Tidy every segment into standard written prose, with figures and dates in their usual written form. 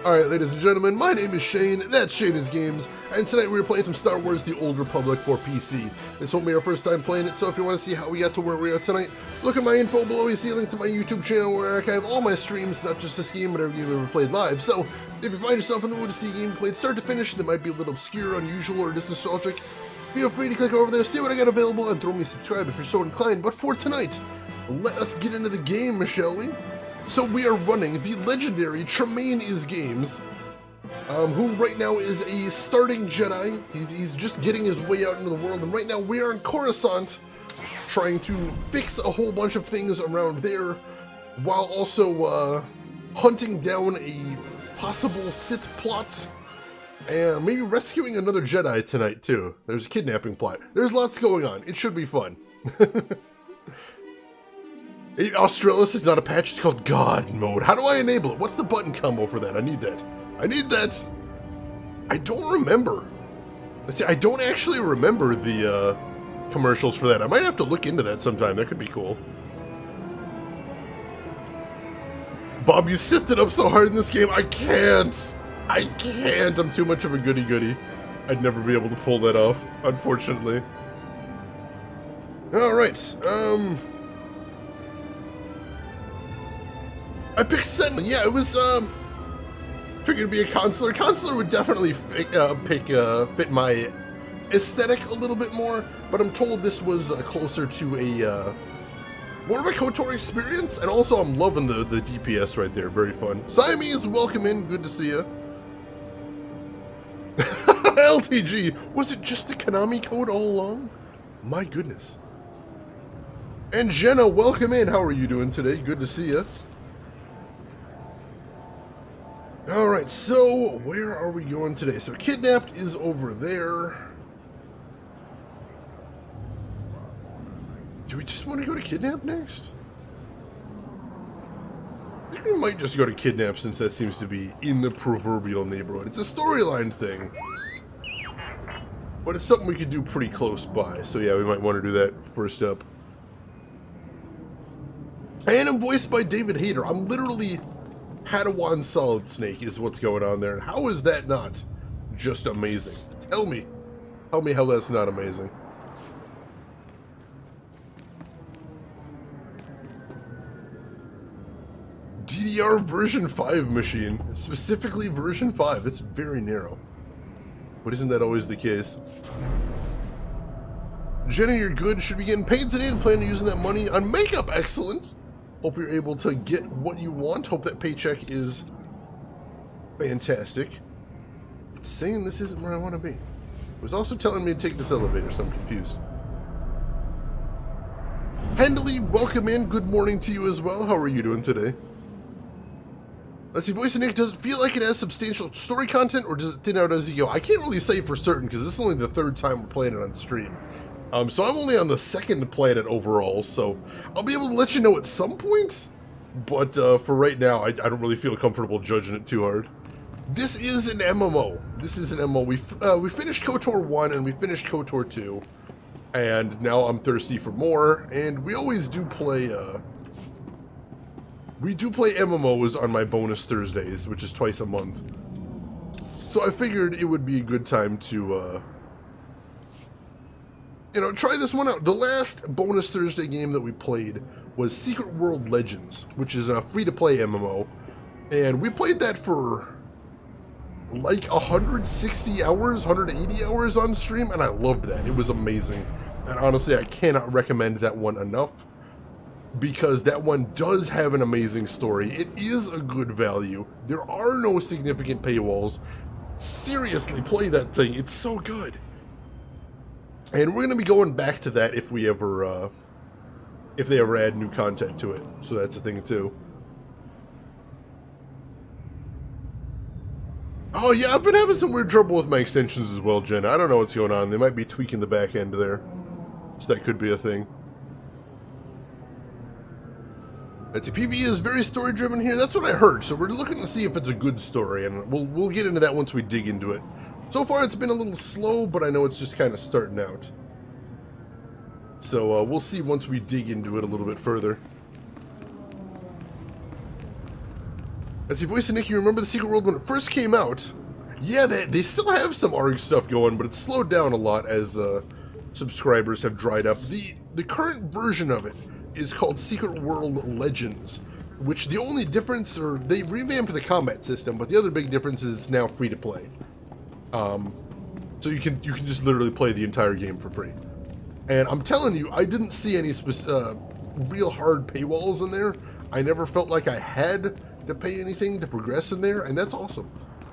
Alright, ladies and gentlemen, my name is Shane, that's Shane's Games, and tonight we're playing some Star Wars The Old Republic for PC. This won't be our first time playing it, so if you want to see how we got to where we are tonight, look at my info below. You see a link to my YouTube channel where I archive all my streams, not just this game, but every game I've ever played live. So, if you find yourself in the mood to see a game played start to finish that might be a little obscure, unusual, or just nostalgic, feel free to click over there, see what I got available, and throw me a subscribe if you're so inclined. But for tonight, let us get into the game, shall we? So we are running the legendary Tremaine Is Games, who right now is a starting Jedi. He's just getting his way out into the world, and right now we are in Coruscant, trying to fix a whole bunch of things around there, while also hunting down a possible Sith plot, and maybe rescuing another Jedi tonight too. There's a kidnapping plot. There's lots going on. It should be fun. Australis is not a patch, it's called God Mode. How do I enable it? What's the button combo for that? I need that. I need that. I don't remember. Let's see, I don't actually remember the commercials for that. I might have to look into that sometime. That could be cool. Bob, you sifted up so hard in this game. I can't. I can't. I'm too much of a goody-goody. I'd never be able to pull that off, unfortunately. Alright, I picked Sentinel. Yeah, it was, figured to be a consular. Consular would definitely fit my aesthetic a little bit more, but I'm told this was closer to a, more of a KOTOR experience, and also I'm loving the DPS right there. Very fun. Siamese, welcome in. Good to see you. LTG. Was it just the Konami code all along? My goodness. And Jenna, welcome in. How are you doing today? Good to see you. Alright, so where are we going today? So Kidnapped is over there. Do we just want to go to Kidnap next? I think we might just go to Kidnap since that seems to be in the proverbial neighborhood. It's a storyline thing, but it's something we could do pretty close by. So yeah, we might want to do that first up. And I'm voiced by David Hayter. I'm literally Padawan Solid Snake is what's going on there. And how is that not just amazing? Tell me how that's not amazing. DDR version 5 machine, specifically version 5. It's very narrow, but isn't that always the case? Jenny, you're good. Should be getting paid today and planning on using that money on makeup. Excellent. Hope you're able to get what you want. Hope that paycheck is fantastic. It's saying this isn't where I want to be. It was also telling me to take this elevator, so I'm confused. Hendley, welcome in. Good morning to you as well. How are you doing today? Let's see, Voice of Nick, does it feel like it has substantial story content, or does it thin out as you go? I can't really say for certain, because this is only the third time we're playing it on stream. So I'm only on the second planet overall, so I'll be able to let you know at some point, but for right now, I don't really feel comfortable judging it too hard. This is an MMO. This is an MMO. We finished KOTOR 1 and we finished KOTOR 2, and now I'm thirsty for more, and we always do play, MMOs on my bonus Thursdays, which is twice a month. So I figured it would be a good time to, you know, try this one out. The last bonus Thursday game that we played was Secret World Legends, which is a free-to-play MMO. And we played that for like 160 hours, 180 hours on stream, and I loved that. It was amazing. And honestly, I cannot recommend that one enough, because that one does have an amazing story. It is a good value. There are no significant paywalls. Seriously, play that thing. It's so good. And we're going to be going back to that if we ever, if they ever add new content to it. So that's a thing too. Oh yeah, I've been having some weird trouble with my extensions as well, Jen. I don't know what's going on. They might be tweaking the back end there. So that could be a thing. PvE is very story driven here. That's what I heard. So we're looking to see if it's a good story, and we'll get into that once we dig into it. So far it's been a little slow, but I know it's just kind of starting out. So we'll see once we dig into it a little bit further. As you voiced Nick, you remember the Secret World when it first came out? Yeah, they still have some ARG stuff going, but it's slowed down a lot as subscribers have dried up. The current version of it is called Secret World Legends, which the only difference, or they revamped the combat system, but the other big difference is it's now free to play. So you can just literally play the entire game for free. And I'm telling you, I didn't see any real hard paywalls in there. I never felt like I had to pay anything to progress in there, and that's awesome.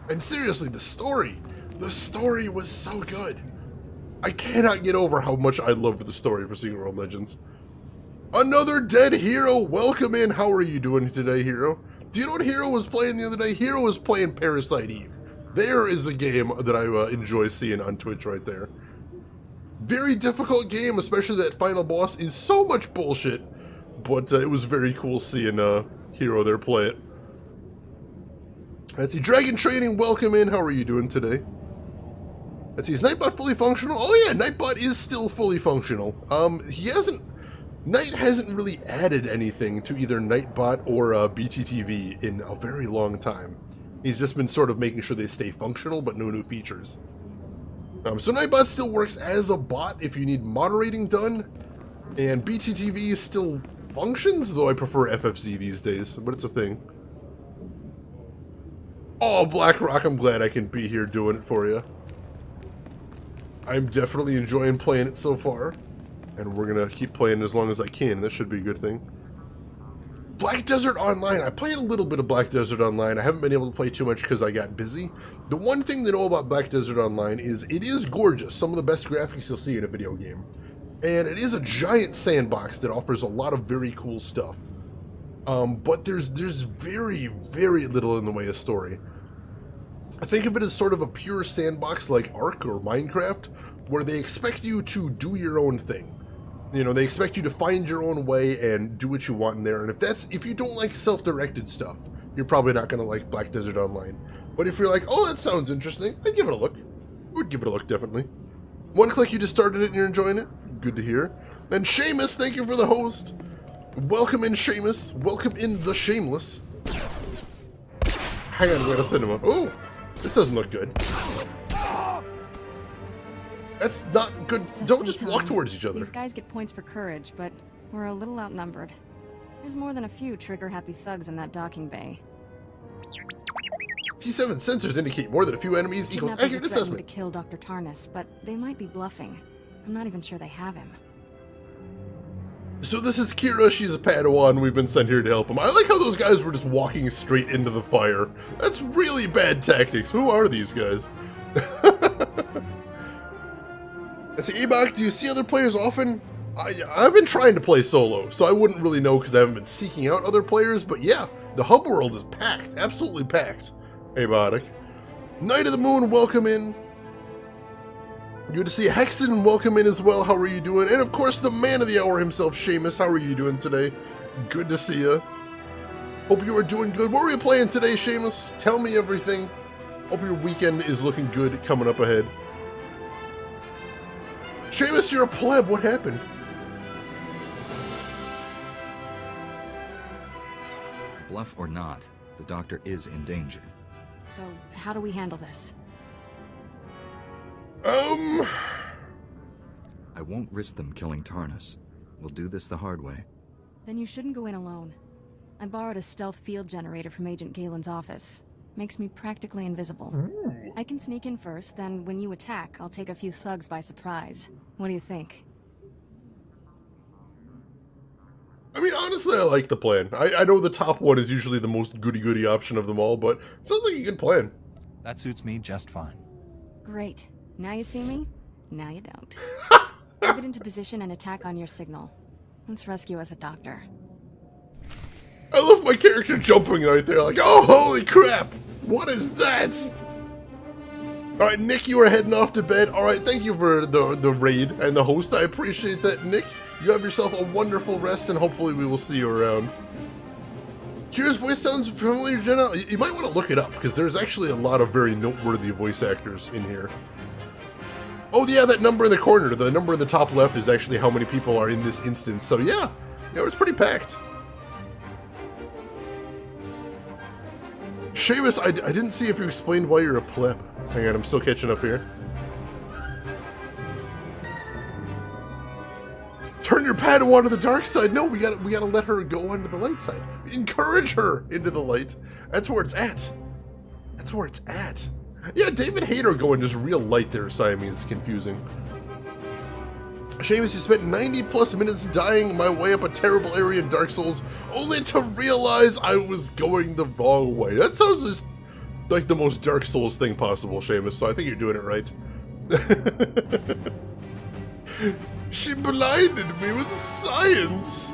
And seriously, the story was so good. I cannot get over how much I loved the story for Secret World Legends. Another dead Hero, welcome in. How are you doing today, Hero? Do you know what Hero was playing the other day? Hero was playing Parasite Eve. There is a game that I enjoy seeing on Twitch right there. Very difficult game, especially that final boss is so much bullshit. But it was very cool seeing Hero there play it. Let's see, Dragon Training, welcome in. How are you doing today? Let's see, is Nightbot fully functional? Oh yeah, Nightbot is still fully functional. Night hasn't really added anything to either Nightbot or BTTV in a very long time. He's just been sort of making sure they stay functional, but no new features. So Nightbot still works as a bot if you need moderating done, and BTTV still functions, though I prefer FFC these days, but it's a thing. Oh, BlackRock, I'm glad I can be here doing it for you. I'm definitely enjoying playing it so far, and we're gonna keep playing as long as I can. That should be a good thing. Black Desert Online. I played a little bit of Black Desert Online. I haven't been able to play too much because I got busy. The one thing to know about Black Desert Online is it is gorgeous. Some of the best graphics you'll see in a video game. And it is a giant sandbox that offers a lot of very cool stuff. But there's very, very little in the way of story. I think of it as sort of a pure sandbox like Ark or Minecraft, where they expect you to do your own thing. You know, they expect you to find your own way and do what you want in there. And if you don't like self-directed stuff, you're probably not going to like Black Desert Online. But if you're like, oh, that sounds interesting, I'd give it a look. I would give it a look, definitely. One click, you just started it and you're enjoying it. Good to hear. And Seamus, thank you for the host. Welcome in, Seamus. Welcome in the Shameless. Hang on, we're going to send him up. Oh, this doesn't look good. That's not good. Don't just walk towards each other. These guys get points for courage, but we're a little outnumbered. There's more than a few trigger-happy thugs in that docking bay. T7 sensors indicate more than a few enemies equals accurate assessment. To kill Dr. Tarnus, but they might be bluffing. I'm not even sure they have him. So this is Kira. She's a Padawan. We've been sent here to help him. I like how those guys were just walking straight into the fire. That's really bad tactics. Who are these guys? I say, Ebok, do you see other players often? I've been trying to play solo, so I wouldn't really know because I haven't been seeking out other players, but yeah, the hub world is packed, absolutely packed. Abotic. Night of the Moon, welcome in. Good to see Hexen, welcome in as well. How are you doing? And of course, the man of the hour himself, Seamus. How are you doing today? Good to see you. Hope you are doing good. What were you playing today, Seamus? Tell me everything. Hope your weekend is looking good coming up ahead. Seamus, you're a pleb. What happened? Bluff or not, the doctor is in danger. So, how do we handle this? I won't risk them killing Tarnus. We'll do this the hard way. Then you shouldn't go in alone. I borrowed a stealth field generator from Agent Galen's office. Makes me practically invisible. Ooh. I can sneak in first, then when you attack, I'll take a few thugs by surprise. What do you think? I mean, honestly, I like the plan. I know the top one is usually the most goody-goody option of them all, but it sounds like a good plan. That suits me just fine. Great. Now you see me, now you don't. I'll get into position and attack on your signal. Let's rescue us a doctor. I love my character jumping right there, like, oh, holy crap! What is that? Alright, Nick, you are heading off to bed. Alright, thank you for the raid and the host. I appreciate that, Nick. You have yourself a wonderful rest, and hopefully we will see you around. Kira's voice sounds familiar, Jenna. You might want to look it up, because there's actually a lot of very noteworthy voice actors in here. Oh yeah, that number in the corner, the number in the top left is actually how many people are in this instance. So yeah, it's pretty packed. Seamus, I didn't see if you explained why you're a pleb. Hang on, I'm still catching up here. Turn your Padawan to the dark side. No, we gotta let her go onto the light side. Encourage her into the light. That's where it's at. That's where it's at. Yeah, David Hayter going just real light there, Siamese. Is confusing. Seamus, you spent 90 plus minutes dying my way up a terrible area in Dark Souls, only to realize I was going the wrong way. That sounds just like the most Dark Souls thing possible, Seamus, so I think you're doing it right. She blinded me with science!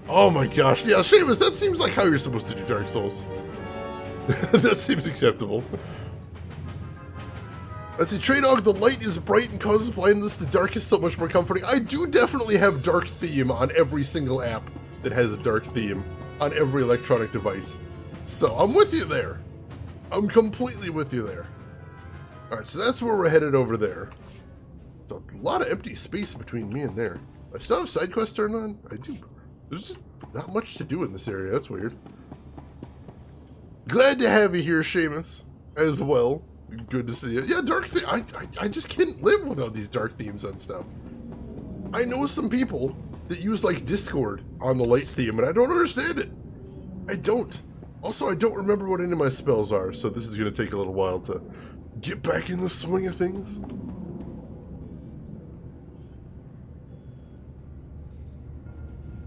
Oh my gosh, yeah, Seamus, that seems like how you're supposed to do Dark Souls. That seems acceptable. Let's see, Trey Dog, the light is bright and causes blindness, the dark is so much more comforting. I do definitely have dark theme on every single app that has a dark theme on every electronic device. So, I'm with you there. I'm completely with you there. Alright, so that's where we're headed over there. There's a lot of empty space between me and there. I still have side quests turned on? I do. There's just not much to do in this area, that's weird. Glad to have you here, Seamus, as well. Good to see you. Yeah, dark theme. I just can't live without these dark themes on stuff. I know some people that use like Discord on the light theme, and I don't understand it. I don't. Also, I don't remember what any of my spells are, so this is going to take a little while to get back in the swing of things.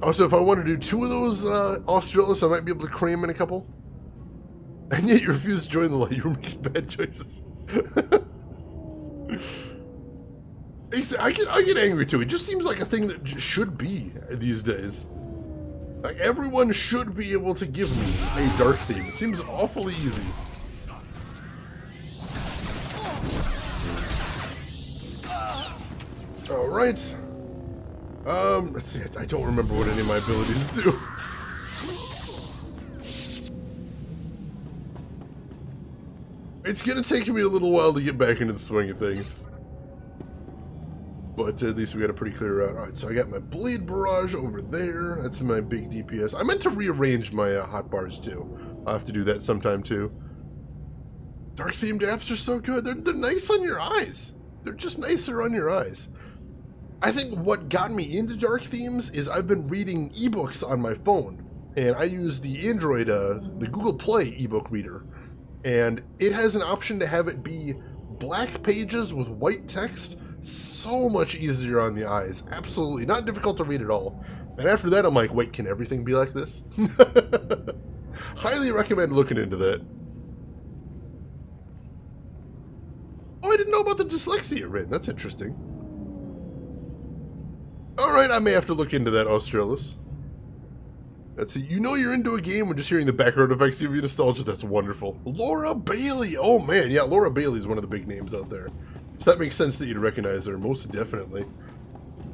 Also, if I want to do 2 of those Australis, I might be able to cram in a couple. And yet you refuse to join the light. You were making bad choices. I get angry too. It just seems like a thing that should be these days. Like, everyone should be able to give me a dark theme. It seems awfully easy. Alright. Let's see. I don't remember what any of my abilities do. It's gonna take me a little while to get back into the swing of things. But at least we got a pretty clear route. Alright, so I got my Blade Barrage over there. That's my big DPS. I meant to rearrange my hotbars too. I'll have to do that sometime too. Dark themed apps are so good. They're nice on your eyes. They're just nicer on your eyes. I think what got me into dark themes is I've been reading ebooks on my phone. And I use the Android, the Google Play ebook reader. And it has an option to have it be black pages with white text. So much easier on the eyes. Absolutely. Not difficult to read at all. And after that, I'm like, wait, can everything be like this? Highly recommend looking into that. Oh, I didn't know about the dyslexia, Rin. That's interesting. Alright, I may have to look into that, Australis. Let's see, you know you're into a game when just hearing the background effects give you nostalgia. That's wonderful. Laura Bailey! Oh man, yeah, Laura Bailey is one of the big names out there. So that makes sense that you'd recognize her, most definitely.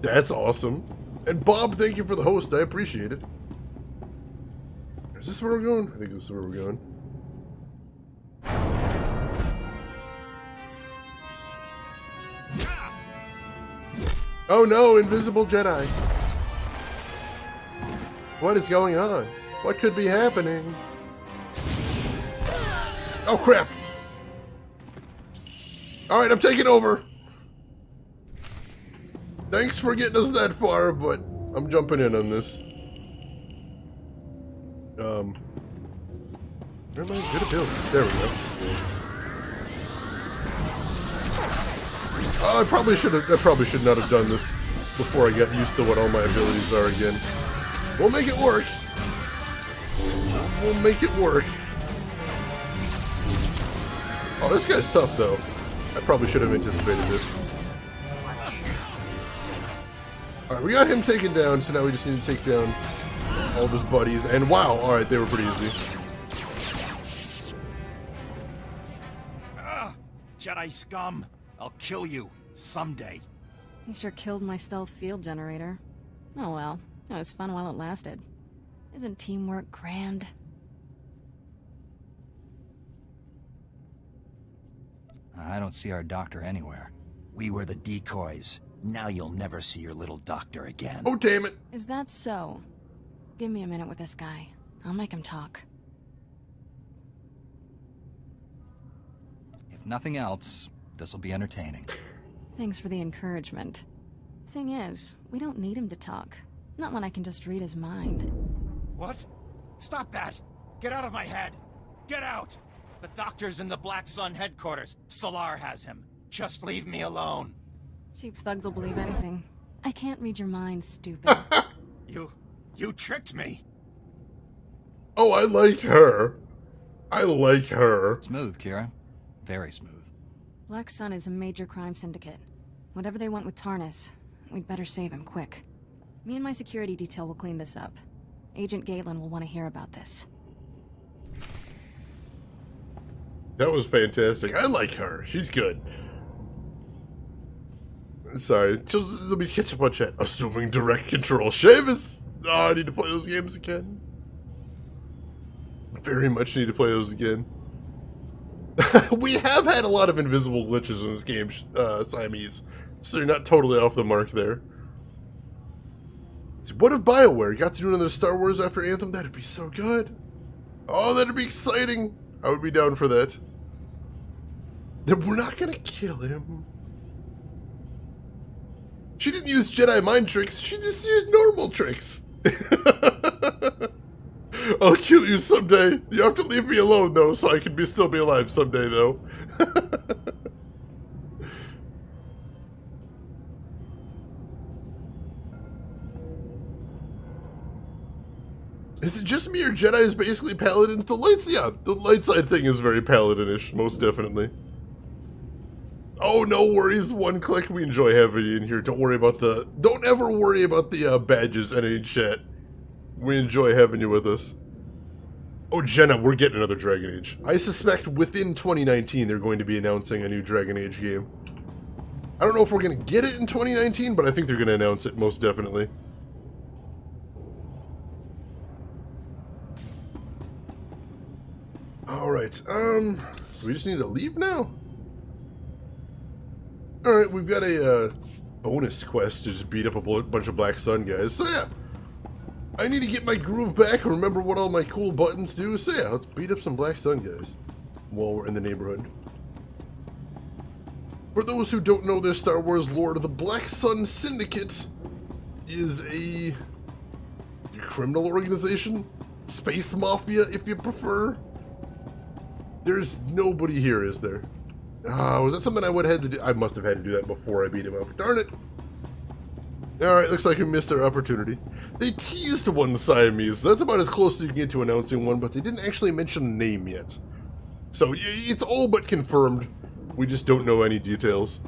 That's awesome. And Bob, thank you for the host, I appreciate it. Is this where we're going? I think this is where we're going. Oh no, Invisible Jedi! What is going on? What could be happening? Oh crap! Alright, I'm taking over! Thanks for getting us that far, but I'm jumping in on this. Where am I? Good ability. There we go. Oh, I probably should not have done this before I got used to what all my abilities are again. We'll make it work. We'll make it work. Oh, this guy's tough, though. I probably should have anticipated this. Alright, we got him taken down, so now we just need to take down all of his buddies. And wow, alright, they were pretty easy. Jedi scum! I'll kill you someday. You sure killed my stealth field generator. Oh well, it was fun while it lasted. Isn't teamwork grand? I don't see our doctor anywhere. We were the decoys. Now you'll never see your little doctor again. Oh, damn it. Is that so? Give me a minute with this guy. I'll make him talk. If nothing else, this'll be entertaining. Thanks for the encouragement. Thing is, we don't need him to talk. Not when I can just read his mind. What? Stop that! Get out of my head! Get out! The doctor's in the Black Sun headquarters. Solar has him. Just leave me alone. Cheap thugs will believe anything. I can't read your mind, stupid. You tricked me. Oh, I like her. I like her. Smooth, Kira. Very smooth. Black Sun is a major crime syndicate. Whatever they want with Tarnus, we'd better save him quick. Me and my security detail will clean this up. Agent Galen will want to hear about this. That was fantastic. I like her. She's good. Sorry. Just let me catch up on chat. Assuming direct control. Seamus! Oh, I need to play those games again. Very much need to play those again. We have had a lot of invisible glitches in this game, Siamese. So you're not totally off the mark there. So what if BioWare got to do another Star Wars after Anthem? That'd be so good. Oh, that'd be exciting. I would be down for that. Then we're not gonna kill him. She didn't use Jedi mind tricks, she just used normal tricks. I'll kill you someday. You have to leave me alone, though, so I can still be alive someday, though. Is it just me or Jedi is basically paladins? The lights, yeah, the light side thing is very paladinish, most definitely. Oh, no worries, one click. We enjoy having you in here. Don't ever worry about the badges and any chat. We enjoy having you with us. Oh, Jenna, we're getting another Dragon Age. I suspect within 2019 they're going to be announcing a new Dragon Age game. I don't know if we're going to get it in 2019, but I think they're going to announce it, most definitely. Alright, so we just need to leave now? Alright, we've got a bonus quest to just beat up a bunch of Black Sun guys, so yeah. I need to get my groove back and remember what all my cool buttons do, so yeah, let's beat up some Black Sun guys while we're in the neighborhood. For those who don't know their Star Wars lore, the Black Sun Syndicate is a criminal organization? Space Mafia, if you prefer? There's nobody here, is there? Was that something I would have had to do? I must have had to do that before I beat him up. Darn it! Alright, looks like we missed our opportunity. They teased one Siamese. That's about as close as you can get to announcing one, but they didn't actually mention a name yet. So, it's all but confirmed. We just don't know any details.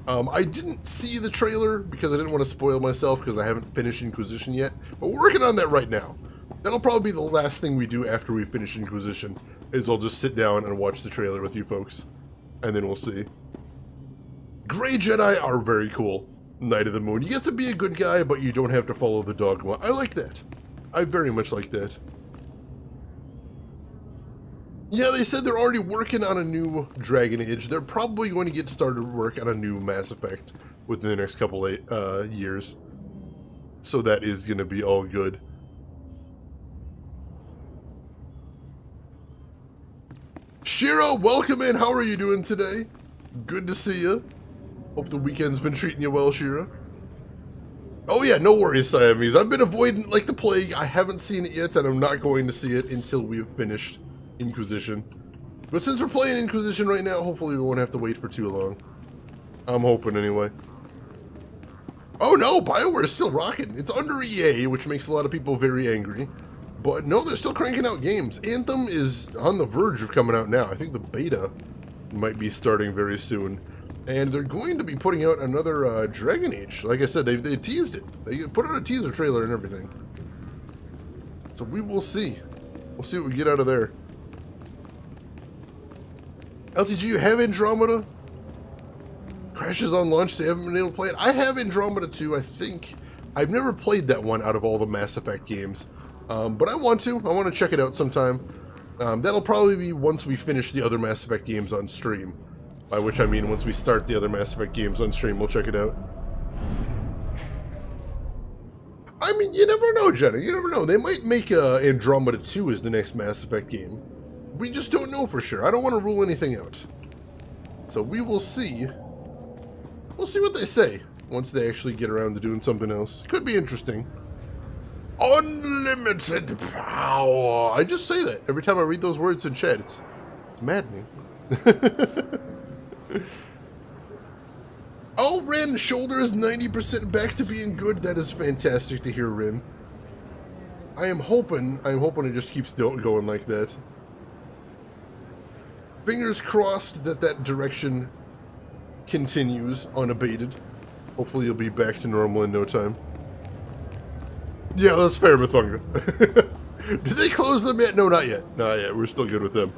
I didn't see the trailer because I didn't want to spoil myself because I haven't finished Inquisition yet. But we're working on that right now. That'll probably be the last thing we do after we finish Inquisition, is I'll just sit down and watch the trailer with you folks. And then we'll see. Grey Jedi are very cool. Knight of the Moon. You get to be a good guy, but you don't have to follow the dogma. I like that. I very much like that. Yeah, they said they're already working on a new Dragon Age. They're probably going to get started work on a new Mass Effect within the next couple of years. So that is going to be all good. Shira, welcome in. How are you doing today? Good to see you. Hope the weekend's been treating you well, Shira. Oh yeah, no worries, Siamese. I've been avoiding like the plague. I haven't seen it yet, and I'm not going to see it until we've finished Inquisition. But since we're playing Inquisition right now, hopefully we won't have to wait for too long. I'm hoping anyway. Oh no, BioWare is still rocking. It's under EA, which makes a lot of people very angry. But no, they're still cranking out games. Anthem is on the verge of coming out now. I think the beta might be starting very soon. And they're going to be putting out another Dragon Age. Like I said, they teased it. They put out a teaser trailer and everything. So we will see. We'll see what we get out of there. LTG, you have Andromeda? Crashes on launch, so you haven't been able to play it. I have Andromeda 2, I think. I've never played that one out of all the Mass Effect games. But I want to. I want to check it out sometime. That'll probably be once we finish the other Mass Effect games on stream. By which I mean once we start the other Mass Effect games on stream, we'll check it out. I mean, you never know, Jenna. You never know. They might make Andromeda 2 as the next Mass Effect game. We just don't know for sure. I don't want to rule anything out. So we will see. We'll see what they say once they actually get around to doing something else. Could be interesting. Unlimited power. I just say that every time I read those words in chat. It's maddening. Oh, Rin, shoulder is 90% back to being good. That is fantastic to hear, Rin. I'm hoping it just keeps going like that. Fingers crossed that that direction continues unabated. Hopefully you'll be back to normal in no time. Yeah, that's fair, Mathunga. Did they close them yet? No, not yet. Not yet. We're still good with them.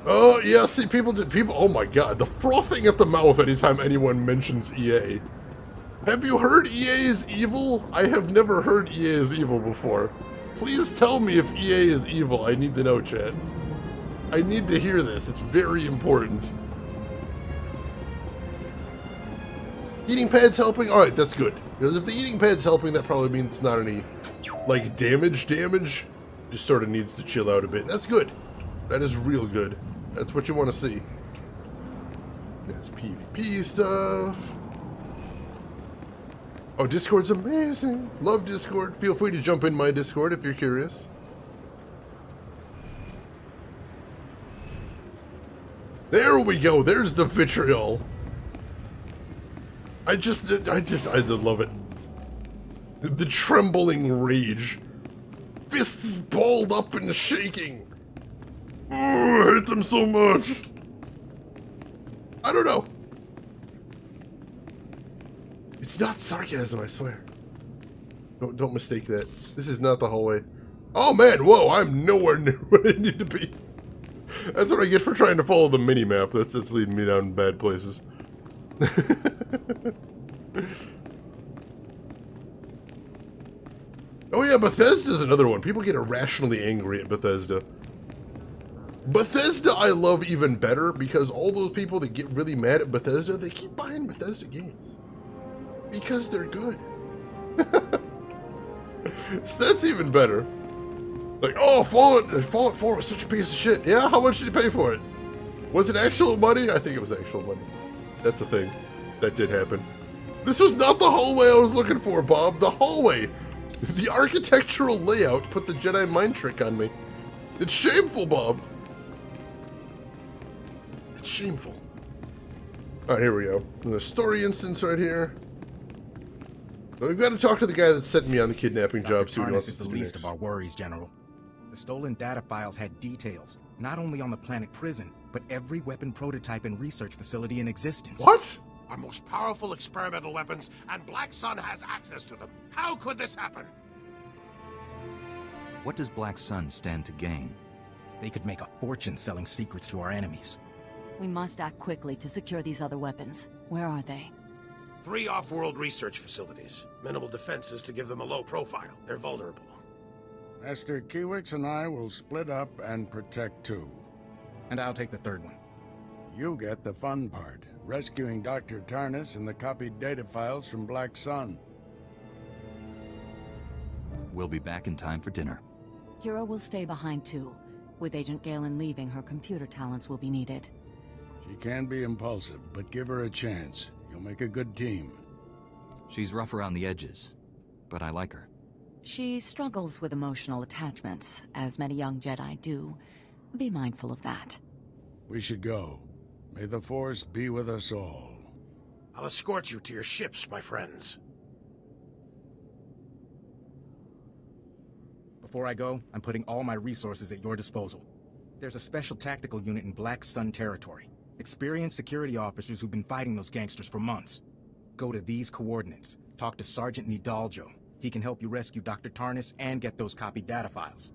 Oh, yeah, see, people, oh my god, the frothing at the mouth anytime anyone mentions EA. Have you heard EA is evil? I have never heard EA is evil before. Please tell me if EA is evil. I need to know, chat. I need to hear this. It's very important. Eating pad's helping? Alright, that's good. Because if the eating pad's helping, that probably means it's not any, like, damage. Just sort of needs to chill out a bit. That's good. That is real good. That's what you want to see. That's PvP stuff. Oh, Discord's amazing. Love Discord. Feel free to jump in my Discord if you're curious. There we go. There's the vitriol. I love it. The trembling rage. Fists balled up and shaking. Oh, I hate them so much. I don't know. It's not sarcasm, I swear. Don't mistake that. This is not the hallway. Oh man, whoa, I'm nowhere near where I need to be. That's what I get for trying to follow the mini-map. That's just leading me down bad places. Oh yeah, Bethesda's another one. People get irrationally angry at Bethesda. Bethesda I love even better because all those people that get really mad at Bethesda, they keep buying Bethesda games. Because they're good. So that's even better. Like, oh, Fallout 4 was such a piece of shit. Yeah, how much did you pay for it? Was it actual money? I think it was actual money. That's a thing. That did happen. This was not the hallway I was looking for, Bob. The hallway. The architectural layout put the Jedi mind trick on me. It's shameful, Bob. It's shameful. Alright, here we go. The story instance right here. So we've got to talk to the guy that sent me on the kidnapping job. See what he wants us to do next. Is the least of our worries, General. The stolen data files had details, not only on the planet prison, but every weapon prototype and research facility in existence. What? Our most powerful experimental weapons, and Black Sun has access to them. How could this happen? What does Black Sun stand to gain? They could make a fortune selling secrets to our enemies. We must act quickly to secure these other weapons. Where are they? 3 off-world research facilities. Minimal defenses to give them a low profile. They're vulnerable. Master Kiewicz and I will split up and protect 2. And I'll take the third one. You get the fun part, rescuing Dr. Tarnis and the copied data files from Black Sun. We'll be back in time for dinner. Kira will stay behind too. With Agent Galen leaving, her computer talents will be needed. She can be impulsive, but give her a chance. You'll make a good team. She's rough around the edges, but I like her. She struggles with emotional attachments, as many young Jedi do. Be mindful of that. We should go. May the Force be with us all. I'll escort you to your ships, my friends. Before I go, I'm putting all my resources at your disposal. There's a special tactical unit in Black Sun territory. Experienced security officers who've been fighting those gangsters for months. Go to these coordinates. Talk to Sergeant Nidaljo. He can help you rescue Dr. Tarnis and get those copied data files.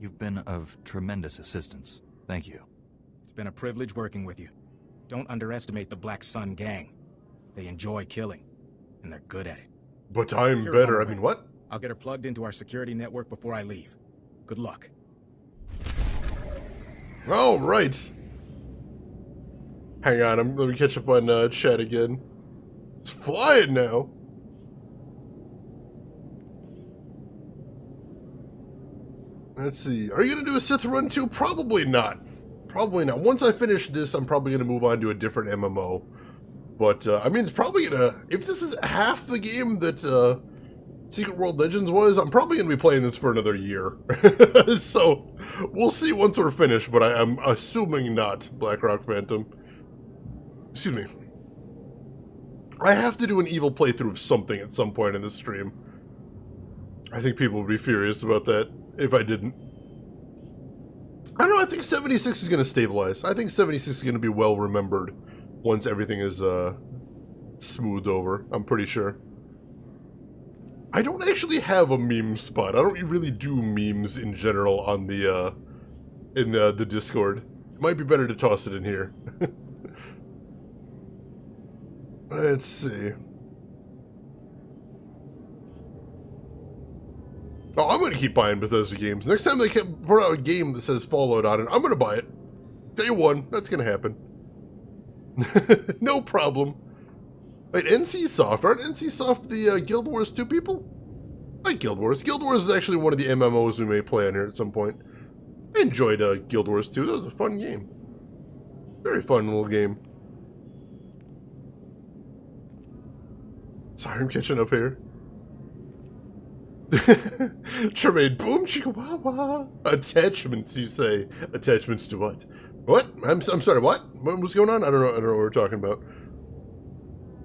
You've been of tremendous assistance. Thank you. It's been a privilege working with you. Don't underestimate the Black Sun gang. They enjoy killing, and they're good at it. But I'm Here's better. our I mean, way. what? I'll get her plugged into our security network before I leave. Good luck. All right. Hang on, let me catch up on chat again. It's flying now. Let's see. Are you going to do a Sith run too? Probably not. Probably not. Once I finish this, I'm probably going to move on to a different MMO. But, I mean, it's probably going to... If this is half the game that Secret World Legends was, I'm probably going to be playing this for another year. So, we'll see once we're finished, but I'm assuming not, Blackrock Phantom. Excuse me. I have to do an evil playthrough of something at some point in this stream. I think people would be furious about that if I didn't. I don't know, I think 76 is going to stabilize. I think 76 is going to be well remembered once everything is smoothed over, I'm pretty sure. I don't actually have a meme spot. I don't really do memes in general on the in the Discord. It might be better to toss it in here. Let's see. Oh, I'm going to keep buying Bethesda games. Next time they can put out a game that says Fallout on it, I'm going to buy it. Day one, that's going to happen. No problem. Wait, NCSoft. Aren't NCSoft the Guild Wars 2 people? I like Guild Wars. Guild Wars is actually one of the MMOs we may play on here at some point. I enjoyed Guild Wars 2. That was a fun game. Very fun little game. Sorry, I'm catching up here. Tremaine, boom, chicka wah wah. Attachments, you say. Attachments to what? What? I'm sorry, what? What's going on? I don't know what we're talking about.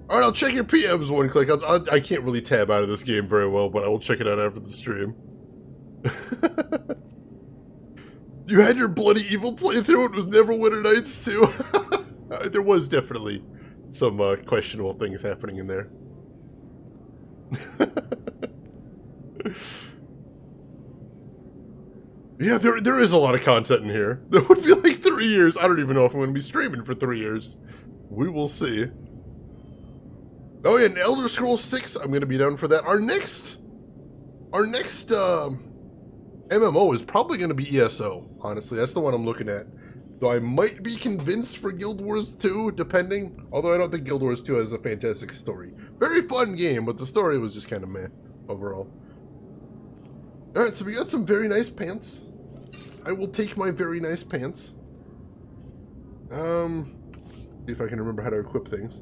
Alright, I'll check your PMs one click. I can't really tab out of this game very well, but I will check it out after the stream. You had your bloody evil playthrough. It was Neverwinter Nights too. There was definitely some questionable things happening in there. Yeah, there is a lot of content in here. There would be like 3 years. I don't even know if I'm going to be streaming for 3 years. We will see. Oh yeah, and Elder Scrolls 6, I'm going to be down for that. Our next MMO is probably going to be ESO, honestly. That's the one I'm looking at. Though I might be convinced for Guild Wars 2, depending. Although I don't think Guild Wars 2 has a fantastic story. Very fun game, but the story was just kind of meh overall. Alright, so we got some very nice pants. I will take my very nice pants. See if I can remember how to equip things.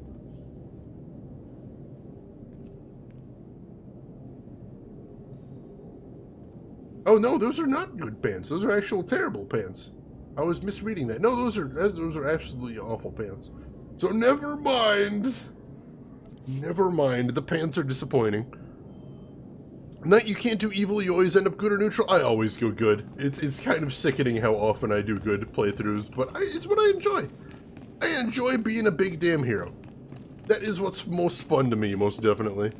Oh no, those are not good pants. Those are actual terrible pants. I was misreading that. No, those are absolutely awful pants. So never mind. Never mind. The pants are disappointing. Not you can't do evil, you always end up good or neutral. I always go good. It's kind of sickening how often I do good playthroughs, but it's what I enjoy. I enjoy being a big damn hero. That is what's most fun to me, most definitely.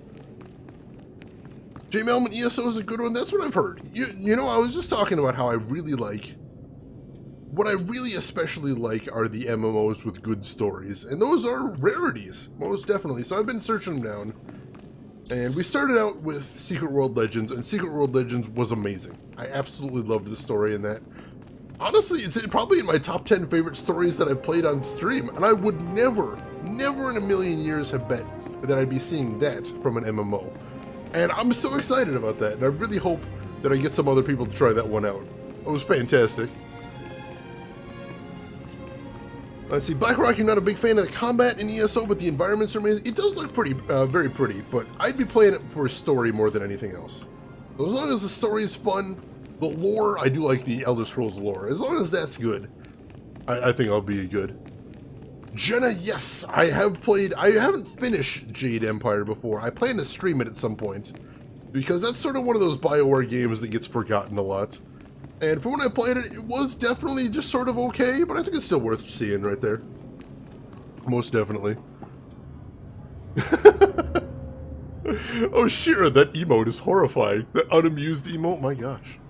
J. Melman ESO is a good one. That's what I've heard. You know, I was just talking about how I really like... What I really especially like are the MMOs with good stories. And those are rarities, most definitely. So I've been searching them down. And we started out with Secret World Legends, and Secret World Legends was amazing. I absolutely loved the story in that. Honestly, it's probably in my top 10 favorite stories that I've played on stream. And I would never in a million years have bet that I'd be seeing that from an MMO. And I'm so excited about that, and I really hope that I get some other people to try that one out. It was fantastic. Let's see, Blackrock, you're not a big fan of the combat in ESO, but the environments are amazing. It does look pretty, very pretty, but I'd be playing it for a story more than anything else. So as long as the story is fun, the lore, I do like the Elder Scrolls lore. As long as that's good, I think I'll be good. Jenna, yes, I haven't finished Jade Empire before. I plan to stream it at some point, because that's sort of one of those BioWare games that gets forgotten a lot. And from when I played it, it was definitely just sort of okay, but I think it's still worth seeing right there. Most definitely. Oh, Shira, that emote is horrifying. That unamused emote, my gosh.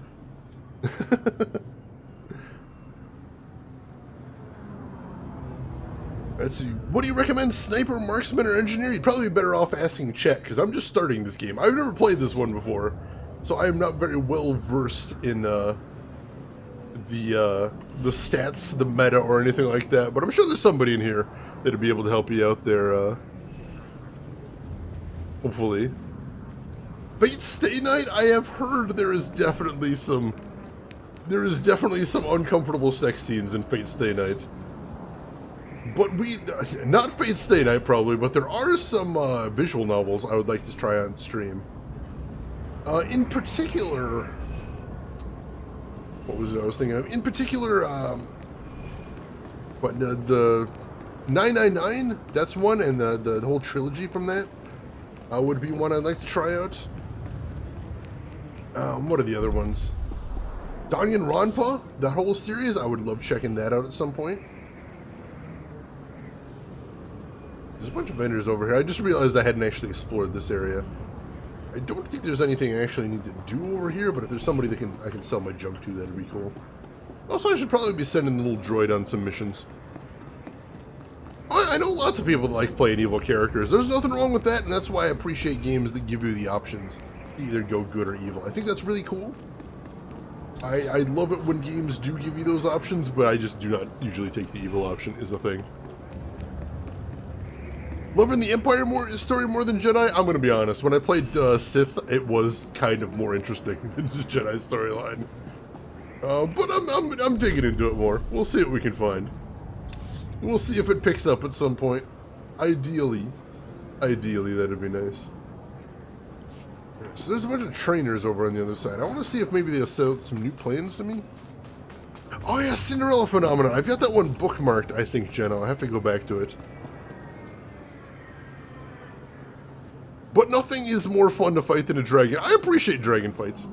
Let's see, what do you recommend, sniper, marksman, or engineer? You'd probably be better off asking Chet, because I'm just starting this game. I've never played this one before, so I am not very well versed in the stats, the meta, or anything like that, but I'm sure there's somebody in here that'll be able to help you out there, hopefully. Fate Stay Night, I have heard there is definitely some uncomfortable sex scenes in Fate Stay Night. But not Fate Stay Night probably, but there are some visual novels I would like to try on stream. In particular, what was it I was thinking of? In particular, the 999, that's one, and the whole trilogy from that would be one I'd like to try out. What are the other ones? Danganronpa, that whole series, I would love checking that out at some point. There's a bunch of vendors over here. I just realized I hadn't actually explored this area. I don't think there's anything I actually need to do over here, but if there's somebody that I can sell my junk to, that'd be cool. Also, I should probably be sending the little droid on some missions. I know lots of people that like playing evil characters. There's nothing wrong with that, and that's why I appreciate games that give you the options to either go good or evil. I think that's really cool. I love it when games do give you those options, but I just do not usually take the evil option, is the thing. Loving the Empire story more than Jedi? I'm gonna be honest. When I played Sith, it was kind of more interesting than the Jedi storyline. But I'm digging into it more. We'll see what we can find. We'll see if it picks up at some point. Ideally, that'd be nice. So there's a bunch of trainers over on the other side. I want to see if maybe they'll sell some new plans to me. Oh yeah, Cinderella Phenomenon. I've got that one bookmarked, I think, Jenna. I'll have to go back to it. But nothing is more fun to fight than a dragon. I appreciate dragon fights.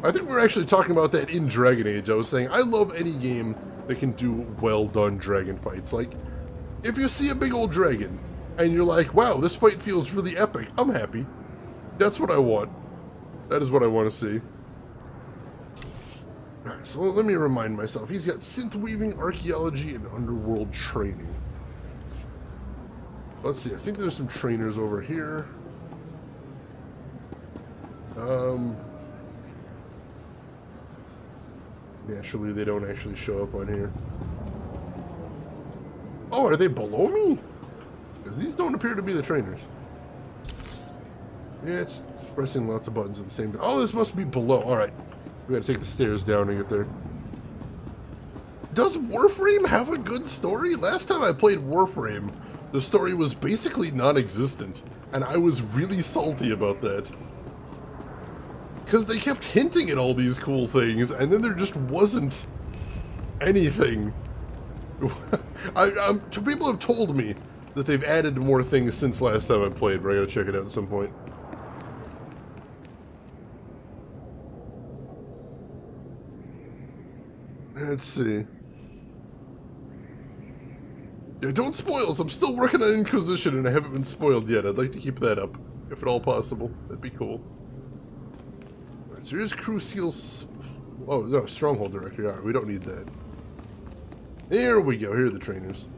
I think we were actually talking about that in Dragon Age. I was saying, I love any game that can do well-done dragon fights. Like, if you see a big old dragon, and you're like, wow, this fight feels really epic, I'm happy. That's what I want. That is what I want to see. Alright, so let me remind myself. He's got synth weaving, archaeology, and underworld training. Let's see, I think there's some trainers over here. Naturally, they don't actually show up on here. Oh, are they below me? Because these don't appear to be the trainers. Yeah, it's pressing lots of buttons at the same time. Oh, this must be below. Alright. We gotta take the stairs down to get there. Does Warframe have a good story? Last time I played Warframe, the story was basically non-existent. And I was really salty about that. Because they kept hinting at all these cool things, and then there just wasn't anything. People have told me that they've added more things since last time I played, but I gotta check it out at some point. Let's see. Yeah, don't spoil us. I'm still working on Inquisition, and I haven't been spoiled yet. I'd like to keep that up, if at all possible. That'd be cool. So here's Crew Seals. Oh, no, Stronghold Directory. Alright, we don't need that. Here we go. Here are the trainers.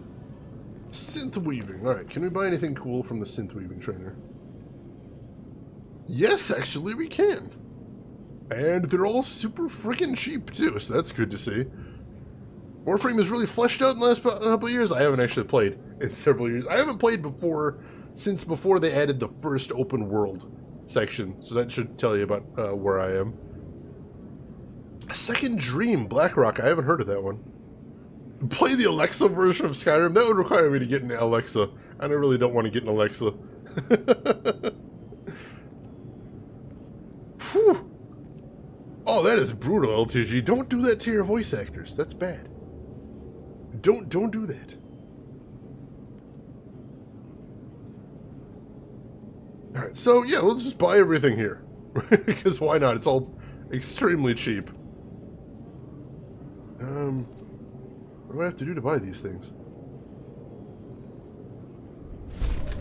Synth Weaving. Alright, can we buy anything cool from the Synth Weaving trainer? Yes, actually, we can. And they're all super freaking cheap, too, so that's good to see. Warframe is really fleshed out in the last couple of years. I haven't actually played in several years. I haven't played since before they added the first open world section, so that should tell you about where I am. Second Dream, Blackrock. I haven't heard of that one. Play the Alexa version of Skyrim. That would require me to get an Alexa, and I really don't want to get an Alexa. Whew. Oh, that is brutal, LTG. Don't do that to your voice actors. That's bad. Don't do that. Alright, so yeah, let's just buy everything here. Because why not? It's all extremely cheap. What do I have to do to buy these things?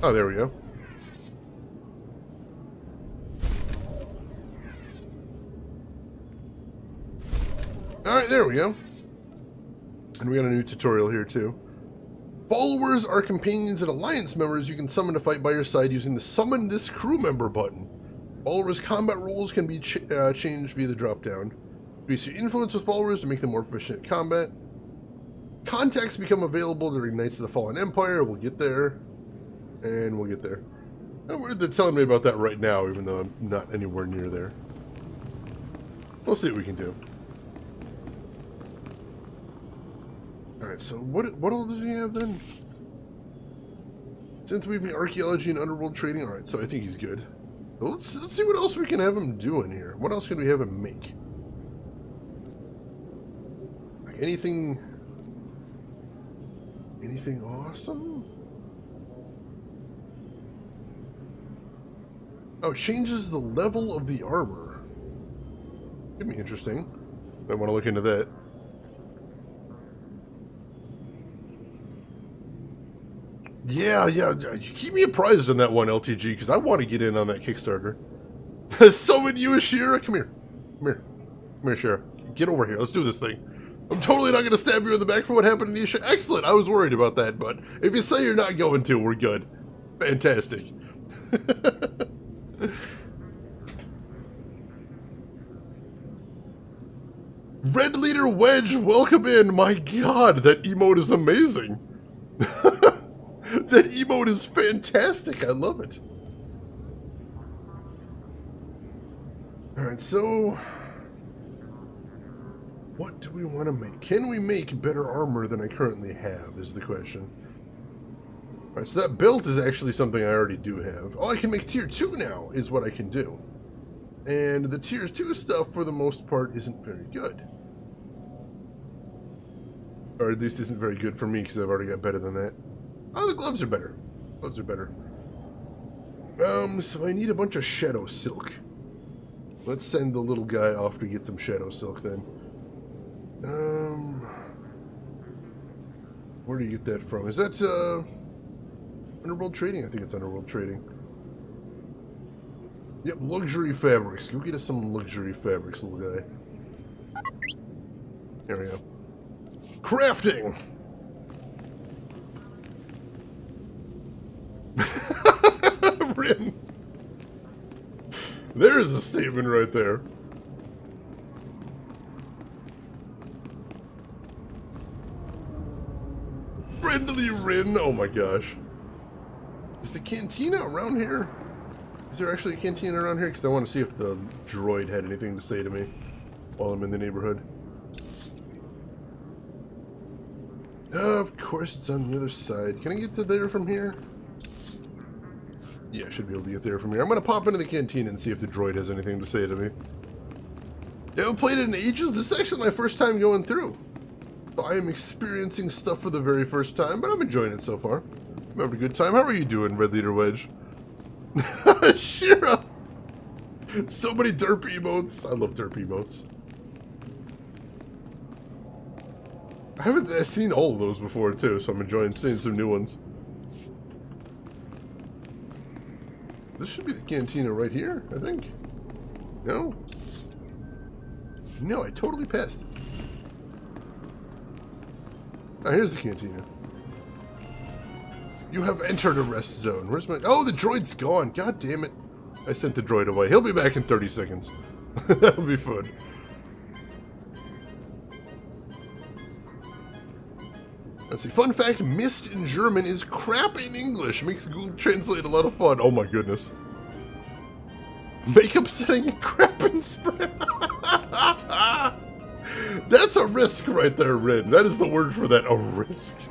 Oh, there we go. Alright, there we go. And we got a new tutorial here, too. Followers are companions and alliance members you can summon to fight by your side using the Summon This Crew Member button. Followers' combat roles can be changed via the drop-down. Increase your influence with followers to make them more proficient in combat. Contacts become available during Knights of the Fallen Empire. We'll get there. And we'll get there. They're telling me about that right now, even though I'm not anywhere near there. We'll see what we can do. Alright, so what all does he have then? Synth weaving, archaeology, and underworld trading. Alright, so I think he's good. Well, let's see what else we can have him do in here. What else can we have him make? Like anything awesome? Oh, changes the level of the armor. Could be interesting. I want to look into that. Yeah, you keep me apprised on that one, LTG, because I want to get in on that Kickstarter. Summon you, Ashira. Come here, Ashira. Get over here. Let's do this thing. I'm totally not going to stab you in the back for what happened to Nisha. Excellent. I was worried about that, but if you say you're not going to, we're good. Fantastic. Red Leader Wedge, welcome in. My god, that emote is amazing. That emote is fantastic. I love it. Alright, so what do we want to make? Can we make better armor than I currently have, is the question. Alright, so that belt is actually something I already do have. Oh, I can make tier 2 now, is what I can do. And the tier 2 stuff, for the most part, isn't very good. Or at least isn't very good for me, because I've already got better than that. Oh, the gloves are better. Gloves are better. So I need a bunch of shadow silk. Let's send the little guy off to get some shadow silk then. Where do you get that from? Is that, Underworld Trading? I think it's Underworld Trading. Yep, luxury fabrics. Go get us some luxury fabrics, little guy. There we go. Crafting! Rin. There's a statement right there. Friendly Rin. Oh my gosh. Is the cantina around here? Is there actually a cantina around here? Because I want to see if the droid had anything to say to me while I'm in the neighborhood. Of course, it's on the other side. Can I get to there from here? Yeah, I should be able to get there from here. I'm going to pop into the canteen and see if the droid has anything to say to me. I haven't played it in ages. This is actually my first time going through. So I am experiencing stuff for the very first time, but I'm enjoying it so far. I'm having a good time. How are you doing, Red Leader Wedge? Shira! So many derp emotes. I love derp emotes. I haven't seen all of those before, too, so I'm enjoying seeing some new ones. This should be the cantina right here, I think. No? No, I totally passed it. Oh, here's the cantina. You have entered a rest zone. Where's my... Oh, the droid's gone. God damn it. I sent the droid away. He'll be back in 30 seconds. That'll be fun. Let's see. Fun fact, mist in German is crap in English. Makes Google Translate a lot of fun. Oh my goodness. Makeup setting crap in spread. That's a risk right there, Rin. That is the word for that, a risk.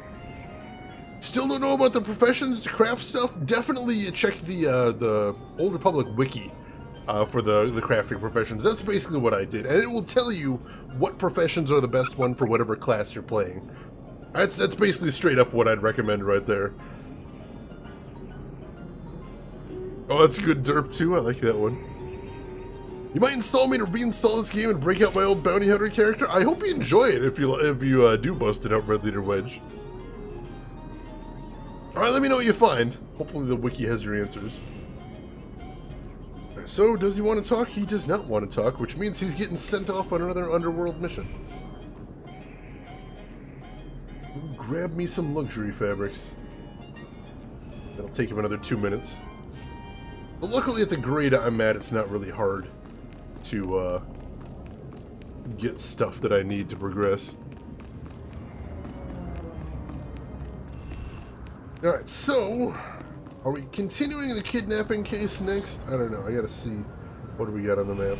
Still don't know about the professions, the craft stuff? Definitely check the Old Republic wiki for the crafting professions. That's basically what I did. And it will tell you what professions are the best one for whatever class you're playing. That's basically straight up what I'd recommend right there. Oh, that's a good derp too. I like that one. You might install me to reinstall this game and break out my old bounty hunter character. I hope you enjoy it if you do bust it out, Red Leader Wedge. Alright, let me know what you find. Hopefully the wiki has your answers. So, does he want to talk? He does not want to talk, which means he's getting sent off on another underworld mission. Grab me some luxury fabrics. That'll take him another 2 minutes. But luckily at the grade I'm at, it's not really hard to get stuff that I need to progress. Alright, so are we continuing the kidnapping case next? I don't know. I gotta see what do we got on the map.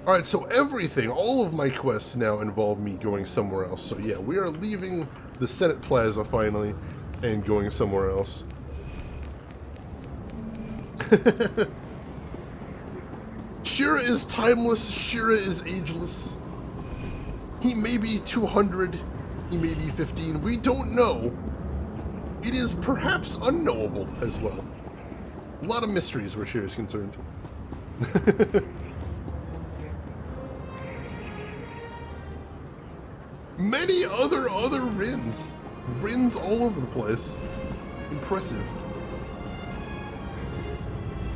Alright, so everything, all of my quests now involve me going somewhere else. So yeah, we are leaving the Senate Plaza finally and going somewhere else. Shira is timeless, Shira is ageless. He may be 200, he may be 15, we don't know. It is perhaps unknowable as well. A lot of mysteries where Shira is concerned. Many other Rins. Rins all over the place. Impressive.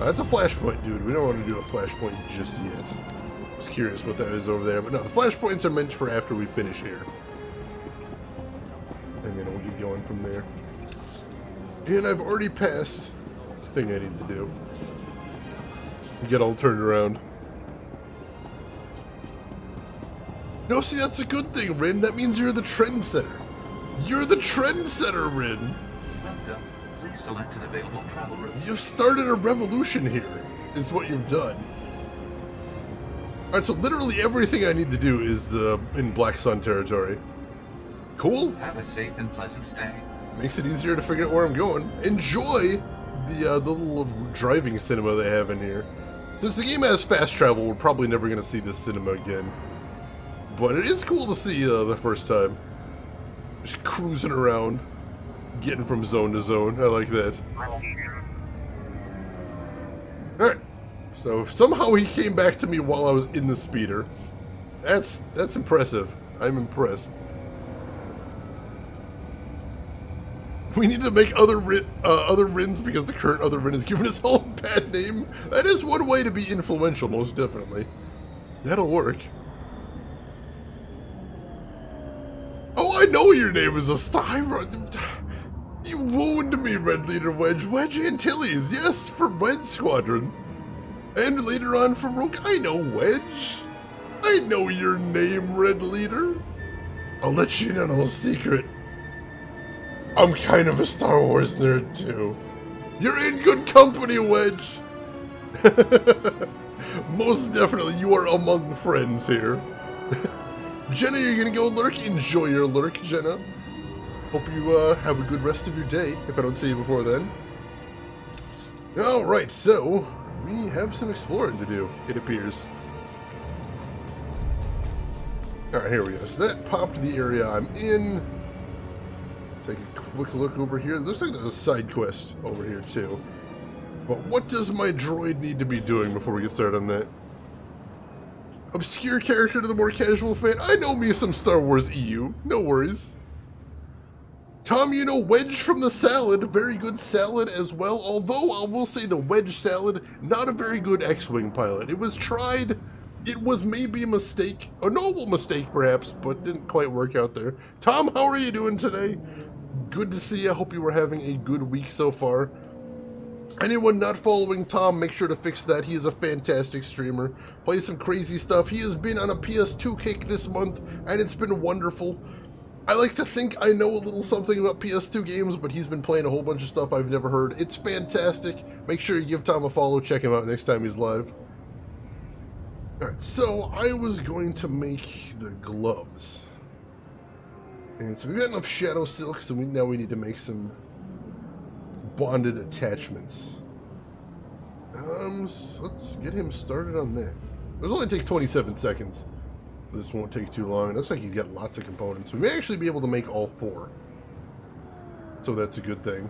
That's a flashpoint, dude. We don't want to do a flashpoint just yet. I was curious what that is over there, but no, the flashpoints are meant for after we finish here. And then we'll get going from there. And I've already passed the thing I need to do. Get all turned around. No, see, that's a good thing, Rin. That means you're the trendsetter. You're the trendsetter, Rin. Welcome. Please select an available travel route. You've started a revolution here, is what you've done. Alright, so literally everything I need to do is in Black Sun territory. Cool. Have a safe and pleasant stay. Makes it easier to figure out where I'm going. Enjoy the little driving cinema they have in here. Since the game has fast travel, we're probably never going to see this cinema again. But it is cool to see the first time. Just cruising around, getting from zone to zone. I like that. Alright. So somehow he came back to me while I was in the speeder. That's impressive. I'm impressed. We need to make other Rins because the current other Rin has given us all a bad name. That is one way to be influential, most definitely. That'll work. Oh, I know your name is a star. You wound me, Red Leader Wedge. Wedge Antilles, yes, for Wedge Squadron. And later on for Rogue, I know Wedge. I know your name, Red Leader. I'll let you in on a little secret. I'm kind of a Star Wars nerd, too. You're in good company, Wedge. Most definitely, you are among friends here. Jenna, you're gonna go lurk? Enjoy your lurk, Jenna. Hope you have a good rest of your day, if I don't see you before then. Alright, so we have some exploring to do, it appears. Alright, here we go. So that popped the area I'm in. Take a quick look over here. Looks like there's a side quest over here, too. But what does my droid need to be doing before we get started on that? Obscure character to the more casual fan. I know me some Star Wars EU. No worries. Tom, you know Wedge from the salad. Very good salad as well. Although I will say the Wedge salad, not a very good X-Wing pilot. It was tried. It was maybe a mistake. A noble mistake, perhaps, but didn't quite work out there. Tom, how are you doing today? Good to see you. I hope you were having a good week so far. Anyone not following Tom, make sure to fix that. He is a fantastic streamer. Plays some crazy stuff. He has been on a PS2 kick this month, and it's been wonderful. I like to think I know a little something about PS2 games, but he's been playing a whole bunch of stuff I've never heard. It's fantastic. Make sure you give Tom a follow. Check him out next time he's live. Alright, so I was going to make the gloves. And so we've got enough shadow silk, so now we need to make some bonded attachments. So let's get him started on that. It'll only take 27 seconds. This won't take too long. It looks like he's got lots of components. We may actually be able to make all 4. So that's a good thing.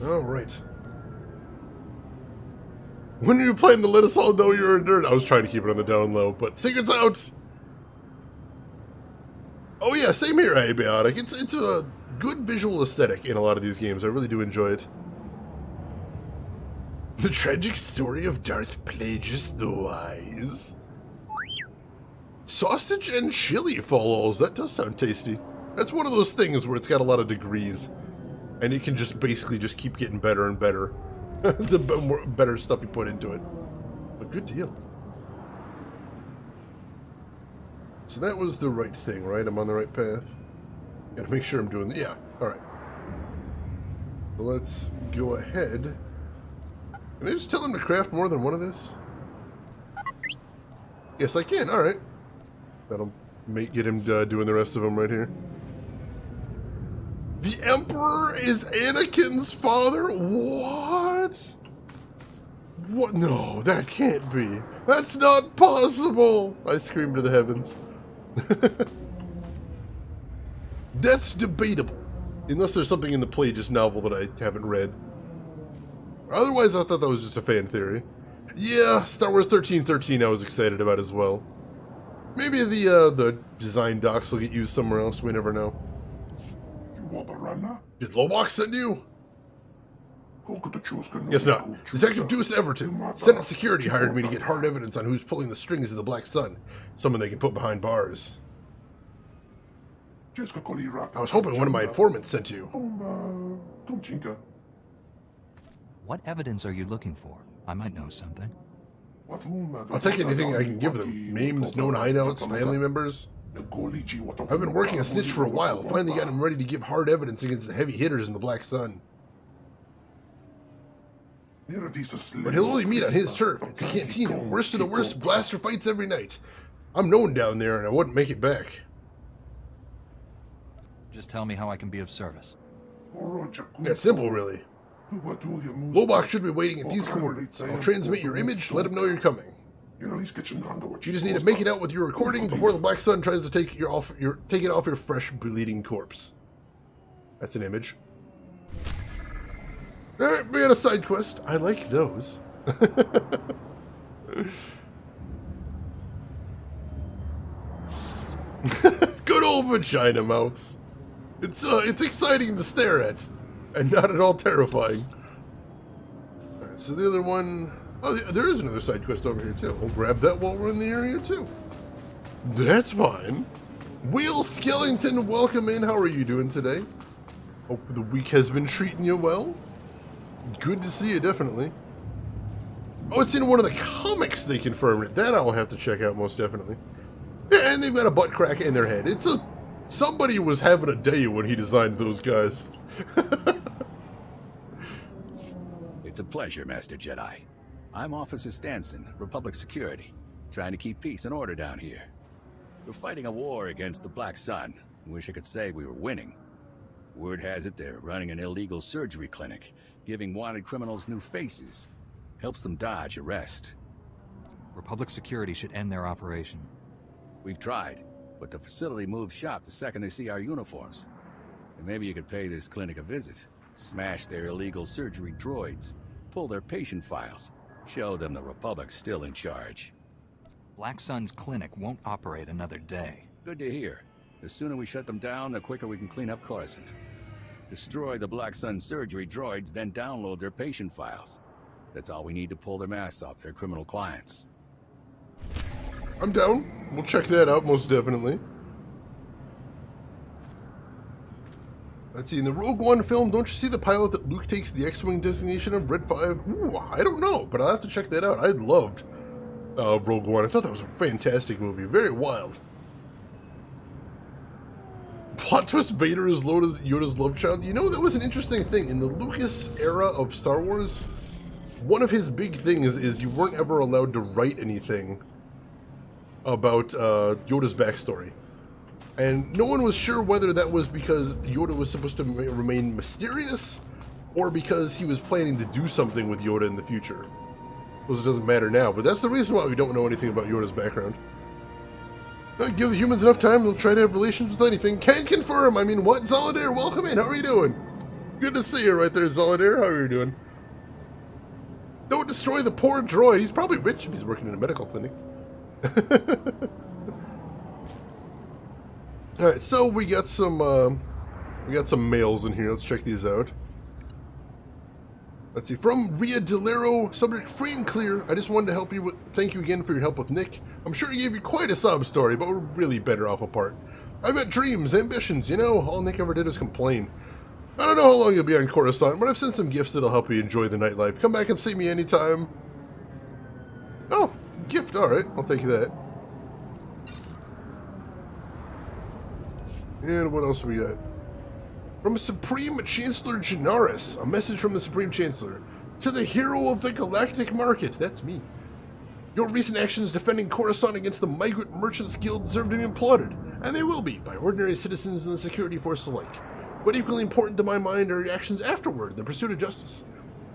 Alright. When are you planning to let us all know you're a nerd? I was trying to keep it on the down low, but secret's out! Oh yeah, same here, Abiotic. It's a good visual aesthetic in a lot of these games. I really do enjoy it. The tragic story of Darth Plagueis the Wise. Sausage and chili falls. That does sound tasty. That's one of those things where it's got a lot of degrees. And it can just basically just keep getting better and better The better stuff you put into it. A good deal. So that was the right thing, right? I'm on the right path. Gotta make sure I'm doing yeah, alright. So let's go ahead. Can I just tell him to craft more than one of this? Yes, I can, alright. That'll get him doing the rest of them right here. The Emperor is Anakin's father? What? What? No, that can't be. That's not possible! I screamed to the heavens. That's debatable. Unless there's something in the Plagueis novel that I haven't read. Otherwise, I thought that was just a fan theory. Yeah, Star Wars 1313 I was excited about as well. Maybe the design docs will get used somewhere else, we never know. Did Lobach send you? Guess not. Detective Deuce Everton, Senate Security hired me to get hard evidence on who's pulling the strings of the Black Sun. Someone they can put behind bars. I was hoping one of my informants sent you. What evidence are you looking for? I might know something. I'll take anything I can give them. Names, known hideouts, family members. I've been working a snitch for a while. Finally got him ready to give hard evidence against the heavy hitters in the Black Sun. But he'll only meet on his turf. It's a cantina. Worst of the worst, blaster fights every night. I'm known down there and I wouldn't make it back. Just tell me how I can be of service. Yeah, simple really. Lobach should be waiting at these coordinates. I'll transmit your image, let him know you're coming. You just need to make it out with your recording before the Black Sun tries to take it off your fresh, bleeding corpse. That's an image. Alright, we got a side quest. I like those. Good old vagina mouths. It's exciting to stare at, and not at all terrifying. Alright, so the other one... Oh, there is another side quest over here, too. We'll grab that while we're in the area, too. That's fine. Will Skellington, welcome in. How are you doing today? Hope the week has been treating you well. Good to see you, definitely. Oh, it's in one of the comics they confirmed it. That I'll have to check out, most definitely. Yeah, and they've got a butt crack in their head. Somebody was having a day when he designed those guys. It's a pleasure, Master Jedi. I'm Officer Stanson, Republic Security, trying to keep peace and order down here. We're fighting a war against the Black Sun. Wish I could say we were winning. Word has it they're running an illegal surgery clinic, giving wanted criminals new faces. Helps them dodge arrest. Republic Security should end their operation. We've tried, but the facility moves shop the second they see our uniforms. And maybe you could pay this clinic a visit, smash their illegal surgery droids, pull their patient files, show them the Republic's still in charge. Black Sun's clinic won't operate another day. Good to hear. The sooner we shut them down, the quicker we can clean up Coruscant. Destroy the Black Sun surgery droids, then download their patient files. That's all we need to pull their masks off their criminal clients. I'm down. We'll check that out, most definitely. Let's see, in the Rogue One film, don't you see the pilot that Luke takes the X-Wing designation of Red 5? Ooh, I don't know, but I'll have to check that out. I loved Rogue One. I thought that was a fantastic movie. Very wild. Plot twist, Vader is Yoda's love child. You know, that was an interesting thing. In the Lucas era of Star Wars, one of his big things is you weren't ever allowed to write anything about Yoda's backstory. And no one was sure whether that was because Yoda was supposed to remain mysterious or because he was planning to do something with Yoda in the future. Because it doesn't matter now, but that's the reason why we don't know anything about Yoda's background. Give the humans enough time, they'll try to have relations with anything. Can't confirm, I mean, what? Zoladair, welcome in, how are you doing? Good to see you right there, Zoladair, how are you doing? Don't destroy the poor droid, he's probably rich if he's working in a medical clinic. Alright, so we got some mails in here. Let's check these out. Let's see, from Ria Delero, subject free and clear. I just wanted to help you thank you again for your help with Nick. I'm sure he gave you quite a sob story, but we're really better off apart. I've got dreams, ambitions, you know, all Nick ever did was complain. I don't know how long you'll be on Coruscant, but I've sent some gifts that'll help you enjoy the nightlife. Come back and see me anytime. Oh, gift, alright, I'll take that. And what else we got? From Supreme Chancellor Janaris, a message from the Supreme Chancellor. To the hero of the galactic market, that's me. Your recent actions defending Coruscant against the Migrant Merchants Guild deserve to be applauded, and they will be by ordinary citizens and the security force alike. But equally important to my mind are your actions afterward in the pursuit of justice.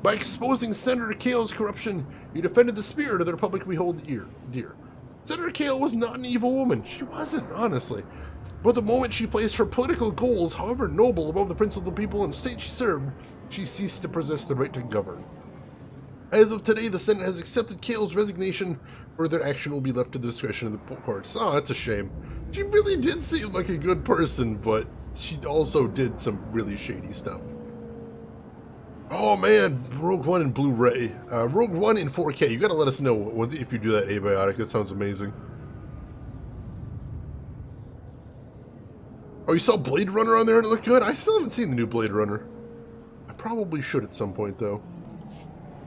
By exposing Senator Kale's corruption, you defended the spirit of the Republic we hold dear. Senator Kale was not an evil woman. She wasn't, honestly. But the moment she placed her political goals, however noble, above the principle of the people and state she served, she ceased to possess the right to govern. As of today, the Senate has accepted Kale's resignation. Further action will be left to the discretion of the courts. Oh, that's a shame. She really did seem like a good person, but she also did some really shady stuff. Oh man, Rogue One in Blu-ray. Rogue One in 4K. You gotta let us know if you do that, Abiotic. That sounds amazing. Oh, you saw Blade Runner on there and it looked good? I still haven't seen the new Blade Runner. I probably should at some point, though.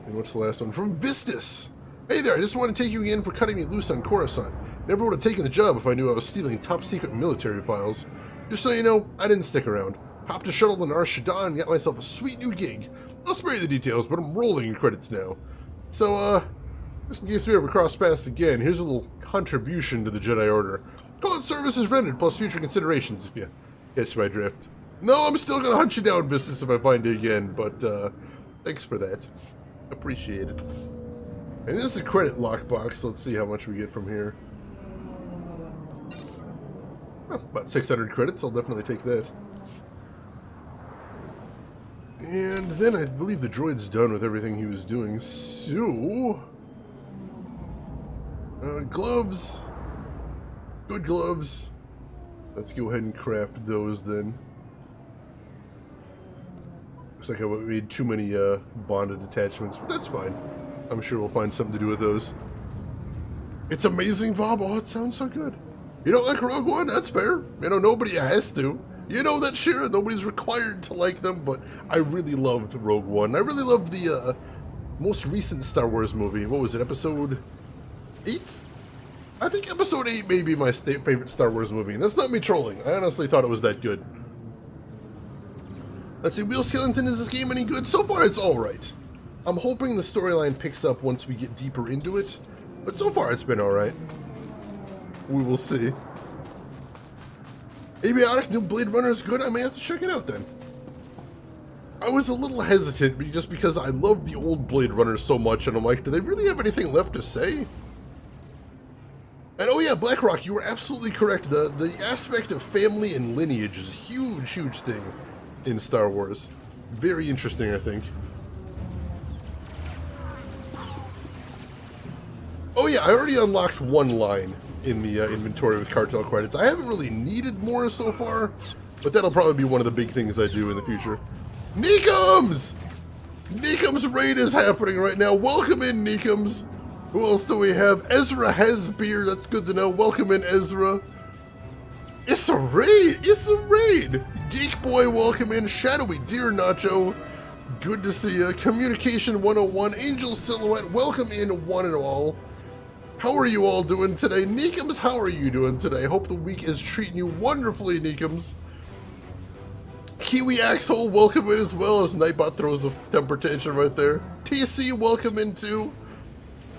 And what's the last one? From Vistus. Hey there, I just want to take you again for cutting me loose on Coruscant. Never would have taken the job if I knew I was stealing top-secret military files. Just so you know, I didn't stick around. Hopped a shuttle to Nar Shaddaa and got myself a sweet new gig. I'll spare you the details, but I'm rolling in credits now. So, just in case we ever cross paths again, here's a little contribution to the Jedi Order. Call it services rendered plus future considerations if you catch my drift. No, I'm still gonna hunt you down, Vistus, if I find you again, but, thanks for that. Appreciate it. And this is a credit lockbox, so let's see how much we get from here. Well, about 600 credits, I'll definitely take that. And then I believe the droid's done with everything he was doing, so... gloves. Good gloves. Let's go ahead and craft those then. Looks like I made too many bonded attachments, but that's fine. I'm sure we'll find something to do with those. It's amazing, Bob. Oh, it sounds so good. You don't like Rogue One? That's fair. You know, nobody has to. You know that, Shira. Nobody's required to like them, but I really loved Rogue One. I really loved the most recent Star Wars movie. What was it, Episode 8? I think Episode 8 may be my favorite Star Wars movie, and that's not me trolling. I honestly thought it was that good. Let's see, Will Skellington, is this game any good? So far, it's alright. I'm hoping the storyline picks up once we get deeper into it, but so far it's been alright. We will see. Abiotic, new Blade Runner is good. I may have to check it out then. I was a little hesitant just because I love the old Blade Runner so much, and I'm like, do they really have anything left to say? And oh yeah, Blackrock, you were absolutely correct. The aspect of family and lineage is a huge, huge thing in Star Wars. Very interesting, I think. Oh yeah, I already unlocked one line in the inventory with cartel credits. I haven't really needed more so far, but that'll probably be one of the big things I do in the future. Neekums! Neekums raid is happening right now. Welcome in, Neekums. Who else do we have? Ezra has beer. That's good to know. Welcome in, Ezra. It's a raid. It's a raid. Geek Boy, welcome in. Shadowy Deer Nacho. Good to see you. Communication 101. Angel Silhouette, welcome in, one and all. How are you all doing today? Neekums, how are you doing today? Hope the week is treating you wonderfully, Neekums. Kiwi Axhole, welcome in as well, as Nightbot throws a temper tantrum right there. TC, welcome in too.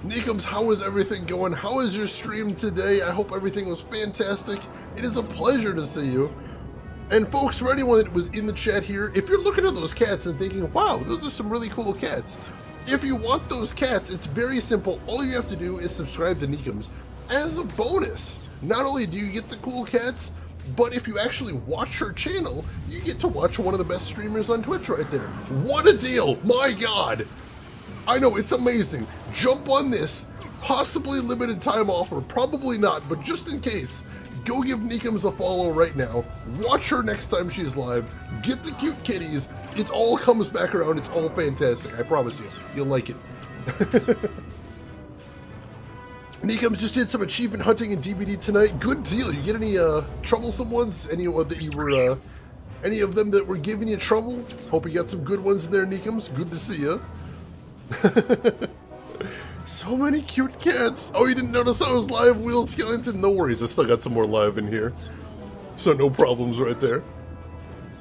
Neekums, how is everything going? How is your stream today? I hope everything was fantastic. It is a pleasure to see you. And folks, for anyone that was in the chat here, if you're looking at those cats and thinking, wow, those are some really cool cats. If you want those cats, it's very simple. All you have to do is subscribe to Neekums. As a bonus, not only do you get the cool cats, but if you actually watch her channel, you get to watch one of the best streamers on Twitch right there. What a deal! My God! I know, it's amazing. Jump on this, possibly limited time offer, probably not, but just in case, go give Neekums a follow right now. Watch her next time she's live. Get the cute kitties. It all comes back around. It's all fantastic. I promise you. You'll like it. Neekums just did some achievement hunting in DBD tonight. Good deal. You get any troublesome ones? Any that you were Any of them that were giving you trouble? Hope you got some good ones in there, Nikums. Good to see ya. So many cute cats. Oh, you didn't notice I was live, Wheel Skeleton? No worries, I still got some more live in here. So no problems right there.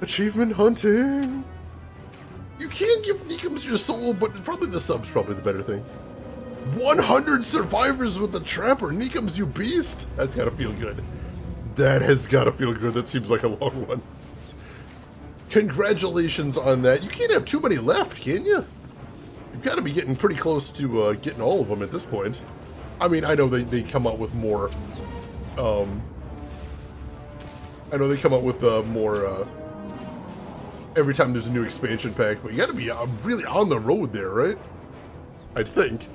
Achievement hunting. You can give Nikums your soul, but probably the sub's probably the better thing. 100 survivors with the Trapper. Nikums, you beast. That's gotta feel good. That has gotta feel good. That seems like a long one. Congratulations on that. You can't have too many left, can you? You've got to be getting pretty close to getting all of them at this point. I mean, I know they come out with more. I know they come out with more every time there's a new expansion pack, but you got to be really on the road there, right? I'd think.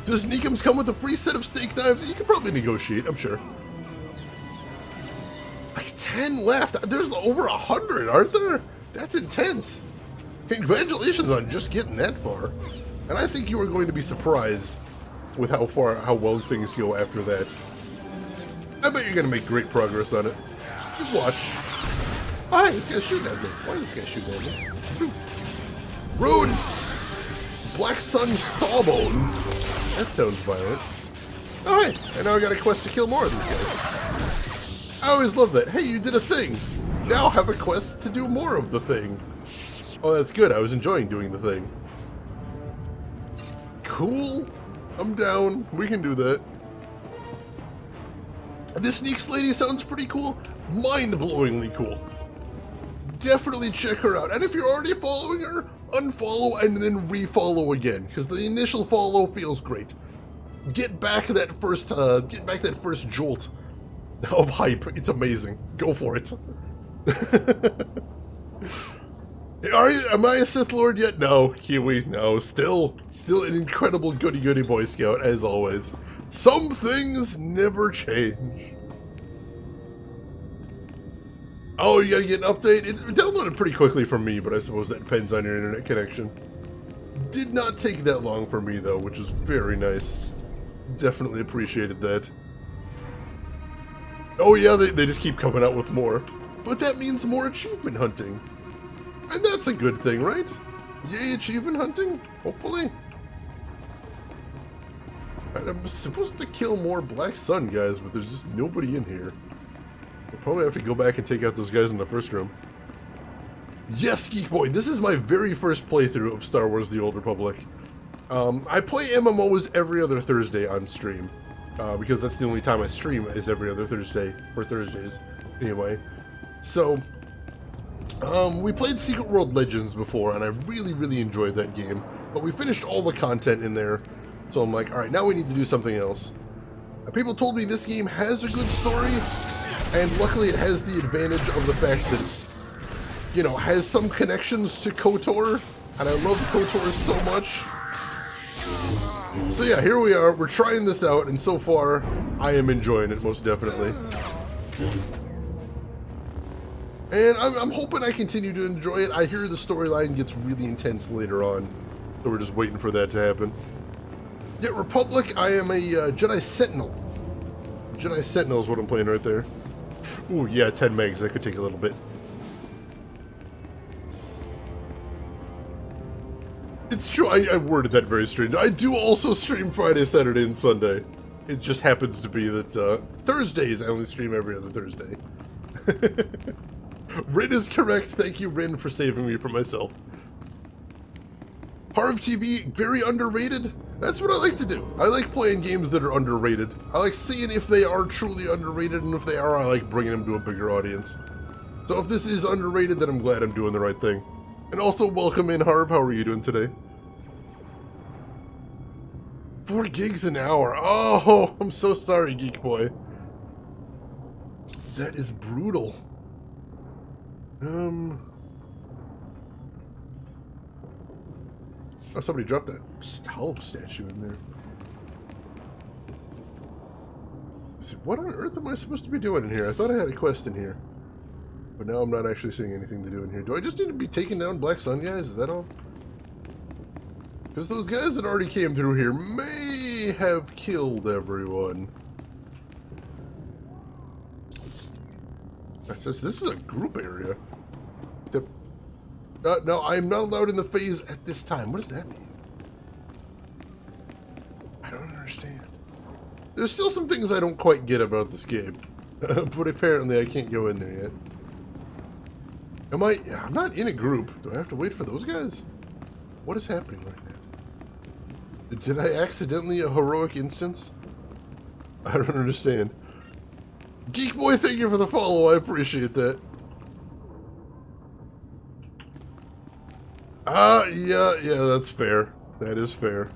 Does Nikums come with a free set of steak knives? You can probably negotiate, I'm sure. Like 10 left. There's over 100, aren't there? That's intense. Congratulations on just getting that far. And I think you are going to be surprised with how well things go after that. I bet you're going to make great progress on it. Just watch. Hi, this guy's shooting at me. Why is this guy shooting at me? Rude! Black Sun Sawbones. That sounds violent. Oh, hey. And now I got a quest to kill more of these guys. I always love that. Hey, you did a thing. Now have a quest to do more of the thing. Oh, that's good. I was enjoying doing the thing. Cool. I'm down. We can do that. This Sneaks lady sounds pretty cool. Mind-blowingly cool. Definitely check her out. And if you're already following her, unfollow and then refollow again, because the initial follow feels great. Get back that first jolt of hype. It's amazing. Go for it. Am I a Sith Lord yet? No, Kiwi, no. Still an incredible goody Boy Scout, as always. Some things never change. Oh, you gotta get an update? It downloaded pretty quickly from me, but I suppose that depends on your internet connection. Did not take that long for me, though, which is very nice. Definitely appreciated that. Oh yeah, they just keep coming out with more. But that means more achievement hunting. And that's a good thing, right? Yay, achievement hunting? Hopefully. I'm supposed to kill more Black Sun guys, but there's just nobody in here. I'll probably have to go back and take out those guys in the first room. Yes, Geek Boy, this is my very first playthrough of Star Wars The Old Republic. I play MMOs every other Thursday on stream. Because that's the only time I stream is every other Thursday, for Thursdays, anyway. So, we played Secret World Legends before, and I really enjoyed that game. But we finished all the content in there, so I'm like, alright, now we need to do something else. People told me this game has a good story, and luckily it has the advantage of the fact that it's, you know, has some connections to KOTOR, and I love KOTOR so much. So yeah, here we are, we're trying this out, and so far, I am enjoying it, most definitely. And I'm hoping I continue to enjoy it. I hear the storyline gets really intense later on, so we're just waiting for that to happen. Yeah, Republic, I am a Jedi Sentinel. Jedi Sentinel is what I'm playing right there. Ooh, yeah, 10 megs, that could take a little bit. It's true, I worded that very strange. I do also stream Friday, Saturday, and Sunday. It just happens to be that Thursdays I only stream every other Thursday. Rin is correct. Thank you, Rin, for saving me from myself. Harv TV, very underrated. That's what I like to do. I like playing games that are underrated. I like seeing if they are truly underrated, and if they are, I like bringing them to a bigger audience. So if this is underrated, then I'm glad I'm doing the right thing. And also, welcome in, Harv. How are you doing today? 4 gigs an hour. Oh, I'm so sorry, Geek Boy. That is brutal. Oh, somebody dropped that hollow statue in there. What on earth am I supposed to be doing in here? I thought I had a quest in here. But now I'm not actually seeing anything to do in here. Do I just need to be taking down Black Sun guys? Is that all? Because those guys that already came through here may have killed everyone. It says this is a group area. No, I am not allowed in the phase at this time. What does that mean? I don't understand. There's still some things I don't quite get about this game. But apparently I can't go in there yet. Am I? I'm not in a group. Do I have to wait for those guys? What is happening right now? Did I accidentally a heroic instance? I don't understand. Geek Boy, thank you for the follow. I appreciate that. Yeah, that's fair. That is fair.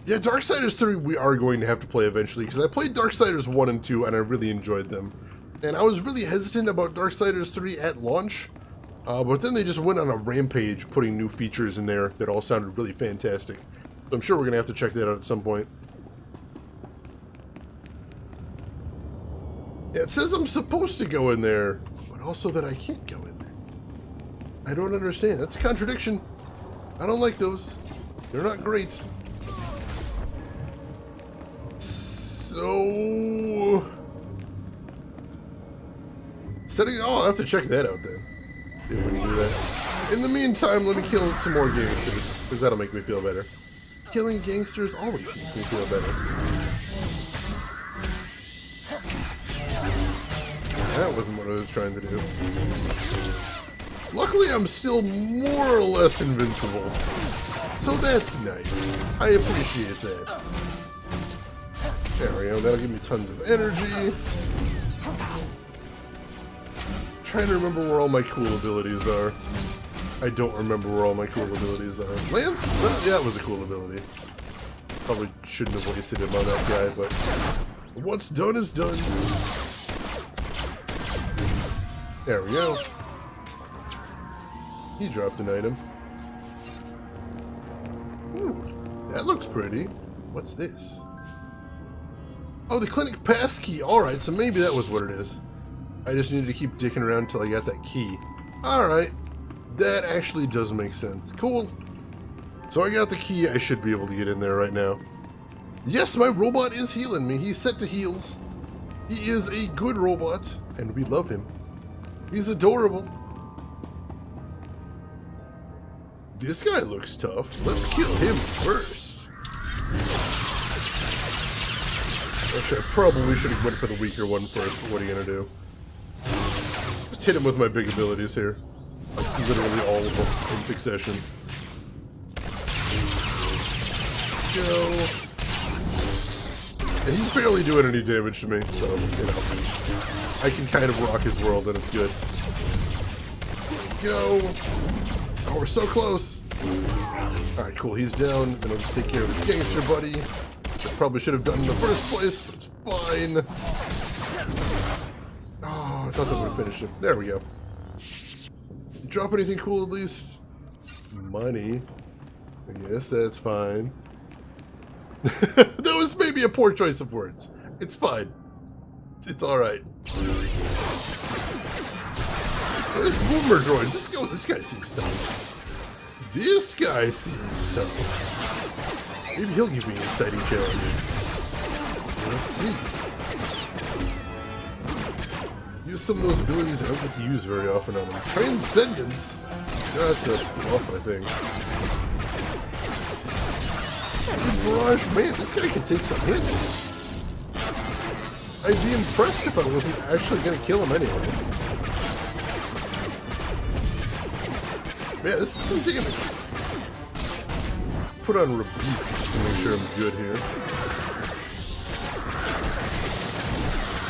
Yeah, Darksiders 3 we are going to have to play eventually, because I played Darksiders 1 and 2 and I really enjoyed them. And I was really hesitant about Darksiders 3 at launch, but then they just went on a rampage putting new features in there that all sounded really fantastic. So I'm sure we're going to have to check that out at some point. Yeah, it says I'm supposed to go in there, but also that I can't go in there. I don't understand. That's a contradiction. I don't like those. They're not great. So... setting... oh, I'll have to check that out then. See if we can do that. In the meantime, let me kill some more gangsters, because that'll make me feel better. Killing gangsters always makes me feel better. That wasn't what I was trying to do. Luckily, I'm still more or less invincible. So that's nice. I appreciate that. There we go. That'll give me tons of energy. Trying to remember where all my cool abilities are. I don't remember where all my cool abilities are. Lance? Well, yeah, it was a cool ability. Probably shouldn't have wasted him on that guy, but what's done is done. There we go. He dropped an item. Ooh, that looks pretty. What's this? Oh, the clinic pass key. Alright, so maybe that was what it is. I just needed to keep dicking around until I got that key. Alright. That actually does make sense. Cool. So I got the key. I should be able to get in there right now. Yes, my robot is healing me. He's set to heals. He is a good robot, and we love him. He's adorable. This guy looks tough. Let's kill him first. Actually, I probably should have went for the weaker one first, but what are you gonna do? Just hit him with my big abilities here. Like, literally all of them in succession. Go. And he's barely doing any damage to me, so, you know. I can kind of rock his world, and it's good. Go. Oh, we're so close. Alright, cool. He's down. Then I'll just take care of his gangster buddy. I probably should have done in the first place, but it's fine. Oh, I thought that would have finished him. There we go. Drop anything cool at least? Money. I guess that's fine. That was maybe a poor choice of words. It's fine. It's alright. This boomer droid, this guy seems tough. This guy seems tough. Maybe he'll give me an exciting challenge. Let's see. Use some of those abilities I don't get to use very often on him. Transcendence. That's a buff, I think. This barrage, man, this guy can take some hits. I'd be impressed if I wasn't actually going to kill him anyway. Man, this is some damage. Put on rebuke to make sure I'm good here.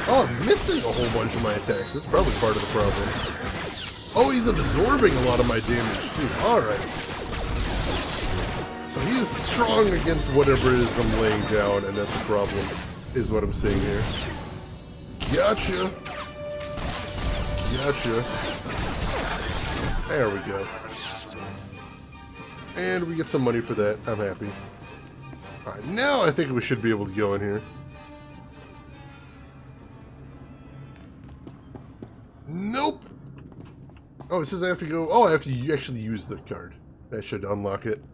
Oh, I'm missing a whole bunch of my attacks. That's probably part of the problem. Oh, he's absorbing a lot of my damage too. Alright. So he is strong against whatever it is I'm laying down, and that's a problem, is what I'm seeing here. Gotcha. Gotcha. There we go. And we get some money for that. I'm happy. Alright, now I think we should be able to go in here. Nope. Oh, it says I have to go... oh, I have to actually use the card. That should unlock it.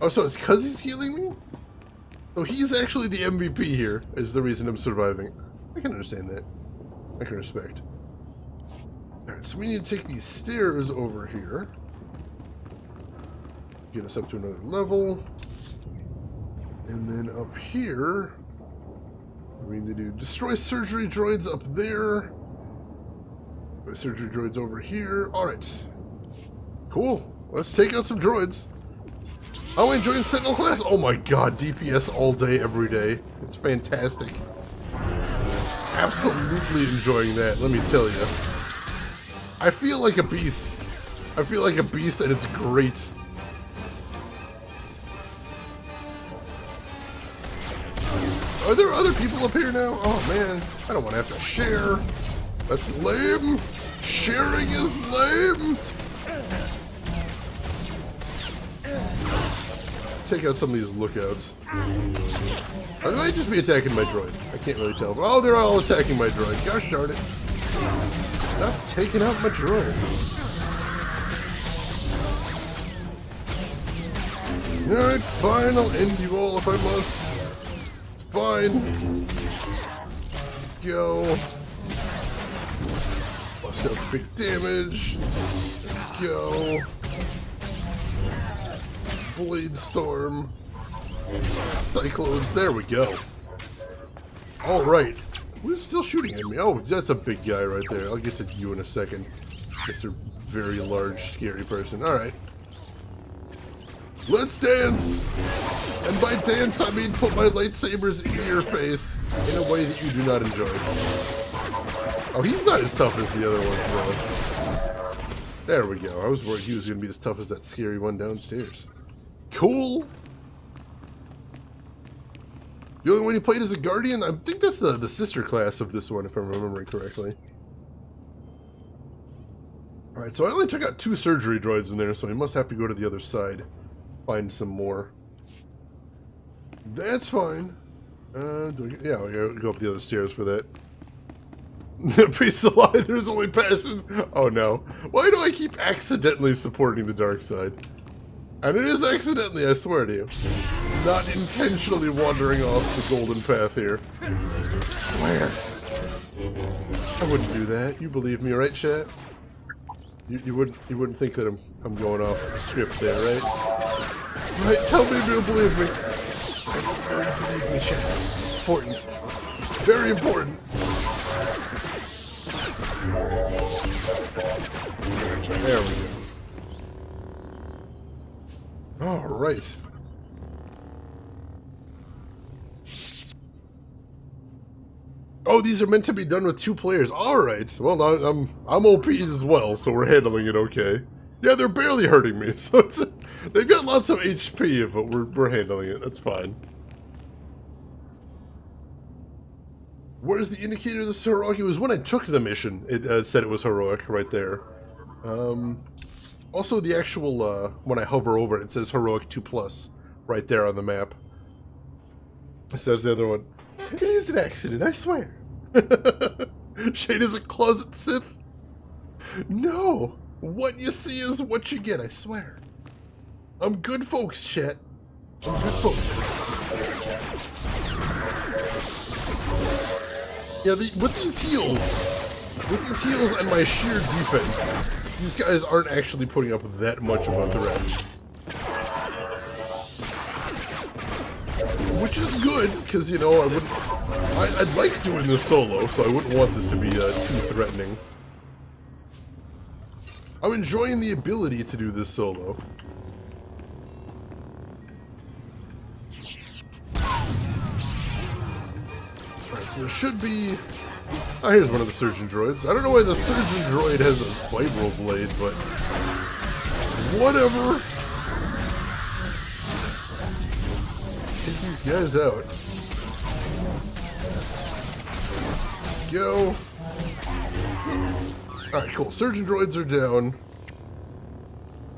Oh, so it's because he's healing me? So he's actually the MVP here, is the reason I'm surviving. I can understand that. I can respect. Alright, so we need to take these stairs over here. Get us up to another level. And then up here, we need to do destroy surgery droids up there. Surgery droids over here. Alright. Cool. Let's take out some droids. Oh, enjoying Sentinel class. Oh my god, DPS all day, every day. It's fantastic. Absolutely enjoying that, let me tell you. I feel like a beast. I feel like a beast, and it's great. Are there other people up here now? Oh man, I don't want to have to share. That's lame. Sharing is lame. Take out some of these lookouts. Or they might just be attacking my droid. I can't really tell. Oh, they're all attacking my droid. Gosh darn it. Stop taking out my droid. Alright, fine. I'll end you all if I must. Fine. Go. Bust out big damage. Go. Blade Storm. Cyclones. There we go. Alright. Who's still shooting at me? Oh, that's a big guy right there. I'll get to you in a second. Mr. Very large, scary person. Alright. Let's dance! And by dance, I mean put my lightsabers in your face in a way that you do not enjoy. Oh, he's not as tough as the other ones, though. There we go. I was worried he was going to be as tough as that scary one downstairs. Cool! The only one you played as a Guardian? I think that's the sister class of this one, if I'm remembering correctly. Alright, so I only took out 2 surgery droids in there, so we must have to go to the other side. Find some more. That's fine. I'll go up the other stairs for that. Peace of life, there's only passion. Oh no. Why do I keep accidentally supporting the dark side? And it is accidentally, I swear to you. Not intentionally wandering off the golden path here. I swear. I wouldn't do that. You believe me, right, chat? You wouldn't think that I'm going off script there, right? Right, tell me if you believe me. Believe me, chat. Important. Very important. There we go. Alright. Oh, these are meant to be done with 2 players. Alright. Well, I'm OP as well, so we're handling it okay. Yeah, they're barely hurting me, so they've got lots of HP, but we're handling it. That's fine. Where's the indicator of this heroic? It was when I took the mission. It said it was heroic right there. Also, the actual, when I hover over it, it says heroic 2+ right there on the map. It says the other one. It is an accident, I swear. Shade is a closet Sith? No. What you see is what you get, I swear. I'm good folks, chat. I'm good folks. Yeah, with these heals and my sheer defense, these guys aren't actually putting up that much of a threat. Which is good, because, you know, I'd like doing this solo, so I wouldn't want this to be too threatening. I'm enjoying the ability to do this solo. Alright, so there should be... Oh, here's one of the surgeon droids. I don't know why the surgeon droid has a vibro blade, but... whatever. Take these guys out. Go. Alright, cool. Surgeon droids are down.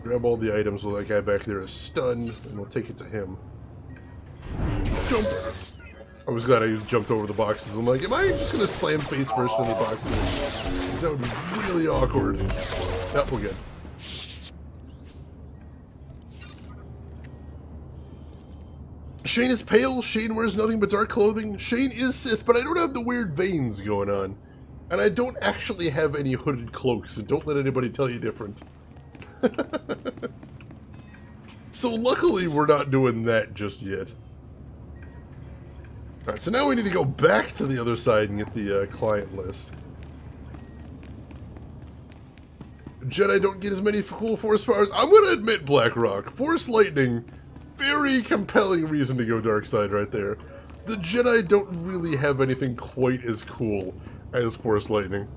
Grab all the items while that guy back there is stunned, and we'll take it to him. Jump! I was glad I jumped over the boxes. I'm like, am I just going to slam face first into the boxes? Because that would be really awkward. Yep, we're good. Shane is pale, Shane wears nothing but dark clothing, Shane is Sith, but I don't have the weird veins going on. And I don't actually have any hooded cloaks, so don't let anybody tell you different. So luckily we're not doing that just yet. Alright, so now we need to go back to the other side and get the client list. Jedi don't get as many cool force powers. I'm gonna admit, Blackrock, Force Lightning, very compelling reason to go dark side right there. The Jedi don't really have anything quite as cool as Force Lightning.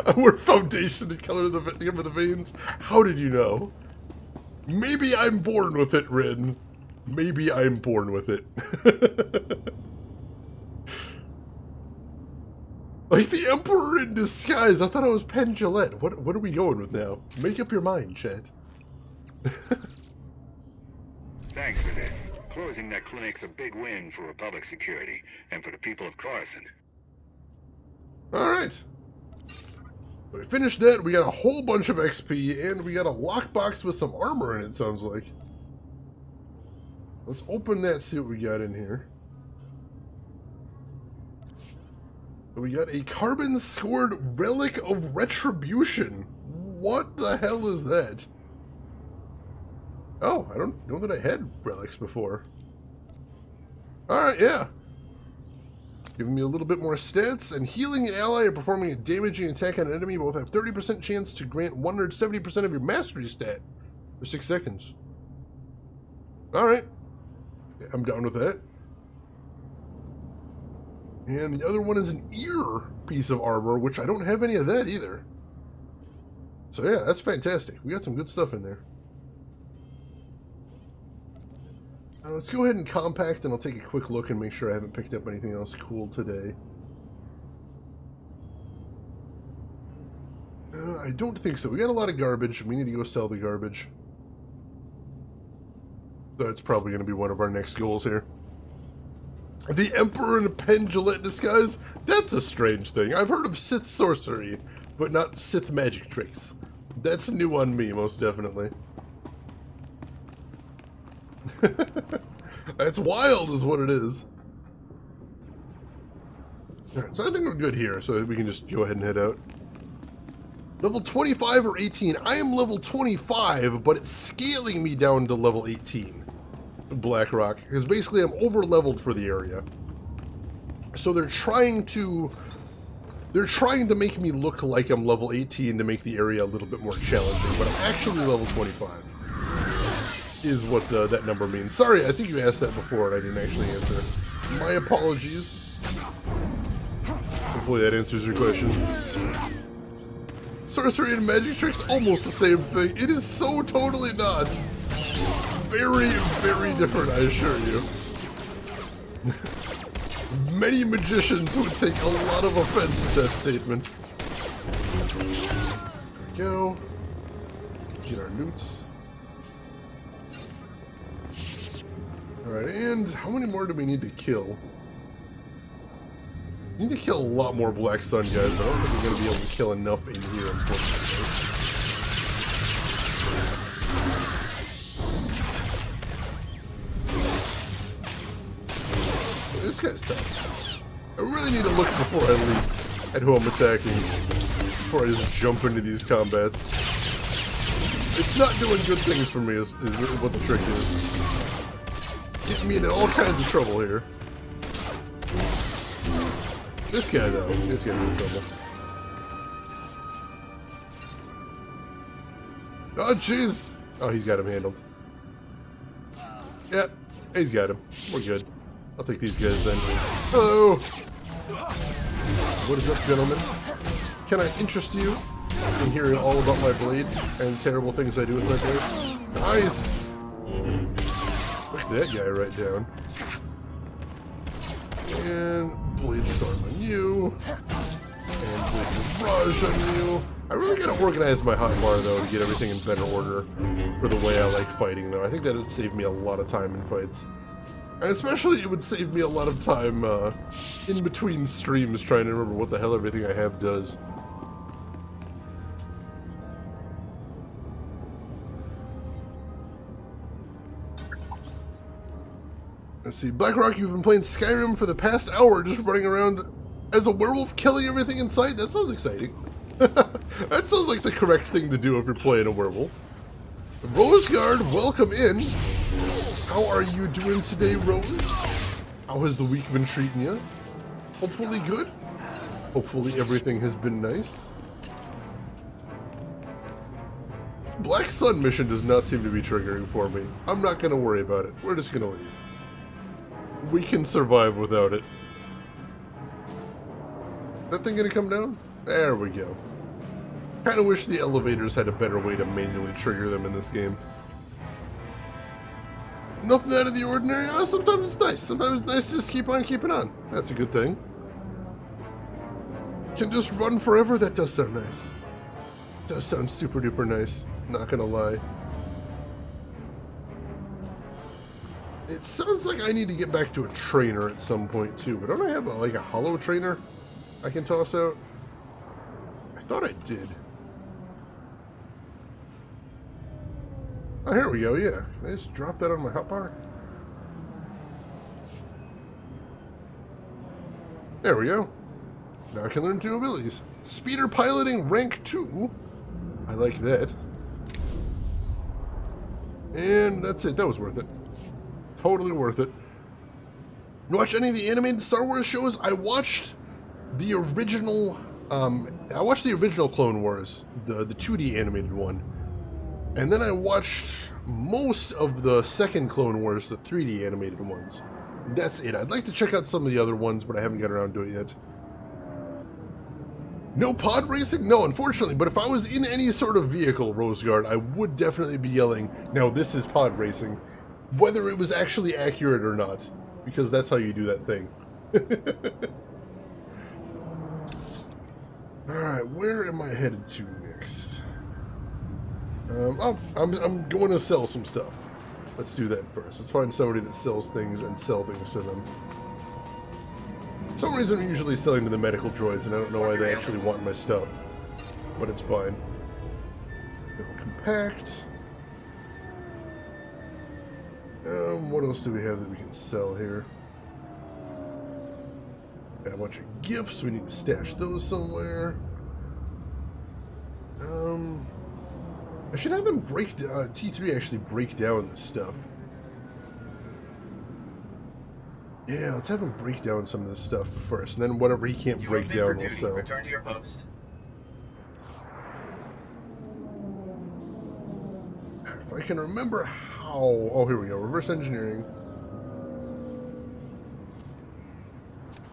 I wear foundation to color the veins. How did you know? Maybe I'm born with it, Rin. Maybe I'm born with it. Like the Emperor in disguise. I thought I was Penn Jillette. What are we going with now? Make up your mind, chat. Thanks for this. Closing that clinic's a big win for Republic security and for the people of Coruscant. Alright. We finished that. We got a whole bunch of XP, and we got a lockbox with some armor in it, sounds like. Let's open that, see what we got in here. We got a carbon-scored Relic of Retribution. What the hell is that? Oh, I don't know that I had relics before. Alright, yeah. Giving me a little bit more stats, and healing an ally or performing a damaging attack on an enemy both have 30% chance to grant 170% of your mastery stat for 6 seconds. Alright. Yeah, I'm down with that. And the other one is an ear piece of armor, which I don't have any of that either. So yeah, that's fantastic. We got some good stuff in there. Let's go ahead and compact, and I'll take a quick look and make sure I haven't picked up anything else cool today. I don't think so. We got a lot of garbage. We need to go sell the garbage. So that's probably going to be one of our next goals here. The Emperor in a Penn Jillette disguise? That's a strange thing. I've heard of Sith sorcery, but not Sith magic tricks. That's new on me, most definitely. That's wild is what it is. Alright, so I think we're good here, so we can just go ahead and head out. Level 25 or 18? I am level 25, but it's scaling me down to level 18. Blackrock, because basically I'm over-leveled for the area. So they're trying to make me look like I'm level 18 to make the area a little bit more challenging, but I'm actually level 25. Is what that number means. Sorry, I think you asked that before and I didn't actually answer. My apologies. Hopefully that answers your question. Sorcery and magic tricks, almost the same thing. It is so totally not. Very, very different, I assure you. Many magicians would take a lot of offense at that statement. There we go. Get our loots. Alright, and how many more do we need to kill? We need to kill a lot more Black Sun guys, but I don't think we're going to be able to kill enough in here, unfortunately. This guy's tough. I really need to look before I leap at who I'm attacking, before I just jump into these combats. It's not doing good things for me, is what the trick is. Getting me into all kinds of trouble here. This guy, though, he's getting in trouble. Oh, jeez! Oh, he's got him handled. Yep, he's got him. We're good. I'll take these guys then. Hello! What is up, gentlemen? Can I interest you in hearing all about my blade and terrible things I do with my blade? Nice! Look at that guy right down. And Blade Storm on you. And Blade Barrage on you. I really gotta organize my hotbar though to get everything in better order for the way I like fighting though. I think that would save me a lot of time in fights. And especially it would save me a lot of time in between streams trying to remember what the hell everything I have does. Let's see. Blackrock, you've been playing Skyrim for the past hour, just running around as a werewolf, killing everything in sight? That sounds exciting. That sounds like the correct thing to do if you're playing a werewolf. Roseguard, welcome in. How are you doing today, Rose? How has the week been treating you? Hopefully good. Hopefully everything has been nice. This Black Sun mission does not seem to be triggering for me. I'm not going to worry about it. We're just going to leave. We can survive without it. That thing going to come down? There we go. Kind of wish the elevators had a better way to manually trigger them in this game. Nothing out of the ordinary. Sometimes it's nice. Sometimes it's nice to just keep on keeping on. That's a good thing. Can just run forever. That does sound nice. It does sound super duper nice. Not gonna lie. It sounds like I need to get back to a trainer at some point too. But don't I have like a hollow trainer I can toss out? I thought I did. Oh, here we go, yeah. I just dropped that on my hotbar. There we go. Now I can learn 2 abilities. Speeder piloting rank 2. I like that. And that's it. That was worth it. Totally worth it. You watch any of the animated Star Wars shows? I watched the original Clone Wars, the 2D animated one. And then I watched most of the second Clone Wars, the 3D animated ones. That's it. I'd like to check out some of the other ones, but I haven't got around to it yet. No pod racing? No, unfortunately, but if I was in any sort of vehicle, Roseguard, I would definitely be yelling, "Now this is pod racing," whether it was actually accurate or not, because that's how you do that thing. Alright, where am I headed to next? I'm going to sell some stuff. Let's do that first. Let's find somebody that sells things and sell things to them. For some reason I'm usually selling to the medical droids, and I don't know why they actually want my stuff. But it's fine. Compact. What else do we have that we can sell here? Got a bunch of gifts. We need to stash those somewhere. I should have him break T3 actually break down this stuff. Yeah, let's have him break down some of this stuff first, and then whatever he can't break down, we'll sell. Return to your post. If I can remember how... Oh, here we go. Reverse engineering.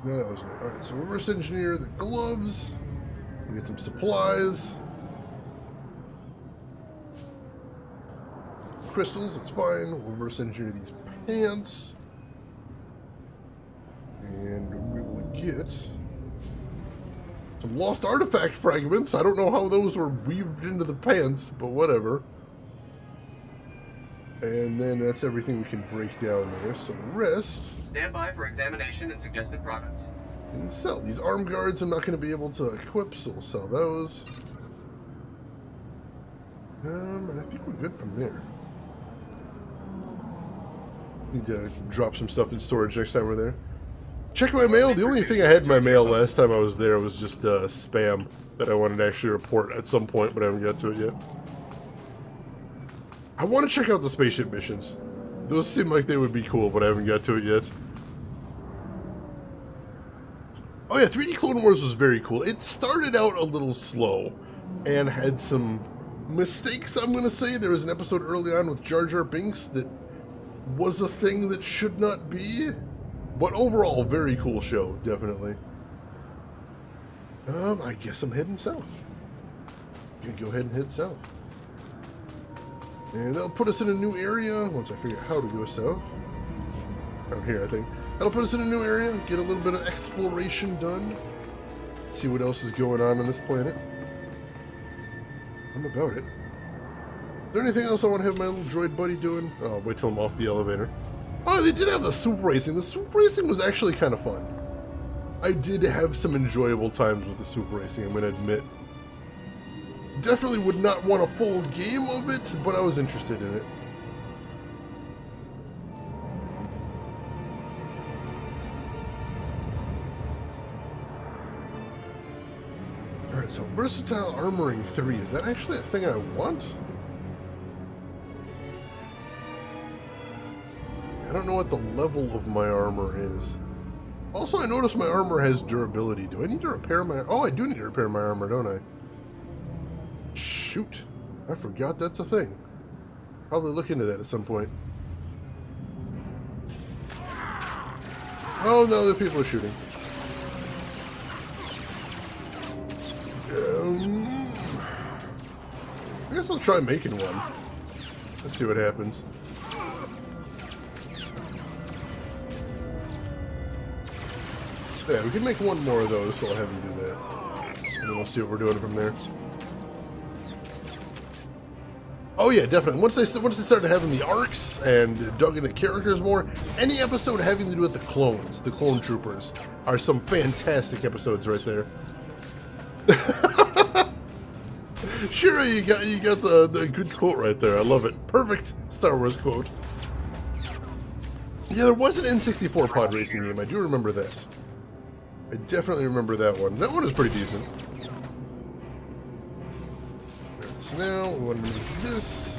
No, that was right. Alright, so reverse engineer the gloves. We get some supplies. Crystals, that's fine. We'll reverse engineer these pants. And we will get some lost artifact fragments. I don't know how those were weaved into the pants, but whatever. And then that's everything we can break down there. So the rest... Stand by for examination and suggested products. And sell. These arm guards I'm not going to be able to equip, so we'll sell those. And I think we're good from there. Need to drop some stuff in storage next time we're there. Check my mail. The only thing I had in my mail last time I was there was just spam that I wanted to actually report at some point, but I haven't got to it yet. I want to check out the spaceship missions. Those seem like they would be cool, but I haven't got to it yet. Oh yeah, 3D Clone Wars was very cool. It started out a little slow and had some mistakes, I'm going to say. There was an episode early on with Jar Jar Binks that was a thing that should not be. But overall, very cool show, definitely. I guess I'm heading south. Gonna go ahead and head south. And that'll put us in a new area once I figure out how to go south. Down here, I think. That'll put us in a new area, get a little bit of exploration done. See what else is going on this planet. I'm about it. Is there anything else I want to have my little droid buddy doing? Oh, wait till I'm off the elevator. Oh, they did have the swoop racing. The swoop racing was actually kind of fun. I did have some enjoyable times with the swoop racing, I'm going to admit. Definitely would not want a full game of it, but I was interested in it. Alright, so versatile armoring 3. Is that actually a thing I want? I don't know what the level of my armor is. Also, I noticed my armor has durability. Do I need to repair my... Oh, I do need to repair my armor, don't I? Shoot. I forgot that's a thing. Probably look into that at some point. Oh no, the people are shooting. I guess I'll try making one. Let's see what happens. Yeah, we can make one more of those, so I'll have you do that. And then we'll see what we're doing from there. Oh yeah, definitely. Once they started having the arcs and dug into characters more, any episode having to do with the clones, the clone troopers, are some fantastic episodes right there. Sure, you got the good quote right there. I love it. Perfect Star Wars quote. Yeah, there was an N64 pod racing game. I do remember that. I definitely remember that one. That one is pretty decent. Right, so now we want to do this.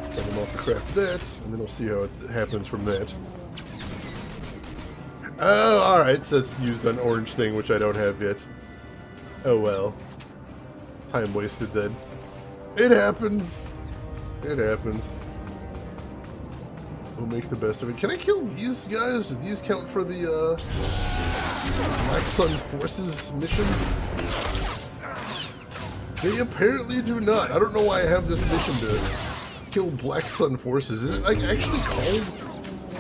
Send them off to craft that, and then we'll see how it happens from that. Oh, alright, so it's used an orange thing, which I don't have yet. Oh well. Time wasted then. It happens. It happens. We'll make the best of it. Can I kill these guys? Do these count for the Black Sun Forces mission? They apparently do not. I don't know why I have this mission to kill Black Sun Forces. Is it like actually called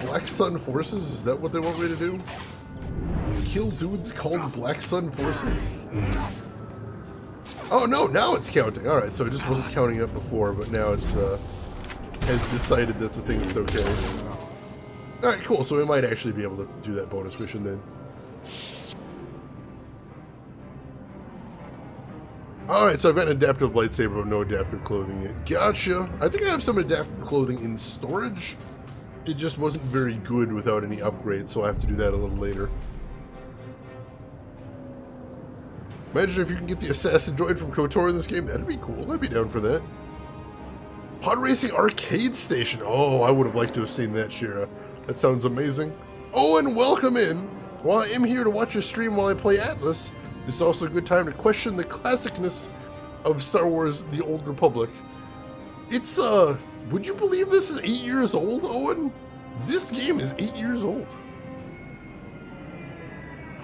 Black Sun Forces? Is that what they want me to do? Kill dudes called Black Sun Forces? Oh no, now it's counting. Alright, so it just wasn't counting up before, but now it's has decided that's a thing that's okay. Alright, cool, so we might actually be able to do that bonus mission then. Alright, so I've got an adaptive lightsaber but no adaptive clothing yet. Gotcha! I think I have some adaptive clothing in storage. It just wasn't very good without any upgrades, so I have to do that a little later. Imagine if you can get the assassin droid from KOTOR in this game. That'd be cool. I'd be down for that. Pod Racing Arcade Station. Oh, I would have liked to have seen that, Shira. That sounds amazing. Oh, and welcome in. While I am here to watch your stream while I play Atlas, it's also a good time to question the classicness of Star Wars The Old Republic. It's, would you believe this is 8 years old, Owen? This game is 8 years old.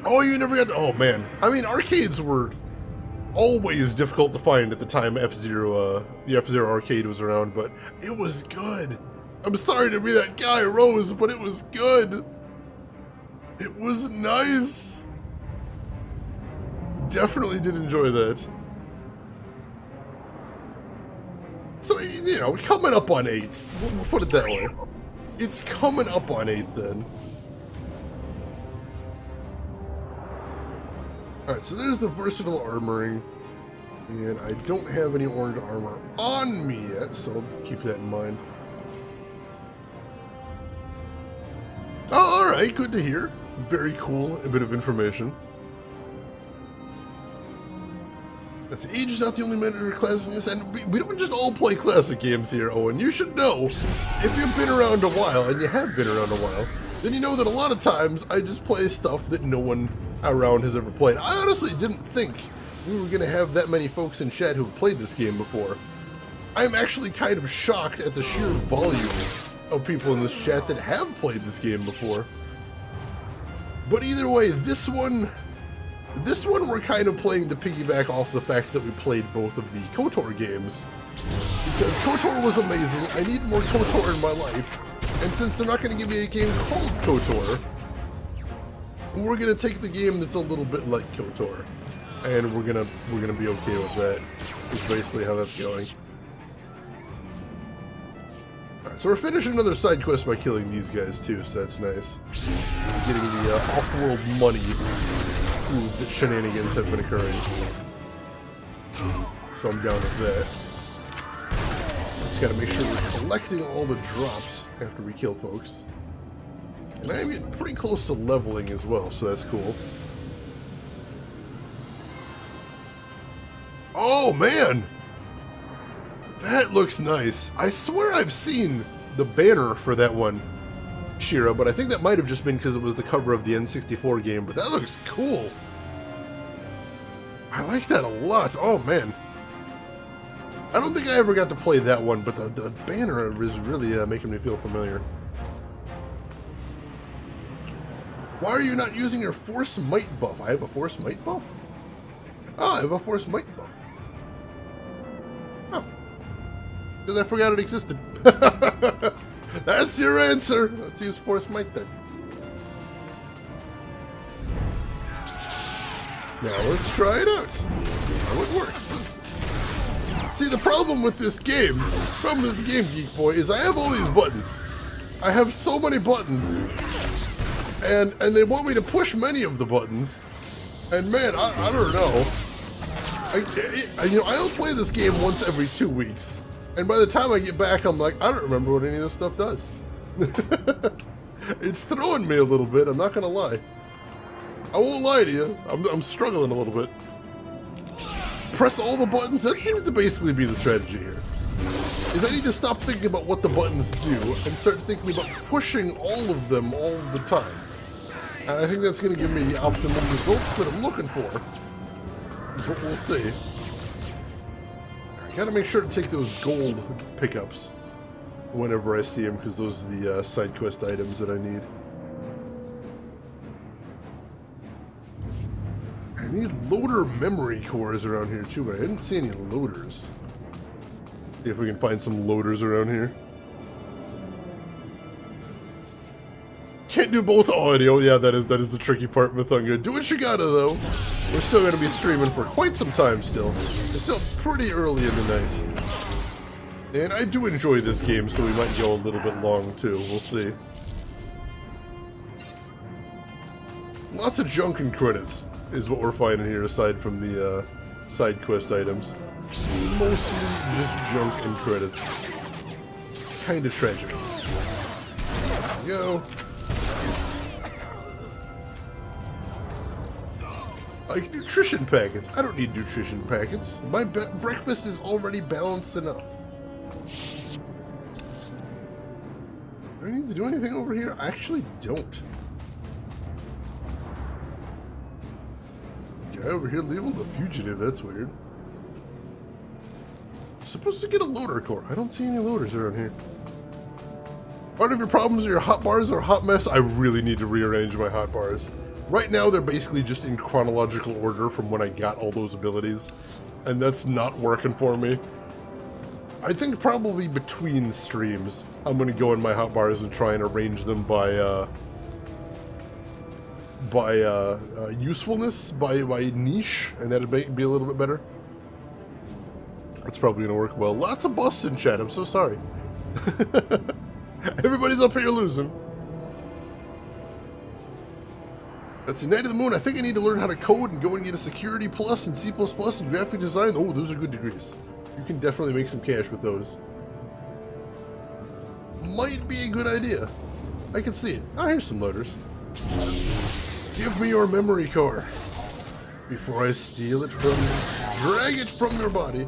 Oh, you never got to, oh man. I mean, arcades were always difficult to find at the time the F-Zero arcade was around, but it was good. I'm sorry to be that guy, Rose, but it was good. It was nice. Definitely did enjoy that. So, you know, coming up on 8. We'll put it that way. It's coming up on 8 then. Alright, so there's the versatile armoring. And I don't have any orange armor on me yet, so I'll keep that in mind. Oh, alright, good to hear. Very cool, a bit of information. That's age is not the only matter of classicness, and we don't just all play classic games here, Owen. You should know, if you've been around a while, and you have been around a while, then you know that a lot of times I just play stuff that no one around has ever played. I honestly didn't think we were going to have that many folks in chat who've played this game before. I'm actually kind of shocked at the sheer volume of people in this chat that have played this game before. But either way, this one we're kind of playing to piggyback off the fact that we played both of the KOTOR games. Because KOTOR was amazing, I need more KOTOR in my life, and since they're not going to give me a game called KOTOR, we're going to take the game that's a little bit like KOTOR, and we're gonna be okay with that. Is basically how that's going. Alright, so we're finishing another side quest by killing these guys too, so that's nice. Getting the off-world money that shenanigans have been occurring. So I'm down with that. Just gotta make sure we're collecting all the drops after we kill folks. And I'm getting pretty close to leveling as well, so that's cool. Oh, man! That looks nice. I swear I've seen the banner for that one, Shira, but I think that might have just been because it was the cover of the N64 game, but that looks cool. I like that a lot. Oh, man. I don't think I ever got to play that one, but the banner is really making me feel familiar. Why are you not using your Force Might buff? I have a Force Might buff? Oh, I have a Force Might buff. Oh. Because I forgot it existed. That's your answer. Let's use Force Might then. Now let's try it out. See how it works. See, the problem with this game, Geek Boy, is I have all these buttons. I have so many buttons. And they want me to push many of the buttons. And man, I don't know. I'll play this game once every 2 weeks. And by the time I get back, I'm like, I don't remember what any of this stuff does. It's throwing me a little bit, I'm not gonna lie. I won't lie to you, I'm struggling a little bit. Press all the buttons? That seems to basically be the strategy here. Is I need to stop thinking about what the buttons do and start thinking about pushing all of them all the time. And I think that's going to give me the optimum results that I'm looking for. But we'll see. I gotta make sure to take those gold pickups whenever I see them, because those are the side quest items that I need. I need loader memory cores around here too, but I didn't see any loaders. See if we can find some loaders around here. Can't do both audio. Yeah, that is the tricky part, Mathunga. Do what you gotta, though. We're still gonna be streaming for quite some time still. It's still pretty early in the night. And I do enjoy this game, so we might go a little bit long, too. We'll see. Lots of junk and credits is what we're finding here, aside from the side quest items. Mostly just junk and credits. Kind of tragic. There we go. Like nutrition packets. I don't need nutrition packets. My breakfast is already balanced enough. Do I need to do anything over here? I actually don't. Guy over here labeled a fugitive. That's weird. I'm supposed to get a loader core. I don't see any loaders around here. Part of your problems are your hotbars are a hot mess. I really need to rearrange my hotbars. Right now, they're basically just in chronological order from when I got all those abilities, and that's not working for me. I think probably between streams, I'm going to go in my hotbars and try and arrange them by usefulness, by niche, and that'd be a little bit better. That's probably going to work well. Lots of busts in chat, I'm so sorry. Everybody's up here losing. That's the Night of the Moon. I think I need to learn how to code and go and get a Security Plus and C++ and Graphic Design. Oh, those are good degrees. You can definitely make some cash with those. Might be a good idea. I can see it. Oh, here's some loaders. Give me your memory core before I steal it from them, drag it from their body.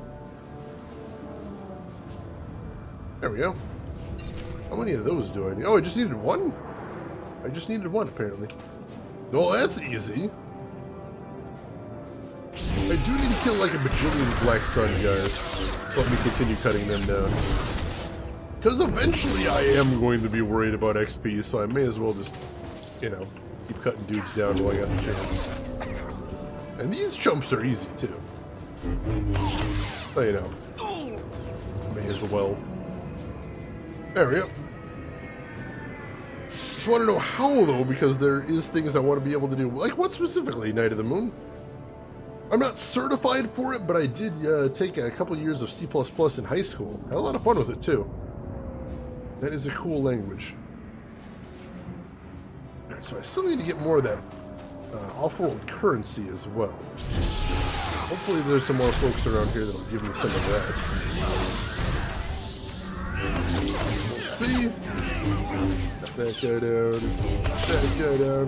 There we go. How many of those do I need? Oh, I just needed one? I just needed one, apparently. Oh, that's easy. I do need to kill like a bajillion Black Sun guys. So let me continue cutting them down. Because eventually I am going to be worried about XP, so I may as well just, you know, keep cutting dudes down while I got the chance. And these chumps are easy, too. So, you know, may as well. There we go. Just want to know how, though, because there is things I want to be able to do. Like, what specifically, Night of the Moon? I'm not certified for it, but I did take a couple years of C++ in high school. Had a lot of fun with it, too. That is a cool language. Alright, so I still need to get more of that off-world currency as well. Hopefully there's some more folks around here that'll give me some of that. We'll see. That guy down. That guy down.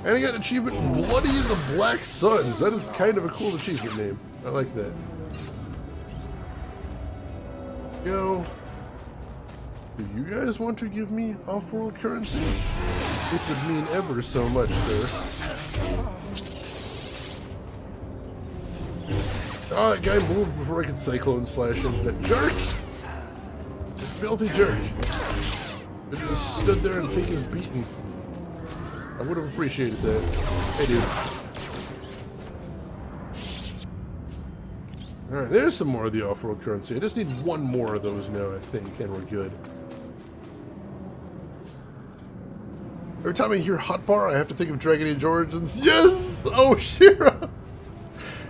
And I got an achievement, Bloody the Black Suns. That is kind of a cool achievement name. I like that. Yo. Do you guys want to give me off-world currency? It would mean ever so much, sir. Oh, that guy moved before I could Cyclone Slash him. That jerk! That filthy jerk. I just stood there and take his beating. I would have appreciated that. Hey, dude. Alright, there's some more of the off-world currency. I just need one more of those now, I think, and we're good. Every time I hear hotbar, I have to think of Dragon Age Origins. Yes! Oh, Shira!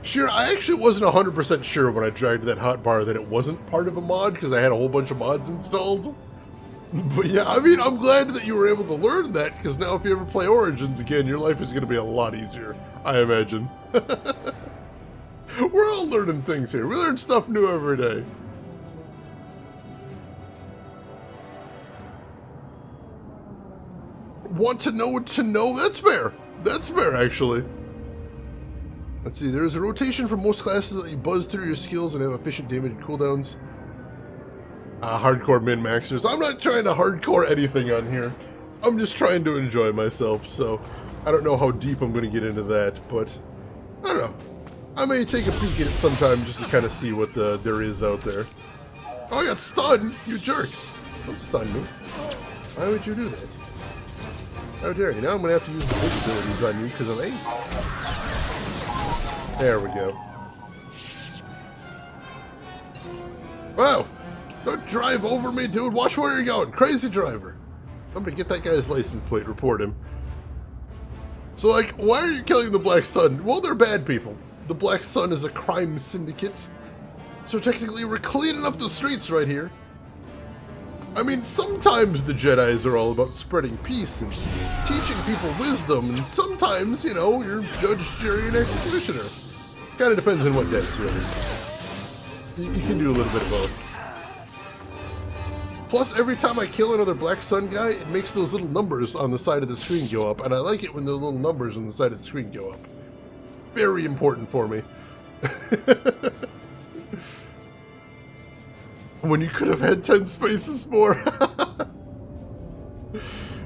Shira, I actually wasn't 100% sure when I dragged that hotbar that it wasn't part of a mod, because I had a whole bunch of mods installed. But yeah, I mean, I'm glad that you were able to learn that, because now if you ever play Origins again, your life is going to be a lot easier, I imagine. We're all learning things here. We learn stuff new every day. Want to know what to know? That's fair. That's fair, actually. Let's see. There's a rotation for most classes that you buzz through your skills and have efficient damage and cooldowns. Hardcore min-maxers. I'm not trying to hardcore anything on here. I'm just trying to enjoy myself, so I don't know how deep I'm going to get into that, but I don't know. I may take a peek at it sometime just to kind of see what there is out there. Oh, I got stunned! You jerks! Don't stun me. Why would you do that? How dare you? Now I'm going to have to use the big abilities on you because I'm angry. There we go. Wow! Don't drive over me, dude! Watch where you're going! Crazy driver! I'm going to get that guy's license plate, report him. So, like, why are you killing the Black Sun? Well, they're bad people. The Black Sun is a crime syndicate. So technically we're cleaning up the streets right here. I mean, sometimes the Jedis are all about spreading peace and teaching people wisdom, and sometimes, you know, you're judge, jury, and executioner. Kind of depends on what day, really. You can do a little bit of both. Plus, every time I kill another Black Sun guy, it makes those little numbers on the side of the screen go up, and I like it when the little numbers on the side of the screen go up. Very important for me. When you could have had 10 spaces more.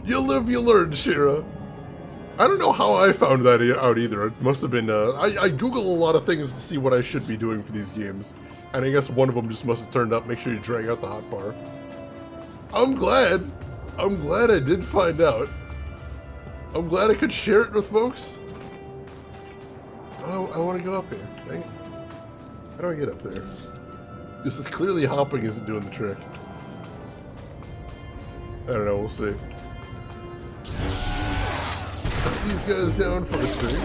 You live, you learn, Shira. I don't know how I found that out either. It must have been, I Google a lot of things to see what I should be doing for these games. And I guess one of them just must have turned up, make sure you drag out the hotbar. I'm glad I did find out. I'm glad I could share it with folks. Oh, I want to go up here. Dang it. How do I get up there? This is clearly hopping isn't doing the trick. I don't know, we'll see. Put these guys down for a stream.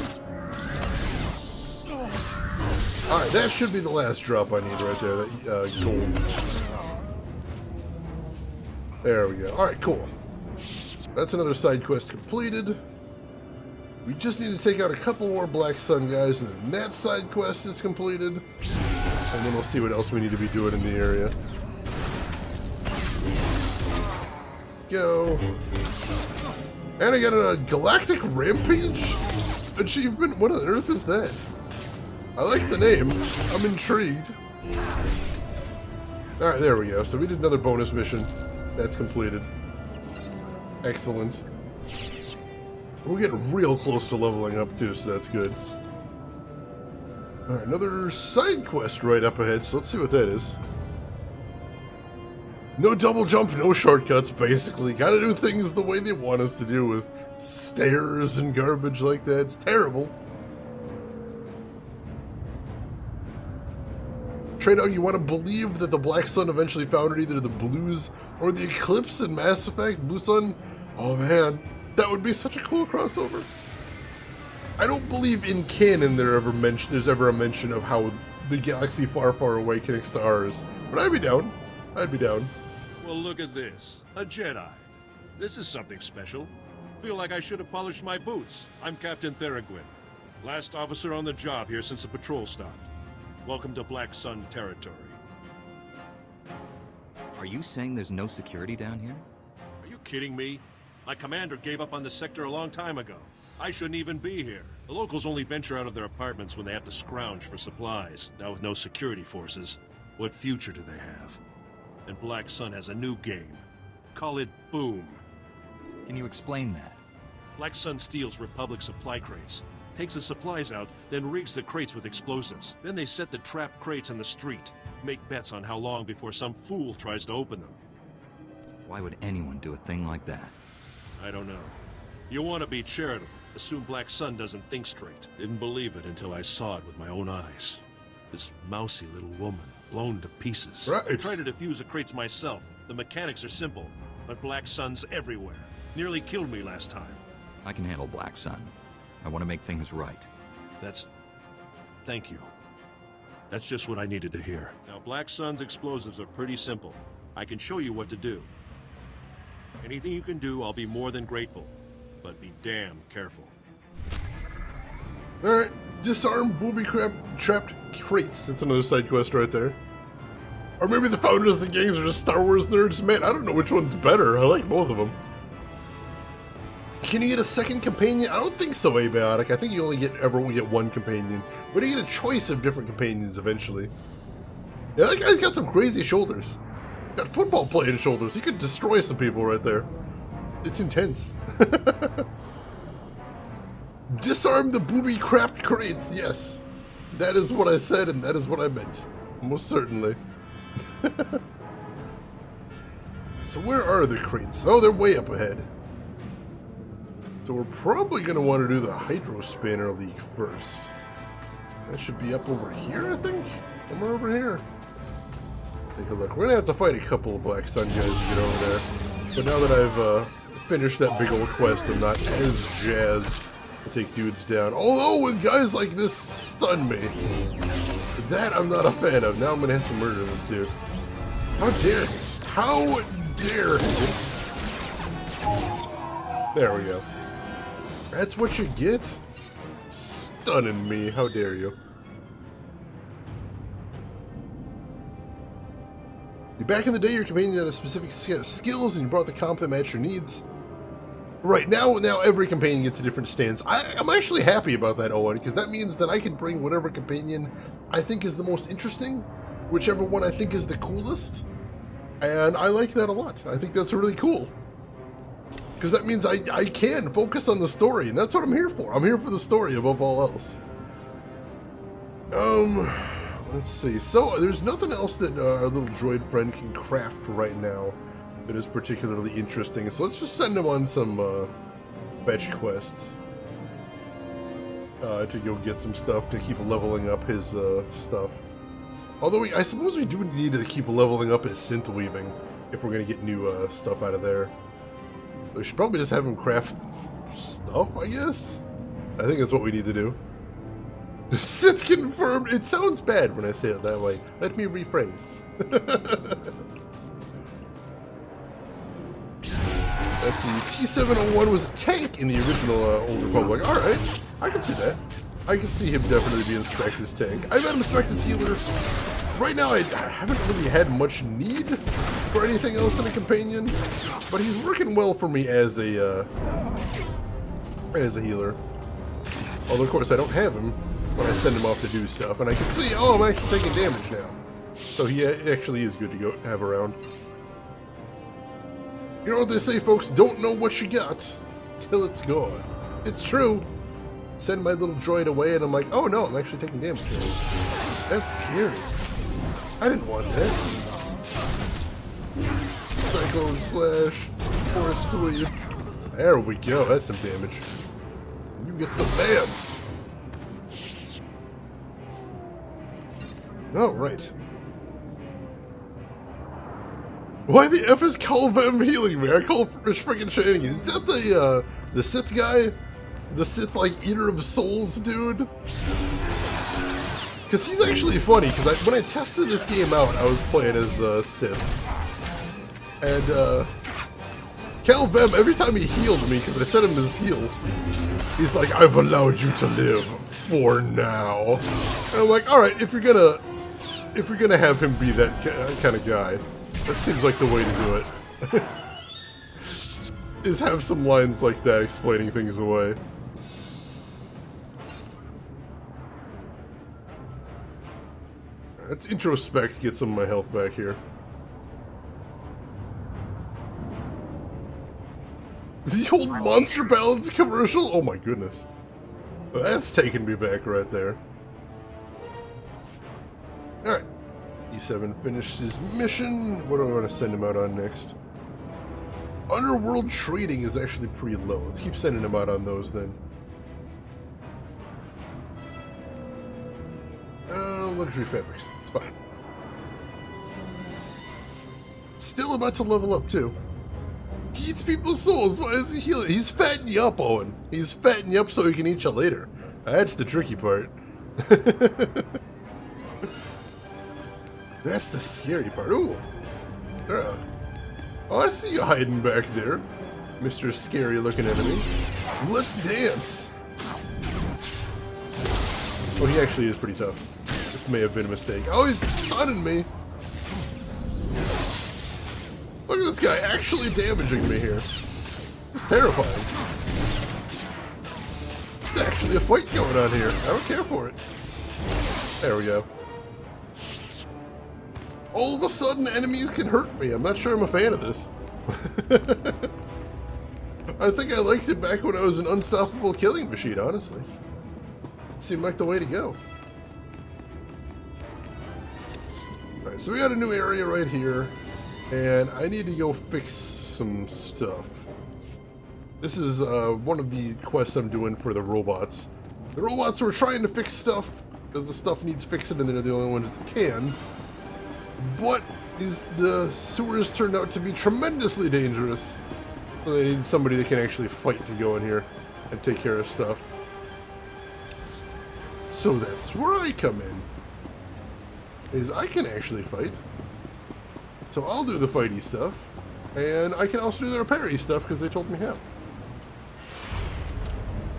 Alright, that should be the last drop I need right there, that gold. There we go. Alright, cool. That's another side quest completed. We just need to take out a couple more Black Sun guys, and then that side quest is completed. And then we'll see what else we need to be doing in the area. Go. And I got a Galactic Rampage achievement? What on earth is that? I like the name. I'm intrigued. Alright, there we go. So we did another bonus mission. That's completed. Excellent. We're getting real close to leveling up too, so that's good. Alright, another side quest right up ahead, so let's see what that is. No double jump, no shortcuts, basically. Gotta do things the way they want us to do with stairs and garbage like that. It's terrible. Trade-out, you want to believe that the Black Sun eventually founded either the Blues or the Eclipse in Mass Effect? Blue Sun? Oh man, that would be such a cool crossover. I don't believe in canon there's ever a mention of how the galaxy far, far away connects to ours. But I'd be down. I'd be down. Well, look at this. A Jedi. This is something special. Feel like I should have polished my boots. I'm Captain Theraguin. Last officer on the job here since the patrol stopped. Welcome to Black Sun territory. Are you saying there's no security down here? Are you kidding me? My commander gave up on the sector a long time ago. I shouldn't even be here. The locals only venture out of their apartments when they have to scrounge for supplies. Now with no security forces, what future do they have? and Black Sun has a new game. Call it Boom. Can you explain that? Black Sun steals Republic supply crates, takes the supplies out, then rigs the crates with explosives. Then they set the trapped crates in the street, make bets on how long before some fool tries to open them. Why would anyone do a thing like that? I don't know. You want to be charitable. Assume Black Sun doesn't think straight. Didn't believe it until I saw it with my own eyes. This mousy little woman, blown to pieces. Right. I tried to defuse the crates myself. The mechanics are simple, but Black Sun's everywhere. Nearly killed me last time. I can handle Black Sun. I want to make things right. Thank you. That's just what I needed to hear. Now, Black Sun's explosives are pretty simple. I can show you what to do. Anything you can do, I'll be more than grateful. But be damn careful. Alright, disarm booby-trapped crates. That's another side quest right there. Or maybe the founders of the games are just Star Wars nerds. Man, I don't know which one's better. I like both of them. Can you get a second companion? I don't think so, Abiotic. I think you only get one companion. But you get a choice of different companions eventually. Yeah, that guy's got some crazy shoulders. Got football playing shoulders. He could destroy some people right there. It's intense. Disarm the booby-trapped crates. Yes. That is what I said, and that is what I meant. Most certainly. So where are the crates? Oh, they're way up ahead. So we're probably going to want to do the Hydro Spanner League first. That should be up over here, I think? Somewhere over here. Take a look. We're going to have to fight a couple of Black Sun guys to get over there. But now that I've finished that big old quest, I'm not as jazzed to take dudes down. Although when guys like this stun me, that I'm not a fan of. Now I'm going to have to murder this dude. How dare he? How dare he? There we go. That's what you get? Stunning me. How dare you? Back in the day, your companion had a specific set of skills, and you brought the comp that matched your needs. Right, now every companion gets a different stance. I'm actually happy about that, Owen, because that means that I can bring whatever companion I think is the most interesting, whichever one I think is the coolest, and I like that a lot. I think that's really cool. Because that means I can focus on the story, and that's what I'm here for. I'm here for the story above all else. Let's see. So, there's nothing else that our little droid friend can craft right now that is particularly interesting. So let's just send him on some fetch quests to go get some stuff to keep leveling up his stuff. Although I suppose we do need to keep leveling up his synth weaving if we're going to get new stuff out of there. We should probably just have him craft stuff, I guess? I think that's what we need to do. Sith confirmed! It sounds bad when I say it that way. Let me rephrase. Let's see. T-701 was a tank in the original Old Republic. Alright, I can see that. I can see him definitely being spec'd as tank. I've had him spec'd as healer. Right now, I haven't really had much need for anything else in a companion, but he's working well for me as a healer. Although, of course, I don't have him when I send him off to do stuff, and I can see, oh, I'm actually taking damage now. So he actually is good to go have around. You know what they say, folks? Don't know what you got till it's gone. It's true. Send my little droid away, and I'm like, oh no, I'm actually taking damage. That's scary. I didn't want that. Cyclone slash, force sweep. There we go. That's some damage. You get the dance. Oh, right. Why the F is Calvem healing me? I call friggin' shenanigans. Is that the Sith guy? The Sith, like, Eater of Souls dude? Because he's actually funny, because when I tested this game out, I was playing as Sith. And, Calvem, every time he healed me, because I set him his heal, he's like, I've allowed you to live for now. And I'm like, alright, if you're gonna have him be that kind of guy, that seems like the way to do it. Is have some lines like that explaining things away. Let's introspect, get some of my health back here. The old Monster Ballads commercial? Oh my goodness. That's taking me back right there. Alright. E7 finished his mission. What do I want to send him out on next? Underworld trading is actually pretty low. Let's keep sending him out on those then. Luxury fabrics. It's fine. Still about to level up too. He eats people's souls. Why is he healing? He's fattening you up, Owen. He's fattening you up so he can eat you later. That's the tricky part. That's the scary part. Ooh. Oh, I see you hiding back there, Mr. Scary-looking enemy. Let's dance. Oh, he actually is pretty tough. This may have been a mistake. Oh, he's stunning me. Look at this guy actually damaging me here. It's terrifying. It's actually a fight going on here. I don't care for it. There we go. All of a sudden, enemies can hurt me. I'm not sure I'm a fan of this. I think I liked it back when I was an unstoppable killing machine, honestly. It seemed like the way to go. Alright, so we got a new area right here. And I need to go fix some stuff. This is one of the quests I'm doing for the robots. The robots were trying to fix stuff, because the stuff needs fixing and they're the only ones that can. But the sewers turned out to be tremendously dangerous. So they need somebody that can actually fight to go in here and take care of stuff. So that's where I come in. Is I can actually fight. So I'll do the fighty stuff. And I can also do the repairy stuff because they told me how.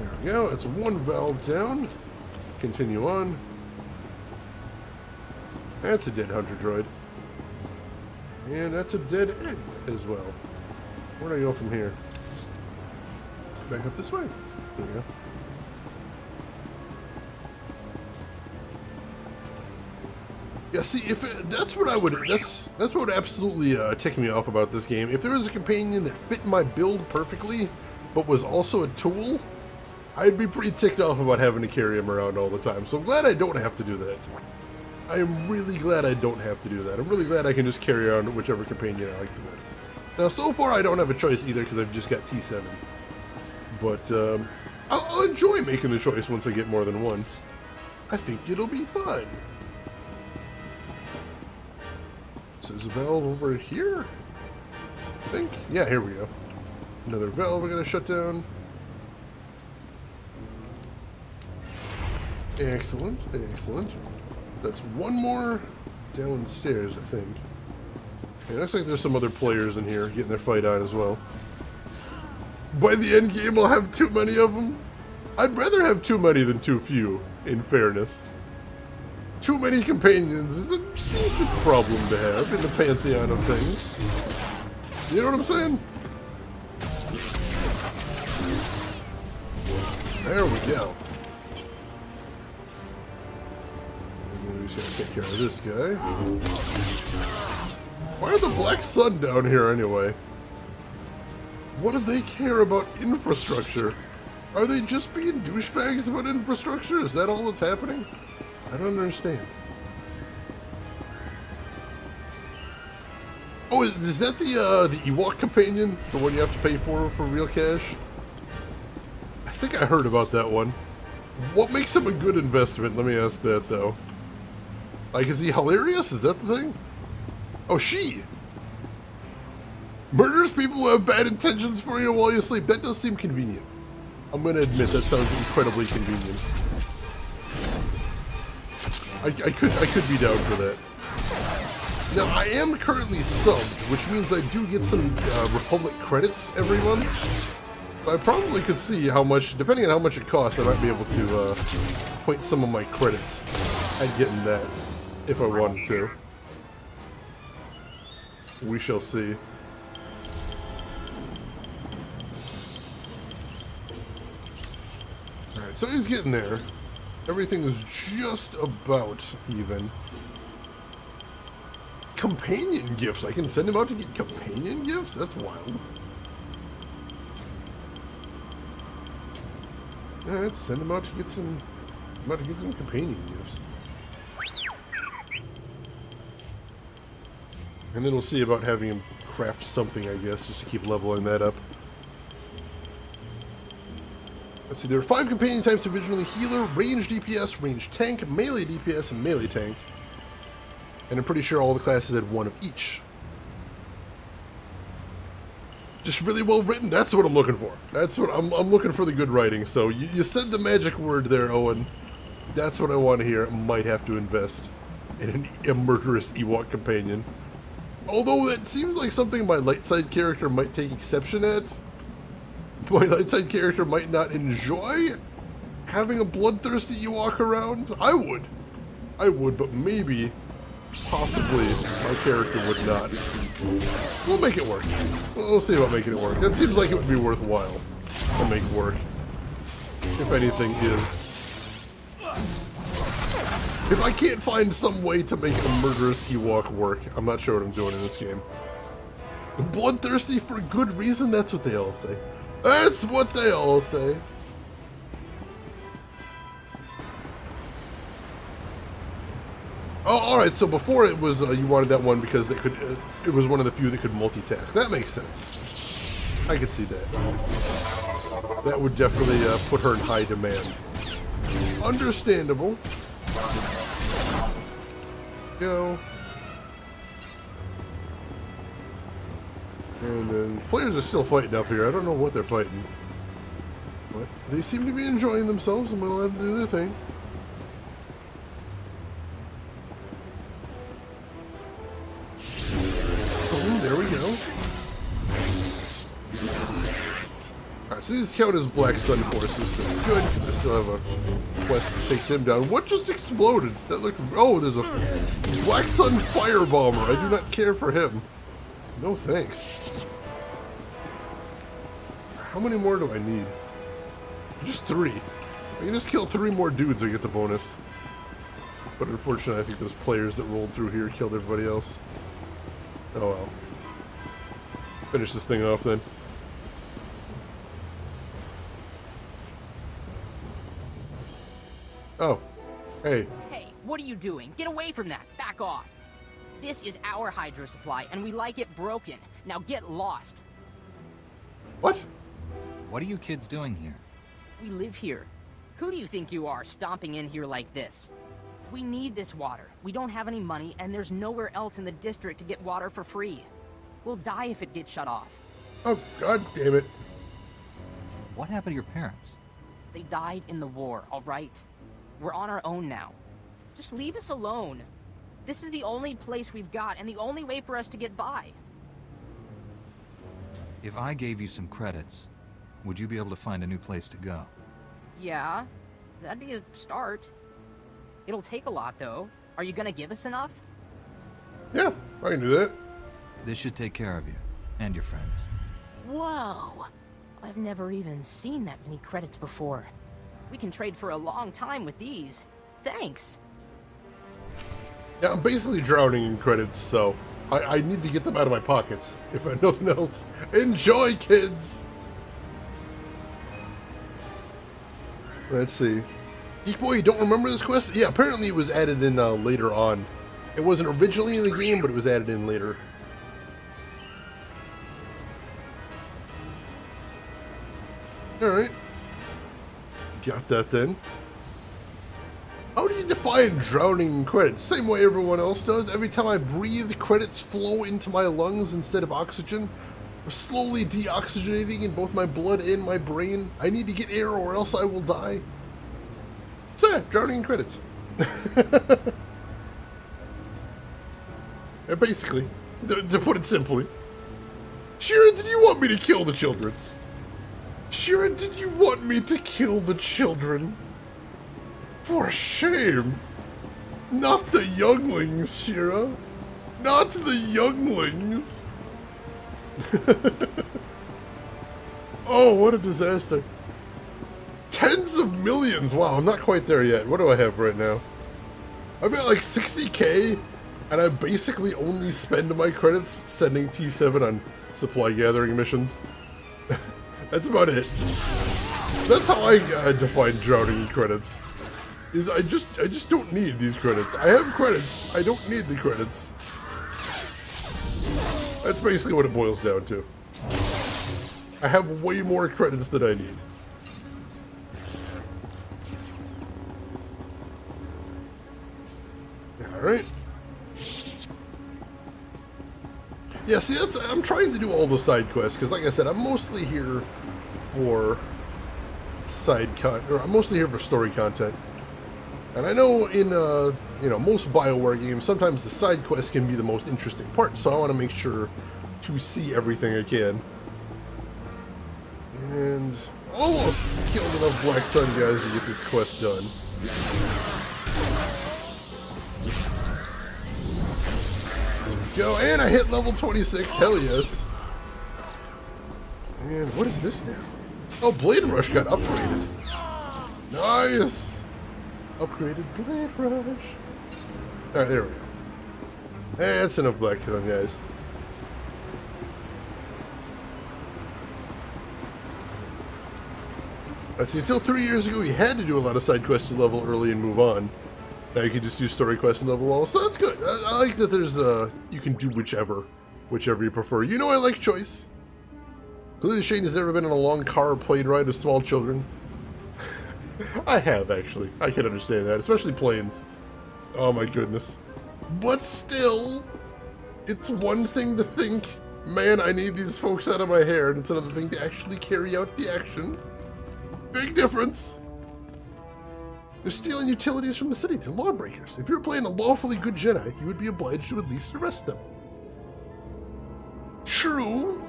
There we go. It's one valve down. Continue on. That's a dead hunter droid. And that's a dead end as well. Where do I go from here? Back up this way. There we go. Yeah, see, if it, that's what I would, that's what would absolutely tick me off about this game. If there was a companion that fit my build perfectly, but was also a tool, I'd be pretty ticked off about having to carry him around all the time. So I'm glad I don't have to do that. I am really glad I don't have to do that. I'm really glad I can just carry around whichever companion I like the best. Now, so far I don't have a choice either because I've just got T7. But I'll enjoy making the choice once I get more than one. I think it'll be fun. So there's a valve over here, I think. Yeah, here we go. Another valve we're going to shut down. Excellent, excellent. That's one more downstairs, I think. Okay, looks like there's some other players in here getting their fight on as well. By the end game, I'll have too many of them. I'd rather have too many than too few, in fairness. Too many companions is a decent problem to have in the pantheon of things. You know what I'm saying? There we go. And then we just gotta take care of this guy. Why are the Black Sun down here anyway? What do they care about infrastructure? Are they just being douchebags about infrastructure? Is that all that's happening? I don't understand. Oh, is that the Ewok companion? The one you have to pay for real cash? I think I heard about that one. What makes him a good investment? Let me ask that, though. Like, is he hilarious? Is that the thing? Oh, she! Murders people who have bad intentions for you while you sleep. That does seem convenient. I'm gonna admit that sounds incredibly convenient. I could be down for that. Now, I am currently subbed, which means I do get some Republic credits every month. So I probably could see how much, depending on how much it costs, I might be able to point some of my credits at getting that, if I wanted to. We shall see. Alright, so he's getting there. Everything is just about even. Companion gifts. I can send him out to get companion gifts? That's wild. Yeah, let's send him out to get some companion gifts. And then we'll see about having him craft something, I guess, just to keep leveling that up. Let's see, there are 5 companion types originally: healer, range DPS, range tank, melee DPS, and melee tank. And I'm pretty sure all the classes had 1 of each. Just really well written. That's what I'm looking for. That's what I'm looking for, the good writing. So you said the magic word there, Owen. That's what I want to hear. I might have to invest in a murderous Ewok companion. Although that seems like something my light side character might take exception at. My light side character might not enjoy having a bloodthirsty Ewok around. I would, but maybe, possibly, my character would not. We'll make it work. We'll see about making it work. That seems like it would be worthwhile to make work. If anything is. If I can't find some way to make a murderous Ewok work, I'm not sure what I'm doing in this game. Bloodthirsty for good reason, that's what they all say. That's what they all say. Oh, alright, so before it was, you wanted that one because it was one of the few that could multitask. That makes sense. I could see that. That would definitely put her in high demand. Understandable. Go. And then players are still fighting up here. I don't know what they're fighting. But they seem to be enjoying themselves. I'm going to let them do their thing. Oh, there we go. Alright, so these count as Black Sun forces. That's good, because I still have a quest to take them down. What just exploded? That looked... Oh, there's a Black Sun firebomber. I do not care for him. No thanks. How many more do I need? Just 3. I can just kill 3 more dudes and get the bonus. But unfortunately, I think those players that rolled through here killed everybody else. Oh well. Finish this thing off then. Oh. Hey. Hey, what are you doing? Get away from that. Back off. This is our hydro supply, and we like it broken. Now get lost. What? What are you kids doing here? We live here. Who do you think you are, stomping in here like this? We need this water. We don't have any money, and there's nowhere else in the district to get water for free. We'll die if it gets shut off. Oh, god damn it. What happened to your parents? They died in the war, all right? We're on our own now. Just leave us alone. This is the only place we've got, and the only way for us to get by. If I gave you some credits, would you be able to find a new place to go? Yeah, that'd be a start. It'll take a lot, though. Are you gonna give us enough? Yeah, I can do that. This should take care of you, and your friends. Whoa! I've never even seen that many credits before. We can trade for a long time with these. Thanks! Yeah, I'm basically drowning in credits, so I need to get them out of my pockets, if nothing else. Enjoy, kids! Let's see. Geek Boy, you don't remember this quest? Yeah, apparently it was added in later on. It wasn't originally in the game, but it was added in later. Alright. Got that then. How do you define drowning in credits? Same way everyone else does. Every time I breathe, credits flow into my lungs instead of oxygen. We're slowly deoxygenating in both my blood and my brain. I need to get air or else I will die. So yeah, drowning in credits. And basically, to put it simply, Shira, did you want me to kill the children? Shira, did you want me to kill the children? For shame! Not the younglings, Shira. Not the younglings. Oh, what a disaster. Tens of millions! Wow, I'm not quite there yet. What do I have right now? I've got like 60k, and I basically only spend my credits sending T7 on supply gathering missions. That's about it. That's how I define drowning in credits. Is I just don't need these credits. I have credits. I don't need the credits. That's basically what it boils down to. I have way more credits than I need. Alright. Yeah, see, I'm trying to do all the side quests, because like I said, I'm mostly here for I'm mostly here for story content. And I know in, you know, most BioWare games, sometimes the side quests can be the most interesting part, so I want to make sure to see everything I can. And almost killed enough Black Sun guys to get this quest done. There we go, and I hit level 26, hell yes. And what is this now? Oh, Blade Rush got upgraded. Nice! Upgraded Blade Rush. Alright, there we go. That's enough Black Sun, guys. Let's see, until 3 years ago, you had to do a lot of side quests to level early and move on. Now you can just do story quests and level all, so that's good. I like that there's, you can do whichever you prefer. You know I like choice. Clearly Shane has never been on a long car plane ride with small children. I have, actually. I can understand that, especially planes. Oh my goodness. But still, it's one thing to think, man, I need these folks out of my hair, and it's another thing to actually carry out the action. Big difference. They're stealing utilities from the city. They're lawbreakers. If you're playing a lawfully good Jedi, you would be obliged to at least arrest them. True,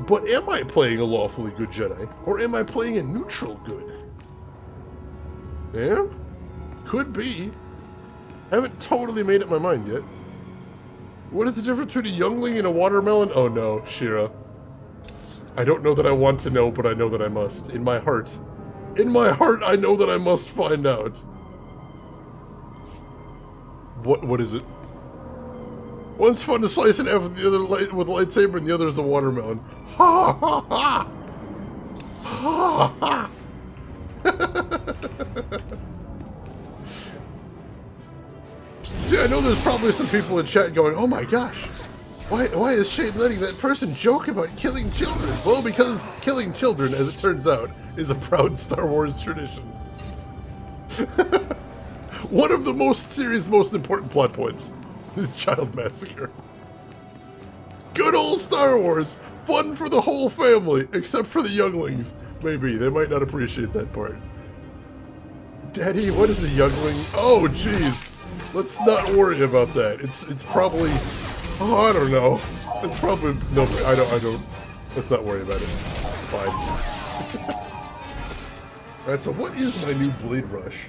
but am I playing a lawfully good Jedi? Or am I playing a neutral good? Yeah? Could be. I haven't totally made up my mind yet. What is the difference between a youngling and a watermelon? Oh no, Shira. I don't know that I want to know, but I know that I must. In my heart. In my heart, I know that I must find out. What is it? One's fun to slice in half with the other with a lightsaber, and the other is a watermelon. Ha ha ha! Ha ha! See, I know there's probably some people in chat going, "Oh my gosh, why is Shane letting that person joke about killing children?" Well, because killing children, as it turns out, is a proud Star Wars tradition. One of the most serious, most important plot points is child massacre. Good old Star Wars! Fun for the whole family, except for the younglings. Maybe, they might not appreciate that part. Daddy, what is a youngling? Oh, jeez. Let's not worry about that. It's probably... Oh, I don't know. It's probably... No, I don't... Let's not worry about it. Fine. Alright, so what is my new Blade Rush?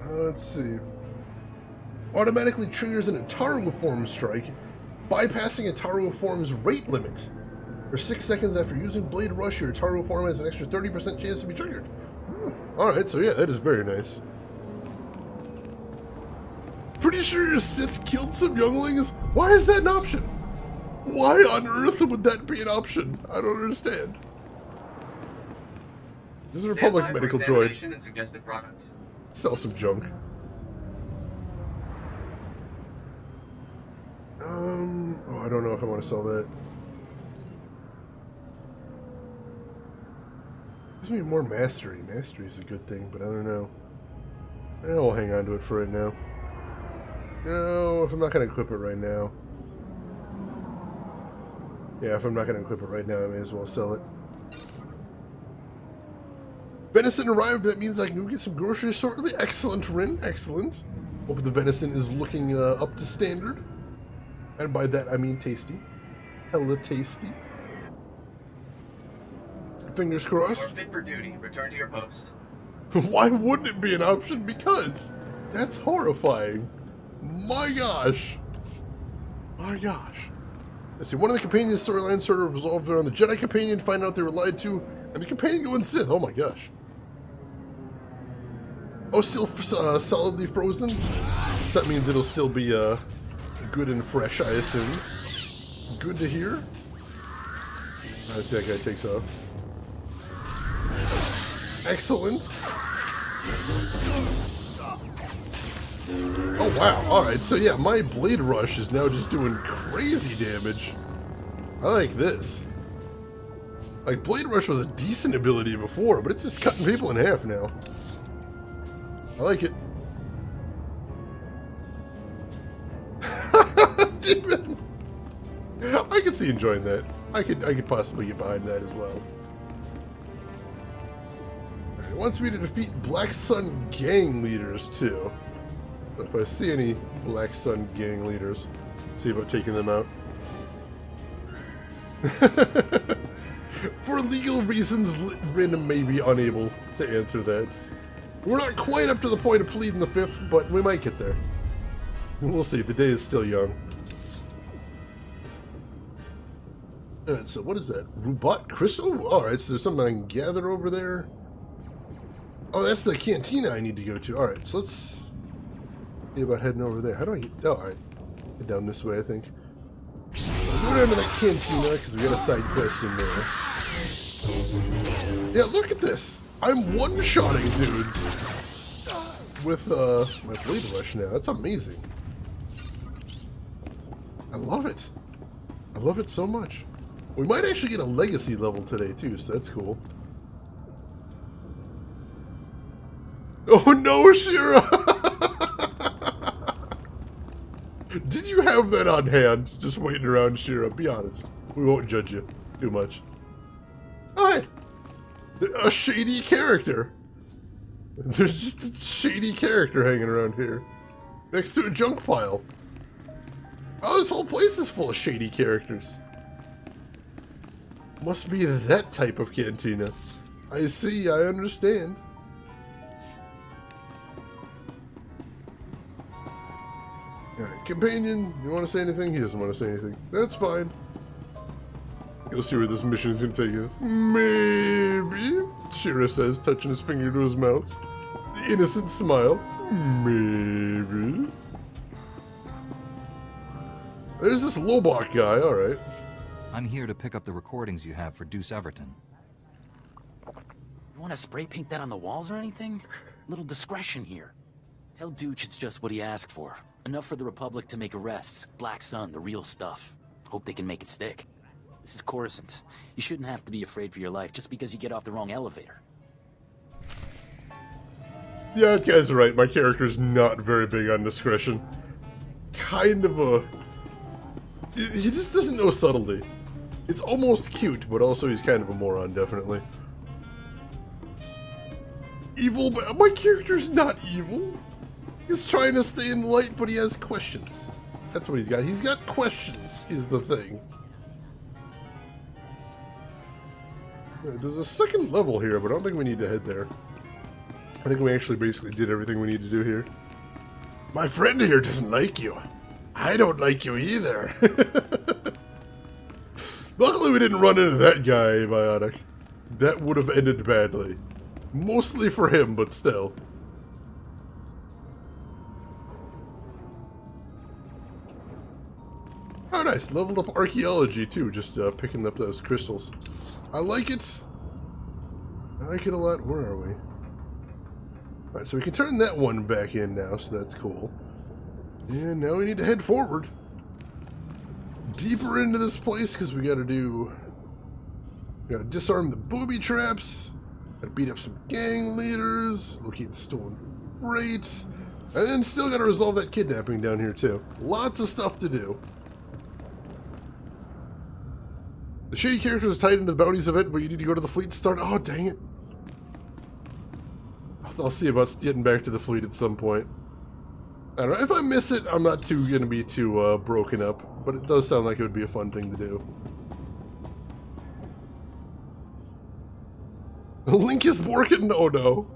Let's see. Automatically triggers an Ataru form strike, bypassing Ataru form's rate limit. For 6 seconds after using Blade Rush, your Ataru form has an extra 30% chance to be triggered. Alright, so yeah, that is very nice. Pretty sure your Sith killed some younglings? Why is that an option? Why on earth would that be an option? I don't understand. This is a Republic medical droid. And suggested products. Sell some junk. Oh, I don't know if I want to sell that. Gives me more mastery. Mastery is a good thing, but I don't know. We'll hang on to it for right now. No, if I'm not going to equip it right now. Yeah, if I'm not going to equip it right now, I may as well sell it. Venison arrived. That means I can go get some groceries shortly. Excellent, Rin. Excellent. Hope the venison is looking up to standard. And by that, I mean tasty. Hella tasty. Fingers crossed. You're fit for duty. Return to your post. Why wouldn't it be an option? Because that's horrifying. My gosh. My gosh. Let's see, one of the companion storylines sort of resolved around the Jedi companion finding out they were lied to, and the companion going Sith. Oh my gosh. Oh, still solidly frozen? So that means it'll still be good and fresh, I assume. Good to hear. I see that guy takes off. Excellent. Oh wow, alright, so yeah, my Blade Rush is now just doing crazy damage. I like this. Like, Blade Rush was a decent ability before, but it's just cutting people in half now. I like it. Demon! I could see enjoying that. I could possibly get behind that as well. Alright, it wants me to defeat Black Sun gang leaders too. If I see any Black Sun gang leaders, see about taking them out. For legal reasons, Rin may be unable to answer that. We're not quite up to the point of pleading the fifth, but we might get there. We'll see. The day is still young. Alright, so what is that? Rubat Crystal? Alright, so there's something I can gather over there. Oh, that's the cantina I need to go to. Alright, so let's see about heading over there. How do I get... Oh, alright. Get down this way, I think. I'll go down to that cantina, because we got a side quest in there. Yeah, look at this! I'm one-shotting dudes with my Blade Rush now. That's amazing. I love it. I love it so much. We might actually get a legacy level today too, so that's cool. Oh no, Shira! Did you have that on hand, just waiting around, Shira? Be honest. We won't judge you too much. Oh, hey. A shady character. There's just a shady character hanging around here. Next to a junk pile. Oh, this whole place is full of shady characters. Must be that type of cantina. I see, I understand. Alright, companion, you want to say anything? He doesn't want to say anything. That's fine. You'll see where this mission is going to take us. Maybe, Shira says, touching his finger to his mouth. The innocent smile. Maybe. There's this Lobot guy, alright. I'm here to pick up the recordings you have for Deuce Everton. You want to spray paint that on the walls or anything? Little discretion here. Tell Dooch it's just what he asked for. Enough for the Republic to make arrests. Black Sun, the real stuff. Hope they can make it stick. This is Coruscant. You shouldn't have to be afraid for your life just because you get off the wrong elevator. Yeah, that guy's right. My character's not very big on discretion. Kind of a... He just doesn't know subtlety. It's almost cute, but also he's kind of a moron, definitely. Evil, but my character's not evil. He's trying to stay in the light, but he has questions. That's what he's got. He's got questions, is the thing. There's a second level here, but I don't think we need to head there. I think we actually basically did everything we need to do here. My friend here doesn't like you. I don't like you either. Luckily we didn't run into that guy, Biotic. That would have ended badly. Mostly for him, but still. Oh nice, leveled up archaeology too, just picking up those crystals. I like it. I like it a lot. Where are we? Alright, so we can turn that one back in now, so that's cool. And now we need to head forward. Deeper into this place, because we gotta disarm the booby traps. Gotta beat up some gang leaders. Locate the stolen freight. And then still gotta resolve that kidnapping down here too. Lots of stuff to do. The shady character is tied into the bounties event, but you need to go to the fleet to start. Oh, dang it. I'll see about getting back to the fleet at some point. I don't know. If I miss it, I'm not going to be too broken up, but it does sound like it would be a fun thing to do. Link is working? Oh no.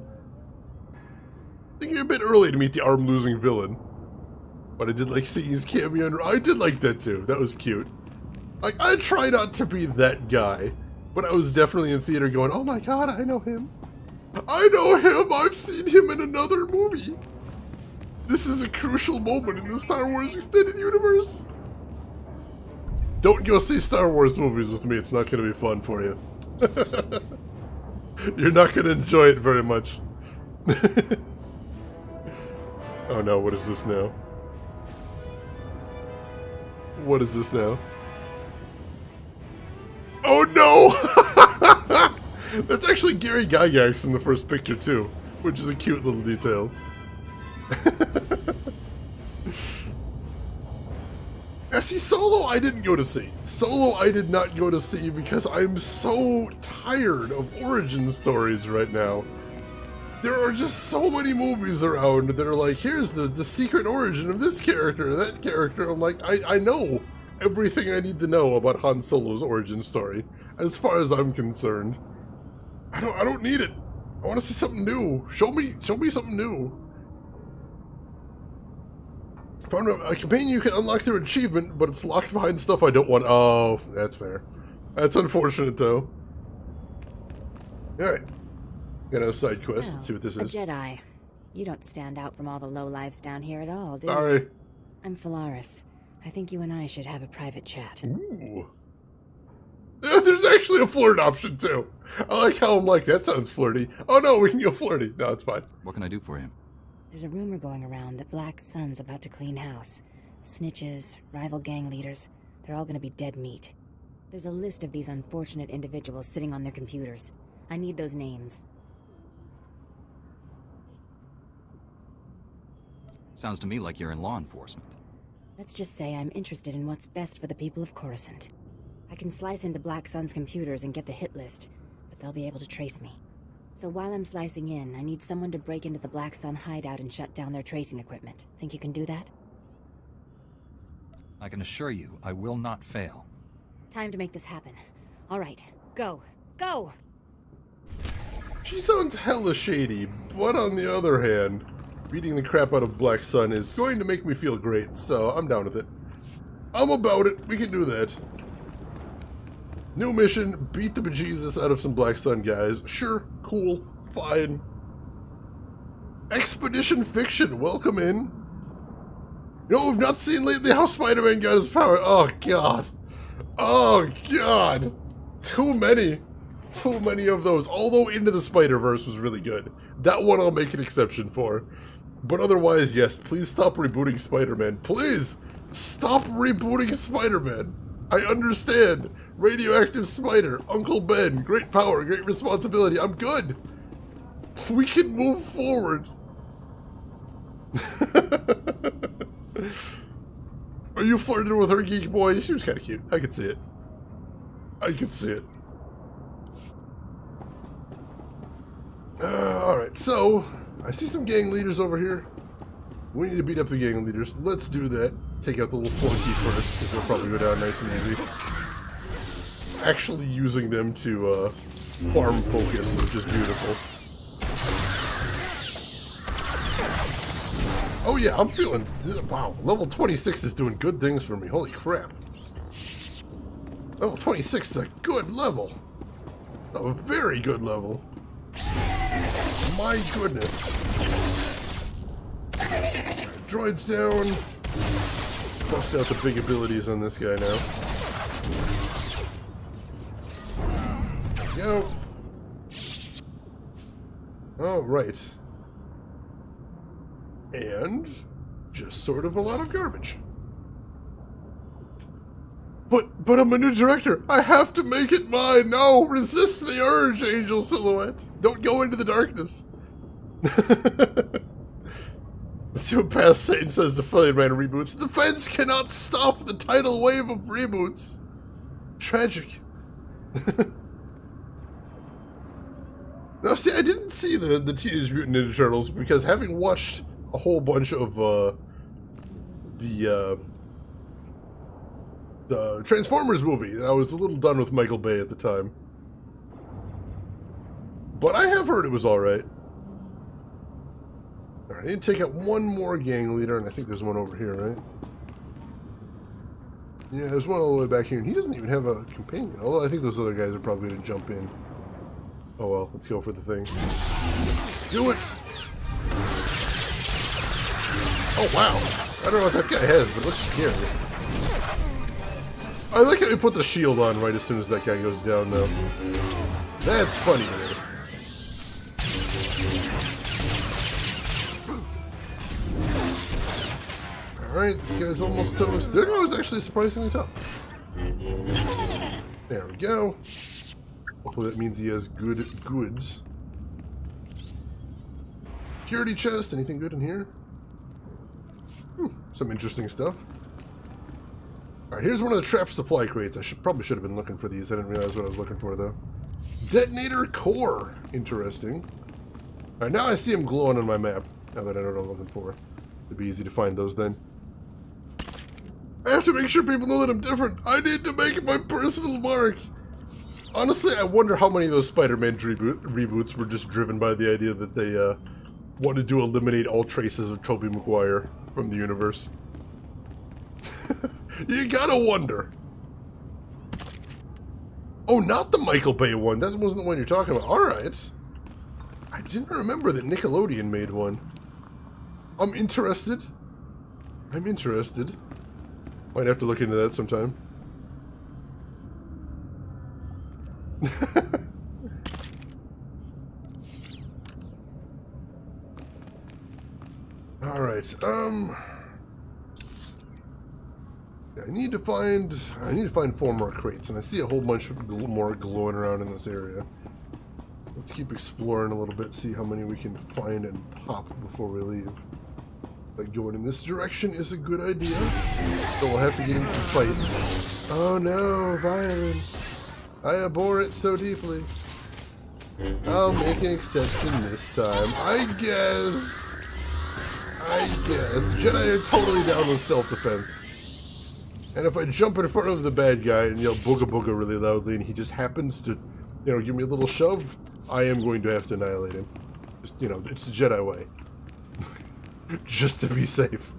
I think you're a bit early to meet the arm-losing villain. But I did like seeing his cameo. I did like that too. That was cute. Like, I try not to be that guy, but I was definitely in theater going, oh my god, I know him. I know him! I've seen him in another movie! This is a crucial moment in the Star Wars Extended Universe! Don't go see Star Wars movies with me. It's not going to be fun for you. You're not going to enjoy it very much. Oh no, what is this now? What is this now? Oh no! That's actually Gary Gygax in the first picture too, which is a cute little detail. See, Solo I didn't go to see. Solo I did not go to see because I'm so tired of origin stories right now. There are just so many movies around that are like, here's the secret origin of this character, that character. I'm like, I know everything I need to know about Han Solo's origin story, as far as I'm concerned. I don't need it. I want to see something new. Show me something new. Found a companion you can unlock through achievement, but it's locked behind stuff I don't want. Oh, that's fair. That's unfortunate, though. Alright. Got a side quest. Let's see what this is. A Jedi. You don't stand out from all the lowlifes down here at all, do you? Sorry. I'm Phalaris. I think you and I should have a private chat. Ooh. There's actually a flirt option, too. I like how I'm like, that sounds flirty. Oh, no, we can go flirty. No, it's fine. What can I do for you? There's a rumor going around that Black Sun's about to clean house. Snitches, rival gang leaders, they're all gonna be dead meat. There's a list of these unfortunate individuals sitting on their computers. I need those names. Sounds to me like you're in law enforcement. Let's just say I'm interested in what's best for the people of Coruscant. I can slice into Black Sun's computers and get the hit list, but they'll be able to trace me. So while I'm slicing in, I need someone to break into the Black Sun hideout and shut down their tracing equipment. Think you can do that? I can assure you, I will not fail. Time to make this happen. All right, go. Go! She sounds hella shady, but on the other hand, beating the crap out of Black Sun is going to make me feel great, so I'm down with it. I'm about it. We can do that. New mission, beat the bejesus out of some Black Sun guys. Sure, cool, fine. Expedition Fiction, welcome in. You know what we've not seen lately? How Spider-Man got his power. Oh, God. Oh, God. Too many. Too many of those. Although Into the Spider-Verse was really good. That one I'll make an exception for. But otherwise, yes, please stop rebooting Spider-Man. Please, stop rebooting Spider-Man. I understand. Radioactive Spider, Uncle Ben, great power, great responsibility. I'm good. We can move forward. Are you flirting with her, geek boy? She was kind of cute. I could see it. I could see it. Alright, so I see some gang leaders over here. We need to beat up the gang leaders. Let's do that. Take out the little flunky first, because they'll probably go down nice and easy. Actually using them to farm focus, which is beautiful. Oh yeah, I'm feeling, wow, level 26 is doing good things for me. Holy crap. Level 26 is a good level. A very good level. My goodness. Droids down. Bust out the big abilities on this guy now. Go. All right. And just sort of a lot of garbage. But I'm a new director. I have to make it mine. No, resist the urge, Angel Silhouette. Don't go into the darkness. Let's see what Past Satan says to Failure Man reboots. The fans cannot stop the tidal wave of reboots. Tragic. Now, see, I didn't see the Teenage Mutant Ninja Turtles because having watched a whole bunch of the Transformers movie, I was a little done with Michael Bay at the time. But I have heard it was alright. Alright, I need to take out one more gang leader, and I think there's one over here, right? Yeah, there's one all the way back here, and he doesn't even have a companion. Although I think those other guys are probably going to jump in. Oh well, let's go for the thing. Do it! Oh wow! I don't know what that guy has, but it looks scary. I like how he put the shield on right as soon as that guy goes down, though. That's funny, man. Alright, this guy's almost toast. That guy was actually surprisingly tough. There we go. Hopefully that means he has good goods. Security chest, anything good in here? Some interesting stuff. Alright, here's one of the trapped supply crates. I probably should have been looking for these. I didn't realize what I was looking for, though. Detonator core. Interesting. Alright, now I see him glowing on my map. Now that I know what I'm looking for. It'd be easy to find those then. I have to make sure people know that I'm different. I need to make it my personal mark. Honestly, I wonder how many of those Spider-Man reboots were just driven by the idea that they wanted to eliminate all traces of Tobey Maguire from the universe. You gotta wonder. Oh, not the Michael Bay one. That wasn't the one you're talking about. Alright. I didn't remember that Nickelodeon made one. I'm interested. I'm interested. Might have to look into that sometime. Alright, I need to find 4 more crates, and I see a whole bunch more glowing around in this area. Let's keep exploring a little bit, see how many we can find and pop before we leave. Like going in this direction is a good idea, so we'll have to get into some fights. Oh no, violence. I abhor it so deeply. I'll make an exception this time. I guess. Jedi are totally down with self-defense. And if I jump in front of the bad guy and yell booga booga really loudly and he just happens to, you know, give me a little shove, I am going to have to annihilate him. Just, you know, it's the Jedi way. Just to be safe.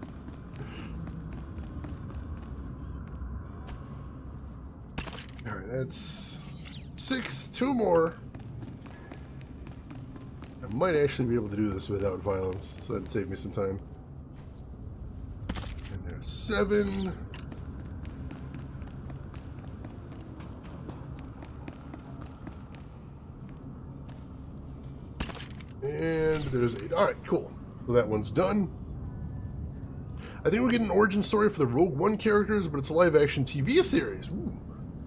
Alright, that's 6. 2 more. I might actually be able to do this without violence, so that'd save me some time. And there's 7. And there's 8. Alright, cool. So that one's done. I think we'll get an origin story for the Rogue One characters, but it's a live-action TV series. Ooh.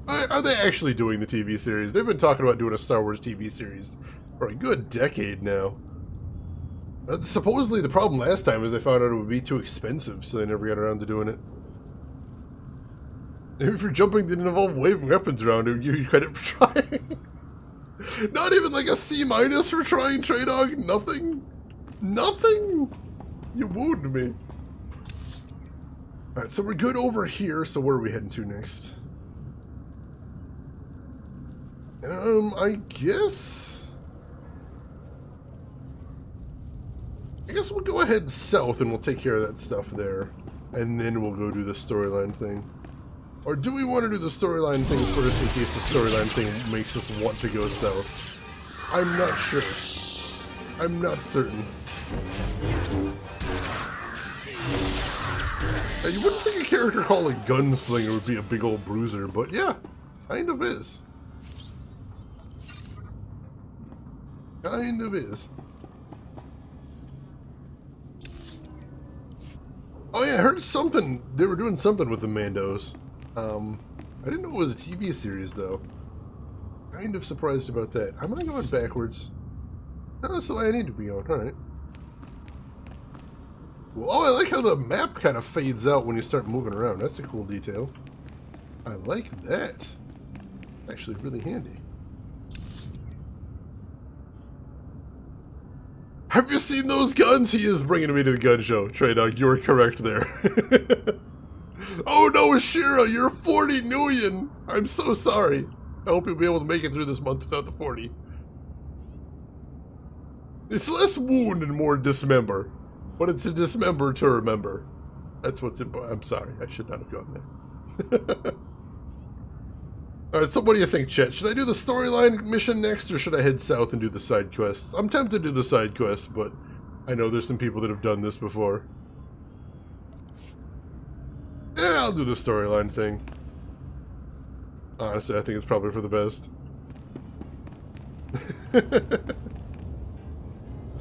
Are they actually doing the TV series? They've been talking about doing a Star Wars TV series for a good decade now. Supposedly the problem last time is they found out it would be too expensive, so they never got around to doing it. Maybe if your jumping didn't involve waving weapons around, it would give you credit for trying. Not even like a C- for trying, Trey Dog? Nothing? Nothing? You wounded me. Alright, so we're good over here, so where are we heading to next? I guess we'll go ahead south and we'll take care of that stuff there. And then we'll go do the storyline thing. Or do we want to do the storyline thing first in case the storyline thing makes us want to go south? I'm not sure. I'm not certain. Now, you wouldn't think a character called a gunslinger would be a big old bruiser, but yeah, kind of is. Kind of is. Oh yeah, I heard something. They were doing something with the Mandos. I didn't know it was a TV series, though. Kind of surprised about that. Am I going backwards? No, that's the way I need to be on. Alright. Well, oh, I like how the map kind of fades out when you start moving around. That's a cool detail. I like that. Actually really handy. Have you seen those guns? He is bringing me to the gun show. Trey Dog, you're correct there. Oh no, Shira, you're 40 Nuyen. I'm so sorry. I hope you'll be able to make it through this month without the 40. It's less wound and more dismember. But it's a dismember to remember. That's what's important. I'm sorry, I should not have gone there. Alright, so what do you think, Chet? Should I do the storyline mission next, or should I head south and do the side quests? I'm tempted to do the side quests, but I know there's some people that have done this before. Yeah, I'll do the storyline thing. Honestly, I think it's probably for the best.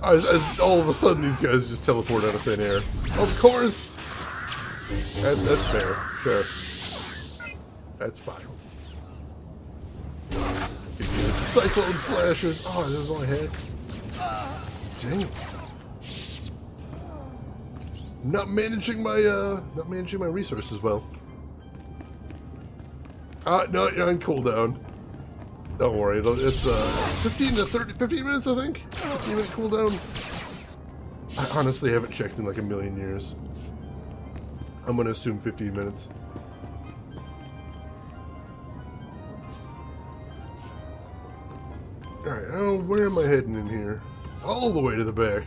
As all of a sudden these guys just teleport out of thin air. Of course! That's fair. Sure. That's fine. Cyclone slashes. Oh, that was all I had. Dang it. Not managing my resources well. No, you're on cooldown. Don't worry, it's 15 minutes, I think? 15-minute cooldown. I honestly haven't checked in like a million years. I'm gonna assume 15 minutes. Alright, oh, where am I heading in here? All the way to the back.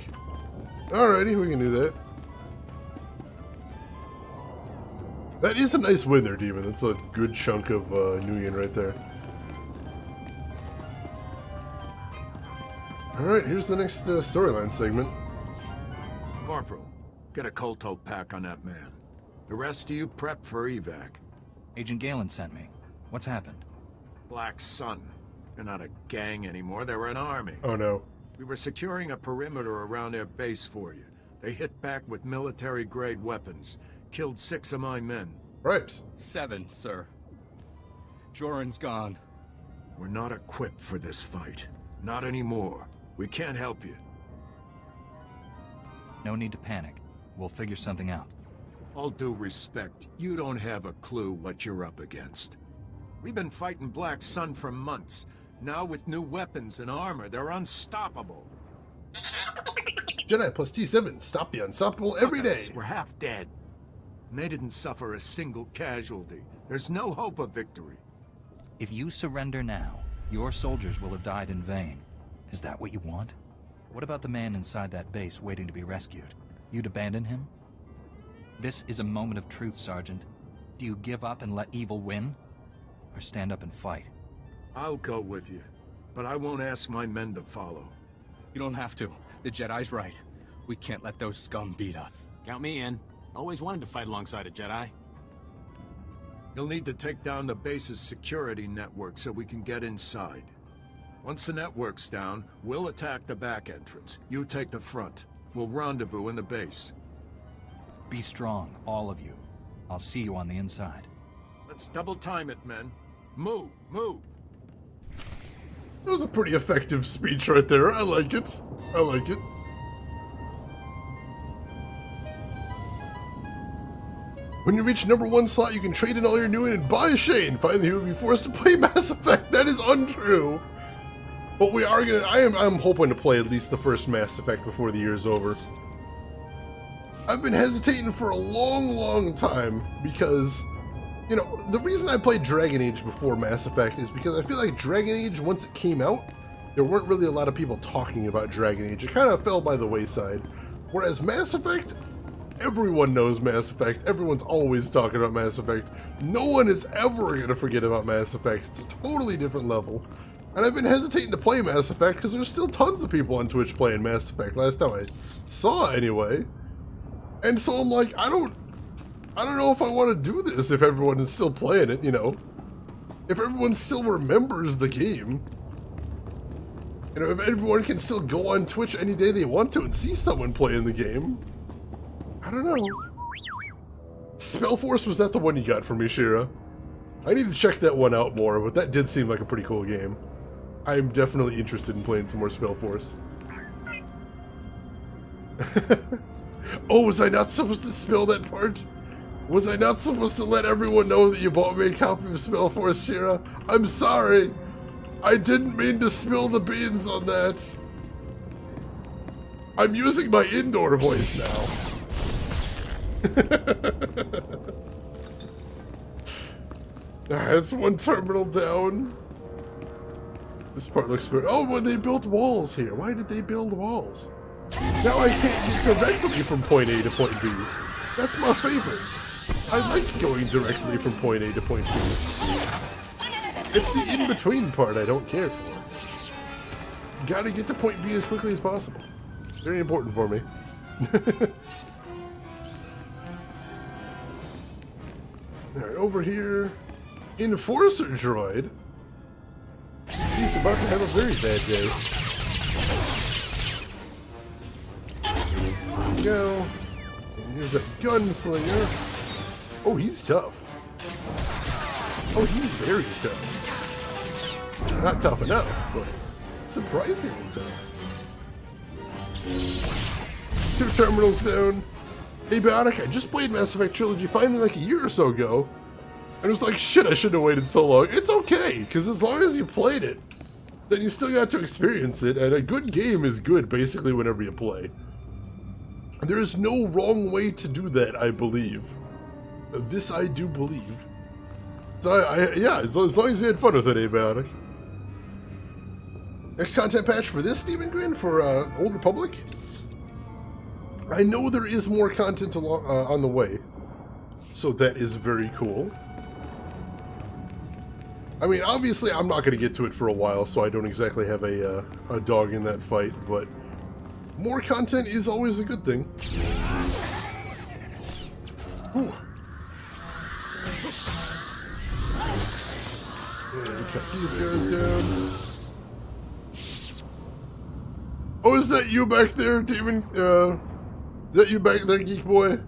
Alrighty, we can do that. That is a nice win there, Demon. That's a good chunk of Nuyen right there. Alright, here's the next storyline segment. Corporal, get a Kolto pack on that man. The rest of you prep for evac. Agent Galen sent me. What's happened? Black Sun. They're not a gang anymore, they're an army. Oh no. We were securing a perimeter around their base for you. They hit back with military-grade weapons. Killed 6 of my men. Right. 7, sir. Joran's gone. We're not equipped for this fight. Not anymore. We can't help you. No need to panic. We'll figure something out. All due respect, you don't have a clue what you're up against. We've been fighting Black Sun for months. Now with new weapons and armor, they're unstoppable. Jedi plus T7, stop the unstoppable every day. We're half dead. And they didn't suffer a single casualty. There's no hope of victory. If you surrender now, your soldiers will have died in vain. Is that what you want? What about the man inside that base waiting to be rescued? You'd abandon him? This is a moment of truth, Sergeant. Do you give up and let evil win? Or stand up and fight? I'll go with you, but I won't ask my men to follow. You don't have to. The Jedi's right. We can't let those scum beat us. Count me in. Always wanted to fight alongside a Jedi. You'll need to take down the base's security network so we can get inside. Once the network's down, we'll attack the back entrance. You take the front. We'll rendezvous in the base. Be strong, all of you. I'll see you on the inside. Let's double time it, men. Move, move. That was a pretty effective speech right there. I like it. I like it. When you reach #1 slot, you can trade in all your Nuyen and buy Shane. Finally, you will be forced to play Mass Effect. That is untrue. But we are gonna. I'm hoping to play at least the first Mass Effect before the year's over. I've been hesitating for a long, long time because, you know, the reason I played Dragon Age before Mass Effect is because I feel like Dragon Age, once it came out, there weren't really a lot of people talking about Dragon Age. It kind of fell by the wayside. Whereas Mass Effect, everyone knows Mass Effect. Everyone's always talking about Mass Effect. No one is ever going to forget about Mass Effect. It's a totally different level. And I've been hesitating to play Mass Effect because there's still tons of people on Twitch playing Mass Effect. Last time I saw anyway. And so I'm like, I don't know if I want to do this if everyone is still playing it, you know. If everyone still remembers the game. You know, if everyone can still go on Twitch any day they want to and see someone playing the game. I don't know. Spellforce, was that the one you got for me, Shira? I need to check that one out more, but that did seem like a pretty cool game. I am definitely interested in playing some more Spellforce. Oh, was I not supposed to spill that part? Was I not supposed to let everyone know that you bought me a copy of Spellforce, Shira? I'm sorry. I didn't mean to spill the beans on that. I'm using my indoor voice now. That's one terminal down. This part looks very... Oh, well, they built walls here. Why did they build walls? Now I can't get directly from point A to point B. That's my favorite. I like going directly from point A to point B. It's the in-between part I don't care for. Gotta get to point B as quickly as possible. Very important for me. Alright, over here. Enforcer droid? He's about to have a very bad day. There we go. And here's a gunslinger. Oh, he's tough. Oh, he's very tough. Not tough enough, but surprisingly tough. 2 terminals down. Abiotic, I just played Mass Effect Trilogy finally like a year or so ago. And it was like, shit, I shouldn't have waited so long. It's okay, because as long as you played it, then you still got to experience it, and a good game is good basically whenever you play. There is no wrong way to do that, I believe. This I do believe. So yeah, as long as you had fun with it, Abiotic. Next content patch for this, Demon Grin, for Old Republic? I know there is more content on the way, so that is very cool. I mean, obviously I'm not going to get to it for a while, so I don't exactly have a dog in that fight, but more content is always a good thing. Whew. And cut these guys down. Oh, is that you back there, Demon? Is that you back there, Geek Boy?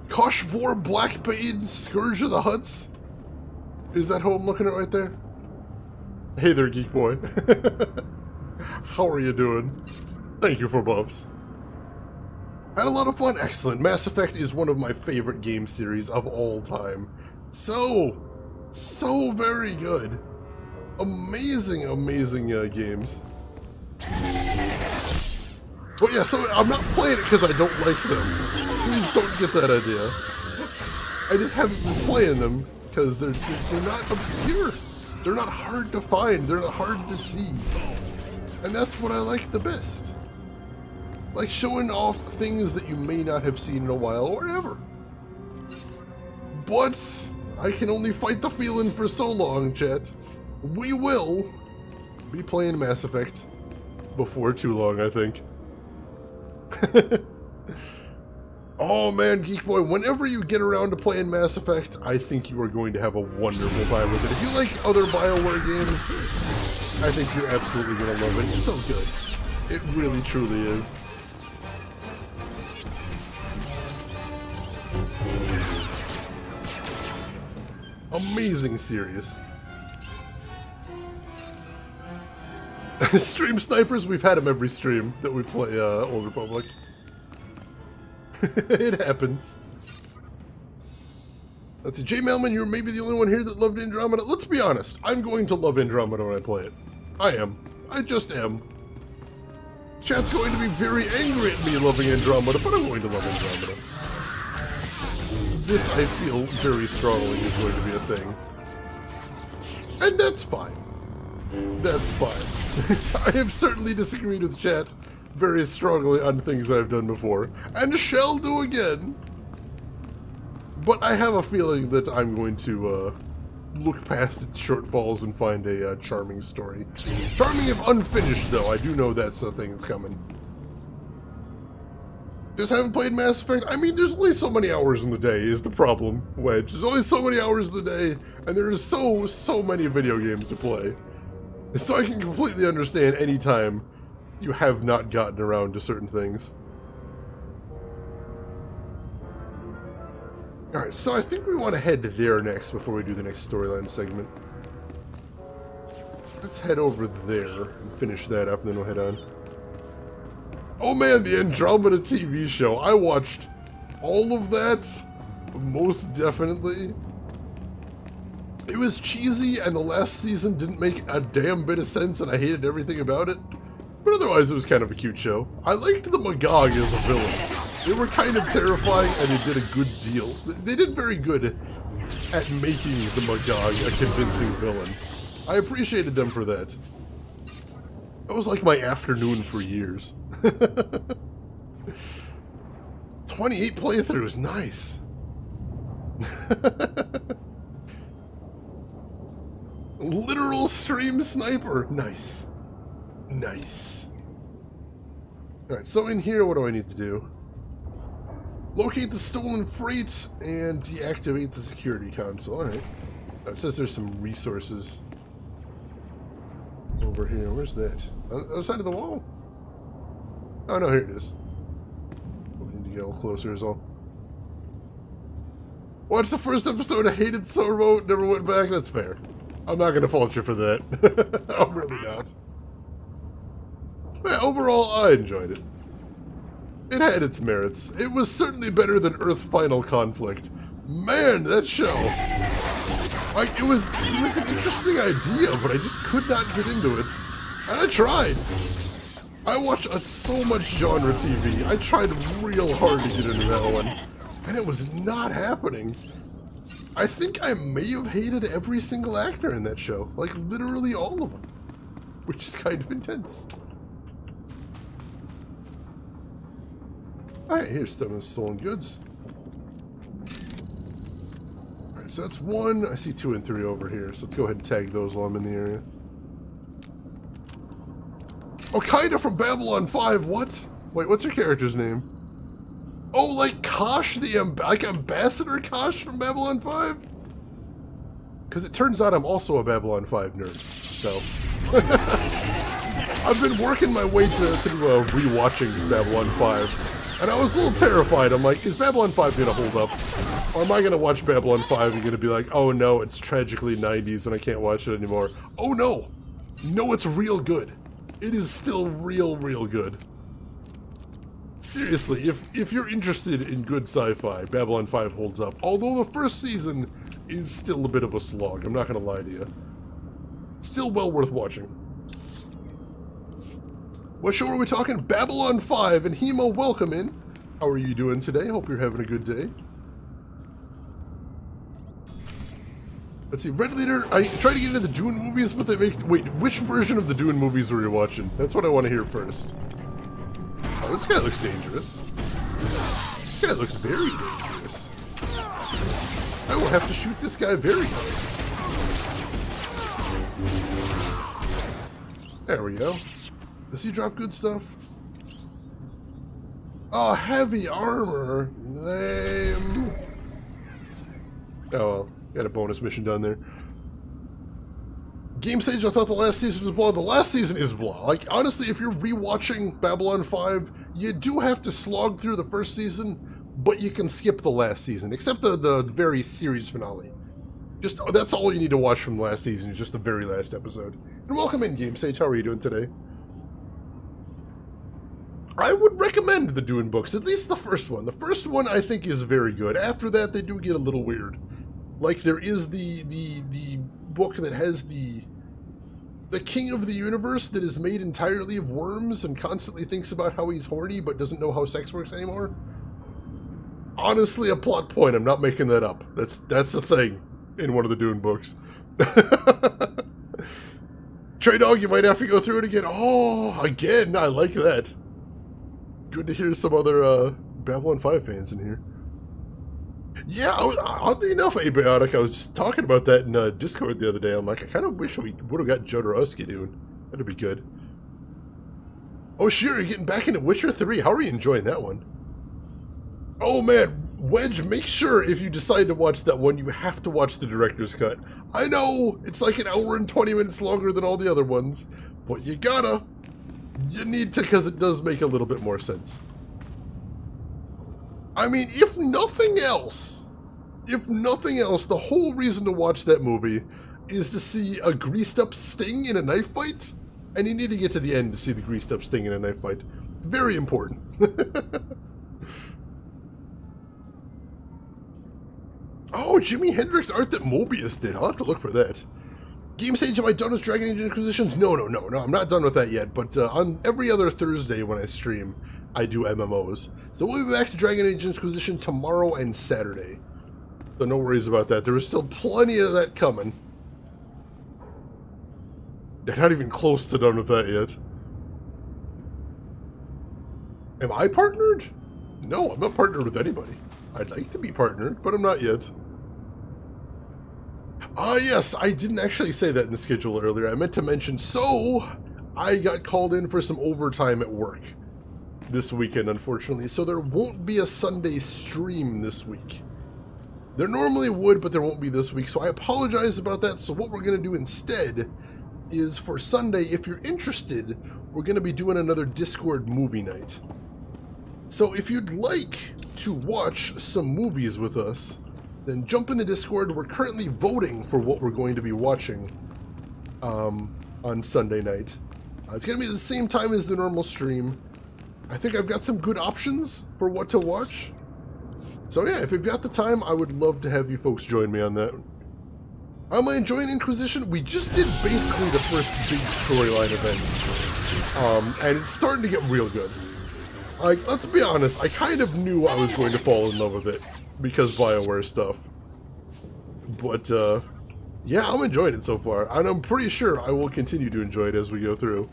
Koshvor Blackbane, Scourge of the Huts? Is that who I'm looking at right there? Hey there, Geek Boy. How are you doing? Thank you for buffs. Had a lot of fun. Excellent. Mass Effect is one of my favorite game series of all time. So very good. Amazing games. But yeah, so I'm not playing it because I don't like them. Please don't get that idea. I just haven't been playing them because they're not obscure. They're not hard to find. They're not hard to see. And that's what I like the best. Like showing off things that you may not have seen in a while or ever. But I can only fight the feeling for so long, chat. We will be playing Mass Effect before too long, I think. Oh man, Geek Boy, whenever you get around to playing Mass Effect, I think you are going to have a wonderful time with it. If you like other BioWare games, I think you're absolutely going to love it. It's so good. It really, truly is. Amazing series. Stream snipers, we've had them every stream that we play Old Republic. It happens. Let's see, Jay Melman, you're maybe the only one here that loved Andromeda. Let's be honest, I'm going to love Andromeda when I play it. I am. I just am. Chat's going to be very angry at me loving Andromeda, but I'm going to love Andromeda. This, I feel very strongly, is going to be a thing. And that's fine. That's fine. I have certainly disagreed with chat very strongly on things I've done before, and shall do again. But I have a feeling that I'm going to look past its shortfalls and find a charming story. Charming if unfinished, though. I do know that's a thing that's coming. Just haven't played Mass Effect. I mean, there's only so many hours in the day is the problem, Wedge. There's only so many hours in the day, and there is so many video games to play. And so I can completely understand any time you have not gotten around to certain things. Alright, so I think we want to head there next before we do the next storyline segment. Let's head over there and finish that up, and then we'll head on. Oh man, the Andromeda TV show. I watched all of that, most definitely. It was cheesy, and the last season didn't make a damn bit of sense, and I hated everything about it. But otherwise, it was kind of a cute show. I liked the Magog as a villain. They were kind of terrifying, and they did a good deal. They did very good at making the Magog a convincing villain. I appreciated them for that. That was like my afternoon for years. 28 playthroughs, nice. Literal stream sniper, nice. Nice. Alright, so in here, what do I need to do? Locate the stolen freight and deactivate the security console. Alright. It says there's some resources over here. Where's that? On the other side of the wall? Oh no, here it is. We need to get a little closer is all. Watched the first episode, I hated so remote, never went back. That's fair. I'm not going to fault you for that. I'm really not. But yeah, overall, I enjoyed it. It had its merits. It was certainly better than Earth Final Conflict. Man, that show. Like, it was an interesting idea, but I just could not get into it. And I tried. I watch so much genre TV. I tried real hard to get into that one. And it was not happening. I think I may have hated every single actor in that show. Like, literally all of them. Which is kind of intense. Alright, here's some stolen goods. Alright, so that's 1. I see 2 and 3 over here. So let's go ahead and tag those while I'm in the area. Oh, kinda from Babylon 5. What? Wait, what's her character's name? Oh, like Kosh, like Ambassador Kosh from Babylon 5? Because it turns out I'm also a Babylon 5 nerd, so... I've been working my way through rewatching Babylon 5, and I was a little terrified. I'm like, is Babylon 5 going to hold up? Or am I going to watch Babylon 5 and going to be like, oh no, it's tragically 90s and I can't watch it anymore? Oh no! No, it's real good. It is still real good. Seriously, if you're interested in good sci-fi, Babylon 5 holds up. Although the first season is still a bit of a slog, I'm not going to lie to you. Still well worth watching. What show are we talking? Babylon 5, and Hemo, welcome in. How are you doing today? Hope you're having a good day. Let's see, Red Leader, I tried to get into the Dune movies, but they make... Wait, which version of the Dune movies were you watching? That's what I want to hear first. Oh, this guy looks dangerous. This guy looks very dangerous. I will have to shoot this guy very hard. There we go. Does he drop good stuff? Oh, heavy armor. Lame. Oh well, got a bonus mission done there. Game Sage, I thought the last season was blah. The last season is blah. Like, honestly, if you're rewatching Babylon 5, you do have to slog through the first season, but you can skip the last season, except the very series finale. Just, that's all you need to watch from last season, is just the very last episode. And welcome in, Game Sage. How are you doing today? I would recommend the Dune books, at least the first one. The first one, I think, is very good. After that, they do get a little weird. Like, there is the book that has the king of the universe that is made entirely of worms and constantly thinks about how he's horny but doesn't know how sex works anymore. Honestly, a plot point. I'm not making that up. That's the thing in one of the Dune books. Trey Dog, you might have to go through it again. Oh, again. I like that. Good to hear some other Babylon 5 fans in here. Yeah, oddly enough, Abiotic, I was just talking about that in Discord the other day. I'm like, I kind of wish we would have got Jodorowsky doing. That'd be good. Oh, sure, you're getting back into Witcher 3. How are you enjoying that one? Oh, man, Wedge, make sure if you decide to watch that one, you have to watch the director's cut. I know, it's like an hour and 20 minutes longer than all the other ones, but you gotta. You need to, because it does make a little bit more sense. I mean, if nothing else, the whole reason to watch that movie is to see a greased-up Sting in a knife fight, and you need to get to the end to see the greased-up Sting in a knife fight. Very important. Oh, Jimi Hendrix art that Mobius did. I'll have to look for that. Game Sage, am I done with Dragon Age Inquisitions? No, I'm not done with that yet, but on every other Thursday when I stream, I do MMOs. So we'll be back to Dragon Age Inquisition tomorrow and Saturday. So no worries about that. There is still plenty of that coming. They're not even close to done with that yet. Am I partnered? No, I'm not partnered with anybody. I'd like to be partnered, but I'm not yet. Ah, yes, I didn't actually say that in the schedule earlier. I meant to mention, so I got called in for some overtime at work. this weekend, unfortunately, so there won't be a Sunday stream this week. There normally would, but there won't be this week, so I apologize about that. So what we're going to do instead is for Sunday, if you're interested, we're going to be doing another Discord movie night. So if you'd like to watch some movies with us, then jump in the Discord. We're currently voting for what we're going to be watching on Sunday night. It's going to be the same time as the normal stream. I think I've got some good options for what to watch. So yeah, if you've got the time, I would love to have you folks join me on that. Am I enjoying Inquisition? We just did basically the first big storyline event. And it's starting to get real good. Like, let's be honest, I kind of knew I was going to fall in love with it because BioWare stuff. But, yeah, I'm enjoying it so far, and I'm pretty sure I will continue to enjoy it as we go through.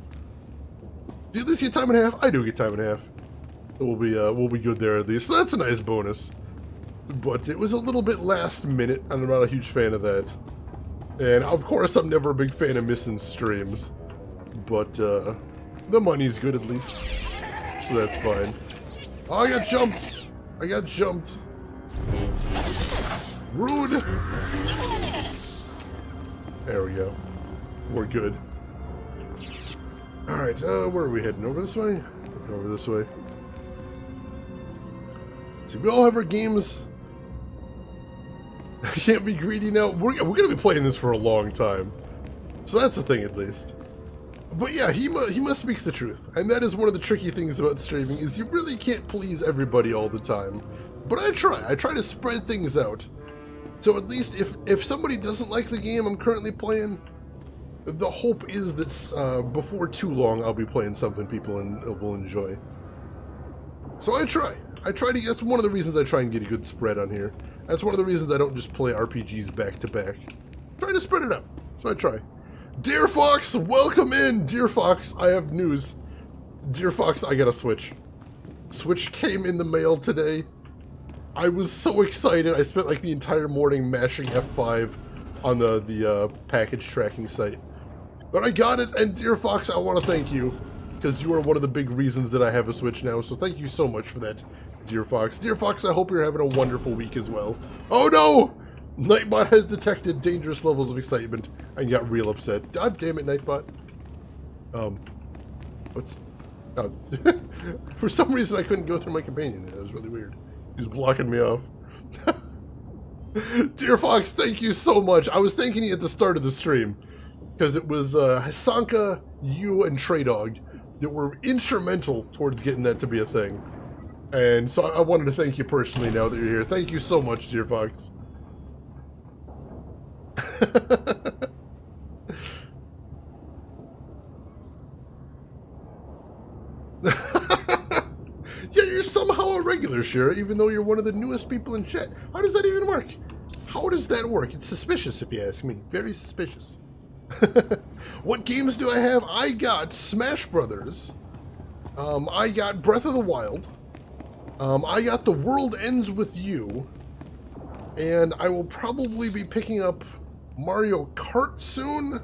Do you at least get time and a half? I do get time and a half. We'll be good there at least. So that's a nice bonus. But it was a little bit last minute, and I'm not a huge fan of that. And of course, I'm never a big fan of missing streams. But the money's good at least, so that's fine. Oh, I got jumped. I got jumped. Rude. There we go. We're good. Alright, where are we heading? Over this way? Over this way. See, we all have our games. I can't be greedy now. We're going to be playing this for a long time. So that's the thing, at least. But yeah, he must speaks the truth. And that is one of the tricky things about streaming, is you really can't please everybody all the time. But I try to spread things out. So at least if somebody doesn't like the game I'm currently playing, the hope is that before too long I'll be playing something people will enjoy. So I try to, that's one of the reasons I try and get a good spread on here. That's one of the reasons I don't just play RPGs back to back. Try to spread it out. So I try. Dear Fox, welcome in! Dear Fox, I have news. Dear Fox, I got a Switch. Switch came in the mail today. I was so excited. I spent like the entire morning mashing F5 on the package tracking site. But I got it, and Dear Fox, I want to thank you, because you are one of the big reasons that I have a Switch now, so thank you so much for that, Dear Fox. Dear Fox, I hope you're having a wonderful week as well. Oh no! Nightbot has detected dangerous levels of excitement and got real upset. God damn it, Nightbot. What's... Oh. For some reason I couldn't go through my companion there. That was really weird. He was blocking me off. Dear Fox, thank you so much. I was thanking you at the start of the stream, because it was Hasanka, you, and Trey Dog that were instrumental towards getting that to be a thing. And so I wanted to thank you personally now that you're here. Thank you so much, Dear Fox. Yeah, you're somehow a regular, Shira, even though you're one of the newest people in chat. How does that even work? How does that work? It's suspicious, if you ask me. Very suspicious. What games do I have? I got Smash Brothers. I got Breath of the Wild. I got The World Ends With You. And I will probably be picking up Mario Kart soon.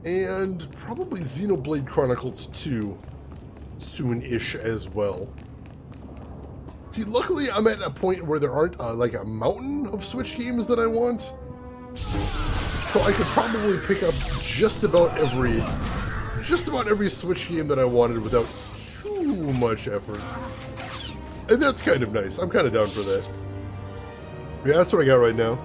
And probably Xenoblade Chronicles 2 soon-ish as well. See, luckily I'm at a point where there aren't like a mountain of Switch games that I want. So I could probably pick up just about every Switch game that I wanted without too much effort. And that's kind of nice. I'm kind of down for that. Yeah, that's what I got right now.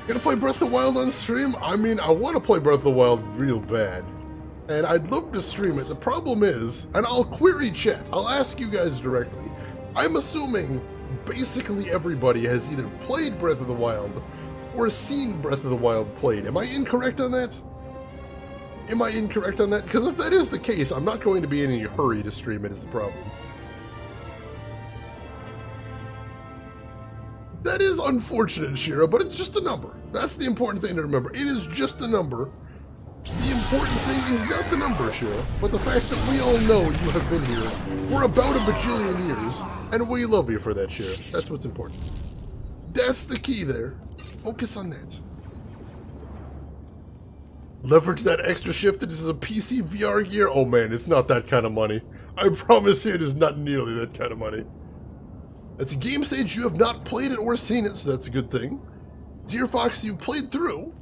Gonna play Breath of the Wild on stream? I mean, I want to play Breath of the Wild real bad. And I'd love to stream it. The problem is, and I'll query chat, I'll ask you guys directly. I'm assuming basically everybody has either played Breath of the Wild or seen Breath of the Wild played. Am I incorrect on that? Am I incorrect on that? Because if that is the case, I'm not going to be in any hurry to stream it is the problem. That is unfortunate, Shira, but it's just a number. That's the important thing to remember. It is just a number. The important thing is not the number, Shira, but the fact that we all know you have been here for about a bajillion years, and we love you for that, Shira. That's what's important. That's the key there. Focus on that. Leverage that extra shift that this is a PC VR gear? Oh man, it's not that kind of money. I promise you it is not nearly that kind of money. It's a game stage you have not played it or seen it, so that's a good thing. Dear Fox, you played through.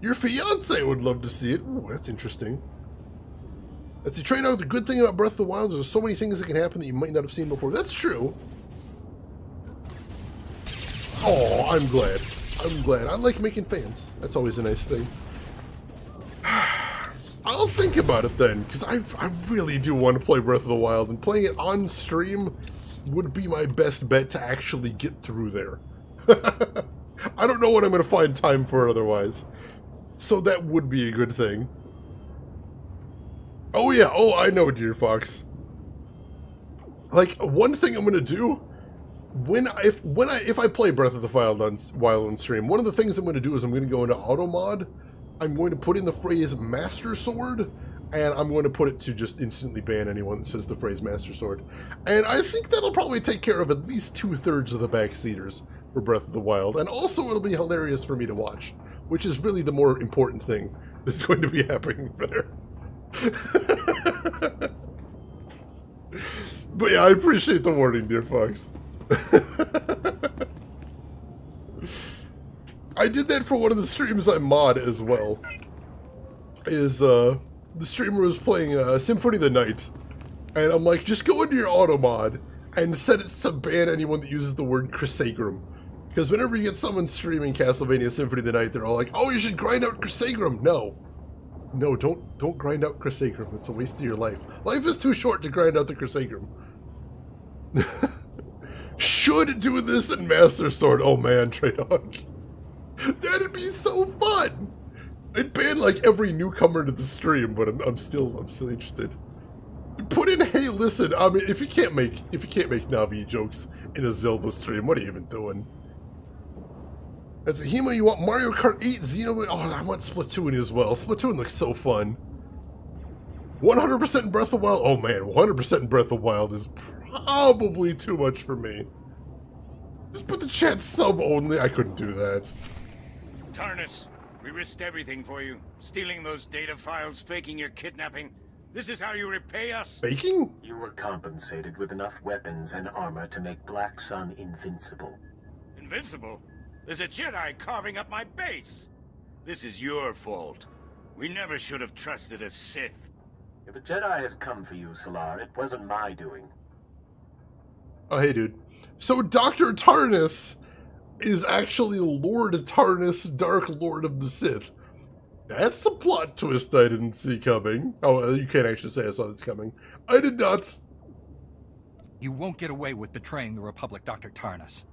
Your fiance would love to see it. Ooh, that's interesting. That's you train out. The good thing about Breath of the Wild is there's so many things that can happen that you might not have seen before. That's true. Oh, I'm glad. I'm glad. I like making fans. That's always a nice thing. I'll think about it then, because I really do want to play Breath of the Wild, and playing it on stream would be my best bet to actually get through there. I don't know when I'm going to find time for it otherwise. So that would be a good thing. Oh yeah, oh I know, Dear Fox. Like, one thing I'm going to do, if I play Breath of the Wild on stream, one of the things I'm going to do is I'm going to go into auto mod. I'm going to put in the phrase Master Sword, and I'm going to put it to just instantly ban anyone that says the phrase Master Sword. And I think that'll probably take care of at least 2/3 of the backseaters for Breath of the Wild, and also it'll be hilarious for me to watch, which is really the more important thing that's going to be happening there. But yeah, I appreciate the warning, Dear Fox. I did that for one of the streams I mod as well. The streamer was playing Symphony of the Night, and I'm like, just go into your auto mod and set it to ban anyone that uses the word Chrysagrum. Because whenever you get someone streaming Castlevania Symphony of the Night, they're all like, oh, you should grind out Chrysagrum. No, don't grind out Chrysagrum. It's a waste of your life. Life is too short to grind out the Chrysagrum. Should do this in Master Sword. Oh man, Trade-Hawk. That'd be so fun. I'd ban like every newcomer to the stream, but I'm still interested. Put in, hey, listen. I mean, if you can't make Navi jokes in a Zelda stream, what are you even doing? As a Hema, you want Mario Kart 8 Xenoblade? Oh, I want Splatoon as well. Splatoon looks so fun. 100% in Breath of the Wild. Oh man, 100% in Breath of the Wild is probably too much for me. Just put the chat sub only. I couldn't do that. Tarnus, we risked everything for you. Stealing those data files, faking your kidnapping. This is how you repay us? Faking? You were compensated with enough weapons and armor to make Black Sun invincible. Invincible? There's a Jedi carving up my base. This is your fault. We never should have trusted a Sith. If a Jedi has come for you, Solar, it wasn't my doing. Oh, hey, dude. So Dr. Tarnus is actually Lord Tarnus, Dark Lord of the Sith. That's a plot twist I didn't see coming. Oh, you can't actually say I saw this coming. I did not. You won't get away with betraying the Republic, Dr. Tarnus.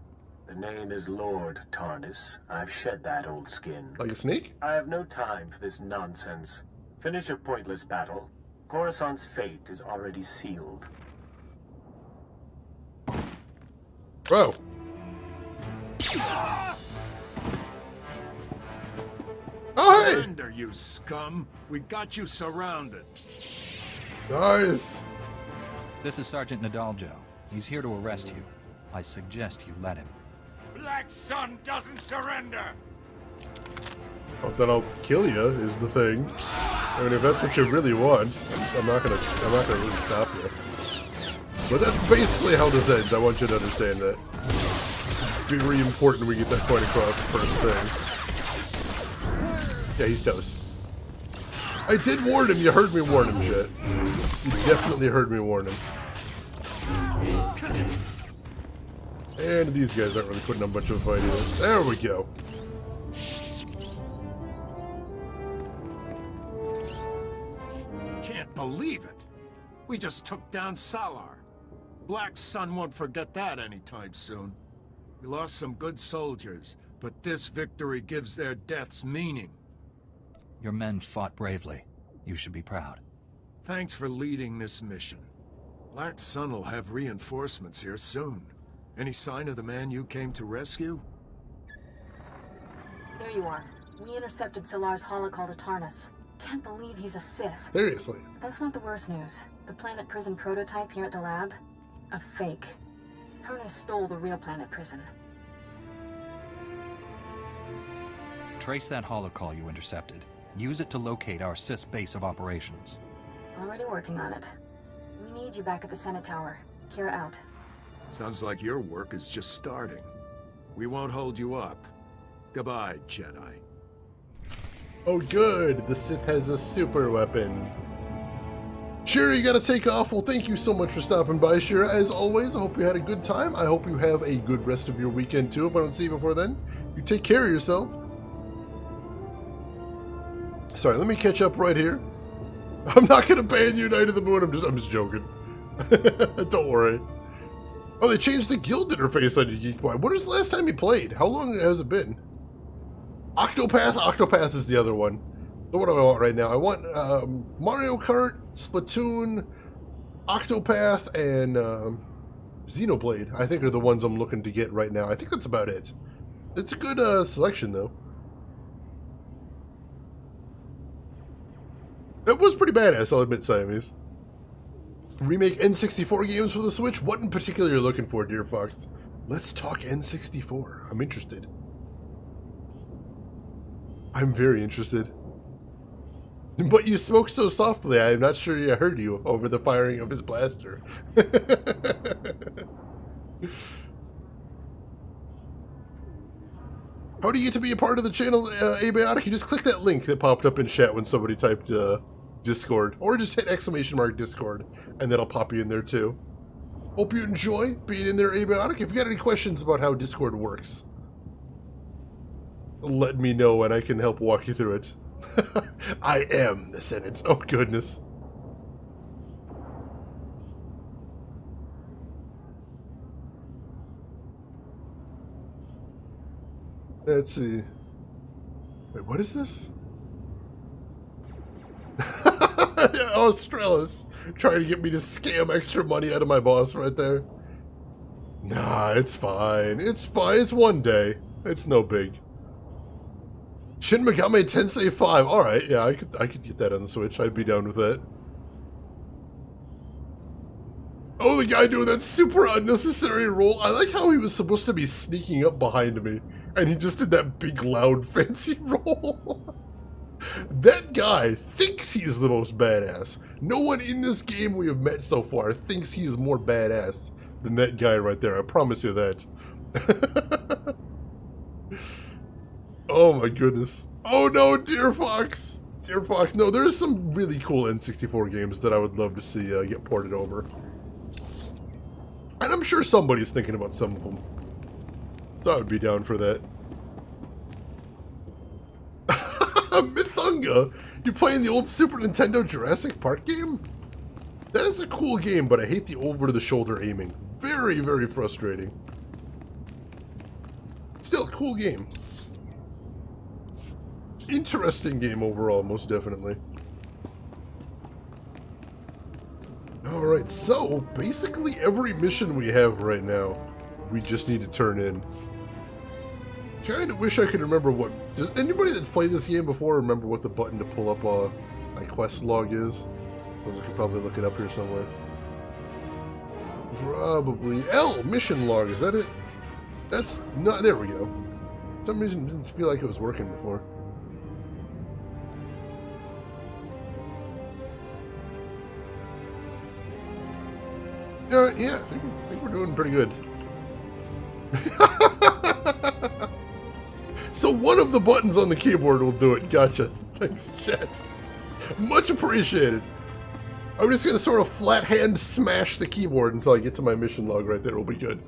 The name is Lord Tarnus. I've shed that old skin. Like a snake? I have no time for this nonsense. Finish a pointless battle. Coruscant's fate is already sealed. Bro. Oh, hey! Surrender, you scum. We got you surrounded. Nice. This is Sergeant Nadaljo. He's here to arrest you. I suggest you let him. Black Sun doesn't surrender! Oh, then I'll kill you, is the thing. I mean, if that's what you really want, I'm not gonna really stop you. But that's basically how this ends. I want you to understand that. It's very important we get that point across first thing. Yeah, he's toast. I did warn him. You heard me warn him, shit. You definitely heard me warn him. And these guys aren't really putting up much of a fight either. There we go. Can't believe it. We just took down Salar. Black Sun won't forget that anytime soon. We lost some good soldiers, but this victory gives their deaths meaning. Your men fought bravely. You should be proud. Thanks for leading this mission. Black Sun will have reinforcements here soon. Any sign of the man you came to rescue? There you are. We intercepted Solar's holocall to Tarnus. Can't believe he's a Sith. Seriously. That's not the worst news. The planet prison prototype here at the lab? A fake. Tarnus stole the real planet prison. Trace that holocall you intercepted. Use it to locate our Sith base of operations. Already working on it. We need you back at the Senate Tower. Kira out. Sounds like your work is just starting. We won't hold you up. Goodbye, Jedi. Oh good, the Sith has a super weapon. Shira, you gotta take off. Well, thank you so much for stopping by, Shira. As always, I hope you had a good time. I hope you have a good rest of your weekend, too. If I don't see you before then, you take care of yourself. Sorry, let me catch up right here. I'm not gonna ban you, Night of the Moon. I'm just joking. Don't worry. Oh, they changed the guild interface on your Geek Boy. When was the last time you played? How long has it been? Octopath? Octopath is the other one. So what do I want right now? I want Mario Kart, Splatoon, Octopath, and Xenoblade. I think are the ones I'm looking to get right now. I think that's about it. It's a good selection, though. That was pretty badass, I'll admit, Siamese. Remake N64 games for the Switch? What in particular you're looking for, dear Fox? Let's talk N64. I'm interested. I'm very interested. But you spoke so softly, I'm not sure I heard you over the firing of his blaster. How do you get to be a part of the channel, Abiotic? You just click that link that popped up in chat when somebody typed Discord. Or just hit ! Discord, and that'll pop you in there too. Hope you enjoy being in there, Abiotic. If you got any questions about how Discord works, let me know and I can help walk you through it. I am the Senate. Oh, goodness. Let's see. Wait, what is this? Oh, Strellis. Trying to get me to scam extra money out of my boss right there. Nah, it's fine. It's fine. It's one day. It's no big. Shin Megami Tensei 5. Alright, yeah, I could get that on the Switch. I'd be down with that. Oh, the guy doing that super unnecessary roll. I like how he was supposed to be sneaking up behind me, and he just did that big, loud, fancy roll. That guy thinks he's the most badass. No one in this game we have met so far thinks he is more badass than that guy right there. I promise you that. Oh my goodness. Oh no, Dear Fox. Dear Fox. No, there's some really cool N64 games that I would love to see get ported over. And I'm sure somebody's thinking about some of them. So I would be down for that. Mythunga! You playing the old Super Nintendo Jurassic Park game? That is a cool game, but I hate the over-the-shoulder aiming. Very, very frustrating. Still, cool game. Interesting game overall, most definitely. Alright, so basically every mission we have right now, we just need to turn in. Kinda wish I could remember what... Does anybody that's played this game before remember what the button to pull up my quest log is? I could probably look it up here somewhere. Probably L, mission log, is that it? That's not... There we go. For some reason it didn't feel like it was working before. Yeah, I think we're doing pretty good. So one of the buttons on the keyboard will do it. Gotcha. Thanks, chat. Much appreciated. I'm just going to sort of flat hand smash the keyboard until I get to my mission log right there. We'll be good.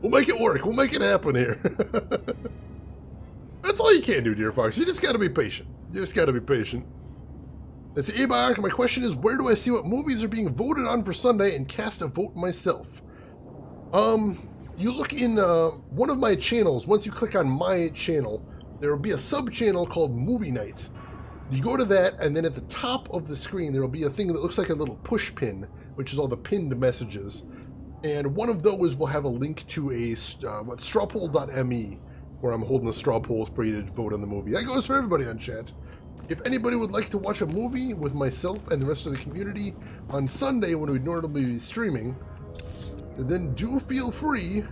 We'll make it work. We'll make it happen here. That's all you can do, Dear Fox. You just got to be patient. You just got to be patient. That's Abiotic. My question is, where do I see what movies are being voted on for Sunday and cast a vote myself? You look in one of my channels. Once you click on my channel, there will be a sub-channel called Movie Nights. You go to that, and then at the top of the screen, there will be a thing that looks like a little push pin, which is all the pinned messages. And one of those will have a link to a strawpoll.me, where I'm holding a straw poll for you to vote on the movie. That goes for everybody on chat. If anybody would like to watch a movie with myself and the rest of the community on Sunday when we'd normally be streaming, then do feel free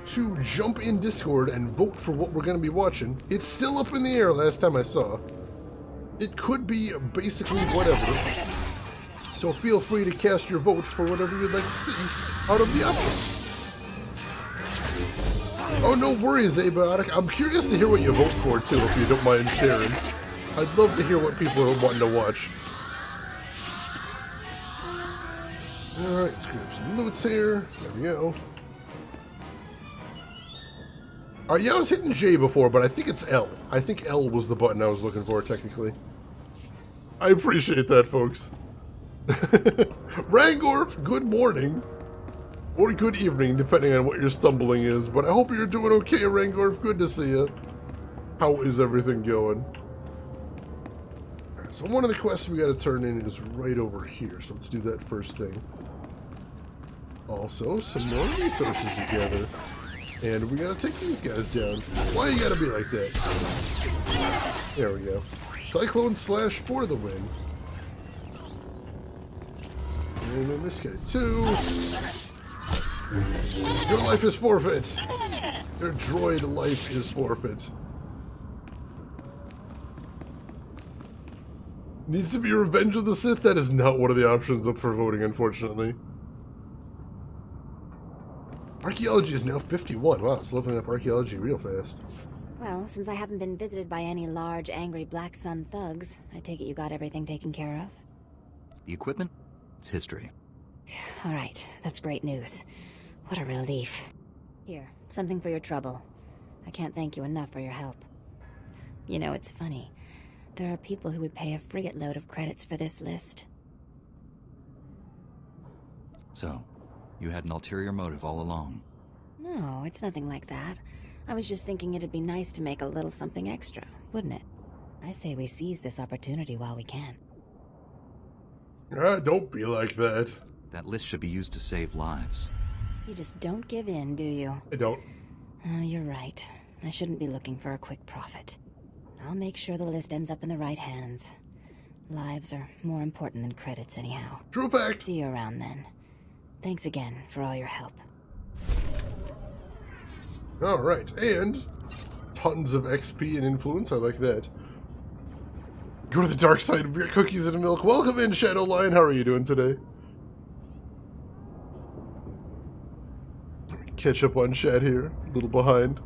to jump in Discord and vote for what we're going to be watching. It's still up in the air last time I saw. It could be basically whatever. So feel free to cast your vote for whatever you'd like to see out of the options. Oh, no worries, Abiotic. I'm curious to hear what you vote for, too, if you don't mind sharing. I'd love to hear what people are wanting to watch. Alright, let's grab some loot here. There we go. Yeah, I was hitting J before, but I think it's L. I think L was the button I was looking for, technically. I appreciate that, folks. Rangorf, good morning. Or good evening, depending on what your stumbling is. But I hope you're doing okay, Rangorf. Good to see you. How is everything going? Right, so one of the quests we got to turn in is right over here. So let's do that first thing. Also, some more resources together. And we gotta take these guys down. Why you gotta be like that? There we go. Cyclone Slash for the win. And then this guy too. Your life is forfeit. Your droid life is forfeit. Needs to be Revenge of the Sith? That is not one of the options up for voting, unfortunately. Archaeology is now 51. Wow, it's leveling up archaeology real fast. Well, since I haven't been visited by any large, angry Black Sun thugs, I take it you got everything taken care of? The equipment? It's history. Alright, that's great news. What a relief. Here, something for your trouble. I can't thank you enough for your help. You know, it's funny. There are people who would pay a frigate load of credits for this list. So, you had an ulterior motive all along. No, it's nothing like that. I was just thinking it'd be nice to make a little something extra, wouldn't it? I say we seize this opportunity while we can. Don't be like that. That list should be used to save lives. You just don't give in, do you? I don't. You're right. I shouldn't be looking for a quick profit. I'll make sure the list ends up in the right hands. Lives are more important than credits anyhow. True fact. See you around then. Thanks again for all your help. Alright, and tons of XP and influence. I like that. Go to the dark side, beer, cookies, and milk. Welcome in, Shadow Lion. How are you doing today? Let me catch up on chat here. A little behind.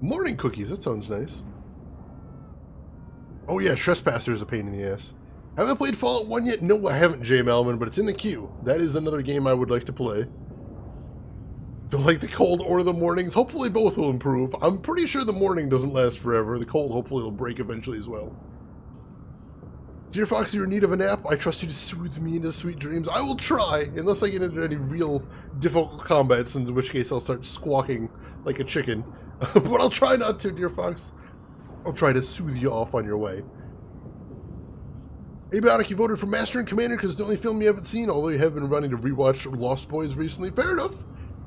Morning cookies. That sounds nice. Oh yeah, Trespasser is a pain in the ass. Haven't played Fallout 1 yet? No, I haven't, J. Malman, but it's in the queue. That is another game I would like to play. Don't like the cold or the mornings. Hopefully both will improve. I'm pretty sure the morning doesn't last forever. The cold hopefully will break eventually as well. Dear Fox, you're in need of a nap. I trust you to soothe me into sweet dreams. I will try, unless I get into any real difficult combats, in which case I'll start squawking like a chicken. But I'll try not to, dear Fox. I'll try to soothe you off on your way. Abiotic, you voted for Master and Commander because it's the only film you haven't seen, although you have been running to rewatch Lost Boys recently. Fair enough.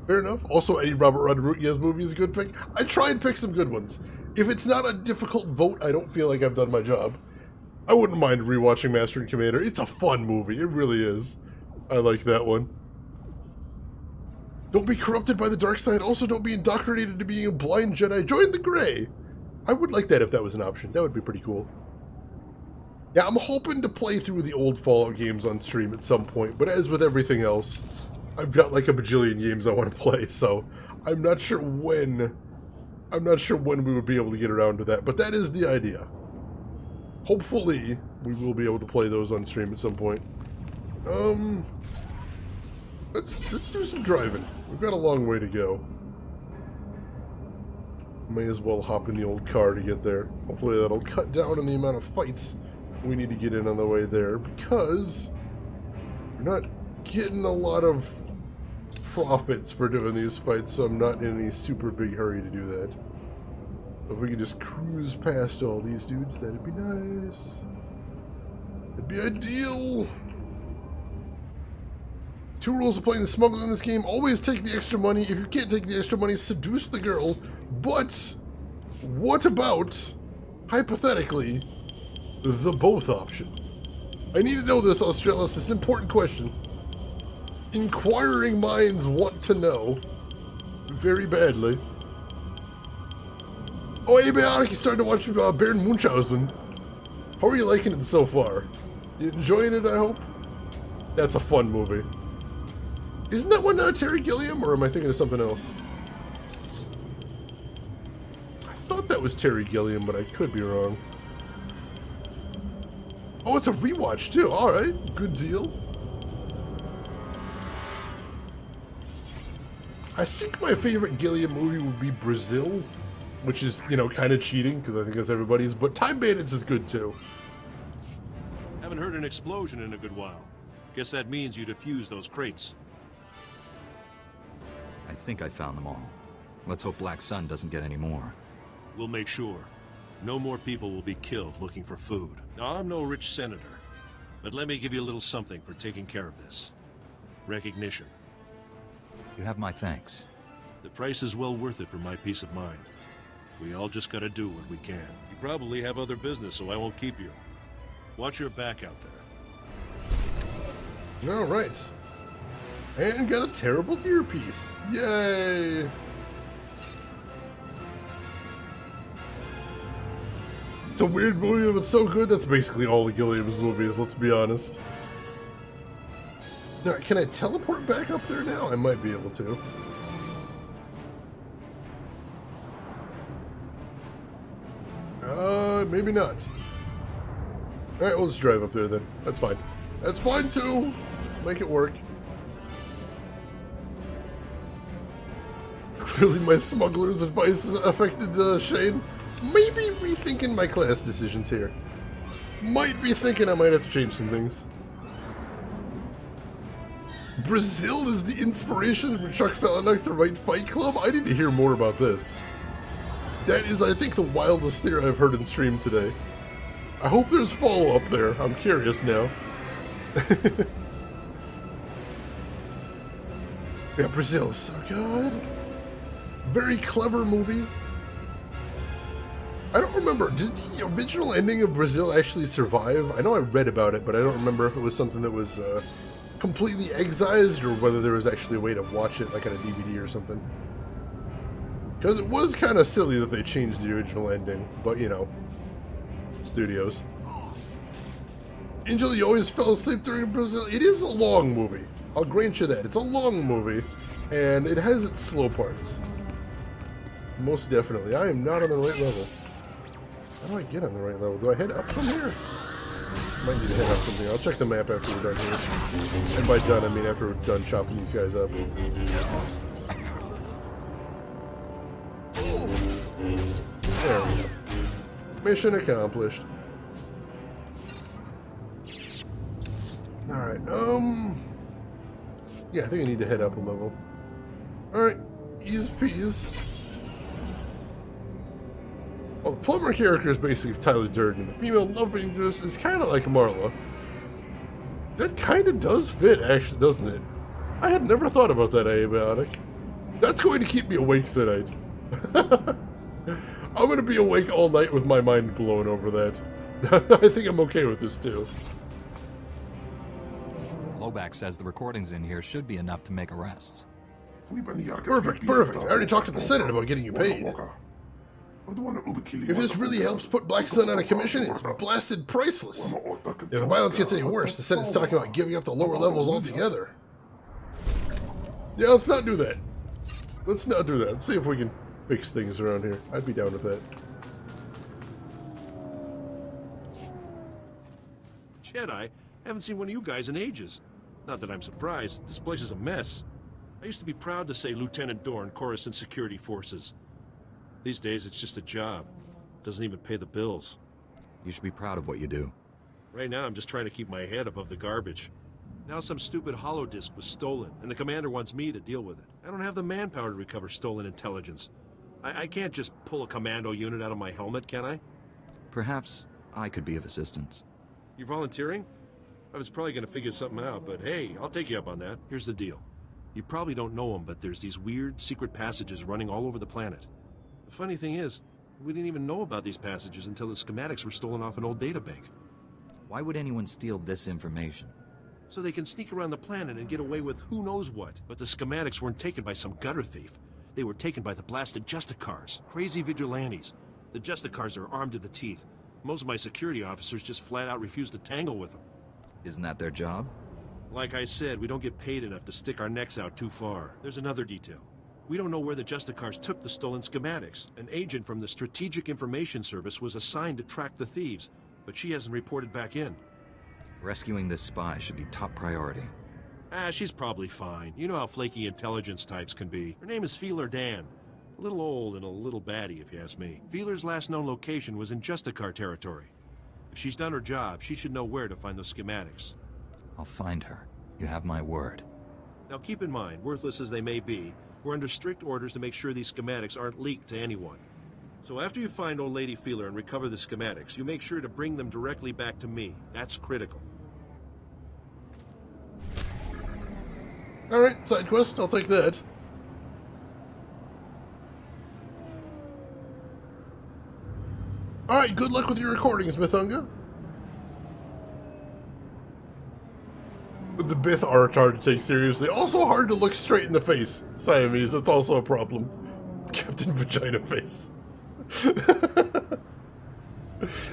Fair enough. Also, any Robert Rodriguez movie is a good pick. I try and pick some good ones. If it's not a difficult vote, I don't feel like I've done my job. I wouldn't mind rewatching Master and Commander. It's a fun movie. It really is. I like that one. Don't be corrupted by the dark side. Also, don't be indoctrinated to being a blind Jedi. Join the Grey. I would like that if that was an option. That would be pretty cool. Yeah, I'm hoping to play through the old Fallout games on stream at some point, but as with everything else, I've got like a bajillion games I want to play, so I'm not sure when we would be able to get around to that, but that is the idea. Hopefully, we will be able to play those on stream at some point. Let's do some driving. We've got a long way to go. May as well hop in the old car to get there. Hopefully that'll cut down on the amount of fights we need to get in on the way there, because we're not getting a lot of profits for doing these fights, so I'm not in any super big hurry to do that. If we could just cruise past all these dudes, that'd be nice. It'd be ideal. 2 rules of playing the smuggler in this game: always take the extra money. If you can't take the extra money, seduce the girl. But what about, hypothetically, the both option? I need to know this, Australis. It's an important question. Inquiring minds want to know very badly. Oh, Abiotic, you started to watch Baron Munchausen. How are you liking it so far? You enjoying it, I hope? That's a fun movie. Isn't that one Terry Gilliam, or am I thinking of something else? I thought that was Terry Gilliam, but I could be wrong. Oh, it's a rewatch, too. Alright, good deal. I think my favorite Gilliam movie would be Brazil, which is, you know, kind of cheating, because I think that's everybody's, but Time Bandits is good, too. Haven't heard an explosion in a good while. Guess that means you defused those crates. I think I found them all. Let's hope Black Sun doesn't get any more. We'll make sure. No more people will be killed looking for food. Now, I'm no rich senator, but let me give you a little something for taking care of this. Recognition. You have my thanks. The price is well worth it for my peace of mind. We all just gotta do what we can. You probably have other business, so I won't keep you. Watch your back out there. Alright. And got a terrible earpiece. Yay! It's a weird movie, but it's so good. That's basically all the Gilliam's movies, let's be honest. Now, can I teleport back up there now? I might be able to. Maybe not. Alright, we'll just drive up there then. That's fine. That's fine too! Make it work. Clearly my smuggler's advice affected Shane. Maybe rethinking my class decisions here. Might be thinking I might have to change some things. Brazil is the inspiration for Chuck Palahniuk to write Fight Club? I need to hear more about this. That is, I think, the wildest theory I've heard in stream today. I hope there's follow-up there. I'm curious now. Yeah, Brazil is so good. Very clever movie. I don't remember, did the original ending of Brazil actually survive? I know I read about it, but I don't remember if it was something that was completely excised or whether there was actually a way to watch it like on a DVD or something. Because it was kind of silly that they changed the original ending, but you know, studios. Angel, you always fell asleep during Brazil. It is a long movie. I'll grant you that. It's a long movie, and it has its slow parts. Most definitely. I am not on the right level. How do I get on the right level? Do I head up from here? Might need to head up from here. I'll check the map after we're done here. And by done, I mean after we're done chopping these guys up. There we go. Mission accomplished. Alright, yeah, I think I need to head up a level. Alright, easy peas. Well, the plumber character is basically Tyler Durden. The female love interest is kind of like Marla. That kind of does fit, actually, doesn't it? I had never thought about that abiotic. That's going to keep me awake tonight. I'm going to be awake all night with my mind blown over that. I think I'm okay with this, too. Loback says the recordings in here should be enough to make arrests. Perfect, perfect. I already talked to the Senate about getting you paid. If this really helps put Black Sun on a commission, it's blasted priceless. If the violence gets any worse, the Senate's talking about giving up the lower levels altogether. Yeah, let's not do that. Let's not do that. Let's see if we can fix things around here. I'd be down with that. Jedi, haven't seen one of you guys in ages. Not that I'm surprised. This place is a mess. I used to be proud to say Lieutenant Dorn, Coruscant Security Forces. These days, it's just a job. Doesn't even pay the bills. You should be proud of what you do. Right now, I'm just trying to keep my head above the garbage. Now some stupid holodisk was stolen, and the commander wants me to deal with it. I don't have the manpower to recover stolen intelligence. I can't just pull a commando unit out of my helmet, can I? Perhaps I could be of assistance. You're volunteering? I was probably going to figure something out, but hey, I'll take you up on that. Here's the deal. You probably don't know them, but there's these weird, secret passages running all over the planet. The funny thing is, we didn't even know about these passages until the schematics were stolen off an old databank. Why would anyone steal this information? So they can sneak around the planet and get away with who knows what. But the schematics weren't taken by some gutter thief. They were taken by the blasted Justicars, crazy vigilantes. The Justicars are armed to the teeth. Most of my security officers just flat out refuse to tangle with them. Isn't that their job? Like I said, we don't get paid enough to stick our necks out too far. There's another detail. We don't know where the Justicars took the stolen schematics. An agent from the Strategic Information Service was assigned to track the thieves, but she hasn't reported back in. Rescuing this spy should be top priority. She's probably fine. You know how flaky intelligence types can be. Her name is Feeler Dan. A little old and a little batty, if you ask me. Feeler's last known location was in Justicar territory. If she's done her job, she should know where to find those schematics. I'll find her. You have my word. Now keep in mind, worthless as they may be, we're under strict orders to make sure these schematics aren't leaked to anyone. So after you find old lady Feeler and recover the schematics, you make sure to bring them directly back to me. That's critical. Alright, side quest, I'll take that. Alright, good luck with your recordings, Mythunga. The Bith art hard to take seriously. Also hard to look straight in the face. Siamese, that's also a problem. Captain Vagina Face.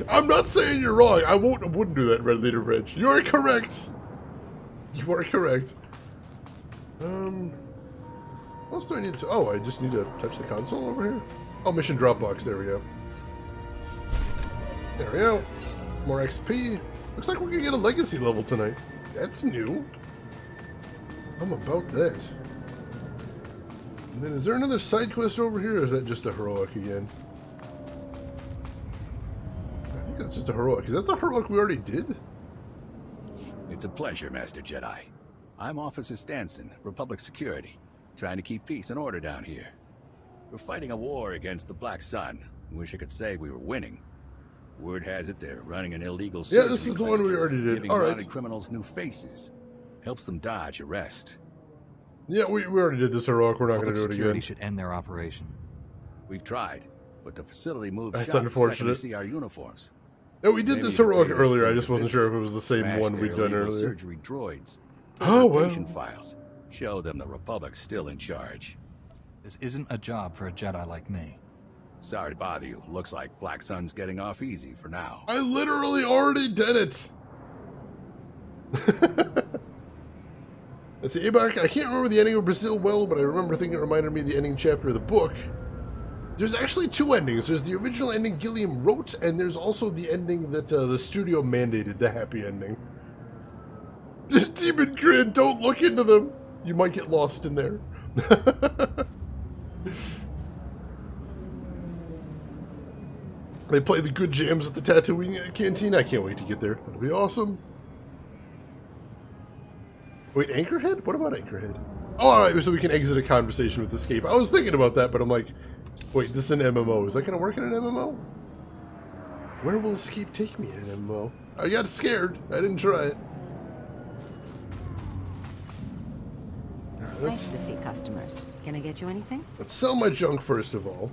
I'm not saying you're wrong. I wouldn't do that, Red Leader Reg. You are correct. You are correct. What else do I need to... Oh, I just need to touch the console over here? Oh, mission Dropbox. There we go. There we go. More XP. Looks like we're gonna get a legacy level tonight. That's new. I'm about that. And then is there another side quest over here, or is that just a heroic again? I think that's just a heroic. Is that the heroic we already did? It's a pleasure, Master Jedi. I'm Officer Stanson, Republic Security, trying to keep peace and order down here. We're fighting a war against the Black Sun. Wish I could say we were winning. Word has it they're running an illegal surgery. Yeah, this is the one we already did. Giving wanted criminals new faces. Helps them dodge arrest. Yeah, we already did this heroic. We're not going to do it Security again. should end their operation. We've tried, but the facility moved That's shop the unfortunate. second they see our uniforms. Yeah, we did Maybe this the heroic players earlier. I came just to wasn't sure if visit, it was the same smash one their we'd done illegal earlier. surgery droids. Oh, well. Patient files. Show them the Republic's still in charge. This isn't a job for a Jedi like me. Sorry to bother you. Looks like Black Sun's getting off easy for now. I literally already did it. Let's see, Abak, I can't remember the ending of Brazil well, but I remember thinking it reminded me of the ending chapter of the book. There's actually two endings. There's the original ending Gilliam wrote, and there's also the ending that the studio mandated, the happy ending. Demon Grid, don't look into them. You might get lost in there. They play the good jams at the Tatooine canteen. I can't wait to get there. That'll be awesome. Wait, Anchorhead? What about Anchorhead? Oh, alright, so we can exit a conversation with Escape. I was thinking about that, but I'm like, wait, this is an MMO. Is that going to work in an MMO? Where will Escape take me in an MMO? I got scared. I didn't try it. Nice to see customers. Can I get you anything? Let's sell my junk first of all.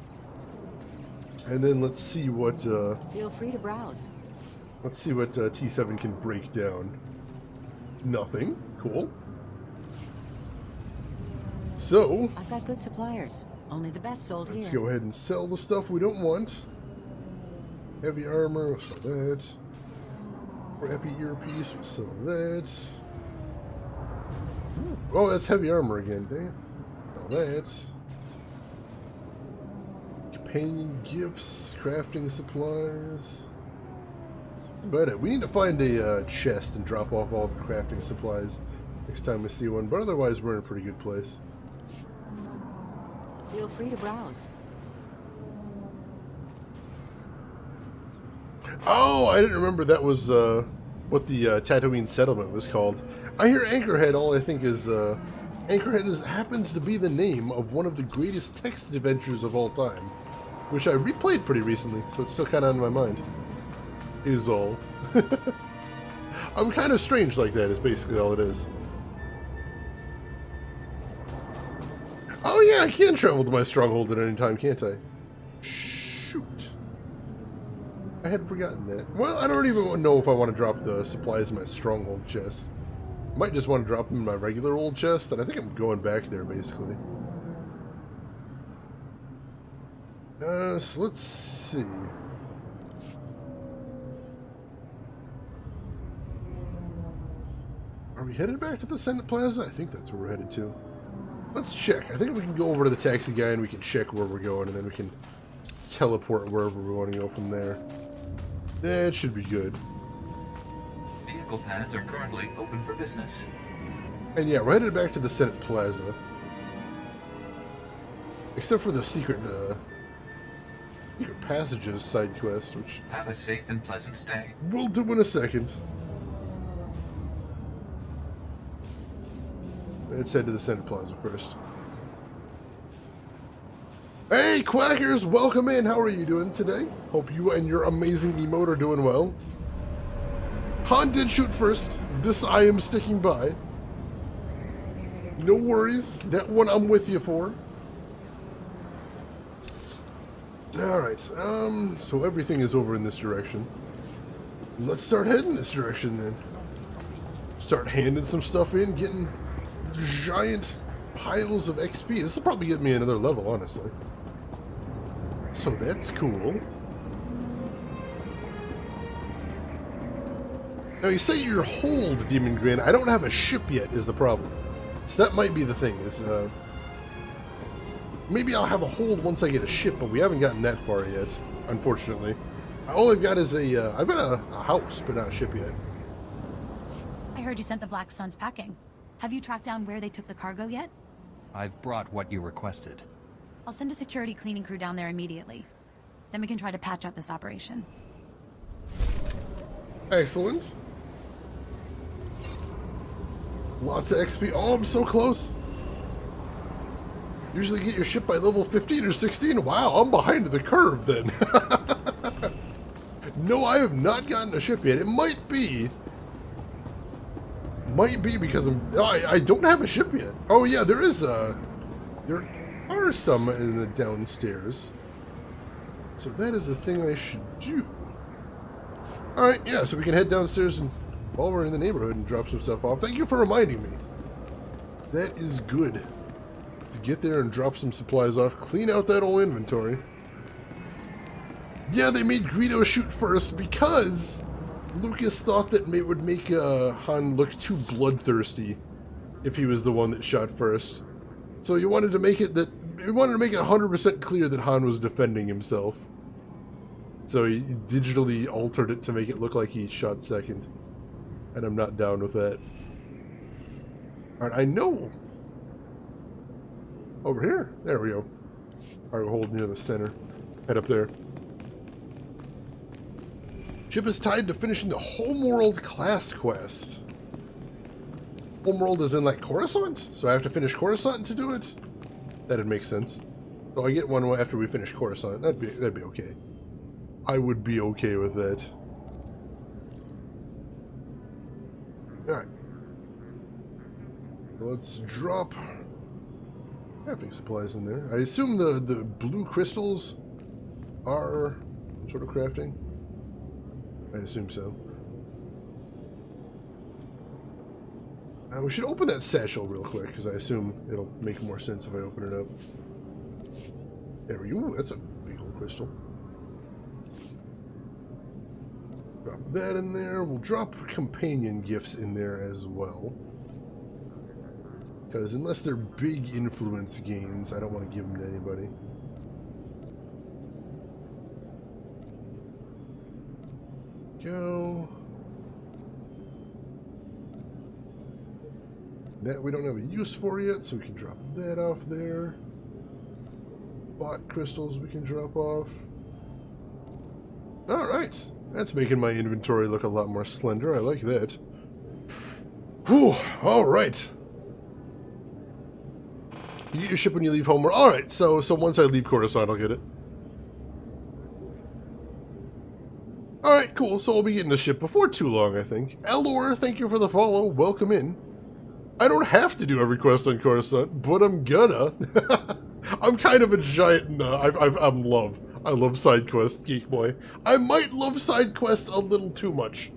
And then let's see what, Feel free to browse. let's see what T7 can break down. Nothing. Cool. So, I've got good suppliers. Only the best sold let's here. go ahead and sell the stuff we don't want. Heavy armor, we'll sell that. Crappy earpiece, we'll sell that. Oh, that's heavy armor again, dang it. Sell that. Companion gifts, crafting supplies. That's about it. We need to find a chest and drop off all the crafting supplies next time we see one, but otherwise we're in a pretty good place. Feel free to browse. Oh, I didn't remember that was what the Tatooine settlement was called. I hear Anchorhead, all I think is Anchorhead happens to be the name of one of the greatest text adventures of all time, which I replayed pretty recently, so it's still kind of on my mind. Is all. I'm kind of strange like that, is basically all it is. Oh yeah, I can travel to my stronghold at any time, can't I? Shoot. I had forgotten that. Well, I don't even know if I want to drop the supplies in my stronghold chest. I might just want to drop them in my regular old chest, and I think I'm going back there, basically. So let's see. Are we headed back to the Senate Plaza? I think that's where we're headed to. Let's check. I think we can go over to the taxi guy and we can check where we're going, and then we can teleport wherever we want to go from there. That should be good. Vehicle pads are currently open for business. And yeah, we're headed back to the Senate Plaza. Except for the secret passages side quest, which... Have a safe and pleasant stay. We'll do in a second. Let's head to the Senate Plaza first. Hey, Quackers! Welcome in! How are you doing today? Hope you and your amazing emote are doing well. Han did shoot first. This I am sticking by. No worries. That one I'm with you for. Alright, so everything is over in this direction. Let's start heading this direction then. Start handing some stuff in, getting giant piles of XP. This will probably get me another level, honestly. So that's cool. Now you say you're hold, Demon Grin. I don't have a ship yet is the problem. So that might be the thing, is maybe I'll have a hold once I get a ship, but we haven't gotten that far yet, unfortunately. All I've got is I've got a house, but not a ship yet. I heard you sent the Black Suns packing. Have you tracked down where they took the cargo yet? I've brought what you requested. I'll send a security cleaning crew down there immediately. Then we can try to patch up this operation. Excellent. Lots of XP. Oh, I'm so close. Usually get your ship by level 15 or 16. Wow, I'm behind the curve then. No, I have not gotten a ship yet. It might be because I don't have a ship yet. Oh yeah, there are some in the downstairs. So that is the thing I should do. Alright, yeah, so we can head downstairs and while we're in the neighborhood and drop some stuff off. Thank you for reminding me. That is good. To get there and drop some supplies off. Clean out that old inventory. Yeah, they made Greedo shoot first because Lucas thought that it would make Han look too bloodthirsty if he was the one that shot first. So you wanted to make it 100% clear that Han was defending himself. So he digitally altered it to make it look like he shot second. And I'm not down with that. Alright, I know. Over here. There we go. Alright, we'll hold near the center. Head up there. Ship is tied to finishing the Homeworld class quest. Homeworld is in like Coruscant? So I have to finish Coruscant to do it? That'd make sense. So I get one after we finish Coruscant. That'd be okay. I would be okay with that. Alright. Let's drop crafting supplies in there. I assume the blue crystals are sort of crafting. I assume so. We should open that satchel real quick, because I assume it'll make more sense if I open it up. There we go. Ooh, that's a big old crystal. Drop that in there. We'll drop companion gifts in there as well. Because unless they're big influence gains, I don't want to give them to anybody. Go. That we don't have a use for yet, so we can drop that off there. Bot crystals we can drop off. Alright. That's making my inventory look a lot more slender. I like that. Whew. Alright. You get your ship when you leave home. Alright, so once I leave Coruscant, I'll get it. Alright, cool. So we'll be getting the ship before too long, I think. Elor, thank you for the follow. Welcome in. I don't have to do every quest on Coruscant, but I'm gonna. I'm kind of a giant. I love side quests, Geek Boy. I might love side quests a little too much,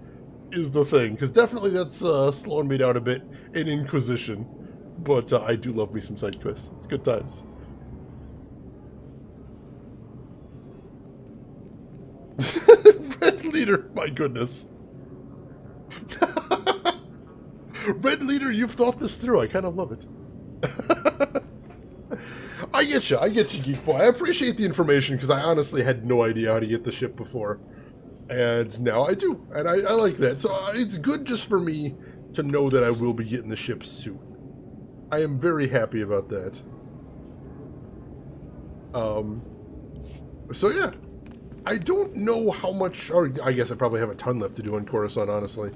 is the thing, because definitely that's slowing me down a bit in Inquisition. But I do love me some side quests. It's good times. Red leader, my goodness. Red Leader, you've thought this through. I kind of love it. I get you, Geek Boy. I appreciate the information, because I honestly had no idea how to get the ship before. And now I do, and I like that. So it's good just for me to know that I will be getting the ship soon. I am very happy about that. So yeah. I don't know how much, or I guess I probably have a ton left to do on Coruscant, honestly.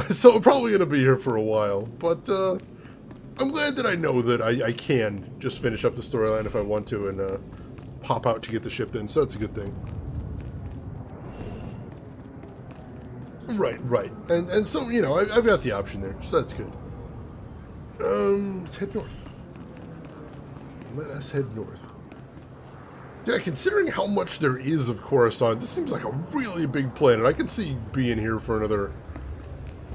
So I'm probably going to be here for a while. But I'm glad that I know that I can just finish up the storyline if I want to and pop out to get the ship in. So that's a good thing. Right. And so, you know, I've got the option there. So that's good. Let's head north. Let us head north. Yeah, considering how much there is of Coruscant, this seems like a really big planet. I can see being here for another,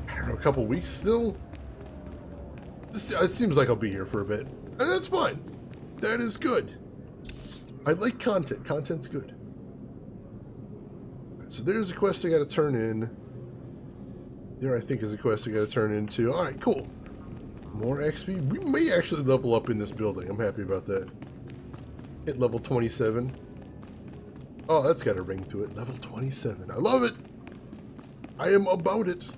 I don't know, a couple weeks still. It seems like I'll be here for a bit. And that's fine. That is good. I like content. Content's good. So there's a quest I gotta turn in. There, I think, is a quest I gotta turn into. Alright, cool. More XP. We may actually level up in this building. I'm happy about that. Hit level 27. Oh, that's got a ring to it. Level 27. I love it. I am about it.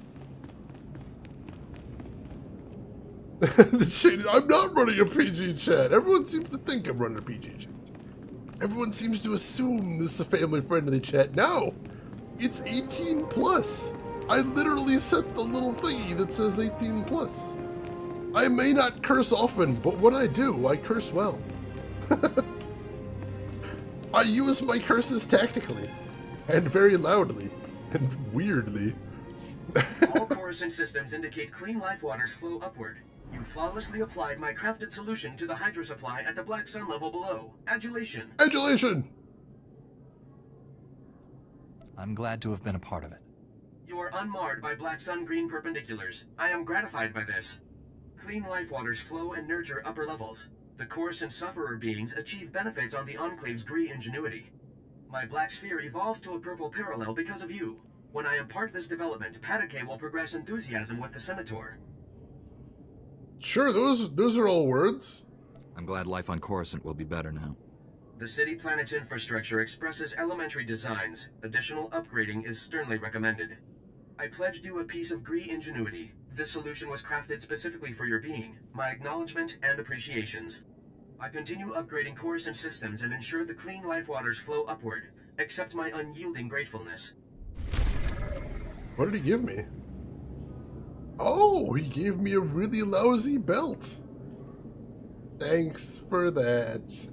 I'm not running a PG chat. Everyone seems to think I'm running a PG chat. Everyone seems to assume this is a family-friendly chat. No, it's 18 plus. I literally set the little thingy that says 18 plus. I may not curse often, but when I do, I curse well. I use my curses tactically, and very loudly, and weirdly. All Coruscant systems indicate clean life waters flow upward. You flawlessly applied my crafted solution to the hydro supply at the Black Sun level below. Adulation. Adulation! I'm glad to have been a part of it. You are unmarred by Black Sun green perpendiculars. I am gratified by this. Clean life waters flow and nurture upper levels. The Coruscant sufferer beings achieve benefits on the Enclave's Gree ingenuity. My black sphere evolves to a purple parallel because of you. When I impart this development, Patake will progress enthusiasm with the Senator. Sure, those are all words. I'm glad life on Coruscant will be better now. The city planet's infrastructure expresses elementary designs. Additional upgrading is sternly recommended. I pledged you a piece of Gree ingenuity. This solution was crafted specifically for your being. My acknowledgement and appreciations. I continue upgrading Coruscant systems and ensure the clean life waters flow upward. Accept my unyielding gratefulness. What did he give me? Oh, he gave me a really lousy belt. Thanks for that.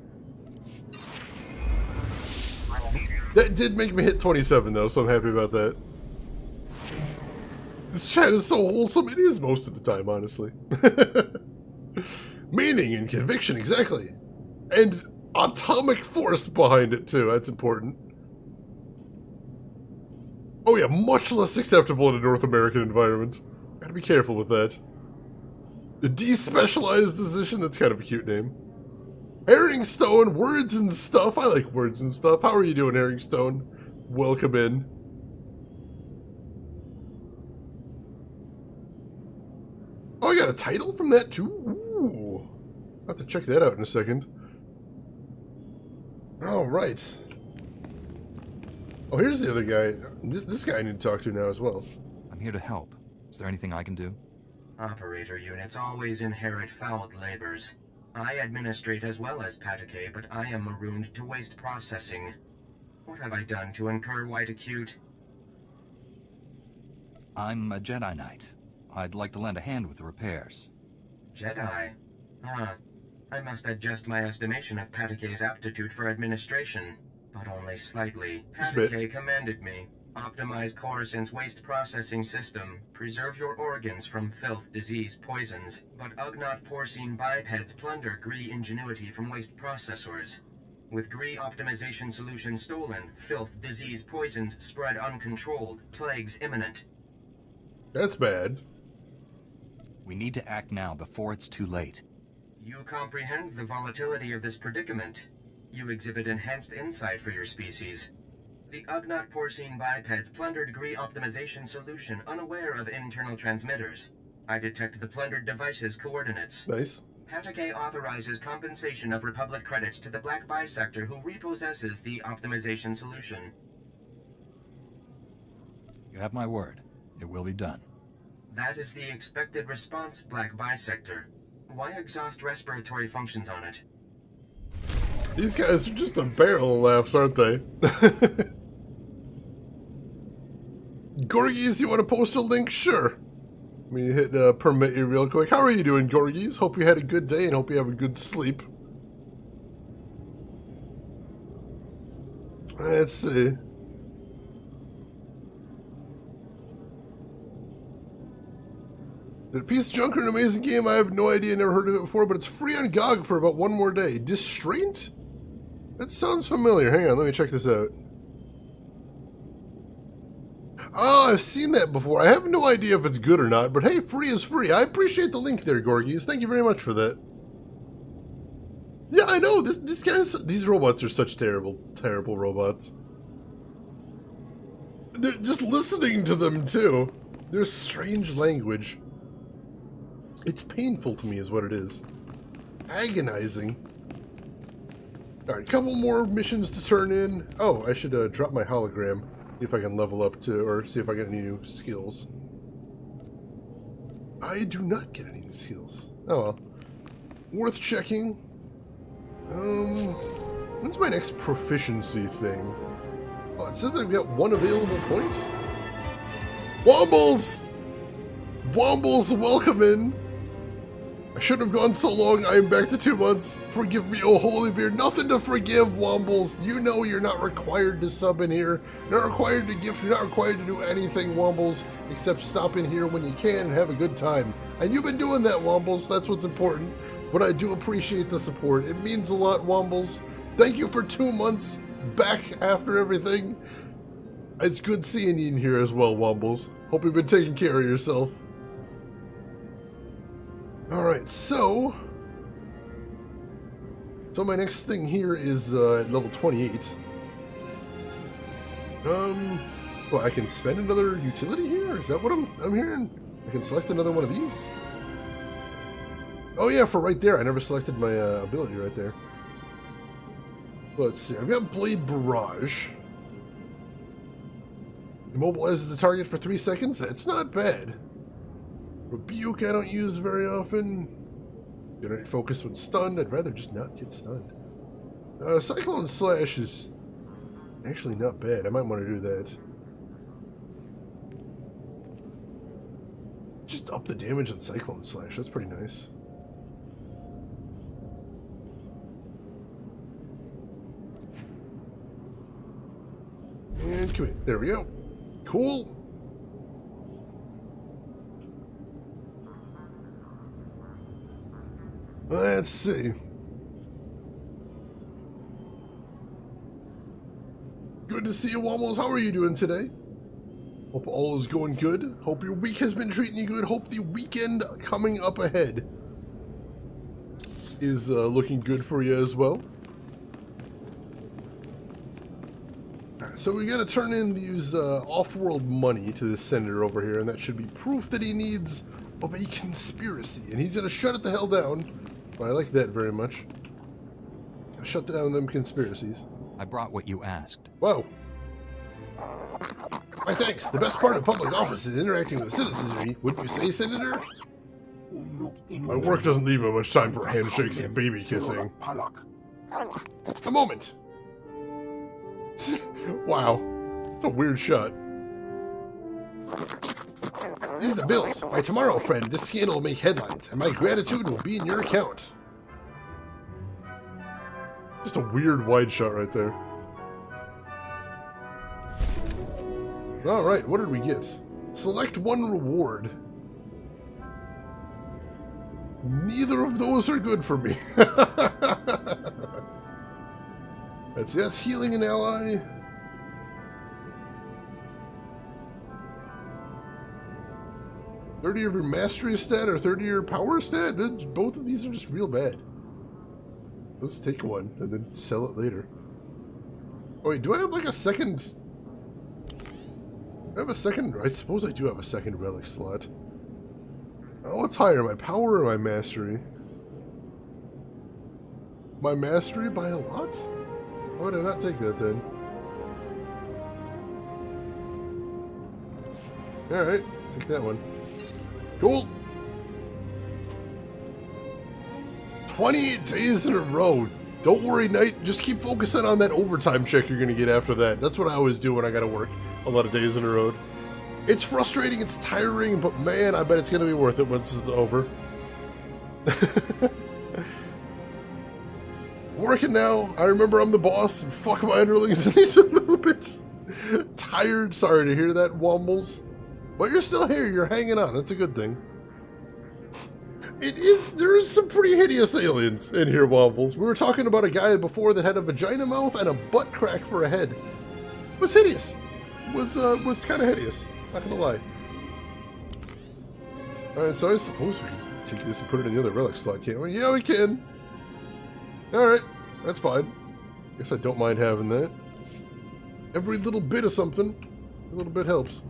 That did make me hit 27 though, so I'm happy about that. This chat is so wholesome. It is most of the time, honestly. Meaning and conviction, exactly. And atomic force behind it, too. That's important. Oh yeah, much less acceptable in a North American environment. Gotta be careful with that. The despecialized position, that's kind of a cute name. Herringstone, words and stuff. I like words and stuff. How are you doing, Herringstone? Welcome in. Oh, I got a title from that too? Ooh. I'll have to check that out in a second. Alright. Oh, here's the other guy. This guy I need to talk to now as well. I'm here to help. Is there anything I can do? Operator units always inherit fouled labors. I administrate as well as Patake, but I am marooned to waste processing. What have I done to incur white acute? I'm a Jedi Knight. I'd like to lend a hand with the repairs. Jedi? Ah, I must adjust my estimation of Patake's aptitude for administration, but only slightly. Patake commanded me. Optimize Coruscant's waste processing system. Preserve your organs from filth, disease, poisons. But Ugnaught porcine bipeds plunder Gree ingenuity from waste processors. With Gree optimization solution stolen, filth, disease, poisons spread uncontrolled. Plagues imminent. That's bad. We need to act now before it's too late. You comprehend the volatility of this predicament. You exhibit enhanced insight for your species. The Ugnaught porcine bipeds plundered Gree optimization solution unaware of internal transmitters. I detect the plundered device's coordinates. Nice. Patake authorizes compensation of Republic credits to the Black Bisector who repossesses the optimization solution. You have my word. It will be done. That is the expected response, Black Bisector. Why exhaust respiratory functions on it? These guys are just a barrel of laughs, aren't they? Gorgies, you want to post a link? Sure. Let me hit permit you real quick. How are you doing, Gorgies? Hope you had a good day and hope you have a good sleep. Let's see. Is it a piece of junk or an amazing game? I have no idea, never heard of it before, but it's free on GOG for about one more day. Distraint? That sounds familiar. Hang on, let me check this out. Oh, I've seen that before. I have no idea if it's good or not, but hey, free is free. I appreciate the link there, Gorgies. Thank you very much for that. Yeah, I know. These robots are such terrible, terrible robots. They're just listening to them, too. There's strange language. It's painful to me is what it is. Agonizing. Alright, a couple more missions to turn in. Oh, I should drop my hologram. See if I can level up to, or see if I get any new skills. I do not get any new skills. Oh well. Worth checking. When's my next proficiency thing? Oh, it says I've got one available point. Wombles! Wombles, welcome in! I shouldn't have gone so long. I am back to 2 months. Forgive me, oh holy beard. Nothing to forgive, Wombles. You know you're not required to sub in here. You're not required to gift. You're not required to do anything, Wombles, except stop in here when you can and have a good time. And you've been doing that, Wombles. That's what's important. But I do appreciate the support. It means a lot, Wombles. Thank you for 2 months back after everything. It's good seeing you in here as well, Wombles. Hope you've been taking care of yourself. Alright, so my next thing here is at level 28. Well, I can spend another utility here? Is that what I'm hearing? I can select another one of these? Oh yeah, for right there. I never selected my ability right there. Let's see. I've got Blade Barrage. Immobilizes the target for 3 seconds. That's not bad. Rebuke I don't use very often. Generate focus when stunned. I'd rather just not get stunned. Cyclone Slash is actually not bad. I might want to do that. Just up the damage on Cyclone Slash. That's pretty nice. And come here. There we go. Cool. Let's see. Good to see you, Wombles. How are you doing today? Hope all is going good. Hope your week has been treating you good. Hope the weekend coming up ahead is looking good for you as well. So we gotta turn in these off-world money to the senator over here, and that should be proof that he needs of a conspiracy. And he's gonna shut it the hell down. Well, I like that very much. Gotta shut down them conspiracies. I brought what you asked. Whoa. Why, thanks. The best part of public office is interacting with the citizenry. Wouldn't you say, Senator? My work doesn't leave me much time for handshakes and baby kissing. A moment. Wow. It's a weird shot. These are the bills. By tomorrow, friend, this scandal will make headlines, and my gratitude will be in your account. Just a weird wide shot right there. Alright, what did we get? Select one reward. Neither of those are good for me. That's healing an ally. $30 of your mastery stat or $30 of your power stat? Both of these are just real bad. Let's take one and then sell it later. Oh wait, do I have like a second? I have a second. I suppose I do have a second relic slot. What's higher, my power or my mastery? My mastery by a lot? Why would I not take that then? Alright, take that one. Cool! 28 days in a row. Don't worry, Knight. Just keep focusing on that overtime check you're going to get after that. That's what I always do when I got to work a lot of days in a row. It's frustrating, it's tiring, but man, I bet it's going to be worth it once it's over. Working now. I remember I'm the boss, and fuck my underlings, and these are a little bit tired. Sorry to hear that, Wombles. But you're still here, you're hanging on. That's a good thing. There's some pretty hideous aliens in here, Wombles. We were talking about a guy before that had a vagina mouth and a butt crack for a head. Was hideous. Was kind of hideous. Not gonna lie. Alright, so I suppose we can take this and put it in the other relic slot, can't we? Yeah, we can. Alright, that's fine. Guess I don't mind having that. Every little bit of something, a little bit helps.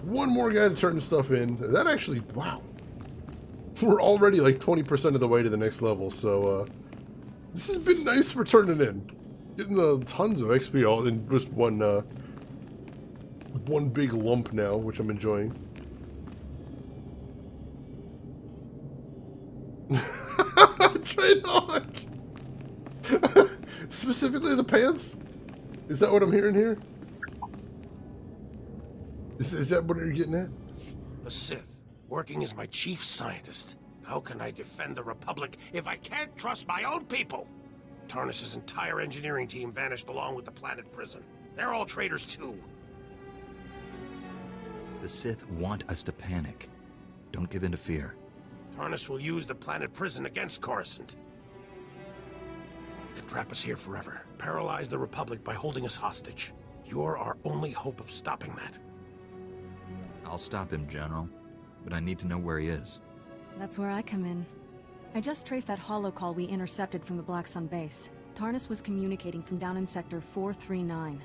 One more guy to turn stuff in. That actually, wow. We're already like 20% of the way to the next level, so this has been nice for turning in. Getting tons of XP all in just one big lump now, which I'm enjoying. Trade-off! Specifically the pants? Is that what I'm hearing here? Is that what you're getting at? The Sith, working as my chief scientist. How can I defend the Republic if I can't trust my own people? Tarnis's entire engineering team vanished along with the planet prison. They're all traitors too. The Sith want us to panic. Don't give in to fear. Tarnis will use the planet prison against Coruscant. He could trap us here forever, paralyze the Republic by holding us hostage. You're our only hope of stopping that. I'll stop him, General, but I need to know where he is. That's where I come in. I just traced that holo call we intercepted from the Black Sun base. Tarnis was communicating from down in Sector 439.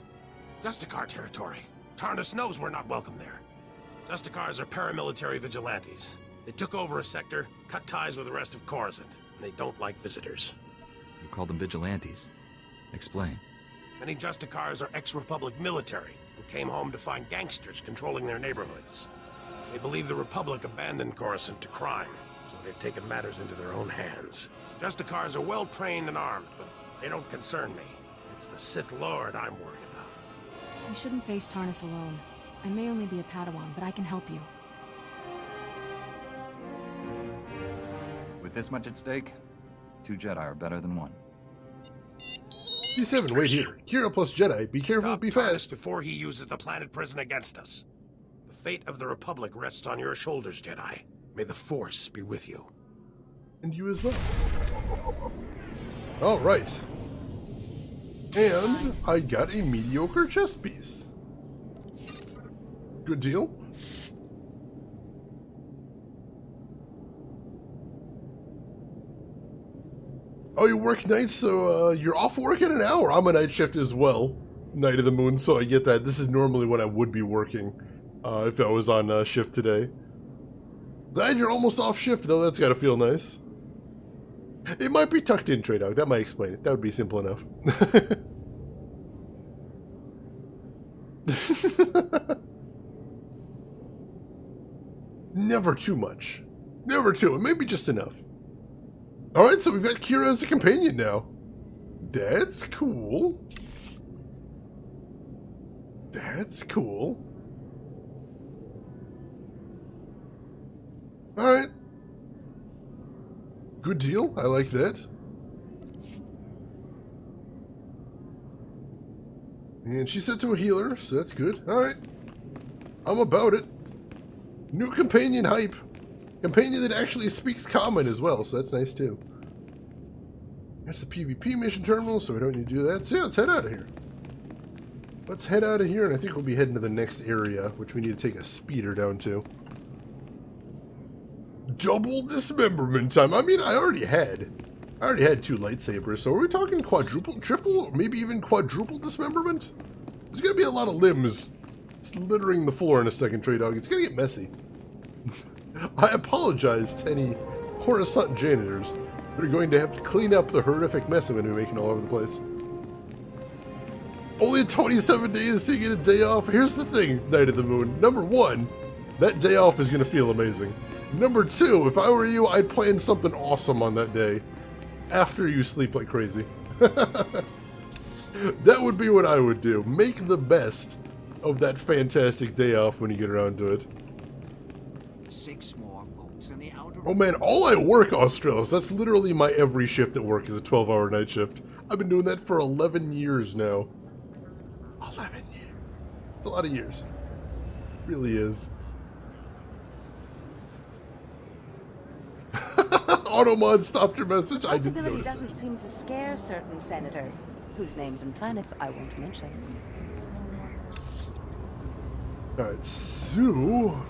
Justicar territory. Tarnis knows we're not welcome there. Justicars are paramilitary vigilantes. They took over a sector, cut ties with the rest of Coruscant, and they don't like visitors. You called them vigilantes. Explain. Many Justicars are ex-Republic military who came home to find gangsters controlling their neighborhoods. They believe the Republic abandoned Coruscant to crime, so they've taken matters into their own hands. Justicars are well-trained and armed, but they don't concern me. It's the Sith Lord I'm worried about. You shouldn't face Tarnis alone. I may only be a Padawan, but I can help you. With this much at stake, 2 Jedi are better than 1. D7, wait here. Kira plus Jedi. Be careful, Stop be Tarnis fast. before he uses the planet prison against us. The fate of the Republic rests on your shoulders, Jedi. May the Force be with you. And you as well. Alright. And I got a mediocre chest piece. Good deal. Oh, you work nights, so you're off work in an hour. I'm a night shift as well. Night of the Moon, so I get that. This is normally when I would be working if I was on shift today. Glad you're almost off shift, though. That's got to feel nice. It might be tucked in, Trey Dog. That might explain it. That would be simple enough. Never too much. Never too. Maybe just enough. Alright, so we've got Kira as a companion now. That's cool. That's cool. Alright. Good deal. I like that. And she's set to a healer, so that's good. Alright. I'm about it. New companion hype. Companion that actually speaks common as well, so that's nice too. That's the PvP mission terminal, so we don't need to do that. So yeah, let's head out of here. Let's head out of here, and I think we'll be heading to the next area, which we need to take a speeder down to. Double dismemberment time. I mean, I already had 2 lightsabers, so are we talking quadruple, triple, or maybe even quadruple dismemberment? There's gonna be a lot of limbs just littering the floor in a second, Trey Dog. It's gonna get messy. I apologize to any Coruscant janitors that are going to have to clean up the horrific mess I'm going to be making all over the place. Only 27 days to get a day off. Here's the thing, Night of the Moon. Number one, that day off is going to feel amazing. Number two, if I were you, I'd plan something awesome on that day after you sleep like crazy. That would be what I would do. Make the best of that fantastic day off when you get around to it. 6 more votes in the outer... Oh man, all I work, Australis. That's literally my every shift at work is a 12-hour night shift. I've been doing that for 11 years now. 11 years. It's a lot of years. It really is. Automod stopped your message. I didn't Possibility notice doesn't seem to scare certain senators, whose names and planets I won't mention. Alright, so...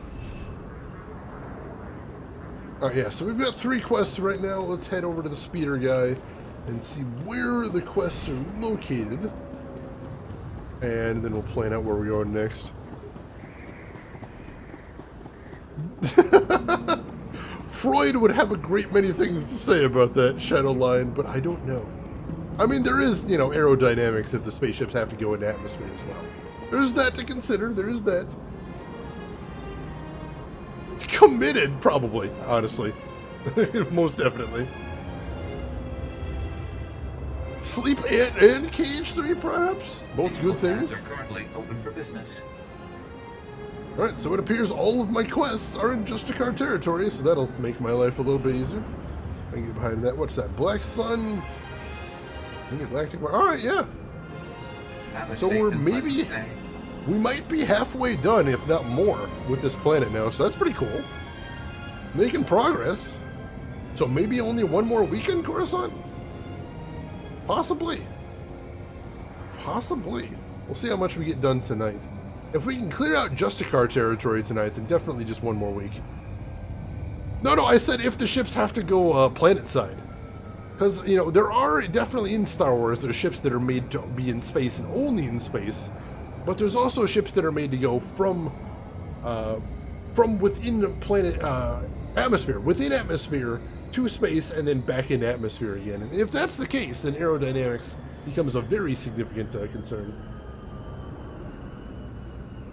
Alright, yeah, so we've got 3 quests right now. Let's head over to the speeder guy and see where the quests are located. And then we'll plan out where we're going next. Freud would have a great many things to say about that shadow line, but I don't know. I mean, there is, you know, aerodynamics if the spaceships have to go into atmosphere as well. There's that to consider. There is that. Committed, probably, honestly. Most definitely. Sleep and Cage 3, perhaps? Both good things. Are currently open for business. Alright, so it appears all of my quests are in Justicar territory, so that'll make my life a little bit easier. I can get behind that. What's that? Black Sun? Galactic... Alright, yeah. So we're maybe... We might be halfway done, if not more, with this planet now, so that's pretty cool. Making progress. So maybe only one more weekend, Coruscant? Possibly. Possibly. We'll see how much we get done tonight. If we can clear out Justicar territory tonight, then definitely just one more week. No, I said if the ships have to go planet side. Because, you know, there are definitely in Star Wars, there are ships that are made to be in space and only in space. But there's also ships that are made to go from within the planet atmosphere, within atmosphere to space and then back into atmosphere again. And if that's the case, then aerodynamics becomes a very significant concern.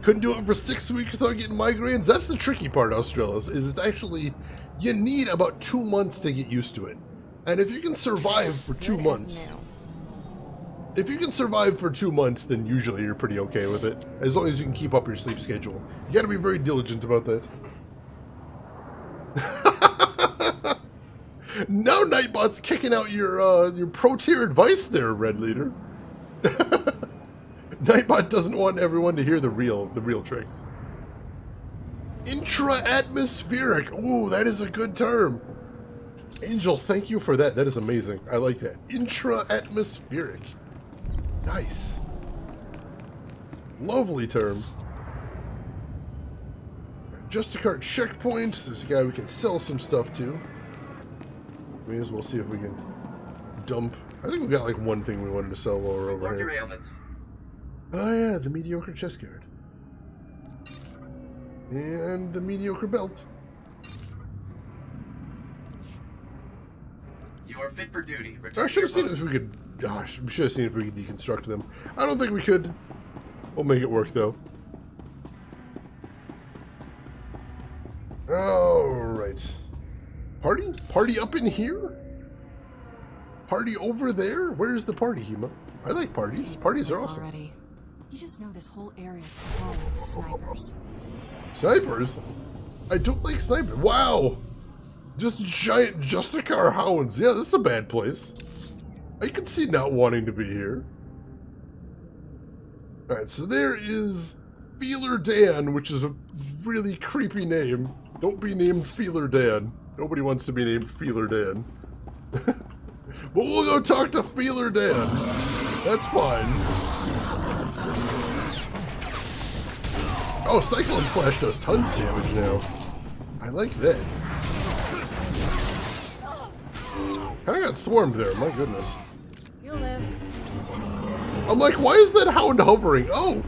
Couldn't do it for 6 weeks without getting migraines. That's the tricky part, Australis, is it's actually, you need about 2 months to get used to it. And if you can survive for 2 months, if you can survive for 2 months, then usually you're pretty okay with it, as long as you can keep up your sleep schedule. You gotta be very diligent about that. Now Nightbot's kicking out your pro-tier advice there, Red Leader. Nightbot doesn't want everyone to hear the real tricks. Intra-atmospheric. Ooh, that is a good term. Angel, thank you for that. That is amazing. I like that. Intra-atmospheric. Nice. Lovely term. Justicar checkpoints. There's a guy we can sell some stuff to. May as well see if we can dump. I think we got like one thing we wanted to sell while we're over here. Ailments. Oh yeah, the mediocre chest guard. And the mediocre belt. You are fit for duty. I should have seen if we could. Gosh, we should have seen if we could deconstruct them. I don't think we could. We'll make it work though. Alright. Party up in here? Party over there? Where's the party, Hema? I like parties. Parties are awesome. Already. You just know this whole area is crawling with snipers. Snipers? I don't like snipers. Wow! Just giant Justicar hounds. Yeah, this is a bad place. I can see not wanting to be here. Alright, so there is Feeler Dan, which is a really creepy name. Don't be named Feeler Dan. Nobody wants to be named Feeler Dan. But we'll go talk to Feeler Dan. That's fine. Oh, Cyclone Slash does tons of damage now. I like that. I got swarmed there, my goodness. You'll live. I'm like, why is that hound hovering? Oh,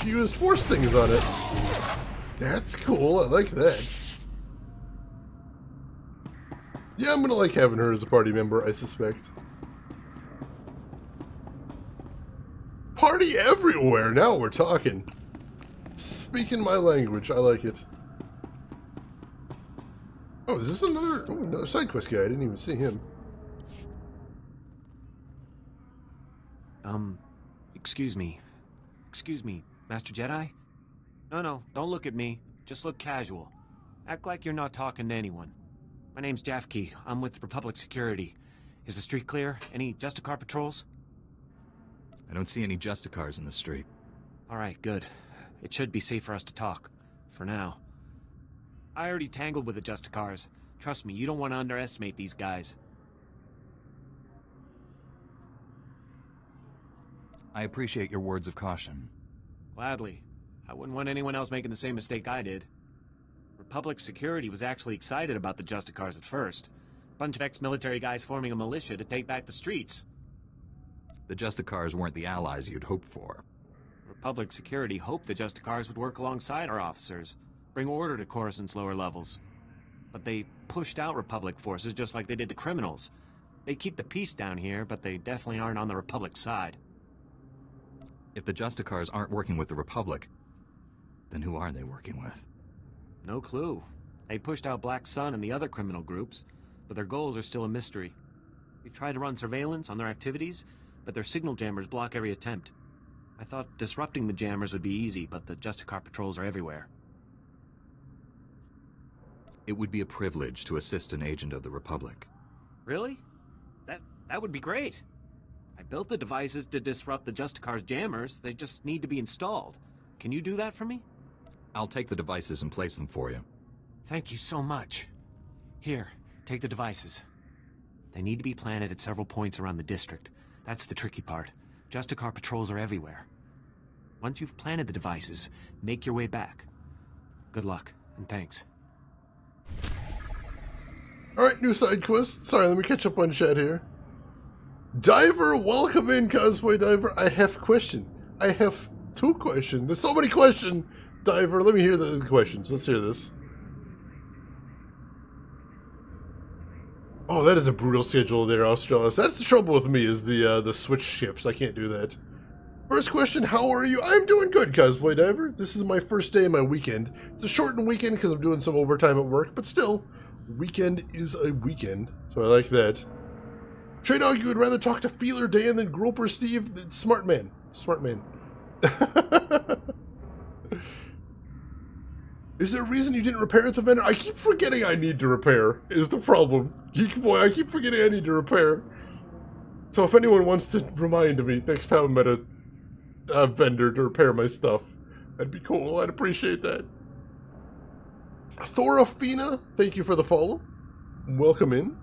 she used force things on it. That's cool, I like that. Yeah, I'm gonna like having her as a party member, I suspect. Party everywhere! Now we're talking. Speaking my language, I like it. Oh, is this another side quest guy? I didn't even see him. Excuse me. Excuse me, Master Jedi? No, don't look at me. Just look casual. Act like you're not talking to anyone. My name's Jafke. I'm with Republic Security. Is the street clear? Any Justicar patrols? I don't see any Justicars in the street. Alright, good. It should be safe for us to talk. For now. I already tangled with the Justicars. Trust me, you don't want to underestimate these guys. I appreciate your words of caution. Gladly. I wouldn't want anyone else making the same mistake I did. Republic Security was actually excited about the Justicars at first. Bunch of ex-military guys forming a militia to take back the streets. The Justicars weren't the allies you'd hoped for. Republic Security hoped the Justicars would work alongside our officers, bring order to Coruscant's lower levels. But they pushed out Republic forces just like they did the criminals. They keep the peace down here, but they definitely aren't on the Republic side. If the Justicars aren't working with the Republic, then who are they working with? No clue. They pushed out Black Sun and the other criminal groups, but their goals are still a mystery. We've tried to run surveillance on their activities, but their signal jammers block every attempt. I thought disrupting the jammers would be easy, but the Justicar patrols are everywhere. It would be a privilege to assist an agent of the Republic. Really? That would be great. I built the devices to disrupt the Justicar's jammers. They just need to be installed. Can you do that for me? I'll take the devices and place them for you. Thank you so much. Here, take the devices. They need to be planted at several points around the district. That's the tricky part. Justicar patrols are everywhere. Once you've planted the devices, make your way back. Good luck, and thanks. Alright, new side quest. Sorry, let me catch up on chat here. Diver, welcome in, Cosplay Diver. I have question. I have two questions. There's so many questions, Diver. Let me hear the questions. Let's hear this. Oh, that is a brutal schedule there, Australis. That's the trouble with me, is the switch shifts. I can't do that. First question, how are you? I'm doing good, Cosplay Diver. This is my first day of my weekend. It's a shortened weekend because I'm doing some overtime at work, but still, weekend is a weekend, so I like that. Trey Dog, you would rather talk to Feeler Dan than Groper Steve? Smart man. Smart man. Is there a reason you didn't repair at the vendor? I keep forgetting I need to repair, is the problem. Geek Boy, I keep forgetting I need to repair. So if anyone wants to remind me next time I'm at a vendor to repair my stuff, that'd be cool. I'd appreciate that. Thorafina, thank you for the follow. Welcome in.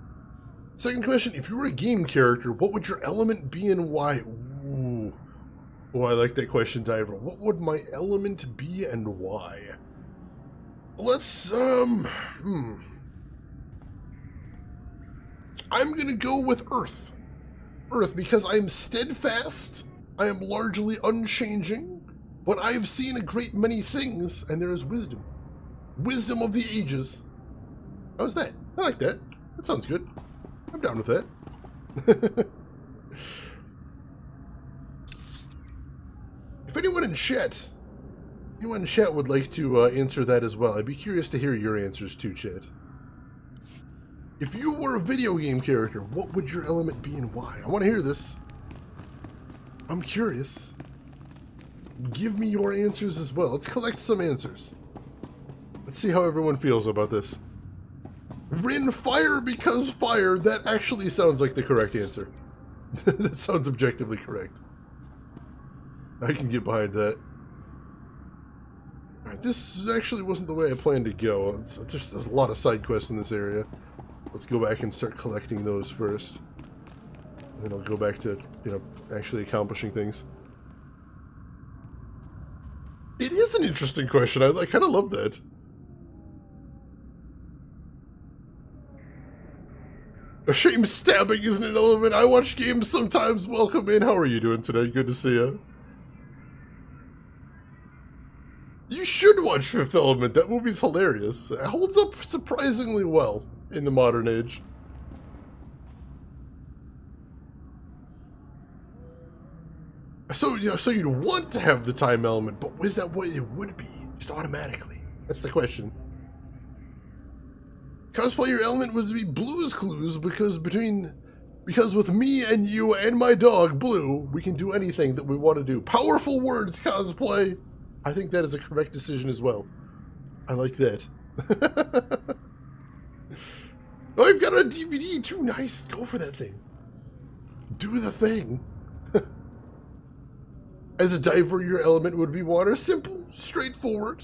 Second question, if you were a game character, what would your element be and why? Ooh. Oh, I like that question, Diver. What would my element be and why? Let's, I'm gonna go with Earth. Earth, because I'm steadfast, I am largely unchanging, but I've seen a great many things, and there is wisdom. Wisdom of the ages. How's that? I like that. That sounds good. I'm down with that. If anyone in chat would like to answer that as well, I'd be curious to hear your answers too, chat. If you were a video game character, what would your element be and why? I want to hear this. I'm curious. Give me your answers as well. Let's collect some answers. Let's see how everyone feels about this. Rin, fire because fire. That actually sounds like the correct answer. That sounds objectively correct. I can get behind that. Alright, this actually wasn't the way I planned to go. There's a lot of side quests in this area. Let's go back and start collecting those first. And then I'll go back to, actually accomplishing things. It is an interesting question. I kind of love that. A shame stabbing isn't an element. I watch games sometimes. Welcome in. How are you doing today? Good to see you. You should watch Fifth Element. That movie's hilarious. It holds up surprisingly well in the modern age. So, so you'd want to have the time element, but is that what it would be? Just automatically? That's the question. Cosplay your element was to be Blue's Clues because with me and you and my dog, Blue, we can do anything that we want to do. Powerful words, cosplay. I think that is a correct decision as well. I like that. Oh, I've got a DVD too. Nice. Go for that thing. Do the thing. As a diver, your element would be water. Simple, straightforward.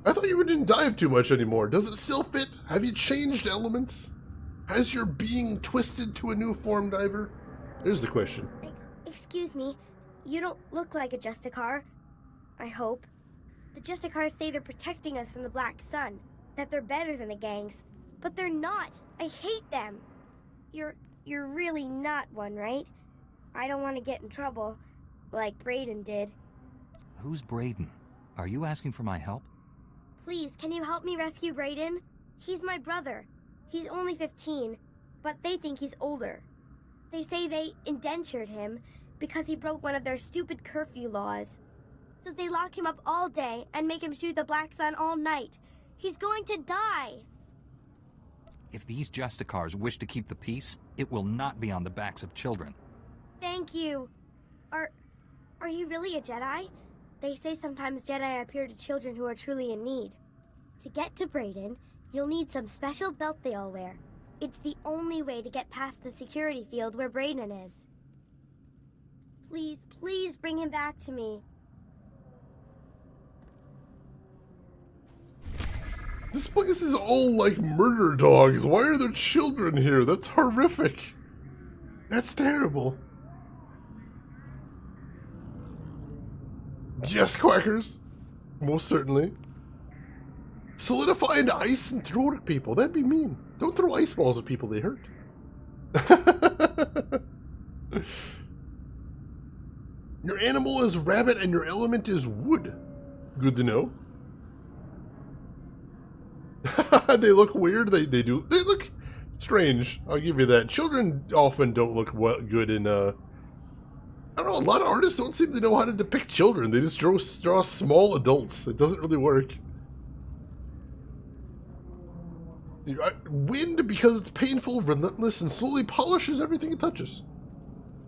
I thought you didn't dive too much anymore. Does it still fit? Have you changed elements? Has your being twisted to a new form, diver? There's the question. Excuse me, you don't look like a Justicar. I hope. The Justicars say they're protecting us from the Black Sun, that they're better than the gangs, but they're not. I hate them. You're really not one, right? I don't want to get in trouble, like Brayden did. Who's Brayden? Are you asking for my help? Please, can you help me rescue Brayden? He's my brother. He's only 15, but they think he's older. They say they indentured him because he broke one of their stupid curfew laws. So they lock him up all day and make him shoot the Black Sun all night. He's going to die. If these Justicars wish to keep the peace, it will not be on the backs of children. Thank you. Are you really a Jedi? They say sometimes Jedi appear to children who are truly in need. To get to Brayden, you'll need some special belt they all wear. It's the only way to get past the security field where Brayden is. Please, please bring him back to me. This place is all like murder dogs. Why are there children here? That's horrific. That's terrible. Yes, quackers. Most certainly. Solidify into ice and throw it at people. That'd be mean. Don't throw ice balls at people, they hurt. Your animal is rabbit and your element is wood. Good to know. They look weird. They do. They look strange. I'll give you that. Children often don't look good in, I don't know, a lot of artists don't seem to know how to depict children. They just draw small adults. It doesn't really work. Wind, because it's painful, relentless, and slowly polishes everything it touches.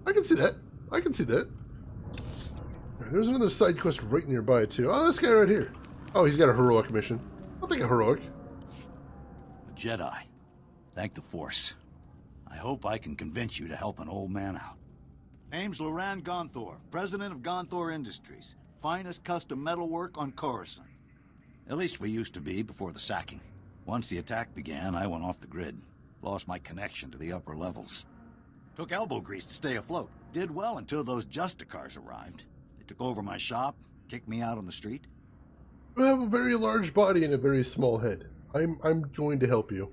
I can see that. I can see that. There's another side quest right nearby, too. Oh, this guy right here. Oh, he's got a heroic mission. I'll take a heroic. A Jedi. Thank the Force. I hope I can convince you to help an old man out. Name's Loran Gonthor, president of Gonthor Industries. Finest custom metalwork on Coruscant. At least we used to be before the sacking. Once the attack began, I went off the grid. Lost my connection to the upper levels. Took elbow grease to stay afloat. Did well until those Justicars arrived. They took over my shop, kicked me out on the street. You have a very large body and a very small head. I'm going to help you.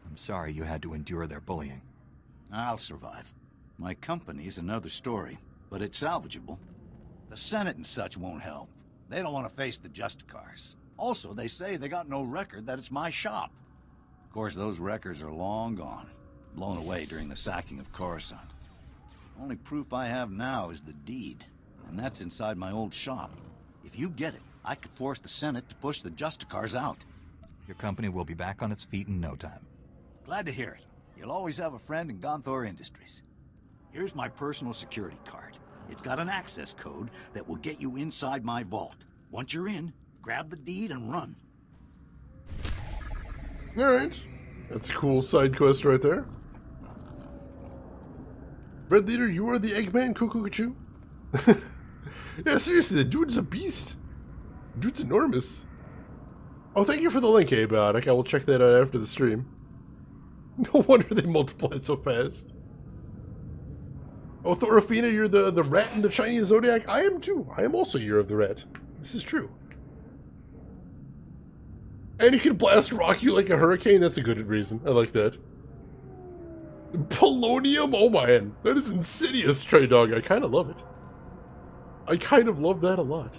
I'm sorry you had to endure their bullying. I'll survive. My company's another story, but it's salvageable. The Senate and such won't help. They don't want to face the Justicars. Also, they say they got no record that it's my shop. Of course, those records are long gone, blown away during the sacking of Coruscant. Only proof I have now is the deed, and that's inside my old shop. If you get it, I could force the Senate to push the Justicars out. Your company will be back on its feet in no time. Glad to hear it. You'll always have a friend in Gonthor Industries. Here's my personal security card. It's got an access code that will get you inside my vault. Once you're in, grab the deed and run. Alright. That's a cool side quest right there. Red Leader, you are the Eggman Cuckoo. Yeah, seriously, the dude's a beast. The dude's enormous. Oh, thank you for the link, Abiotic. I will check that out after the stream. No wonder they multiply so fast. Oh, Thorafina, you're the rat in the Chinese Zodiac? I am too. I am also Year of the Rat. This is true. And you can blast rock you like a hurricane. That's a good reason. I like that. Polonium? Oh man. That is insidious, Stray Dog. I kind of love it. I kind of love that a lot.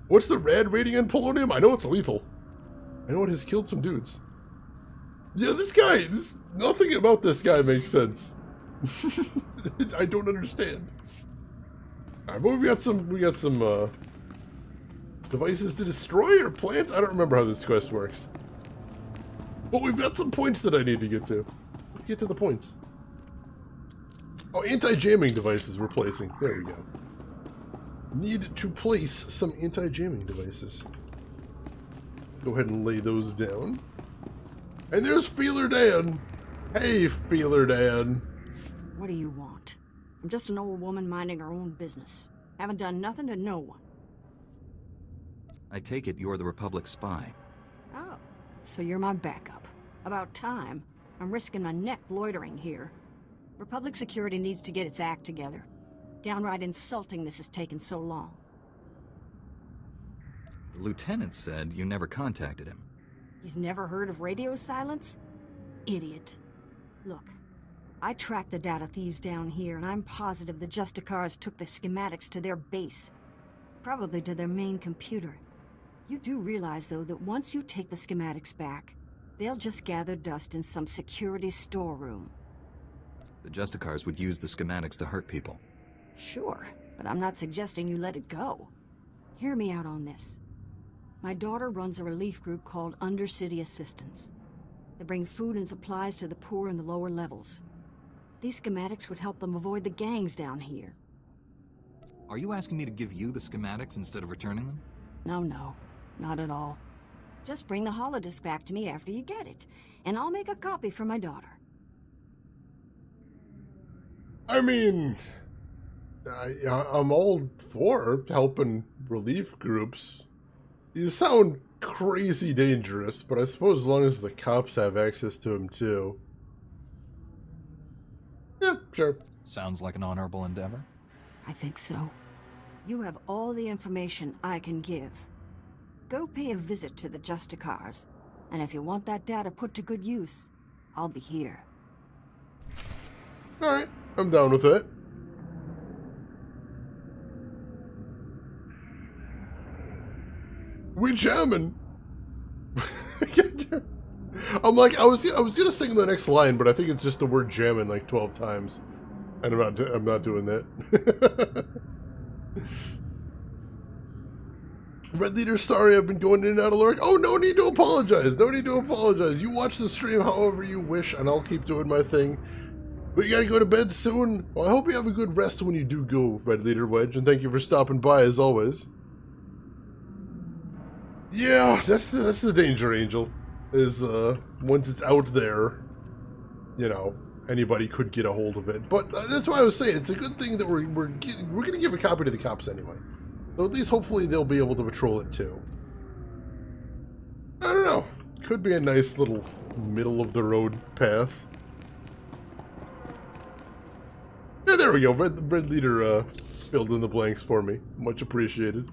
What's the rad rating on polonium? I know it's lethal. I know it has killed some dudes. Yeah, nothing about this guy makes sense. I don't understand. Alright, but we got some devices to destroy or plant? I don't remember how this quest works. But we've got some points that I need to get to. Let's get to the points. Oh, anti-jamming devices we're placing. There we go. Need to place some anti-jamming devices. Go ahead and lay those down. And there's Feeler Dan. Hey, Feeler Dan. What do you want? I'm just an old woman minding her own business. Haven't done nothing to no one. I take it you're the Republic spy. Oh, so you're my backup. About time. I'm risking my neck loitering here. Republic security needs to get its act together. Downright insulting this has taken so long. The lieutenant said you never contacted him. He's never heard of radio silence? Idiot. Look, I tracked the data thieves down here, and I'm positive the Justicars took the schematics to their base. Probably to their main computer. You do realize, though, that once you take the schematics back, they'll just gather dust in some security storeroom. The Justicars would use the schematics to hurt people. Sure, but I'm not suggesting you let it go. Hear me out on this. My daughter runs a relief group called Undercity Assistance. They bring food and supplies to the poor in the lower levels. These schematics would help them avoid the gangs down here. Are you asking me to give you the schematics instead of returning them? No, not at all. Just bring the holodisk back to me after you get it, and I'll make a copy for my daughter. I mean, I'm all for helping relief groups. You sound crazy dangerous, but I suppose as long as the cops have access to him too. Yeah, sure. Sounds like an honorable endeavor. I think so. You have all the information I can give. Go pay a visit to the Justicars, and if you want that data put to good use, I'll be here. Alright, I'm down with it. We jamming. I'm like, I was gonna sing the next line, but I think it's just the word jamming like 12 times, and I'm not doing that. Red Leader, sorry I've been going in and out of Lurk. Oh, no need to apologize. No need to apologize. You watch the stream however you wish, and I'll keep doing my thing. But you gotta go to bed soon. Well, I hope you have a good rest when you do go, Red Leader Wedge, and thank you for stopping by as always. Yeah, that's the danger, Angel. Is once it's out there, you know, anybody could get a hold of it. But that's why I was saying it's a good thing that we're gonna give a copy to the cops anyway. So at least hopefully they'll be able to patrol it too. I don't know. Could be a nice little middle of the road path. Yeah, there we go. Red Leader filled in the blanks for me. Much appreciated.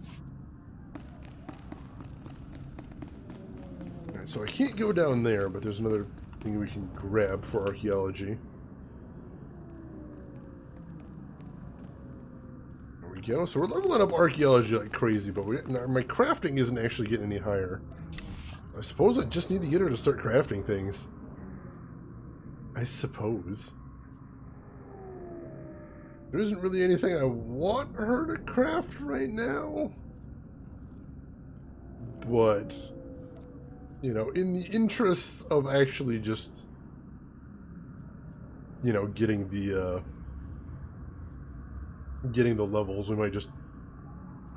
Alright, so I can't go down there, but there's another thing we can grab for archaeology. There we go. So we're leveling up archaeology like crazy, but my crafting isn't actually getting any higher. I suppose I just need to get her to start crafting things. I suppose. There isn't really anything I want her to craft right now. But, you know, in the interest of actually just, you know, getting the levels, we might just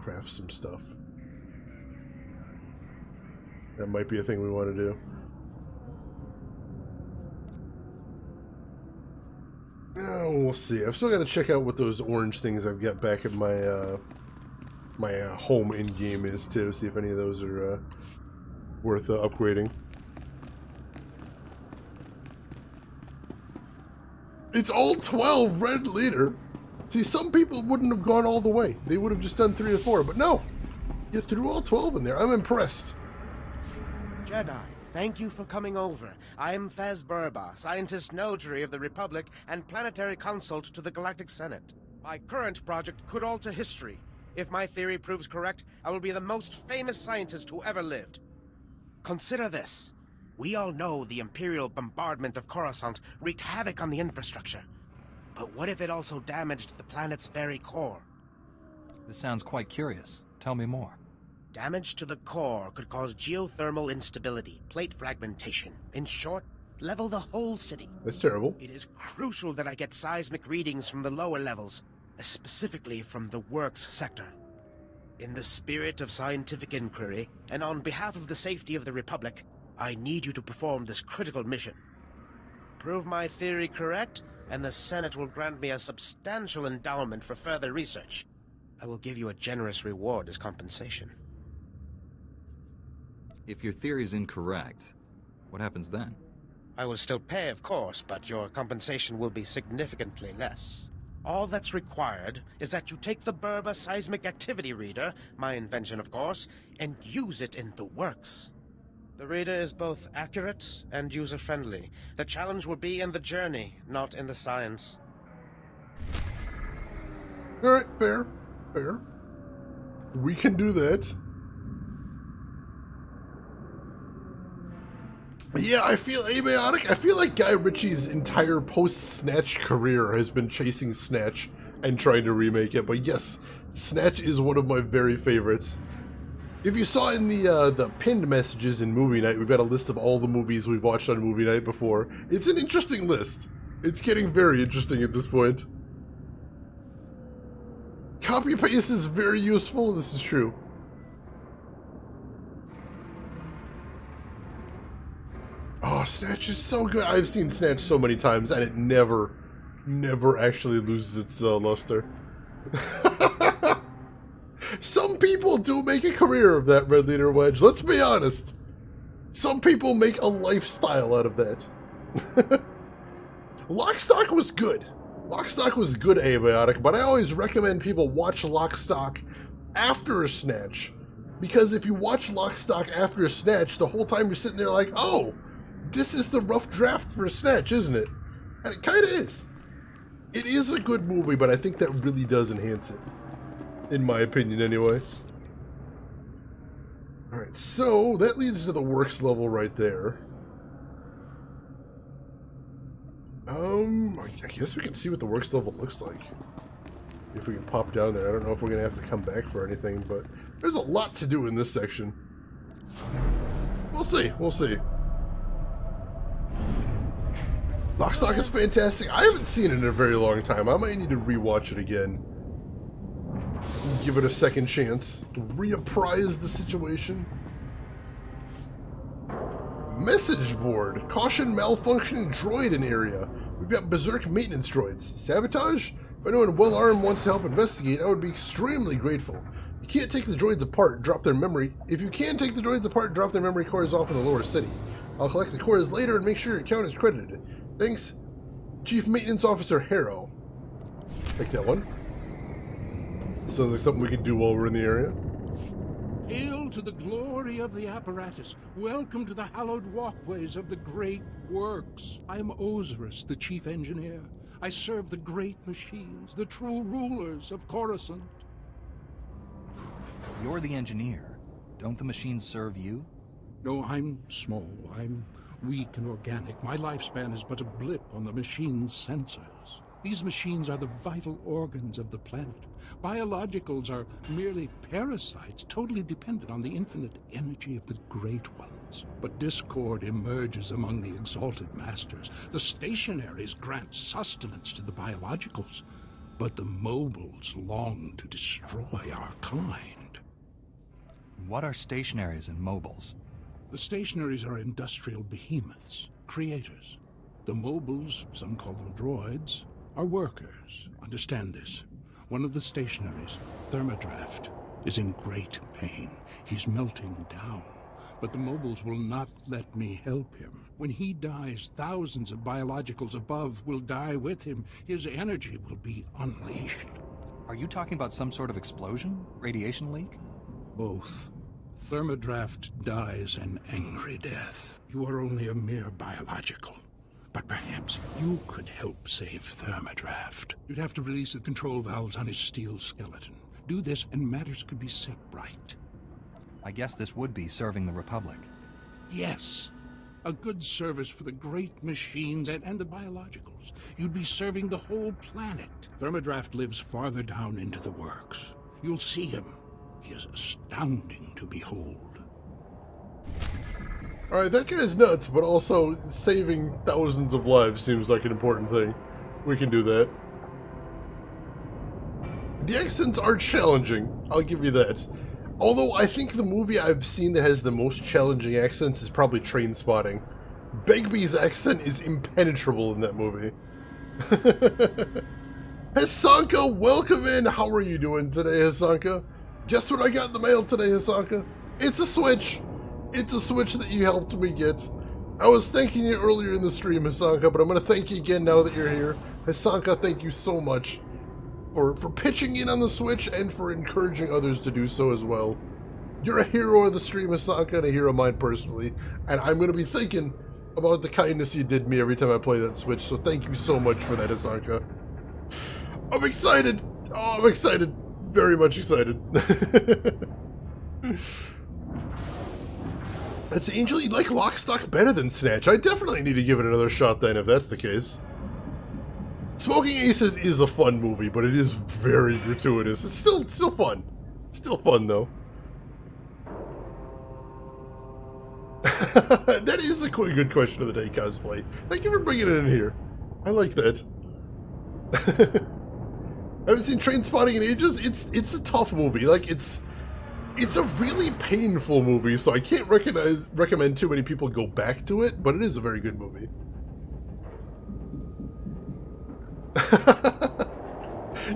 craft some stuff. That might be a thing we want to do. Oh, we'll see. I've still got to check out what those orange things I've got back at my my home in-game is too. See if any of those are worth upgrading. It's all 12, Red Leader. See, some people wouldn't have gone all the way. They would have just done 3 or 4, but no. You threw all 12 in there. I'm impressed. Jedi, thank you for coming over. I am Faz Burba, scientist notary of the Republic and planetary consult to the Galactic Senate. My current project could alter history. If my theory proves correct, I will be the most famous scientist who ever lived. Consider this. We all know the Imperial bombardment of Coruscant wreaked havoc on the infrastructure. But what if it also damaged the planet's very core? This sounds quite curious. Tell me more. Damage to the core could cause geothermal instability, plate fragmentation. In short, level the whole city. That's terrible. It is crucial that I get seismic readings from the lower levels, specifically from the works sector. In the spirit of scientific inquiry, and on behalf of the safety of the Republic, I need you to perform this critical mission. Prove my theory correct, and the Senate will grant me a substantial endowment for further research. I will give you a generous reward as compensation. If your theory is incorrect, what happens then? I will still pay, of course, but your compensation will be significantly less. All that's required is that you take the Burba Seismic Activity Reader, my invention of course, and use it in the works. The reader is both accurate and user-friendly. The challenge will be in the journey, not in the science. Alright, fair. Fair. We can do that. Yeah, I feel abiotic. I feel like Guy Ritchie's entire post-Snatch career has been chasing Snatch and trying to remake it. But yes, Snatch is one of my very favorites. If you saw in the pinned messages in Movie Night, we've got a list of all the movies we've watched on Movie Night before. It's an interesting list. It's getting very interesting at this point. Copy-paste is very useful, this is true. Oh, Snatch is so good. I've seen Snatch so many times, and it never actually loses its luster. Some people do make a career of that, Red Leader Wedge. Let's be honest. Some people make a lifestyle out of that. Lockstock was good. Lockstock was good, abiotic, but I always recommend people watch Lockstock after a Snatch. Because if you watch Lockstock after a Snatch, the whole time you're sitting there like, oh, this is the rough draft for a Snatch, isn't it? And it kind of is. It is a good movie, but I think that really does enhance it. In my opinion, anyway. Alright, so that leads to the works level right there. I guess we can see what the works level looks like. If we can pop down there. I don't know if we're going to have to come back for anything, but there's a lot to do in this section. We'll see, we'll see. Lockstock is fantastic. I haven't seen it in a very long time. I might need to rewatch it again. Give it a second chance. Reapprise the situation. Message board. Caution malfunctioning droid in area. We've got berserk maintenance droids. Sabotage? If anyone well-armed wants to help investigate, I would be extremely grateful. You can't take the droids apart, drop their memory. If you can take the droids apart, drop their memory cores off in the lower city. I'll collect the cores later and make sure your account is credited. Thanks, Chief Maintenance Officer Harrow. Take that one. Sounds like something we can do while we're in the area. Hail to the glory of the apparatus. Welcome to the hallowed walkways of the great works. I am Osiris, the chief engineer. I serve the great machines, the true rulers of Coruscant. You're the engineer. Don't the machines serve you? No, I'm small. I'm weak and organic. My lifespan is but a blip on the machine's sensors. These machines are the vital organs of the planet. Biologicals are merely parasites, totally dependent on the infinite energy of the Great Ones. But discord emerges among the exalted masters. The stationaries grant sustenance to the biologicals, but the mobiles long to destroy our kind. What are stationaries and mobiles? The stationaries are industrial behemoths, creators. The mobiles, some call them droids, are workers. Understand this. One of the stationaries, Thermodraft, is in great pain. He's melting down. But the mobiles will not let me help him. When he dies, thousands of biologicals above will die with him. His energy will be unleashed. Are you talking about some sort of explosion? Radiation leak? Both. Thermodraft dies an angry death. You are only a mere biological. But perhaps you could help save Thermodraft. You'd have to release the control valves on his steel skeleton. Do this and matters could be set right. I guess this would be serving the Republic. Yes. A good service for the great machines and the biologicals. You'd be serving the whole planet. Thermodraft lives farther down into the works. You'll see him. He is astounding to behold. Alright, that guy's nuts, but also saving thousands of lives seems like an important thing. We can do that. The accents are challenging, I'll give you that. Although I think the movie I've seen that has the most challenging accents is probably Trainspotting. Begbie's accent is impenetrable in that movie. Hasanka, welcome in! How are you doing today, Hasanka? Guess what I got in the mail today, Hasanka? It's a Switch! It's a Switch that you helped me get. I was thanking you earlier in the stream, Hasanka, but I'm going to thank you again now that you're here. Hasanka, thank you so much for pitching in on the Switch and for encouraging others to do so as well. You're a hero of the stream, Hasanka, and a hero of mine personally, and I'm going to be thinking about the kindness you did me every time I play that Switch, so thank you so much for that, Hasanka. I'm excited! Oh, I'm excited. Very much excited. That's Angel, you like Lockstock better than Snatch. I definitely need to give it another shot then, if that's the case. Smoking Aces is a fun movie, but it is very gratuitous. It's still fun. Still fun, though. That is a good question of the day, Cosplay. Thank you for bringing it in here. I like that. I haven't seen Trainspotting in ages. It's a tough movie. Like, it's a really painful movie, so I can't recommend too many people go back to it, but it is a very good movie.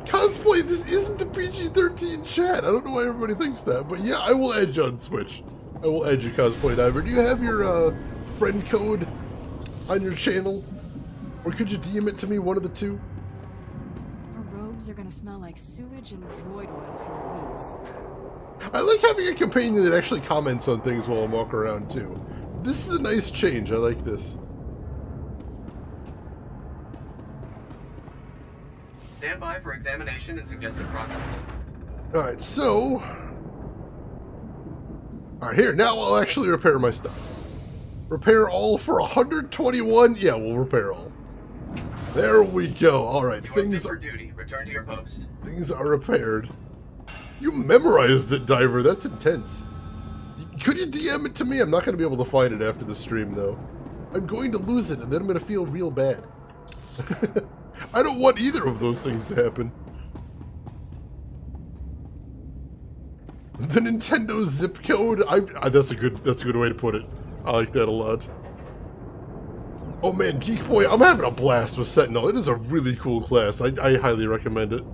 Cosplay, this isn't a PG-13 chat. I don't know why everybody thinks that, but yeah, I will add you on Switch. I will add you, Cosplay Diver. Do you have your friend code on your channel? Or could you DM it to me, one of the two? Our robes are gonna smell like sewage and droid oil for weeks. I like having a companion that actually comments on things while I'm walking around, too. This is a nice change. I like this. Stand by for examination and suggested progress. Alright, so... Alright, here, now I'll actually repair my stuff. Repair all for 121? Yeah, we'll repair all. There we go. Alright, things are... duty. Return to your post. Things are repaired. You memorized it, Diver. That's intense. Could you DM it to me? I'm not going to be able to find it after the stream, though. I'm going to lose it, and then I'm going to feel real bad. I don't want either of those things to happen. The Nintendo zip code. That's a good way to put it. I like that a lot. Oh man, Geek Boy, I'm having a blast with Sentinel. It is a really cool class. I highly recommend it.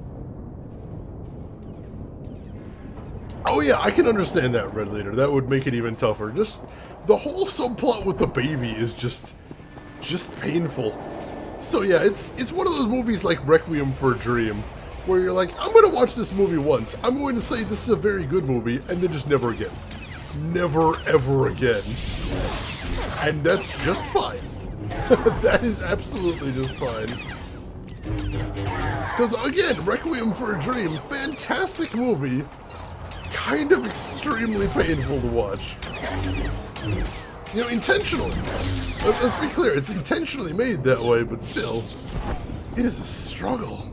Oh yeah, I can understand that, Red Leader. That would make it even tougher. Just the whole subplot with the baby is just painful. So yeah, it's one of those movies like Requiem for a Dream, where you're like, I'm going to watch this movie once. I'm going to say this is a very good movie, and then just never again. Never, ever again. And that's just fine. That is absolutely just fine. Because again, Requiem for a Dream, fantastic movie, kind of extremely painful to watch. You know, intentionally. Let's be clear, it's intentionally made that way, but still, it is a struggle.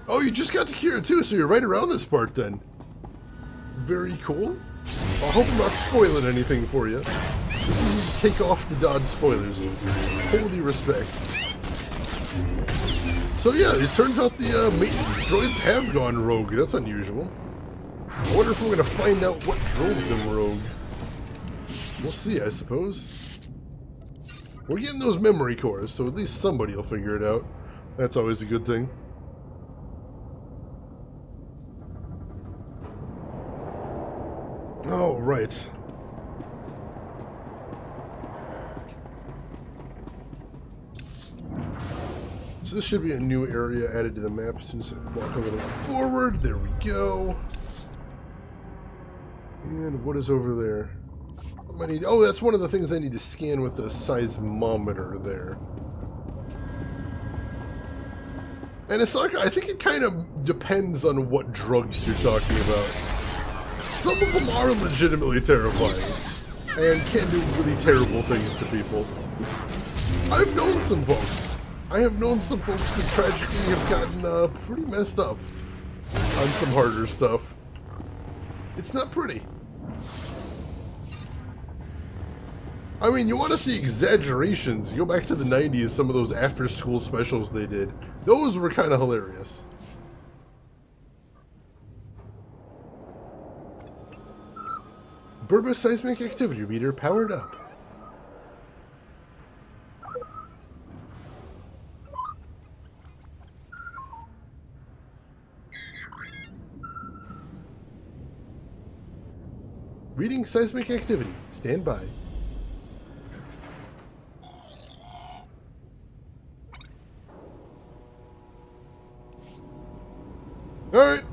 Oh, you just got to Kira too, so you're right around this part then. Very cool. I hope I'm not spoiling anything for you. You need to take off the dodge spoilers. Holy respect. So yeah, it turns out the maintenance droids have gone rogue. That's unusual. I wonder if we're going to find out what drove them rogue. We'll see, I suppose. We're getting those memory cores, so at least somebody will figure it out. That's always a good thing. Oh, right. So this should be a new area added to the map as soon as I walk a little forward. There we go. And what is over there? What do I need? Oh, that's one of the things I need to scan with the seismometer there. And Asaka, I think it kind of depends on what drugs you're talking about. Some of them are legitimately terrifying. and can do really terrible things to people. I've known some folks. I have known some folks that tragically have gotten pretty messed up on some harder stuff. It's not pretty. I mean, you want to see exaggerations. You go back to the 90s, some of those after-school specials they did. Those were kind of hilarious. Burba seismic activity meter powered up. Reading seismic activity. Stand by. Alright.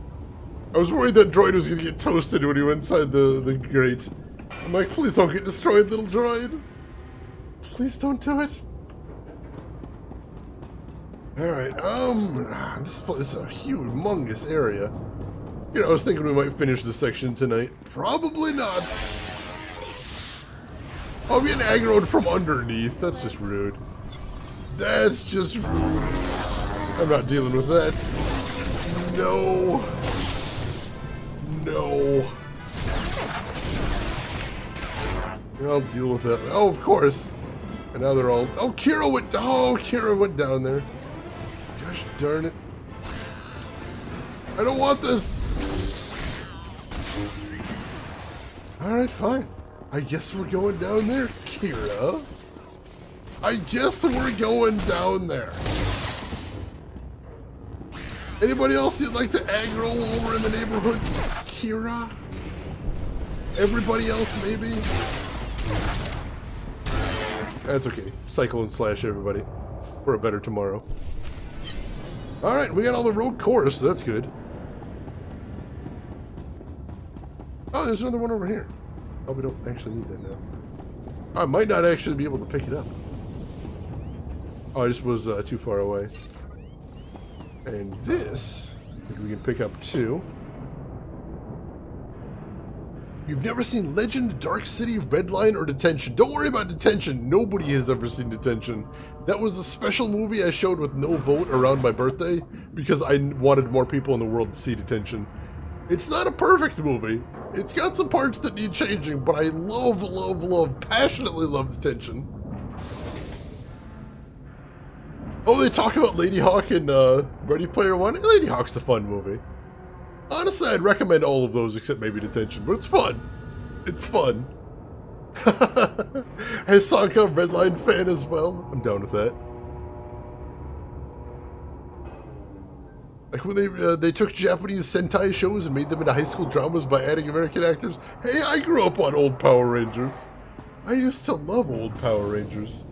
I was worried that droid was going to get toasted when he went inside the grate. I'm like, please don't get destroyed, little droid. Please don't do it. Alright, this is a humongous area. You know, I was thinking we might finish this section tonight. Probably not. I'm getting aggroed from underneath. That's just rude. That's just rude. I'm not dealing with that. No. No. I'll deal with that. Oh, of course. And now they're all... Oh, Kira went down there. Gosh darn it. I don't want this. Alright, fine. I guess we're going down there, Kira. I guess we're going down there. Anybody else you'd like to aggro over in the neighborhood? Kira? Everybody else, maybe? That's okay. Cycle and slash everybody. For a better tomorrow. Alright, we got all the road cores, so that's good. Oh, there's another one over here. Oh, we don't actually need that now. I might not actually be able to pick it up. Oh, I just was too far away. And this, we can pick up too. You've never seen Legend, Dark City, Redline, or Detention. Don't worry about Detention. Nobody has ever seen Detention. That was a special movie I showed with no vote around my birthday because I wanted more people in the world to see Detention. It's not a perfect movie. It's got some parts that need changing, but I love, passionately love Detention. Oh, they talk about Lady Hawk in Ready Player One? Lady Hawk's a fun movie. Honestly, I'd recommend all of those except maybe Detention, but it's fun. It's fun. Has Sanka a Redline fan as well? I'm down with that. Like when they took Japanese Sentai shows and made them into high school dramas by adding American actors. Hey, I grew up on old Power Rangers. I used to love old Power Rangers.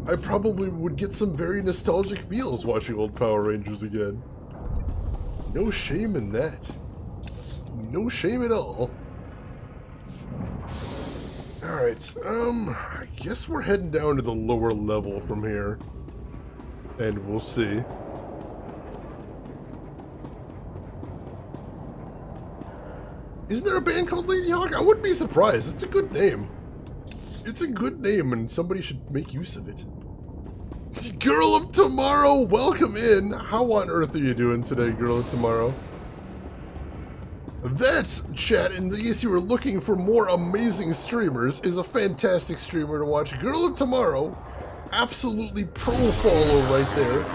I probably would get some very nostalgic feels watching old Power Rangers again. No shame in that. No shame at all. Alright, I guess we're heading down to the lower level from here. And we'll see. Isn't there a band called Lady Hawk? I wouldn't be surprised. It's a good name. It's a good name and somebody should make use of it. Girl of Tomorrow, welcome in. How on earth are you doing today, Girl of Tomorrow? That, chat, in case you were looking for more amazing streamers, is a fantastic streamer to watch. Girl of Tomorrow, absolutely pro follow right there.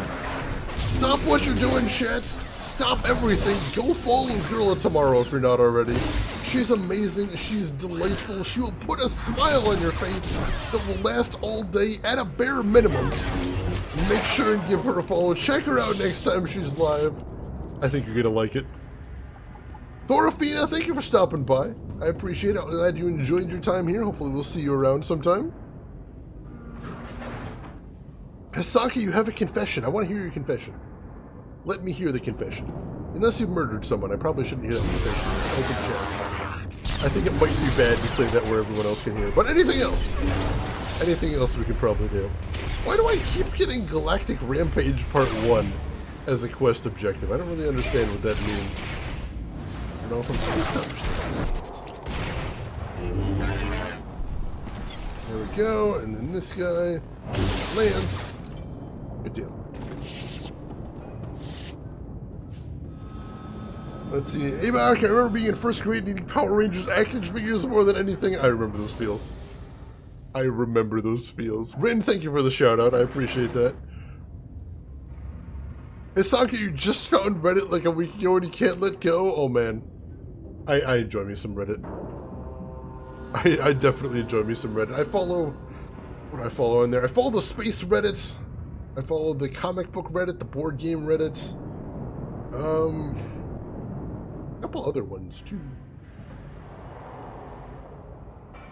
Stop what you're doing, chat. Stop everything. Go follow Girl of Tomorrow if you're not already. She's amazing. She's delightful. She will put a smile on your face that will last all day at a bare minimum. Make sure and give her a follow. Check her out next time she's live. I think you're going to like it. Thorafina, thank you for stopping by. I appreciate it. I'm glad you enjoyed your time here. Hopefully we'll see you around sometime. Hisaki, you have a confession. I want to hear your confession. Let me hear the confession. Unless you've murdered someone, I probably shouldn't hear that confession. Open chat. I think it might be bad to say that where everyone else can hear. But anything else? Anything else we could probably do. Why do I keep getting Galactic Rampage Part 1 as a quest objective? I don't really understand what that means. I don't know if I'm supposed to understand what that means. There we go, and then this guy, Lance. Good deal. Let's see. Hey, Mark, I remember being in first grade needing Power Rangers action figures more than anything. I remember those feels. I remember those feels. Rin, thank you for the shout out. I appreciate that. Hey, Sanka, you just found Reddit like a week ago and you can't let go? Oh, man. I enjoy me some Reddit. I definitely enjoy me some Reddit. I follow... What do I follow on there? I follow the space Reddit. I follow the comic book Reddit, the board game Reddit. A couple other ones, too.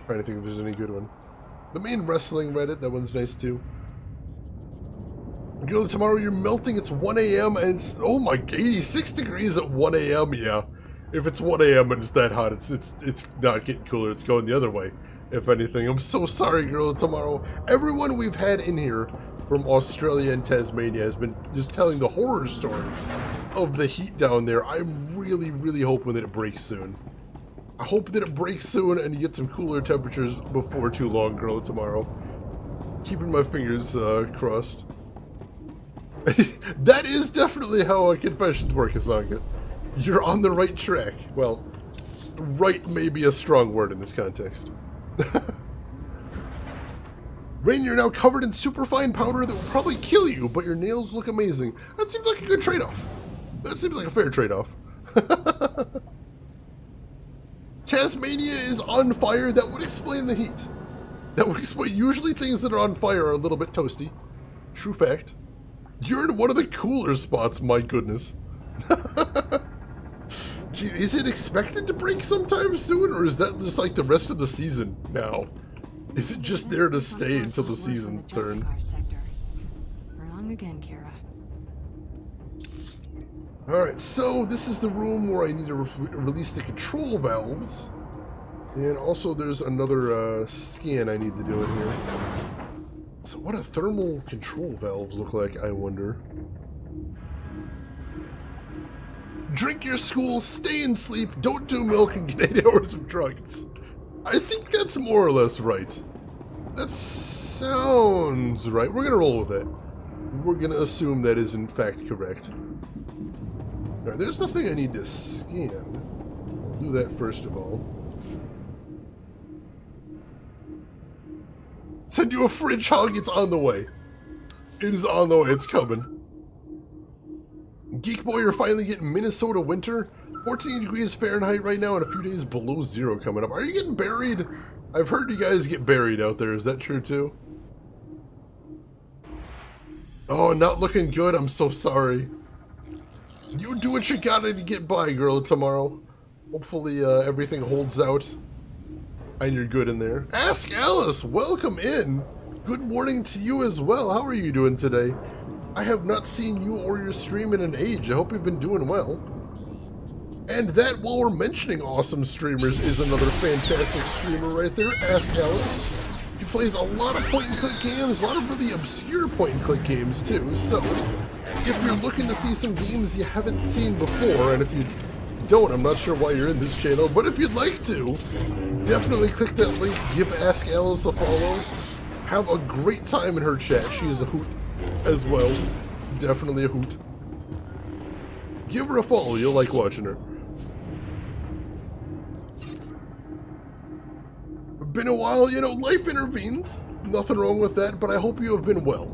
Trying to think if there's any good one. The main wrestling Reddit, that one's nice, too. Go tomorrow, you're melting, it's 1 a.m. and it's, oh my, 86 degrees at 1 a.m. Yeah, if it's 1 a.m. and it's that hot, it's not getting cooler, it's going the other way, if anything. I'm so sorry, girl, tomorrow. Everyone we've had in here from Australia and Tasmania has been just telling the horror stories of the heat down there. I'm really, really hoping that it breaks soon. I hope that it breaks soon and you get some cooler temperatures before too long, girl, tomorrow. Keeping my fingers crossed. That is definitely how confessions work, Asanga. You're on the right track. Well, right may be a strong word in this context. Rain, you're now covered in superfine powder that will probably kill you, but your nails look amazing. That seems like a good trade-off. That seems like a fair trade-off. Tasmania is on fire. That would explain the heat. That would explain... Usually things that are on fire are a little bit toasty. True fact. You're in one of the cooler spots, my goodness. Gee, is it expected to break sometime soon, or is that just like the rest of the season now? Is it just there to stay until the season's turn? Wrong again, Kira. Alright, so this is the room where I need to release the control valves. And also there's another scan I need to do in here. So what do thermal control valves look like, I wonder? Drink your school, stay and sleep, don't do milk, and get 8 hours of drugs. I think that's more or less right. That sounds right. We're gonna roll with it. We're gonna assume that is in fact correct. Alright, there's the thing I need to scan. I'll do that first of all. Send you a fridge hug, it's on the way. It is on the way, it's coming. Geek Boy, you're finally getting Minnesota winter. 14 degrees Fahrenheit right now and a few days below zero coming up. Are you getting buried? I've heard you guys get buried out there, is that true too? Oh, not looking good, I'm so sorry. You do what you gotta to get by, girl, tomorrow. Hopefully everything holds out. And you're good in there. Ask Alice, welcome in. Good morning to you as well. How are you doing today? I have not seen you or your stream in an age. I hope you've been doing well. And that, while we're mentioning awesome streamers, is another fantastic streamer right there. Ask Alice. She plays a lot of point-and-click games, a lot of really obscure point-and-click games too. So, if you're looking to see some games you haven't seen before, and if you don't, I'm not sure why you're in this channel, but if you'd like to, definitely click that link, give Ask Alice a follow, have a great time in her chat. She is a hoot as well. Definitely a hoot. Give her a follow, you'll like watching her. Been a while, you know, life intervenes. Nothing wrong with that, but I hope you have been well.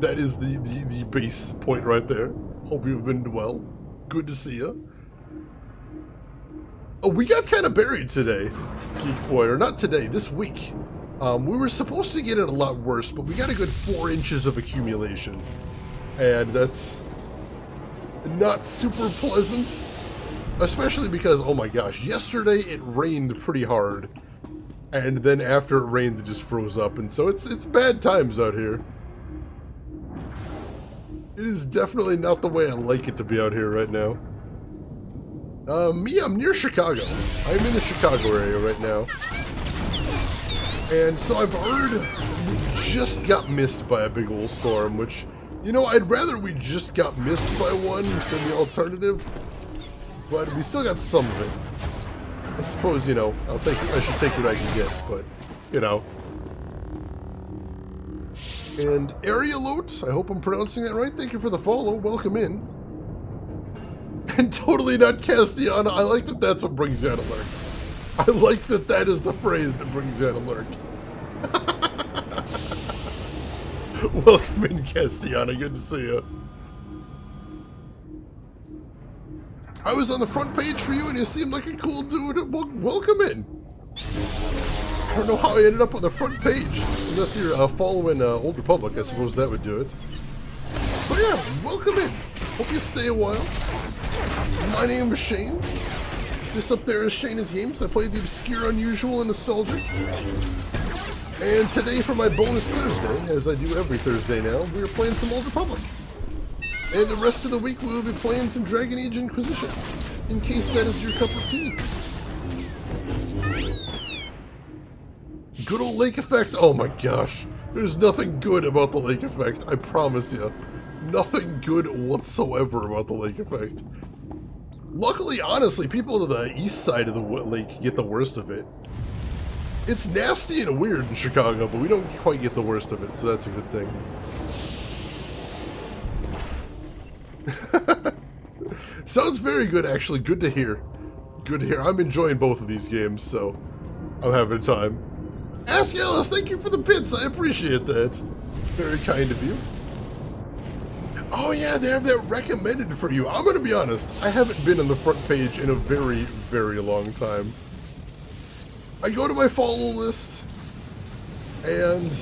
That is the base point right there. Hope you've been well. Good to see you. Oh, we got kind of buried today, Geek Boy, or not today, this week. We were supposed to get it a lot worse, but we got a good 4 inches of accumulation. And that's not super pleasant. Especially because, oh my gosh, yesterday it rained pretty hard. And then after it rained, it just froze up. And so it's bad times out here. It is definitely not the way I like it to be out here right now. Me, I'm near Chicago. I'm in the Chicago area right now. And so I've heard we just got missed by a big old storm, which, you know, I'd rather we just got missed by one than the alternative. But we still got some of it. I suppose, you know, I should take what I can get, but, you know. And Arielot, I hope I'm pronouncing that right. Thank you for the follow. Welcome in. And totally not Castiana. I like that that's what brings you out of lurk. I like that that is the phrase that brings you out of lurk. Welcome in, Castiana. Good to see you. I was on the front page for you and you seemed like a cool dude. Welcome in. I don't know how I ended up on the front page. Unless you're following Old Republic, I suppose that would do it. But yeah, welcome in. Hope you stay a while. My name is Shane. This up there is Shane's Games. I play the obscure, unusual, and nostalgic. And today for my bonus Thursday, as I do every Thursday now, we are playing some Old Republic. And the rest of the week we will be playing some Dragon Age Inquisition, in case that is your cup of tea. Good old lake effect. Oh my gosh. There's nothing good about the lake effect, I promise you. Nothing good whatsoever about the lake effect. Luckily, honestly, people to the east side of the lake get the worst of it. It's nasty and weird in Chicago, but we don't quite get the worst of it, so that's a good thing. Sounds very good, actually. Good to hear. Good to hear. I'm enjoying both of these games, so I'm having time. Ask Alice, thank you for the bits. I appreciate that. Very kind of you. Oh yeah, they have that recommended for you. I'm gonna be honest, I haven't been on the front page in a very, very long time. I go to my follow list, and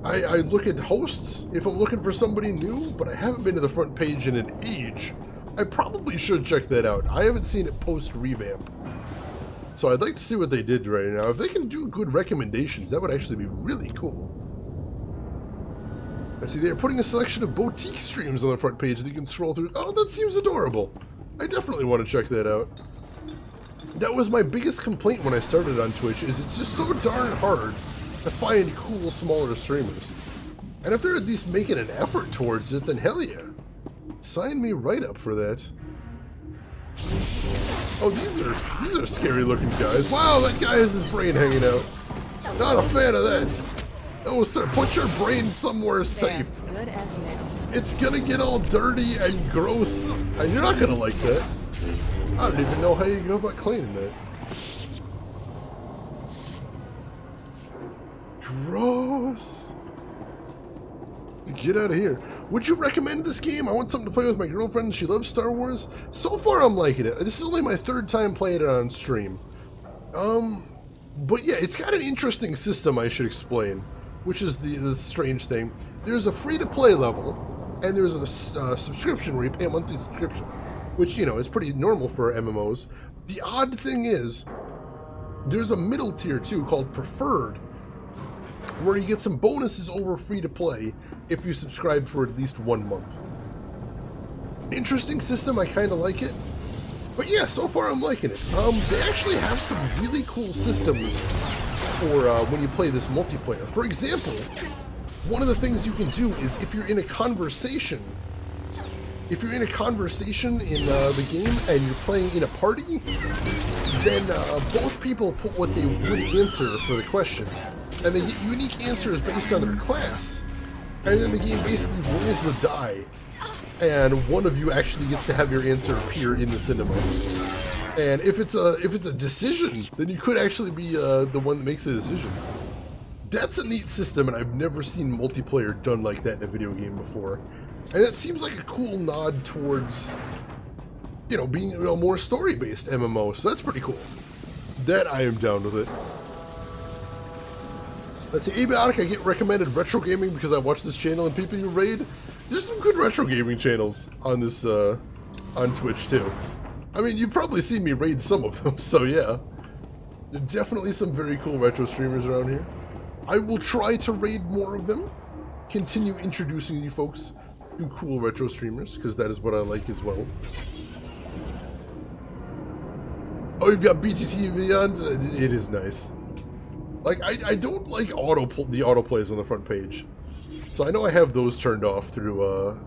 I look at hosts if I'm looking for somebody new, but I haven't been to the front page in an age. I probably should check that out. I haven't seen it post-revamp. So I'd like to see what they did right now. If they can do good recommendations, that would actually be really cool. I see they're putting a selection of boutique streams on the front page that you can scroll through. Oh, that seems adorable. I definitely want to check that out. That was my biggest complaint when I started on Twitch, is it's just so darn hard to find cool, smaller streamers. And if they're at least making an effort towards it, then hell yeah. Sign me right up for that. Oh, these are scary looking guys. Wow, that guy has his brain hanging out. Not a fan of that. Oh, sir, put your brain somewhere safe. Good as new. It's gonna get all dirty and gross, and you're not gonna like that. I don't even know how you go about cleaning that. Gross. Get out of here. Would you recommend this game? I want something to play with my girlfriend. She loves Star Wars. So far, I'm liking it. This is only my third time playing it on stream. But yeah, it's got an interesting system I should explain, which is the strange thing. There's a free-to-play level, and there's a subscription where you pay a monthly subscription, which, you know, is pretty normal for MMOs. The odd thing is, there's a middle tier, too, called Preferred, where you get some bonuses over free-to-play if you subscribe for at least 1 month. Interesting system, I kind of like it. But yeah, so far I'm liking it. They actually have some really cool systems for when you play this multiplayer. For example, one of the things you can do is if you're in a conversation in the game and you're playing in a party, then both people put what they would answer for the question. And they get unique answers based on their class. And then the game basically rolls the die. And one of you actually gets to have your answer appear in the cinema. And if it's a decision, then you could actually be the one that makes the decision. That's a neat system, and I've never seen multiplayer done like that in a video game before. And that seems like a cool nod towards, you know, being a more story-based MMO, so that's pretty cool. That I am down with it. Let's see, Abiotic, I get recommended retro gaming because I watch this channel and people you raid. There's some good retro gaming channels on this, on Twitch too. I mean, you've probably seen me raid some of them, so yeah. There's definitely some very cool retro streamers around here. I will try to raid more of them. Continue introducing you folks to cool retro streamers, because that is what I like as well. Oh, you've got BTT Beyond? It is nice. Like, I don't like the autoplays on the front page. So I know I have those turned off through,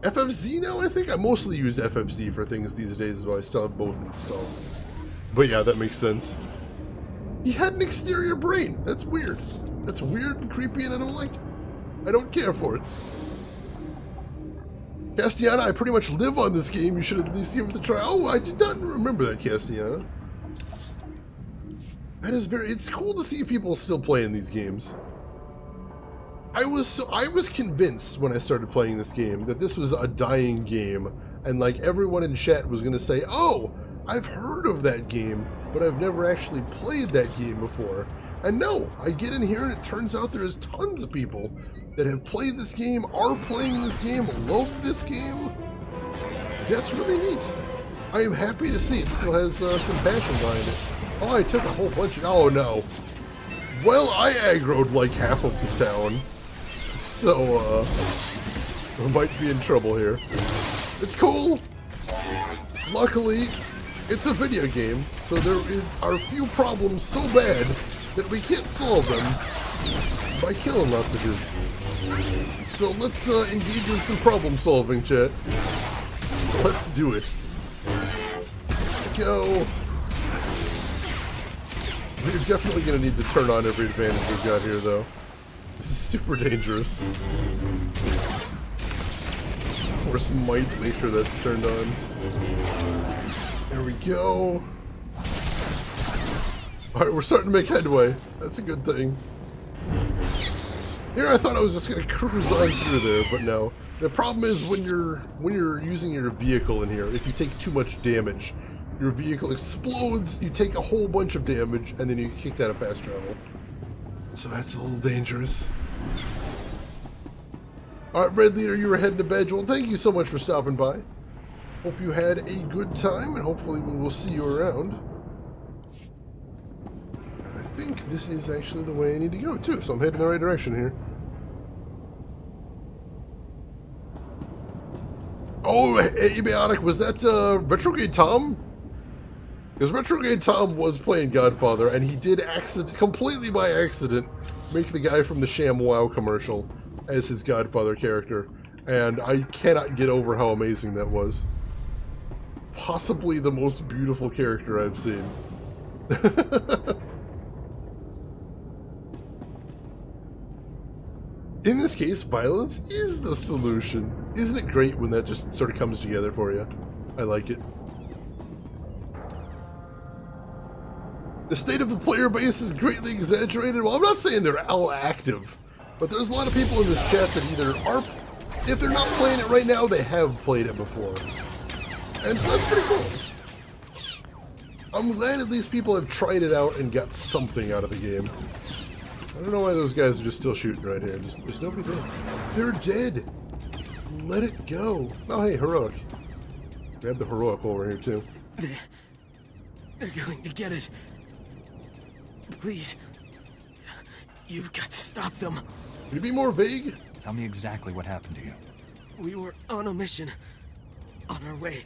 FFZ now, I think? I mostly use FFZ for things these days, though I still have both installed. But yeah, that makes sense. He had an exterior brain. That's weird. That's weird and creepy, and I don't like it. I don't care for it. Castiana, I pretty much live on this game. You should at least give it a try. Oh, I did not remember that, Castiana. That is it's cool to see people still playing these games. I was convinced when I started playing this game that this was a dying game, and like everyone in chat was going to say, oh, I've heard of that game, but I've never actually played that game before. And no, I get in here and it turns out there's tons of people that have played this game, are playing this game, love this game. That's really neat. I am happy to see it still has some passion behind it. Oh, I took a whole bunch of... Oh, no. Well, I aggroed like half of the town. So, I might be in trouble here. It's cool. Luckily, it's a video game, so there are a few problems so bad that we can't solve them by killing lots of dudes. So let's engage in some problem solving, chat. Let's do it. Go. We're definitely going to need to turn on every advantage we've got here, though. This is super dangerous. Of course, might make sure that's turned on. There we go. Alright, we're starting to make headway. That's a good thing. Here I thought I was just going to cruise on through there, but no. The problem is when you're using your vehicle in here, if you take too much damage, your vehicle explodes, you take a whole bunch of damage, and then you get kicked out of fast travel. So that's a little dangerous. Alright, Red Leader, you were heading to bed. Well, thank you so much for stopping by. Hope you had a good time, and hopefully we will see you around. I think this is actually the way I need to go, too, so I'm heading in the right direction here. Oh, Abiotic, was that Retrograde Tom? Because Retrograde Tom was playing Godfather, and he did completely by accident make the guy from the ShamWow commercial as his Godfather character. And I cannot get over how amazing that was. Possibly the most beautiful character I've seen. In this case, violence is the solution. Isn't it great when that just sort of comes together for you? I like it. The state of the player base is greatly exaggerated. Well, I'm not saying they're all active, but there's a lot of people in this chat that either are, if they're not playing it right now, they have played it before. And so that's pretty cool. I'm glad at least people have tried it out and got something out of the game. I don't know why those guys are just still shooting right here. There's nobody there. They're dead. Let it go. Oh, hey, Heroic. Grab the Heroic over here, too. They're going to get it. Please. You've got to stop them. Can you be more vague? Tell me exactly what happened to you. We were on a mission. On our way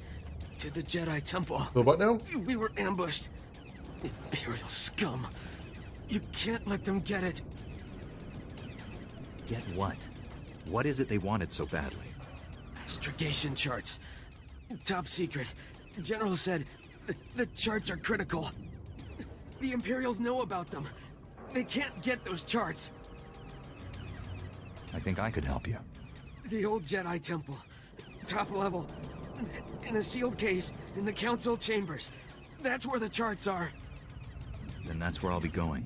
to the Jedi Temple. So what now? We were ambushed. Imperial scum. You can't let them get it. Get what? What is it they wanted so badly? Astrogation charts. Top secret. General said the charts are critical. The Imperials know about them. They can't get those charts. I think I could help you. The old Jedi Temple. Top level. In a sealed case in the Council chambers. That's where the charts are. Then that's where I'll be going.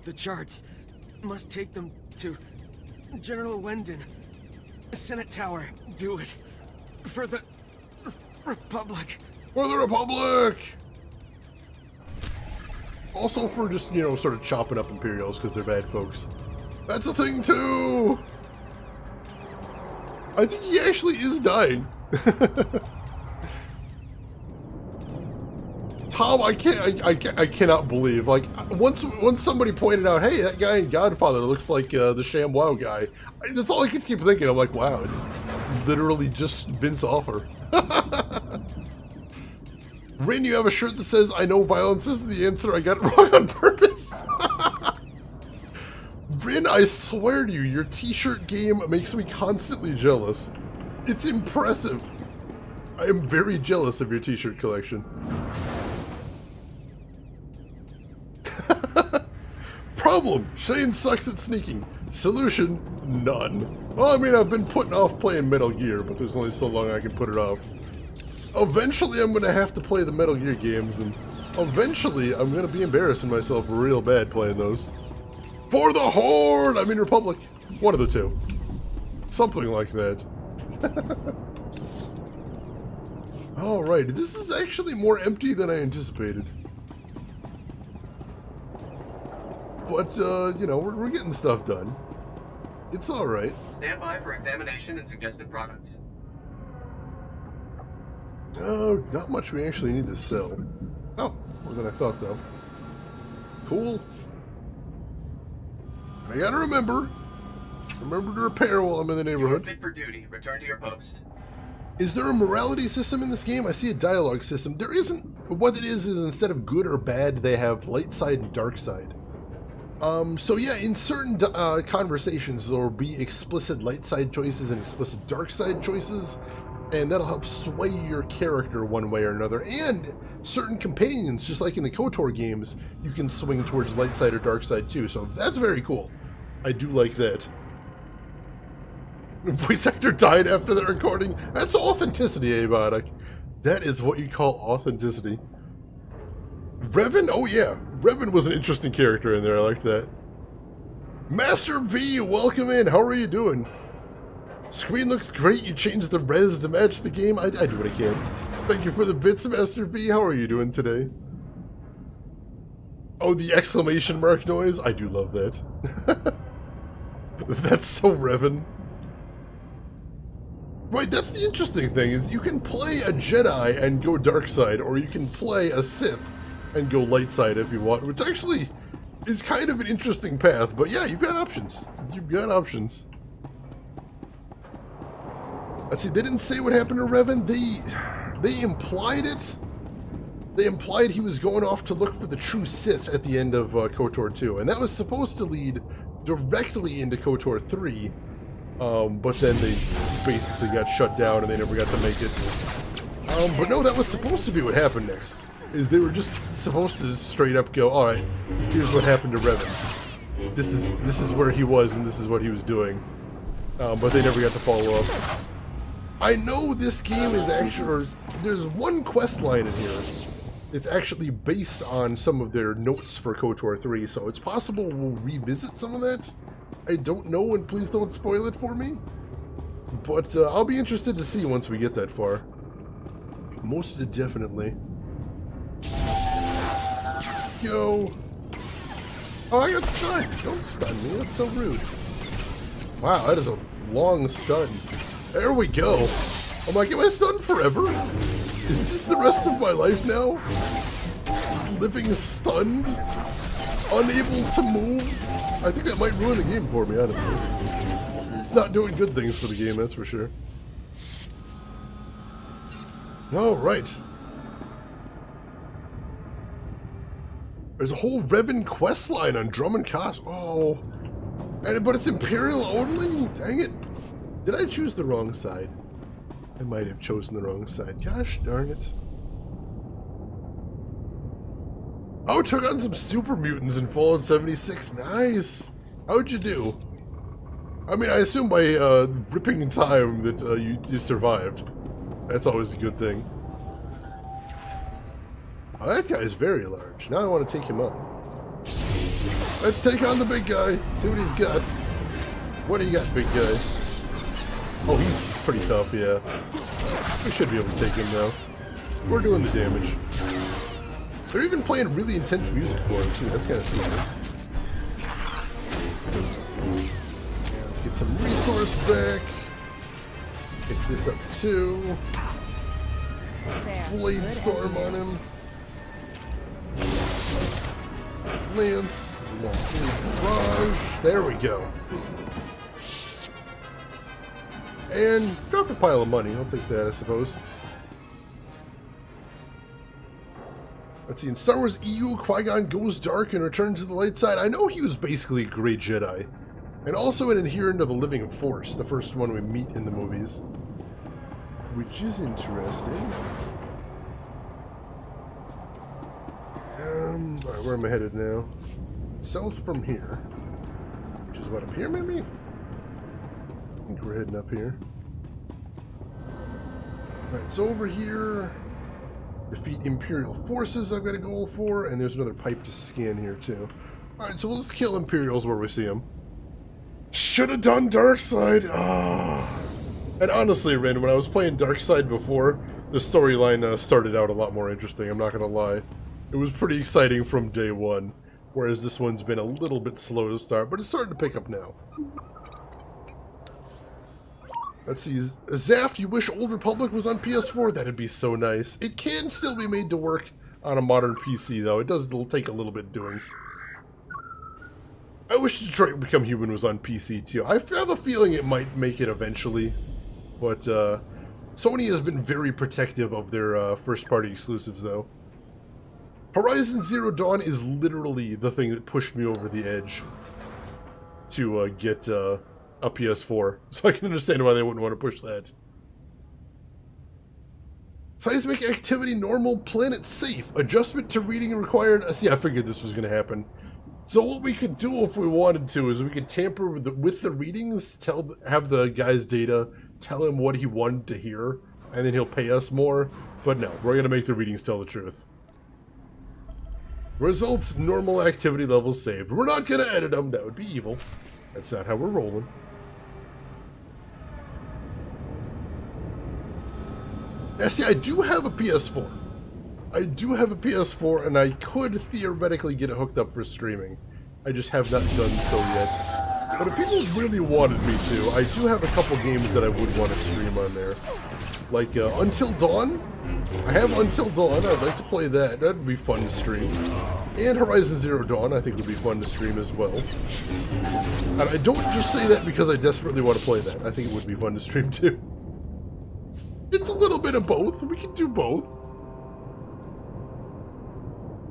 The charts must take them to General Wendon. Senate Tower. Do it. For the Republic. For the Republic! Also for just, you know, sort of chopping up Imperials because they're bad folks. That's a thing too! I think he actually is dying. Tom, I cannot believe. Like, once somebody pointed out, hey, that guy in Godfather looks like the ShamWow guy. That's all I could keep thinking. I'm like, wow, it's literally just Vince Offer. Rin, you have a shirt that says, I know violence isn't the answer, I got it wrong on purpose. Rin, I swear to you, your t-shirt game makes me constantly jealous. It's impressive. I am very jealous of your t-shirt collection. Problem, Shane sucks at sneaking. Solution, none. Well, I mean, I've been putting off playing Metal Gear, but there's only so long I can put it off. Eventually, I'm going to have to play the Metal Gear games, and eventually, I'm going to be embarrassing myself real bad playing those. For the Horde! I mean, Republic. One of the two. Something like that. Alright, this is actually more empty than I anticipated. But, you know, we're getting stuff done. It's alright. Stand by for examination and suggested products. Oh, not much we actually need to sell. Oh, more than I thought, though. Cool. I gotta remember to repair while I'm in the neighborhood. Fit for duty. Return to your post. Is there a morality system in this game? I see a dialogue system. There isn't. What it is instead of good or bad, they have light side and dark side. So yeah, in certain conversations, there will be explicit light side choices and explicit dark side choices, and that'll help sway your character one way or another. And certain companions, just like in the KOTOR games, you can swing towards light side or dark side too, so that's very cool. I do like that. Voice actor died after the recording. That's authenticity, Abiotic. That is what you call authenticity. Revan? Oh yeah, Revan was an interesting character in there. I liked that. Master V, welcome in. How are you doing? Screen looks great. You changed the res to match the game. I do what I can. Thank you for the bits, Master V. How are you doing today? Oh, the exclamation mark noise. I do love that. That's so Revan. Right, that's the interesting thing, is you can play a Jedi and go dark side, or you can play a Sith and go light side if you want, which actually is kind of an interesting path, but yeah, you've got options. You've got options. Let's see, they didn't say what happened to Revan. They implied it. They implied he was going off to look for the true Sith at the end of KOTOR 2, and that was supposed to lead directly into KOTOR 3, but then they basically got shut down and they never got to make it. But no, that was supposed to be what happened next. Is they were just supposed to straight up go, alright, here's what happened to Revan. This is where he was and this is what he was doing. But they never got to follow up. I know this game is actually, there's one quest line in here. It's actually based on some of their notes for KOTOR 3, so it's possible we'll revisit some of that. I don't know, and please don't spoil it for me. But I'll be interested to see once we get that far. Most definitely. Yo. Oh, I got stunned. Don't stun me. That's so rude. Wow, that is a long stun. There we go. I'm like, am I stunned forever? Is this the rest of my life now? Just living stunned? Unable to move? I think that might ruin the game for me, honestly. It's not doing good things for the game, that's for sure. Alright. There's a whole Revan quest line on Drum and Koss. Oh. But it's Imperial only? Dang it. Did I choose the wrong side? I might have chosen the wrong side. Gosh darn it. Oh, took on some super mutants in Fallout 76. Nice. How'd you do? I mean, I assume by ripping time that you survived. That's always a good thing. Oh, that guy's very large. Now I want to take him on. Let's take on the big guy. See what he's got. What do you got, big guy? Oh, he's pretty tough, yeah. We should be able to take him now. We're doing the damage. They're even playing really intense music for him, too. That's kind of sweet. Yeah, let's get some resource back. Get this up, too. Blade Storm on him. Lance. Barrage. There we go. And drop a pile of money. I'll take that, I suppose. Let's see. In Star Wars EU, Qui-Gon goes dark and returns to the light side. I know he was basically a great Jedi. And also an adherent of the Living Force, the first one we meet in the movies. Which is interesting. Alright, where am I headed now? south from here, which is what, up here maybe? I think we're heading up here. Alright, so over here, defeat Imperial forces I've got a goal for, and there's another pipe to scan here too. Alright, so let's kill Imperials where we see them. Should have done Darkseid! Ah. And honestly, Rin, when I was playing Darkseid before, the storyline started out a lot more interesting, I'm not gonna lie. It was pretty exciting from day one, whereas this one's been a little bit slow to start, but it's starting to pick up now. Let's see, Zaft, you wish Old Republic was on PS4? That'd be so nice. It can still be made to work on a modern PC, though. It does take a little bit doing. I wish Detroit Become Human was on PC, too. I have a feeling it might make it eventually. But, Sony has been very protective of their first-party exclusives, though. Horizon Zero Dawn is literally the thing that pushed me over the edge to get a PS4. So I can understand why they wouldn't want to push that. Seismic activity normal, planet safe. Adjustment to reading required. See, I figured this was going to happen. So what we could do if we wanted to is we could tamper with the readings, have the guy's data, tell him what he wanted to hear, and then he'll pay us more. But no, we're going to make the readings tell the truth. Results, normal activity levels saved. We're not going to edit them. That would be evil. That's not how we're rolling. Yeah, see, I do have a PS4. I do have a PS4, and I could theoretically get it hooked up for streaming. I just have not done so yet. But if people really wanted me to, I do have a couple games that I would want to stream on there. Like Until Dawn. I have Until Dawn. I'd like to play that. That'd be fun to stream. And Horizon Zero Dawn I think would be fun to stream as well. And I don't just say that because I desperately want to play that. I think it would be fun to stream too. It's a little bit of both. We can do both.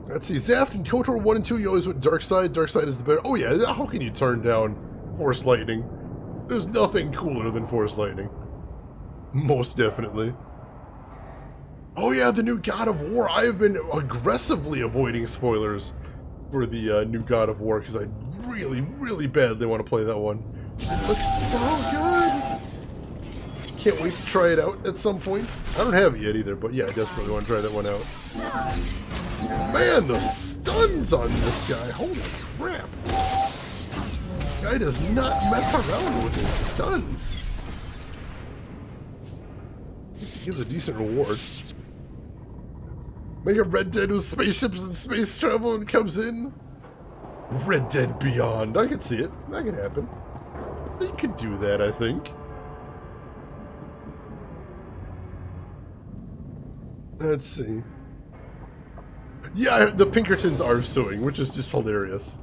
Let's see. Zaft and KOTOR 1 and 2, you always went Darkseid. Darkseid is the better. Oh yeah, how can you turn down Force Lightning? There's nothing cooler than Force Lightning. Most definitely. Oh yeah, the new God of War. I have been aggressively avoiding spoilers for the new God of War because I really, really badly want to play that one. It looks so good! Can't wait to try it out at some point. I don't have it yet either, but yeah, I desperately want to try that one out. Man, the stuns on this guy. Holy crap. This guy does not mess around with his stuns. At least he gives a decent reward. Make a Red Dead with spaceships and space travel and comes in. Red Dead Beyond. I can see it. That can happen. They could do that, I think. Let's see. Yeah, the Pinkertons are suing, which is just hilarious.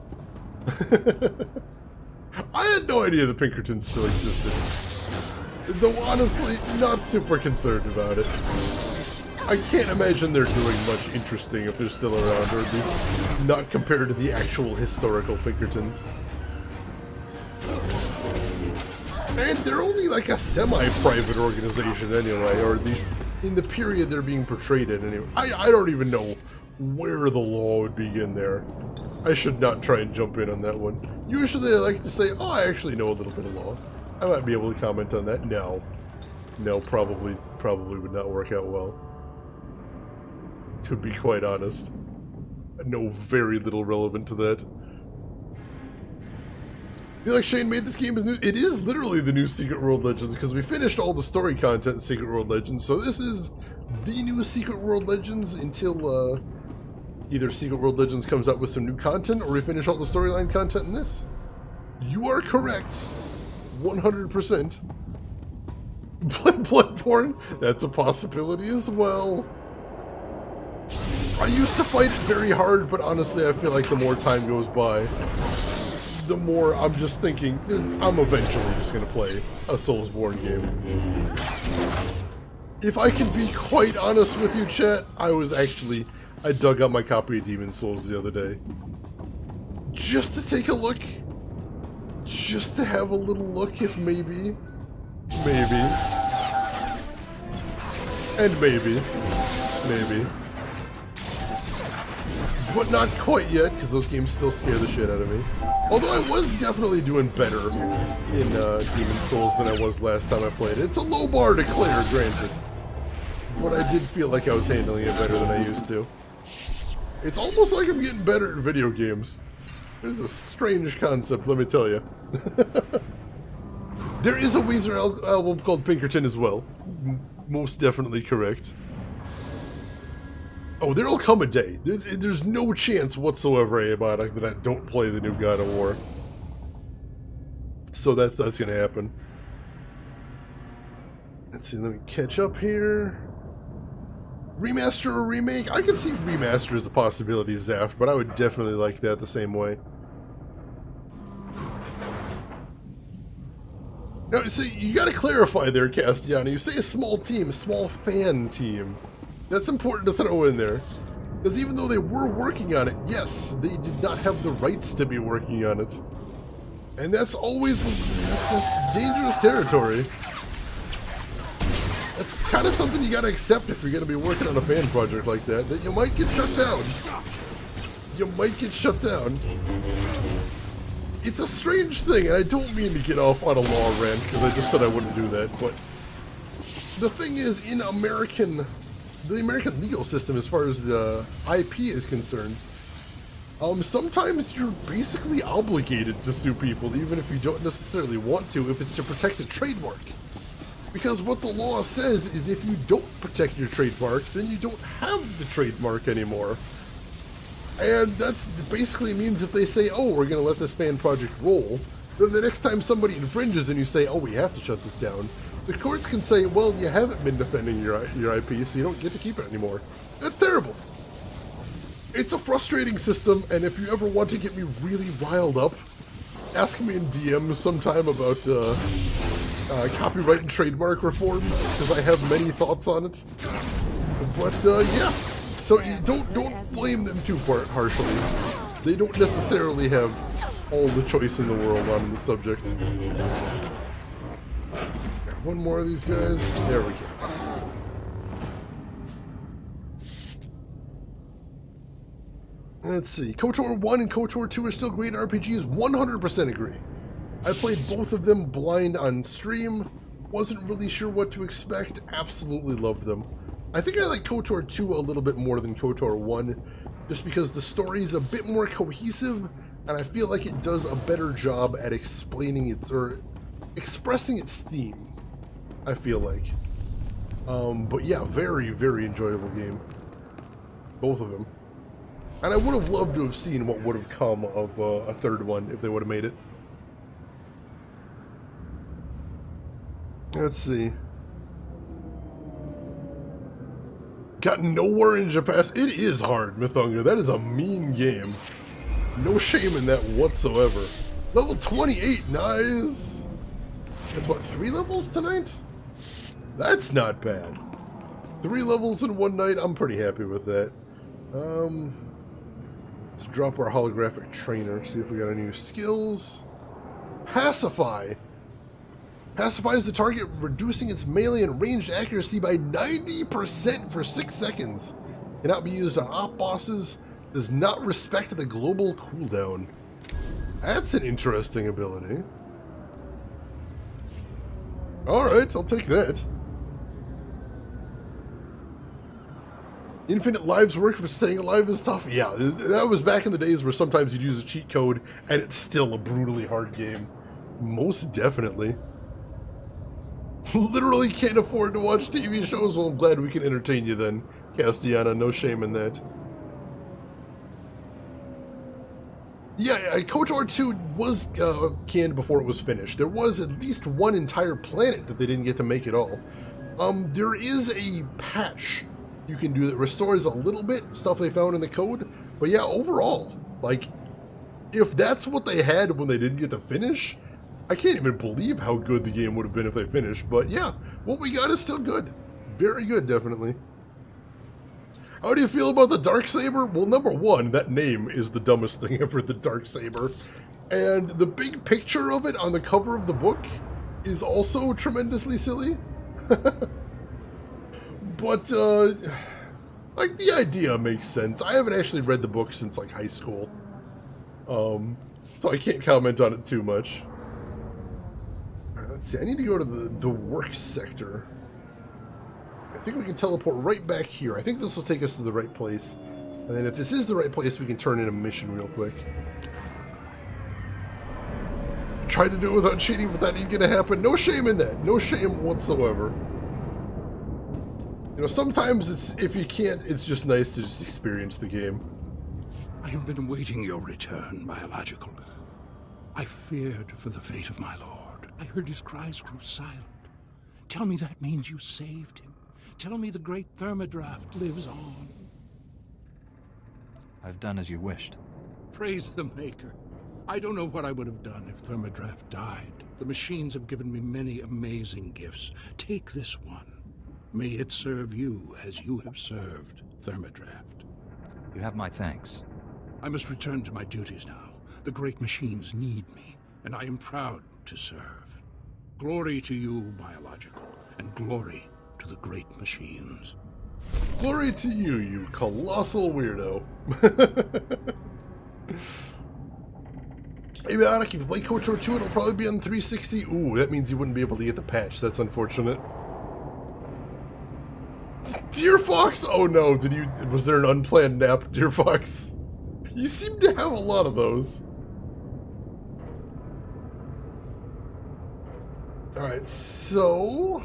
I had no idea the Pinkertons still existed. Though honestly, not super concerned about it. I can't imagine they're doing much interesting if they're still around, or at least not compared to the actual historical Pinkertons. And they're only like a semi-private organization anyway, or at least in the period they're being portrayed in anyway. I don't even know where the law would begin there. I should not try and jump in on that one. Usually I like to say, oh, I actually know a little bit of law. I might be able to comment on that. No. No, probably would not work out well. To be quite honest. I know very little relevant to that. I feel like Shane made this game as new. It is literally the new Secret World Legends, because we finished all the story content in Secret World Legends, so this is the new Secret World Legends until either Secret World Legends comes up with some new content, or we finish all the storyline content in this. You are correct. 100%. Bloodborne? That's a possibility as well. I used to fight it very hard, but honestly I feel like the more time goes by, the more I'm just thinking, I'm eventually just going to play a Soulsborne game. If I can be quite honest with you, chat, I dug out my copy of Demon's Souls the other day. Just to take a look. Just to have a little look if maybe. Maybe. And maybe. Maybe. but not quite yet, because those games still scare the shit out of me. Although I was definitely doing better in Demon Souls than I was last time I played it. It's a low bar to clear, granted. But I did feel like I was handling it better than I used to. It's almost like I'm getting better at video games. It's a strange concept, let me tell you. There is a Weezer album called Pinkerton as well. Most definitely correct. Oh, there'll come a day. There's no chance whatsoever, Abiotic, that I don't play the new God of War. So that's gonna happen. Let's see, let me catch up here. Remaster or remake? I could see remaster as a possibility, Zaft, but I would definitely like that the same way. Now, see, you gotta clarify there, Castellano. You say a small team, a small fan team. That's important to throw in there. Because even though they were working on it, yes, they did not have the rights to be working on it. And that's always, that's dangerous territory. That's kind of something you gotta accept if you're gonna be working on a fan project like that you might get shut down. You might get shut down. It's a strange thing, and I don't mean to get off on a law rant, because I just said I wouldn't do that, but the thing is, in the American legal system, as far as the IP is concerned, sometimes you're basically obligated to sue people, even if you don't necessarily want to, if it's to protect a trademark. Because what the law says is if you don't protect your trademark, then you don't have the trademark anymore. And that's basically means if they say, oh, we're going to let this fan project roll, then the next time somebody infringes and you say, oh, we have to shut this down, the courts can say, well, you haven't been defending your IP, so you don't get to keep it anymore. That's terrible. It's a frustrating system, and if you ever want to get me really riled up, ask me in DMs sometime about copyright and trademark reform, because I have many thoughts on it. But, yeah. So you don't blame them too harshly. They don't necessarily have all the choice in the world on the subject. One more of these guys. There we go. Let's see. KOTOR 1 and KOTOR 2 are still great RPGs. 100% agree. I played both of them blind on stream. Wasn't really sure what to expect. Absolutely loved them. I think I like KOTOR 2 a little bit more than KOTOR 1, just because the story is a bit more cohesive, and I feel like it does a better job at explaining it, or expressing its theme, I feel like. But yeah, very, very enjoyable game. Both of them. And I would have loved to have seen what would have come of a third one if they would have made it. Let's see. Got nowhere in Japan. It is hard, Mythunga. That is a mean game. No shame in that whatsoever. Level 28, nice. That's what, 3 levels tonight? That's not bad. 3 levels in one night, I'm pretty happy with that. Let's drop our holographic trainer, see if we got any new skills. Pacify. Pacifies the target, reducing its melee and ranged accuracy by 90% for 6 seconds. Cannot be used on op bosses. Does not respect the global cooldown. That's an interesting ability. Alright, I'll take that. Infinite lives work, but staying alive is tough. Yeah, that was back in the days where sometimes you'd use a cheat code and it's still a brutally hard game. Most definitely. Literally can't afford to watch TV shows. Well, I'm glad we can entertain you then, Castellana. No shame in that. Yeah, KOTOR 2 was canned before it was finished. There was at least one entire planet that they didn't get to make at all. There is a patch you can do that restores a little bit stuff they found in the code. But yeah, overall, like, if that's what they had when they didn't get to finish, I can't even believe how good the game would have been if they finished. But yeah, what we got is still good. Very good, definitely. How do you feel about the Darksaber? Well, number one, that name is the dumbest thing ever, the Darksaber. And the big picture of it on the cover of the book is also tremendously silly. But, Like, the idea makes sense. I haven't actually read the book since, like, high school. So I can't comment on it too much. Alright, let's see. I need to go to the work sector. I think we can teleport right back here. I think this will take us to the right place. And then if this is the right place, we can turn in a mission real quick. Try to do it without cheating, but that ain't gonna happen. No shame in that. No shame whatsoever. You know, sometimes it's, if you can't, it's just nice to just experience the game. I have been awaiting your return, Biological. I feared for the fate of my lord. I heard his cries grow silent. Tell me that means you saved him. Tell me the great Thermodraft lives on. I've done as you wished. Praise the Maker. I don't know what I would have done if Thermodraft died. The machines have given me many amazing gifts. Take this one. May it serve you as you have served Thermodraft. You have my thanks. I must return to my duties now. The great machines need me, and I am proud to serve. Glory to you, Biological, and glory to the great machines. Glory to you, you colossal weirdo. Abiotic, if you play KOTOR 2, it'll probably be on 360. Ooh, that means you wouldn't be able to get the patch. That's unfortunate. Deer Fox? Oh no, was there an unplanned nap, Deer Fox? You seem to have a lot of those. Alright, so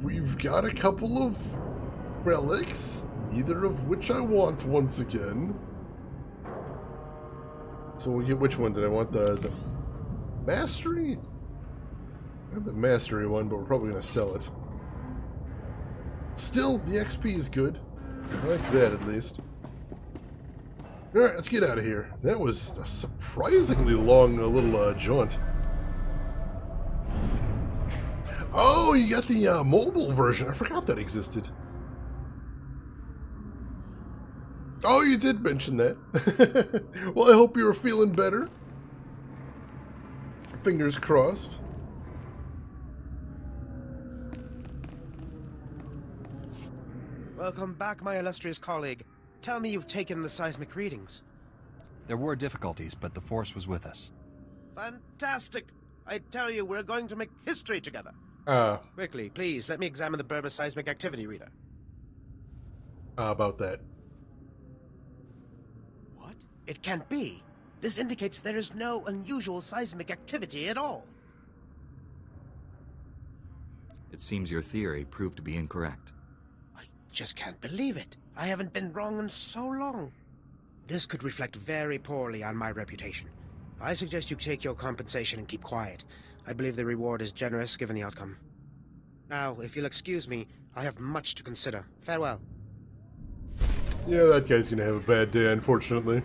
we've got a couple of relics, neither of which I want once again. So we'll get, which one did I want? The Mastery? I have the Mastery one, but we're probably going to sell it. Still, the XP is good. I like that, at least. Alright, let's get out of here. That was a surprisingly long little jaunt. Oh, you got the mobile version. I forgot that existed. Oh, you did mention that. Well, I hope you're feeling better. Fingers crossed. Welcome back, my illustrious colleague. Tell me you've taken the seismic readings. There were difficulties, but the Force was with us. Fantastic! I tell you, we're going to make history together. Quickly, please, let me examine the Berber seismic activity reader. About that. What? It can't be. This indicates there is no unusual seismic activity at all. It seems your theory proved to be incorrect. Just can't believe it. I haven't been wrong in so long. This could reflect very poorly on my reputation. I suggest you take your compensation and keep quiet. I believe the reward is generous given the outcome. Now, if you'll excuse me, I have much to consider. Farewell. Yeah, that guy's gonna have a bad day, unfortunately.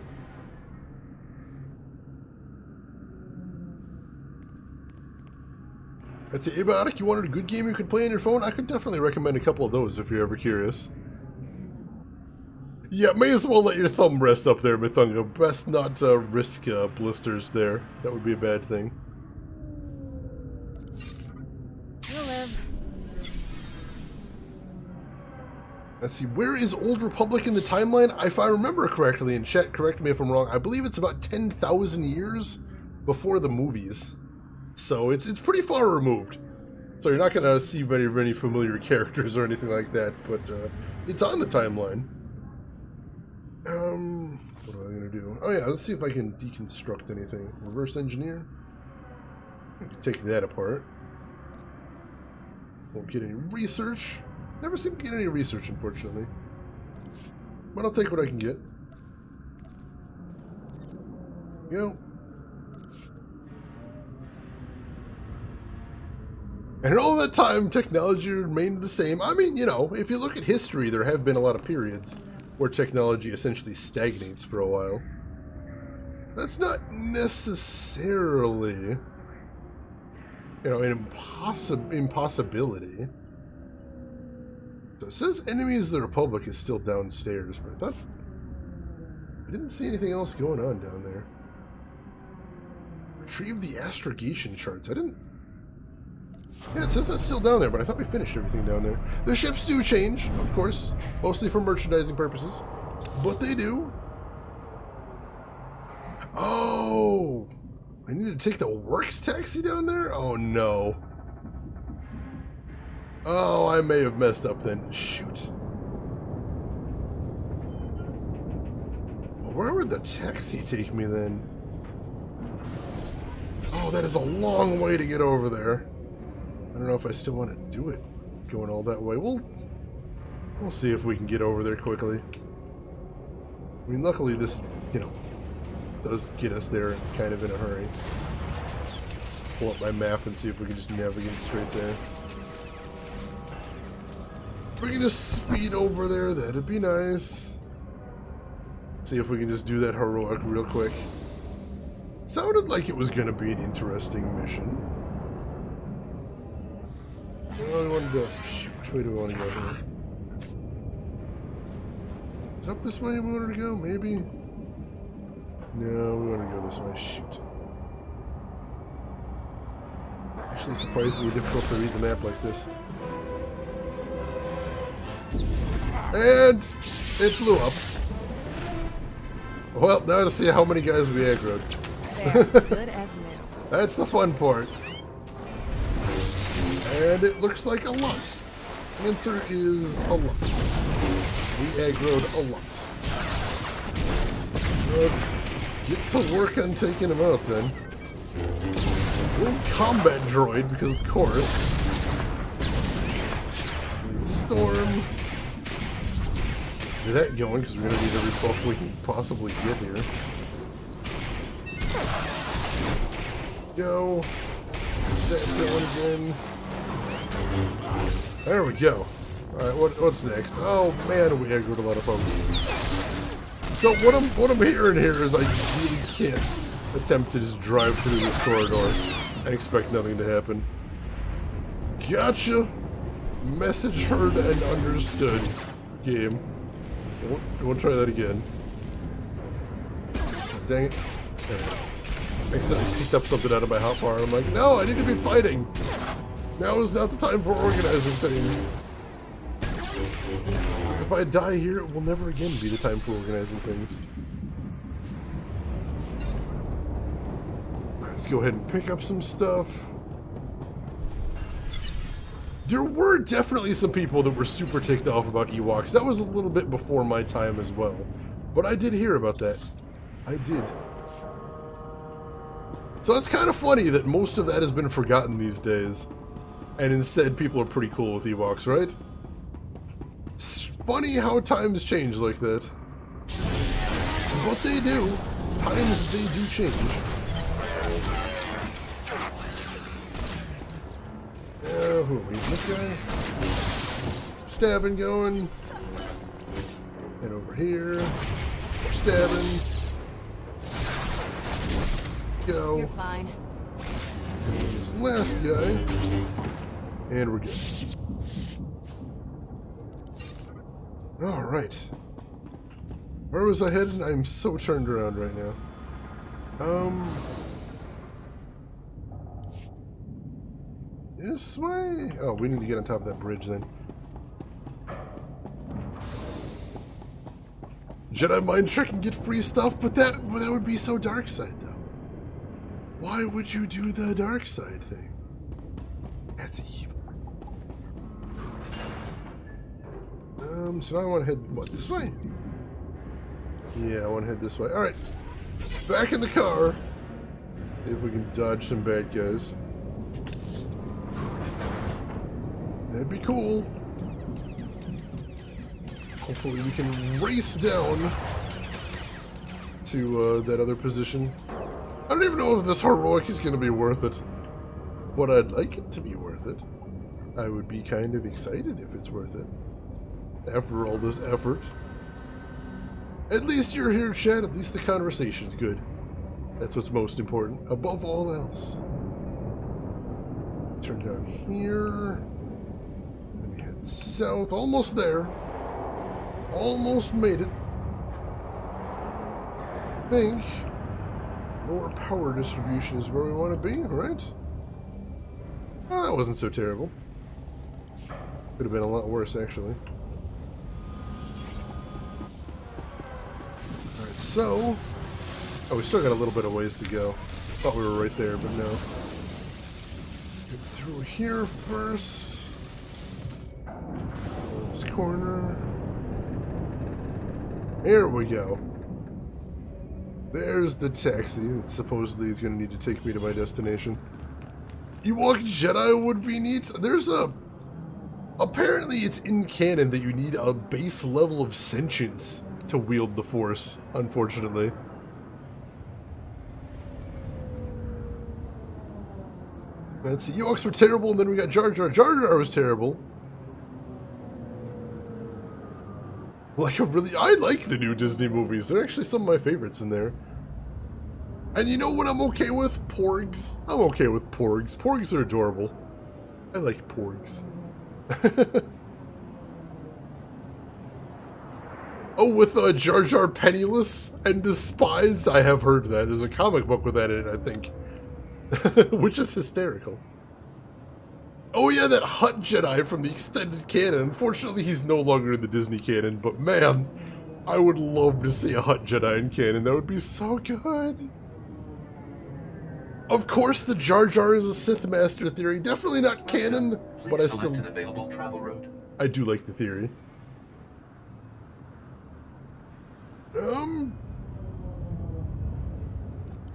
I'd say, Abiotic, you wanted a good game you could play on your phone? I could definitely recommend a couple of those if you're ever curious. Yeah, may as well let your thumb rest up there, Mythunga. Best not risk blisters there. That would be a bad thing. You'll live. Let's see, where is Old Republic in the timeline? If I remember correctly, and chat, correct me if I'm wrong, I believe it's about 10,000 years before the movies. So it's pretty far removed. So you're not going to see many familiar characters or anything like that, but it's on the timeline. What am I going to do? Oh yeah, let's see if I can deconstruct anything. Reverse engineer? I can take that apart. Won't get any research. Never seem to get any research, unfortunately. But I'll take what I can get. You know. And all that time, technology remained the same. I mean, you know, if you look at history, there have been a lot of periods where technology essentially stagnates for a while. That's not necessarily, you know, an impossibility. So it says enemies of the Republic is still downstairs, but I thought I didn't see anything else going on down there. Retrieve the astrogation charts. I didn't Yeah, it says that's still down there, but I thought we finished everything down there. The ships do change, of course, mostly for merchandising purposes, but they do. Oh, I need to take the works taxi down there? Oh, no. Oh, I may have messed up then. Shoot. Well, where would the taxi take me then? Oh, that is a long way to get over there. I don't know if I still want to do it going all that way. We'll see if we can get over there quickly. I mean, luckily this, does get us there kind of in a hurry. Pull up my map and see if we can just navigate straight there. If we can just speed over there, that'd be nice. See if we can just do that heroic real quick. Sounded like it was going to be an interesting mission. Where do we want to go? Shoot, which way do we want to go here? Is it up this way we wanted to go? Maybe? No, we want to go this way. Shoot. Actually, surprisingly difficult to read the map like this. And it blew up. Well, now to see how many guys we aggroed. They're good as new. That's the fun part. And it looks like a lot. Answer is a lot. We aggroed a lot. Let's get to work on taking them out then. Little combat droid, because of course. Storm. Get that going, because we're going to need every buff we can possibly get here. Go. That going again. There we go. Alright, what's next? Oh man, we aggroed a lot of folks. So what I'm hearing here is I really can't attempt to just drive through this corridor and expect nothing to happen. Gotcha. Message heard and understood. Game. We'll try that again. Oh, dang it. There we go. I accidentally picked up something out of my hotbar. I'm like, no, I need to be fighting. Now is not the time for organizing things. If I die here, it will never again be the time for organizing things. Let's go ahead and pick up some stuff. There were definitely some people that were super ticked off about Ewoks. That was a little bit before my time as well. But I did hear about that. I did. So it's kind of funny that most of that has been forgotten these days. And instead people are pretty cool with Ewoks, right? It's funny how times change like that. But they do. Times they do change. Who are we? This guy? Some stabbing going. And over here. More stabbing. Go. You're fine. This last guy. And we're good. Alright. Where was I headed? I'm so turned around right now. This way? Oh, we need to get on top of that bridge then. Jedi mind trick and get free stuff, but that would be so dark side though. Why would you do the dark side thing? That's evil. So now I want to head, what, this way? Yeah, I want to head this way. Alright. Back in the car. See if we can dodge some bad guys. That'd be cool. Hopefully we can race down to that other position. I don't even know if this heroic is going to be worth it. But I'd like it to be worth it. I would be kind of excited if it's worth it. After all this effort. At least you're here, Chad. At least the conversation's good. That's what's most important. Above all else. Turn down here. Then we head south. Almost there. Almost made it. I think lower power distribution is where we want to be, right? Oh, that wasn't so terrible. Could have been a lot worse, actually. Alright, so... Oh, we still got a little bit of ways to go. Thought we were right there, but no. Get through here first. This corner. Here we go. There's the taxi that supposedly is going to need to take me to my destination. Ewok Jedi would be neat. There's a... Apparently it's in canon that you need a base level of sentience to wield the Force, unfortunately. Let's see, Ewoks were terrible, and then we got Jar Jar. Jar Jar was terrible. Like, I like the new Disney movies. They're actually some of my favorites in there. And you know what I'm okay with? Porgs. I'm okay with Porgs. Porgs are adorable. I like Porgs. Oh, with Jar Jar penniless and despised? I have heard that. There's a comic book with that in it, I think. Which is hysterical. Oh yeah, that Hutt Jedi from the extended canon. Unfortunately, he's no longer in the Disney canon, but man, I would love to see a Hutt Jedi in canon. That would be so good. Of course, the Jar Jar is a Sith Master theory. Definitely not canon, but I still... Select an available travel route. I do like the theory.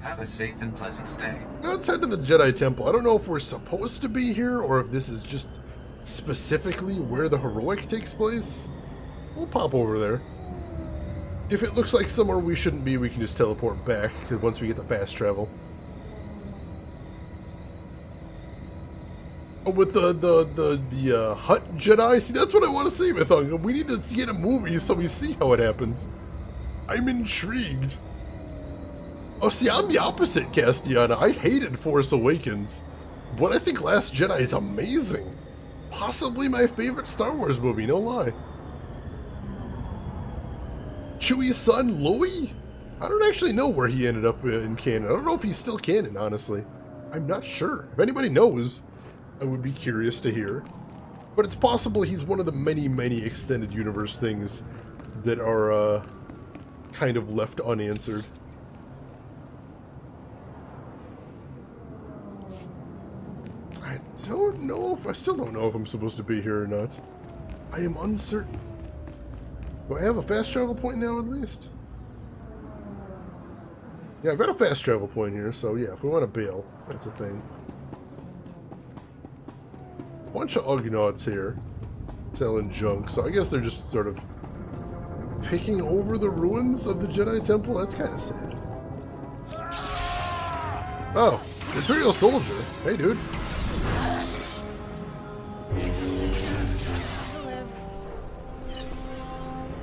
Have a safe and pleasant stay. Let's head to the Jedi Temple. I don't know if we're supposed to be here or if this is just specifically where the heroic takes place. We'll pop over there. If it looks like somewhere we shouldn't be, we can just teleport back once we get the fast travel. Oh, with the Hutt Jedi? See, that's what I want to see, Mythung. We need to see it in a movie so we see how it happens. I'm intrigued. Oh, see, I'm the opposite, Castiana. I hated Force Awakens, but I think Last Jedi is amazing. Possibly my favorite Star Wars movie, no lie. Chewie's son, Louie? I don't actually know where he ended up in canon. I don't know if he's still canon, honestly. I'm not sure. If anybody knows, I would be curious to hear. But it's possible he's one of the many, many extended universe things that are kind of left unanswered. I still don't know if I'm supposed to be here or not. I am uncertain. Do I have a fast travel point now at least? Yeah, I've got a fast travel point here, so yeah, if we want to bail, that's a thing. Bunch of Ugnaughts here selling junk, so I guess they're just sort of picking over the ruins of the Jedi Temple. That's kind of sad. Oh, Imperial Soldier. Hey, dude.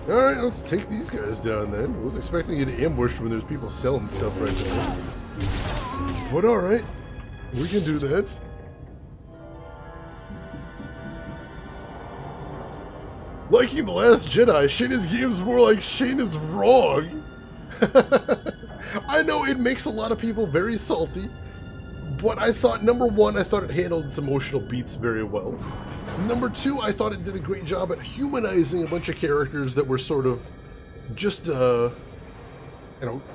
Alright, let's take these guys down then. I was expecting to get ambushed when there's people selling stuff right there. But alright, we can do that. Liking The Last Jedi, Shayna's game's more like Shane is wrong. I know it makes a lot of people very salty, but I thought, number one, I thought it handled its emotional beats very well. Number two, I thought it did a great job at humanizing a bunch of characters that were sort of just,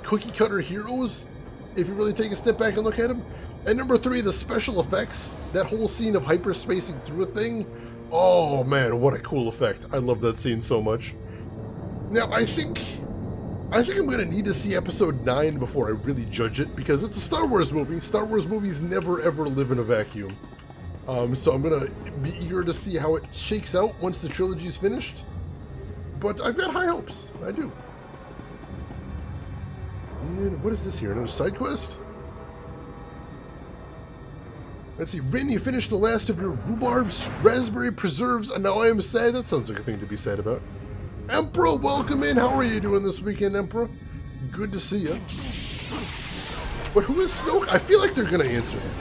cookie-cutter heroes, if you really take a step back and look at them. And number three, the special effects, that whole scene of hyperspacing through a thing, oh man, what a cool effect. I love that scene so much. Now, I think I'm going to need to see episode 9 before I really judge it, because it's a Star Wars movie. Star Wars movies never ever live in a vacuum. So I'm going to be eager to see how it shakes out once the trilogy's finished. But I've got high hopes. I do. And what is this here? Another side quest? Let's see. Rin, you finished the last of your rhubarb raspberry preserves, and now I am sad. That sounds like a thing to be sad about. Emperor, welcome in. How are you doing this weekend, Emperor? Good to see you. But who is Snoke? I feel like they're going to answer that.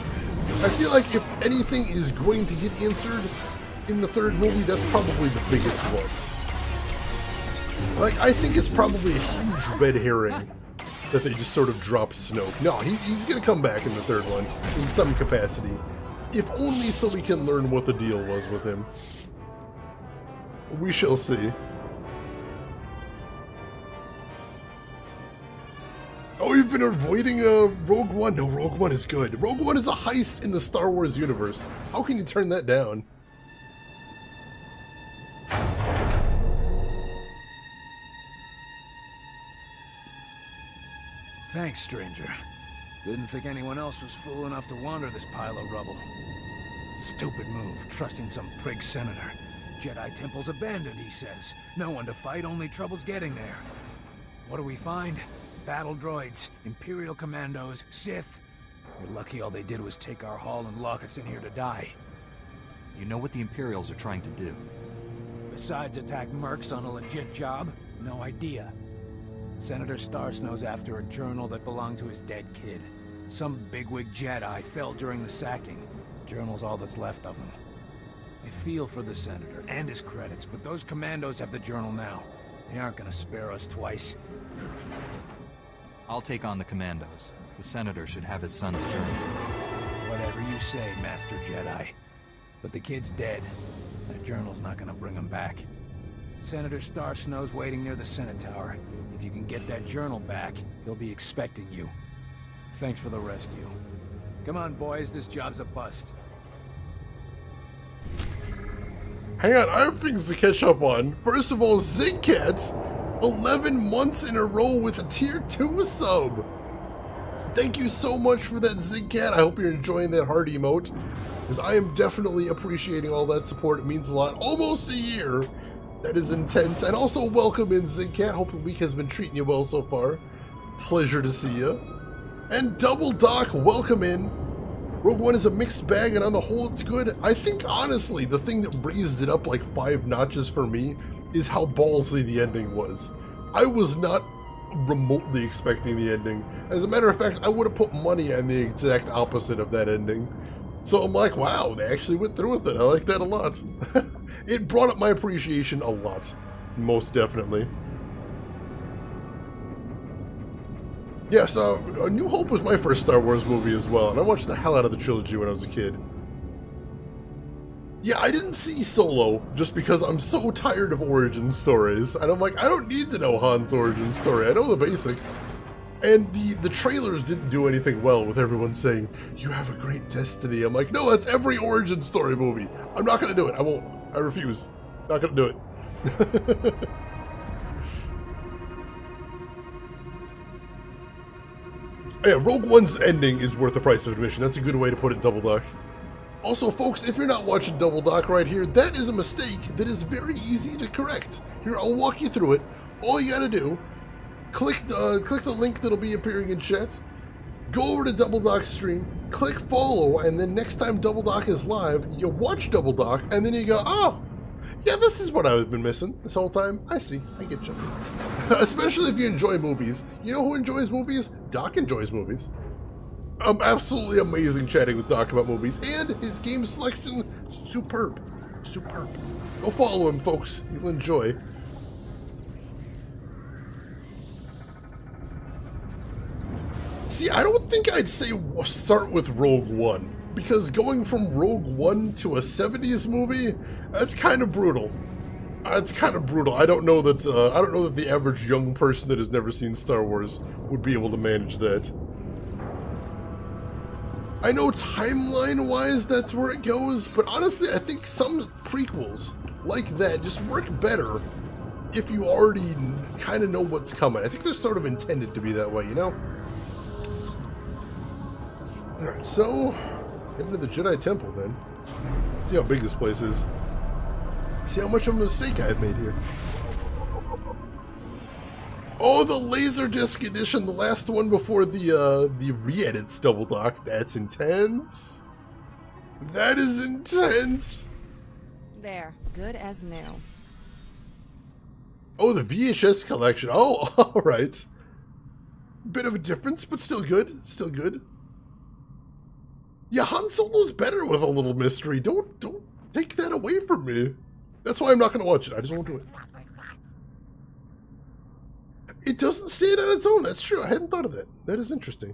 I feel like if anything is going to get answered in the third movie, that's probably the biggest one. Like, I think it's probably a huge red herring that they just sort of drop Snoke. No, he's going to come back in the third one in some capacity. If only so we can learn what the deal was with him. We shall see. Oh, you've been avoiding Rogue One? No, Rogue One is good. Rogue One is a heist in the Star Wars universe. How can you turn that down? Thanks, stranger. Didn't think anyone else was fool enough to wander this pile of rubble. Stupid move, trusting some prig senator. Jedi temple's abandoned, he says. No one to fight, only trouble's getting there. What do we find? Battle droids, Imperial commandos, Sith. We're lucky all they did was take our haul and lock us in here to die. You know what the Imperials are trying to do? Besides attack mercs on a legit job? No idea. Senator Starsnow's after a journal that belonged to his dead kid. Some bigwig Jedi fell during the sacking. Journal's all that's left of him. I feel for the Senator and his credits, but those commandos have the journal now. They aren't gonna spare us twice. I'll take on the commandos. The Senator should have his son's journal. Whatever you say, Master Jedi. But the kid's dead. That journal's not gonna bring him back. Senator Starsnow's waiting near the Senate Tower. If you can get that journal back, he'll be expecting you. Thanks for the rescue. Come on, boys, this job's a bust. Hang on, I have things to catch up on. First of all, Zigcat, 11 months in a row with a tier 2 sub. Thank you so much for that, Zigcat. I hope you're enjoying that heart emote, because I am definitely appreciating all that support. It means a lot. Almost a year. That is intense. And also welcome in, Zigcat. Hope the week has been treating you well so far. Pleasure to see you. And Double Doc, welcome in. Rogue One is a mixed bag, and on the whole, it's good. I think, honestly, the thing that raised it up like 5 notches for me is how ballsy the ending was. I was not remotely expecting the ending. As a matter of fact, I would have put money on the exact opposite of that ending. So I'm like, wow, they actually went through with it. I like that a lot. It brought up my appreciation a lot. Most definitely. Yes, A New Hope was my first Star Wars movie as well, and I watched the hell out of the trilogy when I was a kid. Yeah, I didn't see Solo, just because I'm so tired of origin stories, and I'm like, I don't need to know Han's origin story, I know the basics. And the trailers didn't do anything well with everyone saying, you have a great destiny. I'm like, no, that's every origin story movie. I'm not gonna do it, I won't. I refuse. Not gonna do it. Yeah, Rogue One's ending is worth the price of admission. That's a good way to put it, Double Doc. Also, folks, if you're not watching Double Doc right here, that is a mistake that is very easy to correct. Here, I'll walk you through it. All you gotta do, click the link that'll be appearing in chat, go over to Double Doc's stream, click follow, and then next time Double Doc is live, you watch Double Doc, and then you go, oh, yeah, this is what I've been missing this whole time. I see, I get you. Especially if you enjoy movies. You know who enjoys movies? Doc enjoys movies. Absolutely amazing chatting with Doc about movies, and his game selection, superb. Superb. Go follow him, folks. You'll enjoy. See, I don't think I'd say start with Rogue One, because going from Rogue One to a 70s movie, that's kind of brutal. It's kind of brutal. I don't know that the average young person that has never seen Star Wars would be able to manage that. I know timeline-wise that's where it goes, but honestly, I think some prequels like that just work better if you already kind of know what's coming. I think they're sort of intended to be that way, you know? Alright, so, let's get into the Jedi Temple then. See how big this place is. See how much of a mistake I've made here. Oh, the Laserdisc edition, the last one before the re-edits, Double Doc. That's intense. That is intense. There, good as new. Oh, the VHS collection. Oh, all right. Bit of a difference, but still good. Still good. Yeah, Han Solo's better with a little mystery. Don't take that away from me. That's why I'm not going to watch it. I just won't do it. It doesn't stand on its own. That's true. I hadn't thought of that. That is interesting.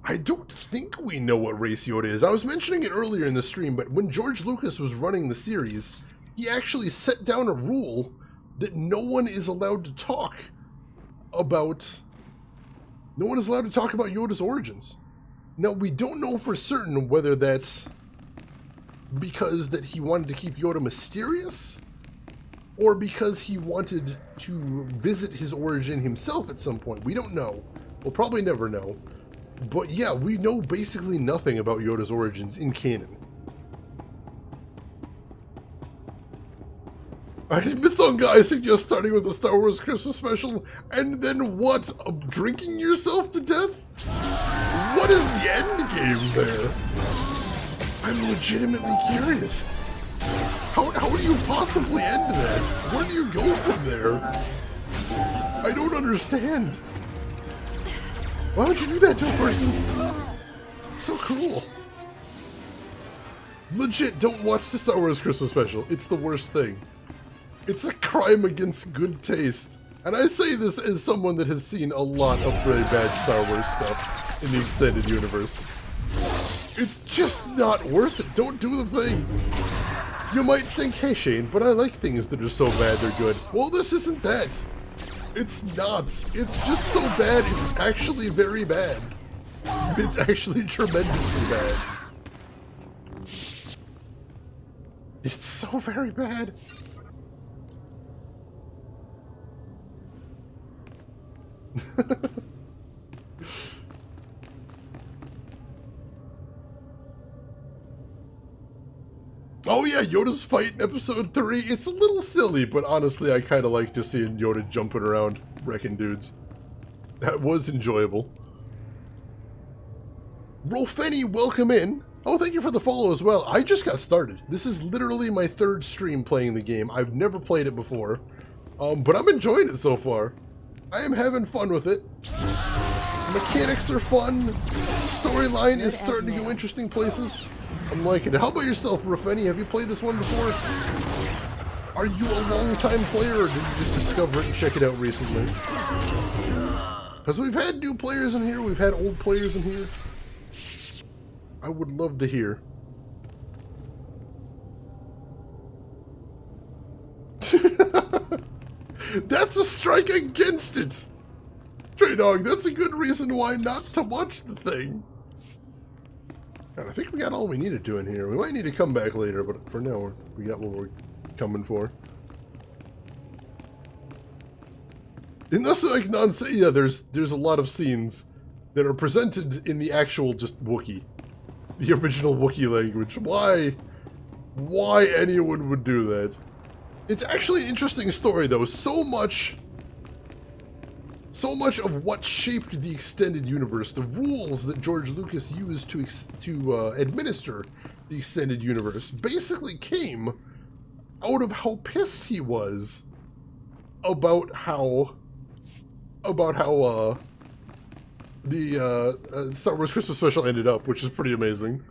I don't think we know what race Yoda is. I was mentioning it earlier in the stream, but when George Lucas was running the series, he actually set down a rule that no one is allowed to talk about... No one is allowed to talk about Yoda's origins. Now, we don't know for certain whether that's because that he wanted to keep Yoda mysterious, or because he wanted to visit his origin himself at some point. We don't know. We'll probably never know. But yeah, we know basically nothing about Yoda's origins in canon. Mythonga, I suggest starting with the Star Wars Christmas special, and then what? Drinking yourself to death? What is the end game there? I'm legitimately curious. How do you possibly end that? Where do you go from there? I don't understand. Why would you do that to a person? It's so cruel. Legit, don't watch the Star Wars Christmas special. It's the worst thing. It's a crime against good taste. And I say this as someone that has seen a lot of very bad Star Wars stuff in the extended universe. It's just not worth it. Don't do the thing. You might think, hey Shane, but I like things that are so bad they're good. Well, this isn't that. It's not. It's just so bad, it's actually very bad. It's actually tremendously bad. It's so very bad. Oh yeah, Yoda's fight in episode 3. It's a little silly, but honestly I kind of like just seeing Yoda jumping around, wrecking dudes. That was enjoyable. Rolfeni, welcome in. Oh, thank you for the follow as well. I just got started. This is literally my 3rd stream playing the game. I've never played it before, but I'm enjoying it so far. I am having fun with it. Mechanics are fun. Storyline is starting to go interesting places. I'm liking it. How about yourself, Rafeni? Have you played this one before? Are you a long-time player, or did you just discover it and check it out recently? Because we've had new players in here, we've had old players in here. I would love to hear. That's a strike against it! Stray Dog, that's a good reason why not to watch the thing. God, I think we got all we needed to in here. We might need to come back later, but for now, we got what we're coming for. In this, like, yeah, there's a lot of scenes that are presented in the actual just Wookiee. The original Wookiee language. Why anyone would do that? It's actually an interesting story, though. So much of what shaped the extended universe, the rules that George Lucas used to administer the extended universe, basically came out of how pissed he was about how the Star Wars Christmas special ended up, which is pretty amazing.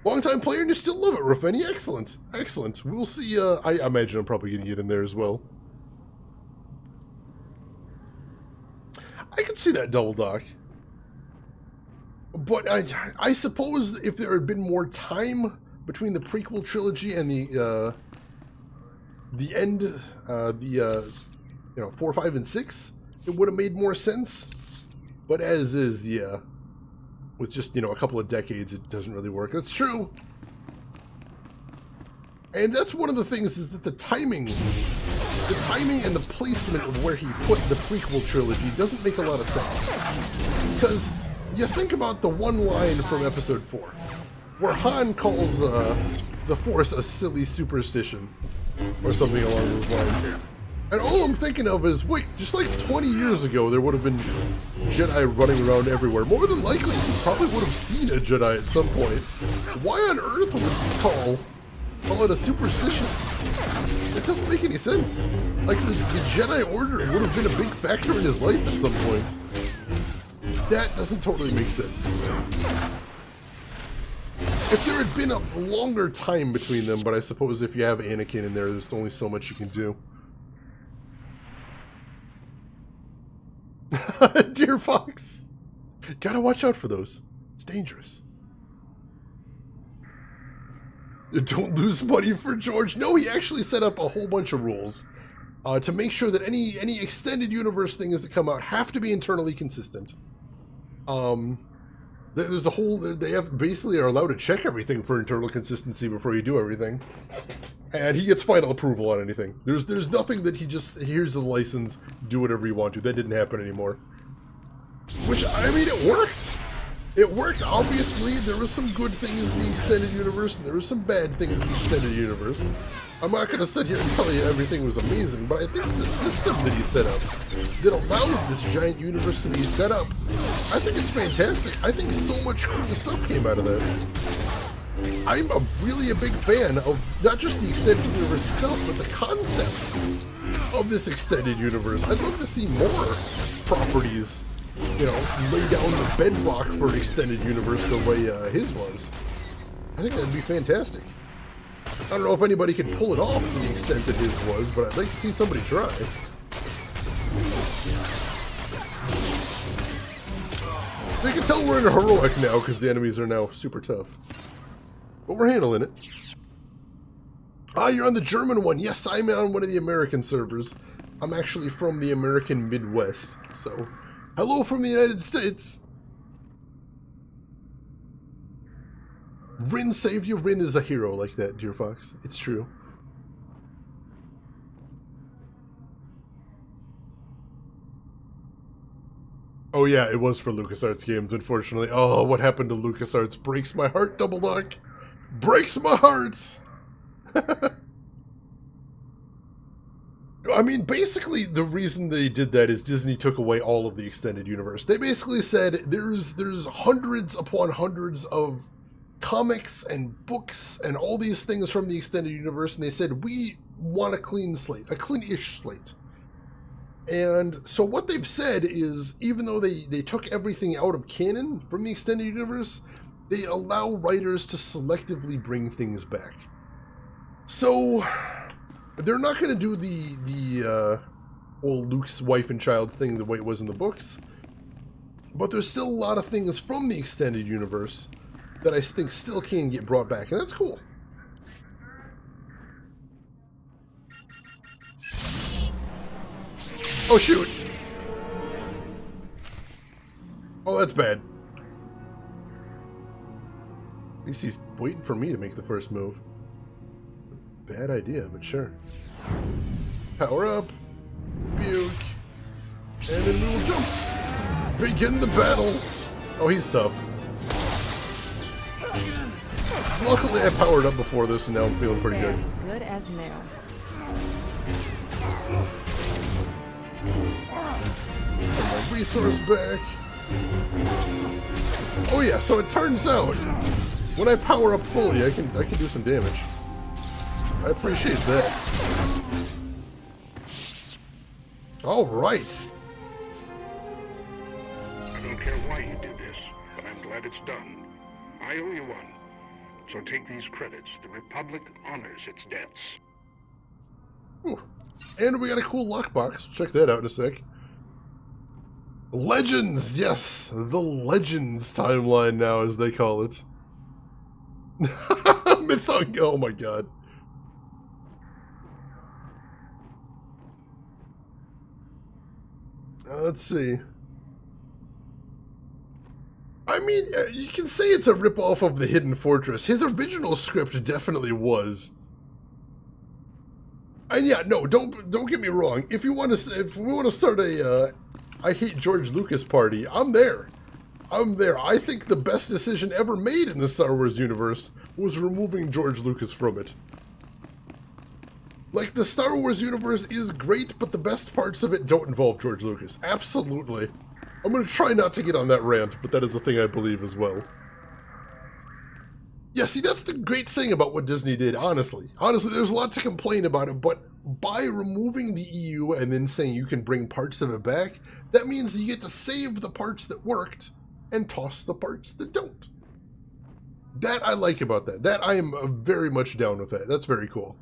Long-time player and you still love it, Rafeni. Excellent. Excellent. We'll see. I imagine I'm probably going to get in there as well. I could see that double dock. But I suppose if there had been more time between the prequel trilogy and the end, 4, 5, and 6, it would have made more sense. But as is, yeah. With just, a couple of decades, it doesn't really work. That's true. And that's one of the things, is that the timing and the placement of where he put the prequel trilogy doesn't make a lot of sense. Because you think about the one line from episode 4, where Han calls the Force a silly superstition, or something along those lines. And all I'm thinking of is, wait, just like 20 years ago, there would have been Jedi running around everywhere. More than likely, you probably would have seen a Jedi at some point. Why on earth would he call it a superstition? It doesn't make any sense. Like, the Jedi Order would have been a big factor in his life at some point. That doesn't totally make sense. If there had been a longer time between them, but I suppose if you have Anakin in there, there's only so much you can do. Dear Fox. Gotta watch out for those. It's dangerous. Don't lose money for George. No, he actually set up a whole bunch of rules to make sure that any extended universe things that come out have to be internally consistent. There's a whole... They have basically are allowed to check everything for internal consistency before you do everything. And he gets final approval on anything. There's nothing that he just... Here's the license, do whatever you want to. That didn't happen anymore. Which, I mean, it worked. It worked, obviously. There was some good things in the extended universe, and there was some bad things in the extended universe. I'm not going to sit here and tell you everything was amazing, but I think the system that he set up, that allows this giant universe to be set up, I think it's fantastic. I think so much cool stuff came out of that. I'm really a big fan of not just the extended universe itself, but the concept of this extended universe. I'd love to see more properties, you know, lay down the bedrock for an extended universe the way his was. I think that'd be fantastic. I don't know if anybody could pull it off to the extent that his was, but I'd like to see somebody try. They can tell we're in a heroic now because the enemies are now super tough. But we're handling it. Ah, you're on the German one. Yes, I'm on one of the American servers. I'm actually from the American Midwest, so... Hello from the United States! Rin saved you. Rin is a hero like that, dear Fox. It's true. Oh yeah, it was for LucasArts games, unfortunately. Oh, what happened to LucasArts breaks my heart, Double Duck. Breaks my heart! I mean, basically, the reason they did that is Disney took away all of the extended universe. They basically said there's hundreds upon hundreds of comics and books and all these things from the extended universe, and they said, we want a clean slate, a clean-ish slate. And so what they've said is, even though they took everything out of canon from the extended universe, they allow writers to selectively bring things back. So... they're not going to do the old Luke's wife and child thing the way it was in the books, but there's still a lot of things from the extended universe that I think still can get brought back, and that's cool. Oh, shoot! Oh, that's bad. At least he's waiting for me to make the first move. Bad idea, but sure. Power up. Puke. And then we will jump. Begin the battle. Oh, he's tough. Luckily, I powered up before this, and now I'm feeling pretty good. Good as new. Get my resource back. Oh yeah, so it turns out when I power up fully, I can do some damage. I appreciate that. All right. I don't care why you did this, but I'm glad it's done. I owe you one. So take these credits. The Republic honors its debts. Ooh. And we got a cool lockbox. Check that out in a sec. Legends! Yes! The Legends timeline now, as they call it. Mythog. Oh my god. Let's see. I mean, you can say it's a ripoff of The Hidden Fortress. His original script definitely was. And yeah, no, don't get me wrong. If we want to start a I Hate George Lucas party, I'm there. I'm there. I think the best decision ever made in the Star Wars universe was removing George Lucas from it. Like, the Star Wars universe is great, but the best parts of it don't involve George Lucas. Absolutely. I'm going to try not to get on that rant, but that is a thing I believe as well. Yeah, see, that's the great thing about what Disney did, honestly. Honestly, there's a lot to complain about it, but by removing the EU and then saying you can bring parts of it back, that means you get to save the parts that worked and toss the parts that don't. That I like about that. That I am very much down with that. That's very cool.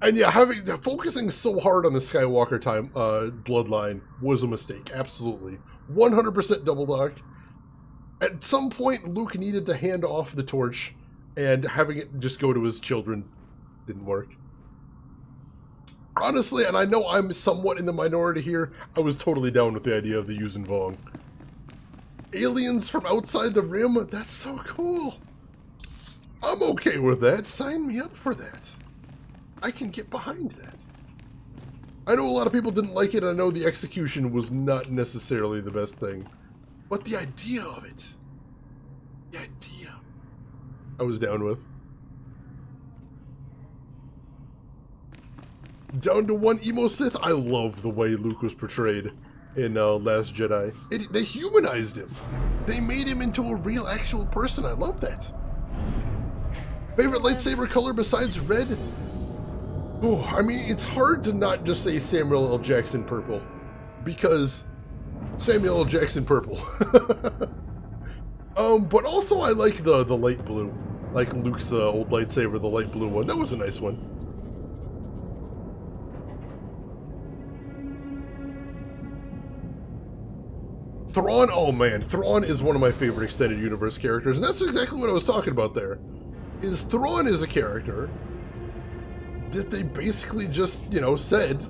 And yeah, focusing so hard on the Skywalker bloodline was a mistake. Absolutely. 100% Double Dock. At some point, Luke needed to hand off the torch, and having it just go to his children didn't work. Honestly, and I know I'm somewhat in the minority here, I was totally down with the idea of the Yuuzhan Vong. Aliens from outside the rim? That's so cool. I'm okay with that. Sign me up for that. I can get behind that. I know a lot of people didn't like it, and I know the execution was not necessarily the best thing. But the idea of it, I was down with. Down to one emo Sith. I love the way Luke was portrayed in Last Jedi. They humanized him. They made him into a real, actual person. I love that. Favorite lightsaber color besides red? Oh, I mean, it's hard to not just say Samuel L. Jackson purple, because Samuel L. Jackson purple. But also I like the light blue, like Luke's old lightsaber, the light blue one. That was a nice one. Thrawn, oh man, Thrawn is one of my favorite extended universe characters, and that's exactly what I was talking about there. Is Thrawn is a character that they basically just, you know, said,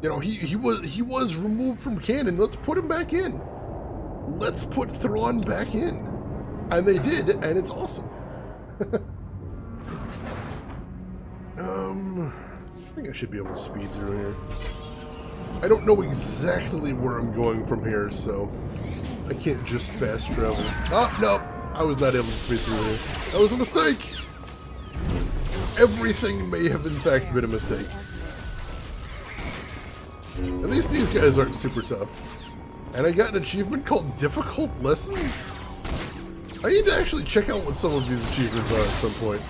you know, he was removed from canon. Let's put him back in. Let's put Thrawn back in. And they did, and it's awesome. I think I should be able to speed through here. I don't know exactly where I'm going from here, so I can't just fast travel. Oh, no, I was not able to speed through here. That was a mistake. Everything may have in fact been a mistake. At least these guys aren't super tough. And I got an achievement called Difficult Lessons? I need to actually check out what some of these achievements are at some point.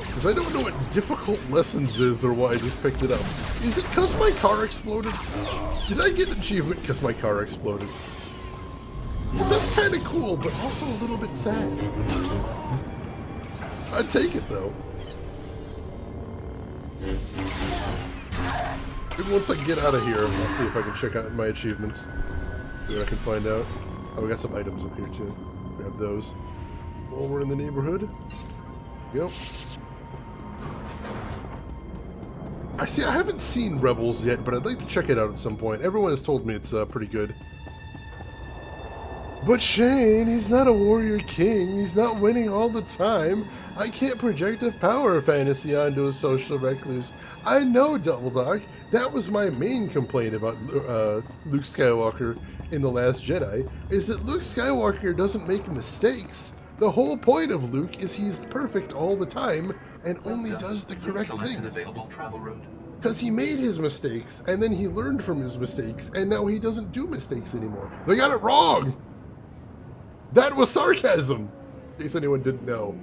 Because I don't know what Difficult Lessons is or why I just picked it up. Is it because my car exploded? Did I get an achievement because my car exploded? Because that's kind of cool, but also a little bit sad. I'd take it though. Maybe once I get out of here, I'll see if I can check out my achievements. See what I can find out. Oh, we got some items up here too. Grab those. While we're in the neighborhood. Yep. I haven't seen Rebels yet, but I'd like to check it out at some point. Everyone has told me it's pretty good. But Shane, he's not a warrior king. He's not winning all the time. I can't project a power fantasy onto a social recluse. I know, Double Doc. That was my main complaint about Luke Skywalker in The Last Jedi, is that Luke Skywalker doesn't make mistakes. The whole point of Luke is he's perfect all the time and only does the correct things. Because he made his mistakes, and then he learned from his mistakes, and now he doesn't do mistakes anymore. They got it wrong! That was sarcasm! In case anyone didn't know.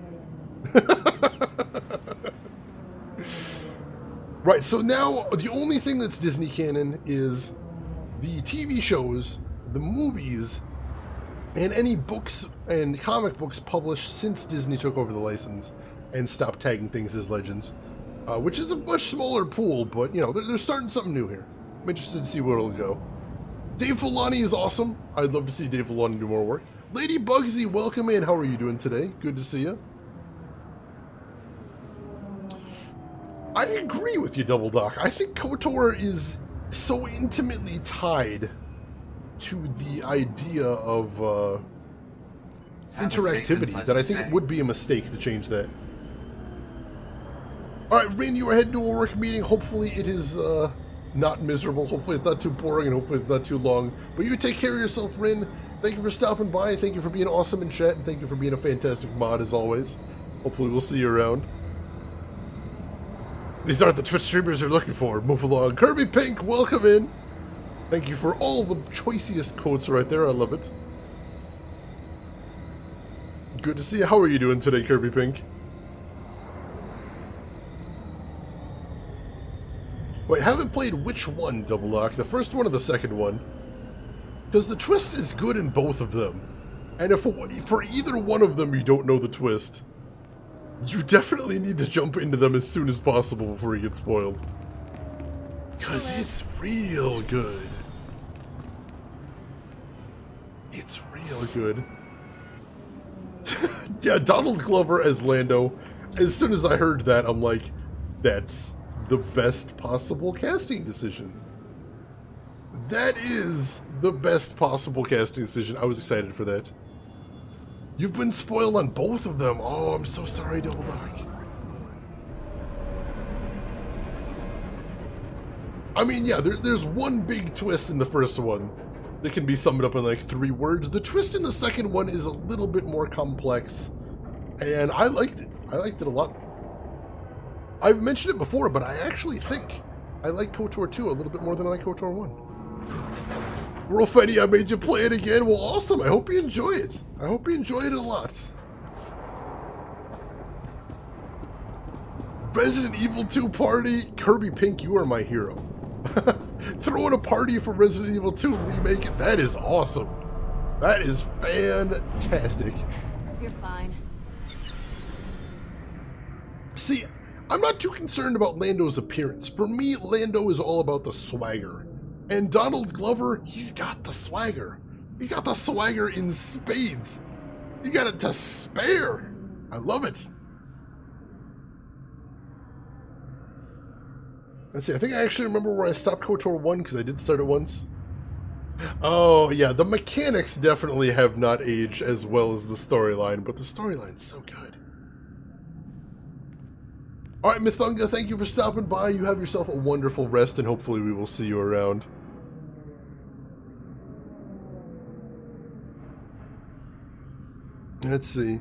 Right, so now the only thing that's Disney canon is the TV shows, the movies, and any books and comic books published since Disney took over the license and stopped tagging things as legends, which is a much smaller pool, but, you know, they're starting something new here. I'm interested to see where it'll go. Dave Filoni is awesome. I'd love to see Dave Filoni do more work. Lady Bugsy, welcome in. How are you doing today? Good to see you. I agree with you, Double Doc. I think KOTOR is so intimately tied to the idea of interactivity that I think it would be a mistake to change that. Alright, Rin, you are heading to a work meeting. Hopefully it is not miserable. Hopefully it's not too boring, and hopefully it's not too long. But you take care of yourself, Rin. Thank you for stopping by. Thank you for being awesome in chat, and thank you for being a fantastic mod as always. Hopefully we'll see you around. These aren't the Twitch streamers you're looking for. Move along. Kirby Pink, welcome in. Thank you for all the choicest quotes right there. I love it. Good to see you. How are you doing today, Kirby Pink? Wait, haven't played which one, Double Lock? The first one or the second one? Because the twist is good in both of them. And if for either one of them you don't know the twist, you definitely need to jump into them as soon as possible before you get spoiled. Because it's real good. It's real good. Yeah, Donald Glover as Lando. As soon as I heard that, I'm like, that's the best possible casting decision. That is the best possible casting decision. I was excited for that. You've been spoiled on both of them. Oh, I'm so sorry, Double Doc. I mean, yeah, there's one big twist in the first one that can be summed up in like 3 words. The twist in the second one is a little bit more complex, and I liked it. I liked it a lot. I've mentioned it before, but I actually think I like KOTOR 2 a little bit more than I like KOTOR 1. Rolfetti, I made you play it again. Well, awesome. I hope you enjoy it. I hope you enjoyed it a lot. Resident Evil 2 party. Kirby Pink, you are my hero. Throwing a party for Resident Evil 2 remake. That is awesome. That is fantastic. You're fine. See, I'm not too concerned about Lando's appearance. For me, Lando is all about the swagger. And Donald Glover, he's got the swagger. He got the swagger in spades. He got it to spare. I love it. Let's see, I think I actually remember where I stopped KOTOR 1 because I did start it once. Oh, yeah, the mechanics definitely have not aged as well as the storyline, but the storyline's so good. Alright, Mythunga, thank you for stopping by. You have yourself a wonderful rest, and hopefully we will see you around. Let's see.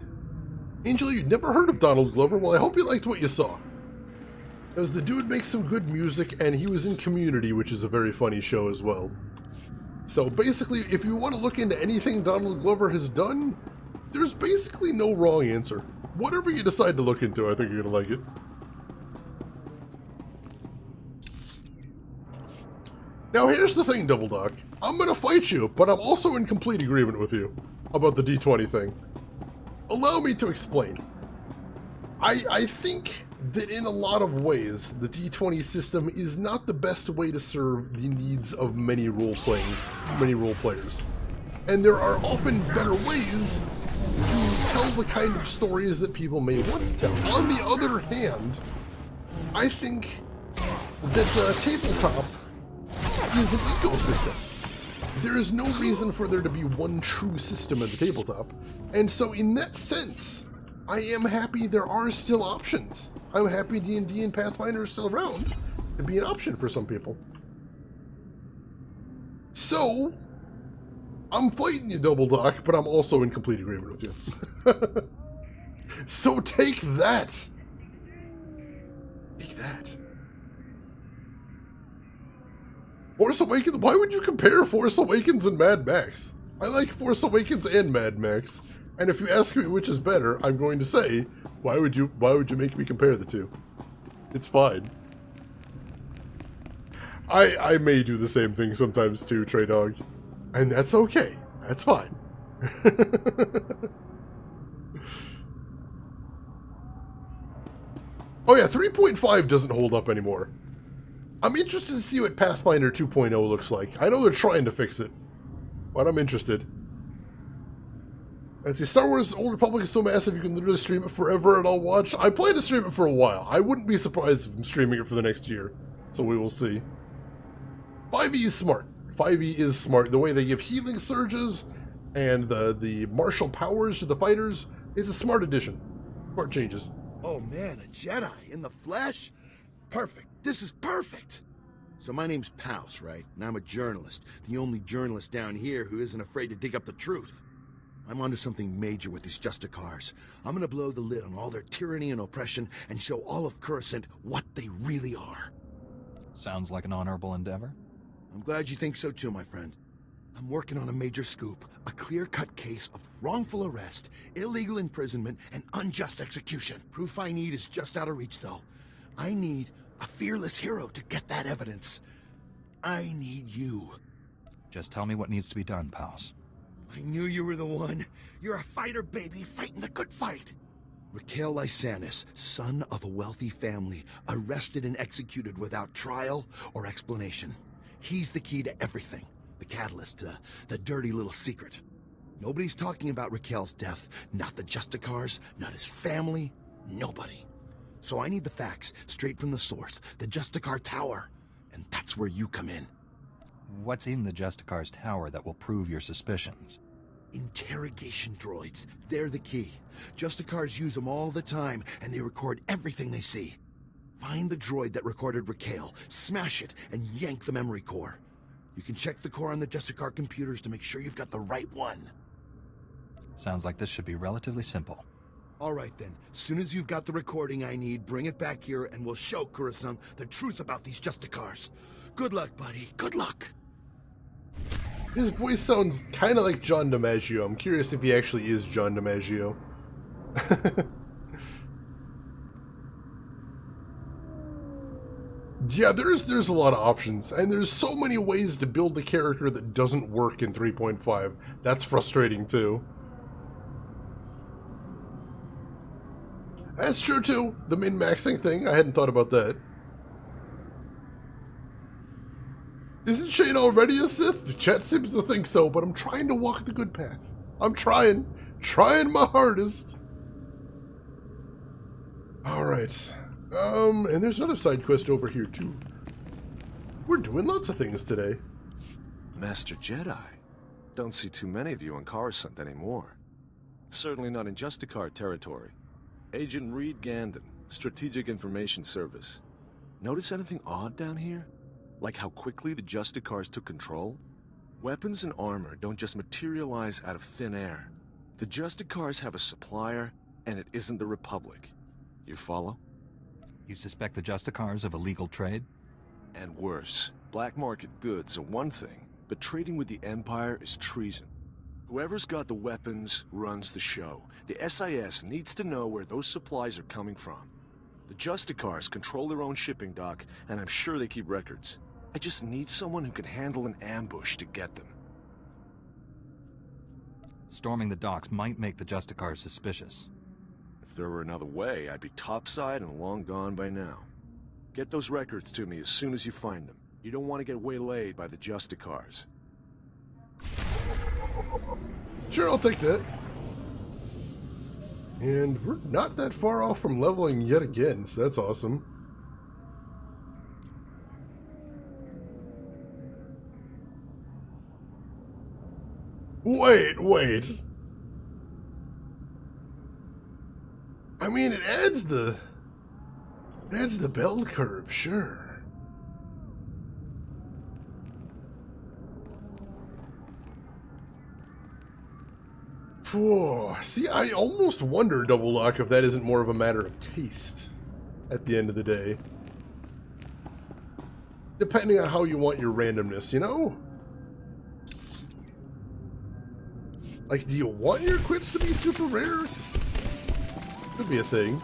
Angel, you'd never heard of Donald Glover? Well, I hope you liked what you saw. Because the dude makes some good music, and he was in Community, which is a very funny show as well. So basically, if you want to look into anything Donald Glover has done, there's basically no wrong answer. Whatever you decide to look into, I think you're going to like it. Now here's the thing, Double Doc. I'm going to fight you, but I'm also in complete agreement with you about the D20 thing. Allow me to explain. I think that in a lot of ways, the D20 system is not the best way to serve the needs of many role players. And there are often better ways to tell the kind of stories that people may want to tell. On the other hand, I think that tabletop is an ecosystem. There is no reason for there to be one true system at the tabletop. And so in that sense, I am happy there are still options. I'm happy D&D and Pathfinder are still around to be an option for some people. So, I'm fighting you, Double Doc, but I'm also in complete agreement with you. So take that. Take that. Force Awakens, why would you compare Force Awakens and Mad Max? I like Force Awakens and Mad Max. And if you ask me which is better, I'm going to say, why would you make me compare the two? It's fine. I may do the same thing sometimes too, Trey Dog. And that's okay. That's fine. Oh yeah, 3.5 doesn't hold up anymore. I'm interested to see what Pathfinder 2.0 looks like. I know they're trying to fix it, but I'm interested. Let's see, Star Wars Old Republic is so massive you can literally stream it forever and I'll watch. I plan to stream it for a while. I wouldn't be surprised if I'm streaming it for the next year. So we will see. 5e is smart. 5e is smart. The way they give healing surges and the martial powers to the fighters is a smart addition. Smart changes. Oh man, a Jedi in the flesh? Perfect. This is perfect. So my name's Pouse, right? And I'm a journalist. The only journalist down here who isn't afraid to dig up the truth. I'm onto something major with these Justicars. I'm gonna blow the lid on all their tyranny and oppression and show all of Coruscant what they really are. Sounds like an honorable endeavor. I'm glad you think so too, my friend. I'm working on a major scoop. A clear-cut case of wrongful arrest, illegal imprisonment, and unjust execution. Proof I need is just out of reach, though. I need a fearless hero to get that evidence. I need you. Just tell me what needs to be done, Pals. I knew you were the one. You're a fighter, baby, fighting the good fight. Raquel Lysanis, son of a wealthy family, arrested and executed without trial or explanation. He's the key to everything. The catalyst to the dirty little secret. Nobody's talking about Raquel's death. Not the Justicars, not his family, nobody. So I need the facts, straight from the source, the Justicar Tower. And that's where you come in. What's in the Justicar's tower that will prove your suspicions? Interrogation droids. They're the key. Justicars use them all the time, and they record everything they see. Find the droid that recorded Raquel, smash it, and yank the memory core. You can check the core on the Justicar computers to make sure you've got the right one. Sounds like this should be relatively simple. All right then. As soon as you've got the recording I need, bring it back here, and we'll show Coruscant the truth about these Justicars. Good luck, buddy. Good luck. His voice sounds kind of like John DiMaggio. I'm curious if he actually is John DiMaggio. Yeah, there's a lot of options, and there's so many ways to build a character that doesn't work in 3.5. That's frustrating too. That's true too. The min-maxing thing, I hadn't thought about that. Isn't Shane already a Sith? The chat seems to think so, but I'm trying to walk the good path. I'm trying my hardest. Alright. And there's another side quest over here too. We're doing lots of things today. Master Jedi. Don't see too many of you on Coruscant anymore. Certainly not in Justicar territory. Agent Reed Gandon, Strategic Information Service. Notice anything odd down here? Like how quickly the Justicars took control? Weapons and armor don't just materialize out of thin air. The Justicars have a supplier, and it isn't the Republic. You follow? You suspect the Justicars of illegal trade? And worse, black market goods are one thing, but trading with the Empire is treason. Whoever's got the weapons runs the show. The SIS needs to know where those supplies are coming from. The Justicars control their own shipping dock, and I'm sure they keep records. I just need someone who can handle an ambush to get them. Storming the docks might make the Justicars suspicious. If there were another way, I'd be topside and long gone by now. Get those records to me as soon as you find them. You don't want to get waylaid by the Justicars. Sure, I'll take that. And we're not that far off from leveling yet again, so that's awesome. Wait. I mean, it adds the bell curve, sure. Whoa. See, I almost wonder, Double Lock, if that isn't more of a matter of taste at the end of the day. Depending on how you want your randomness, you know? Like, do you want your quits to be super rare? Could be a thing.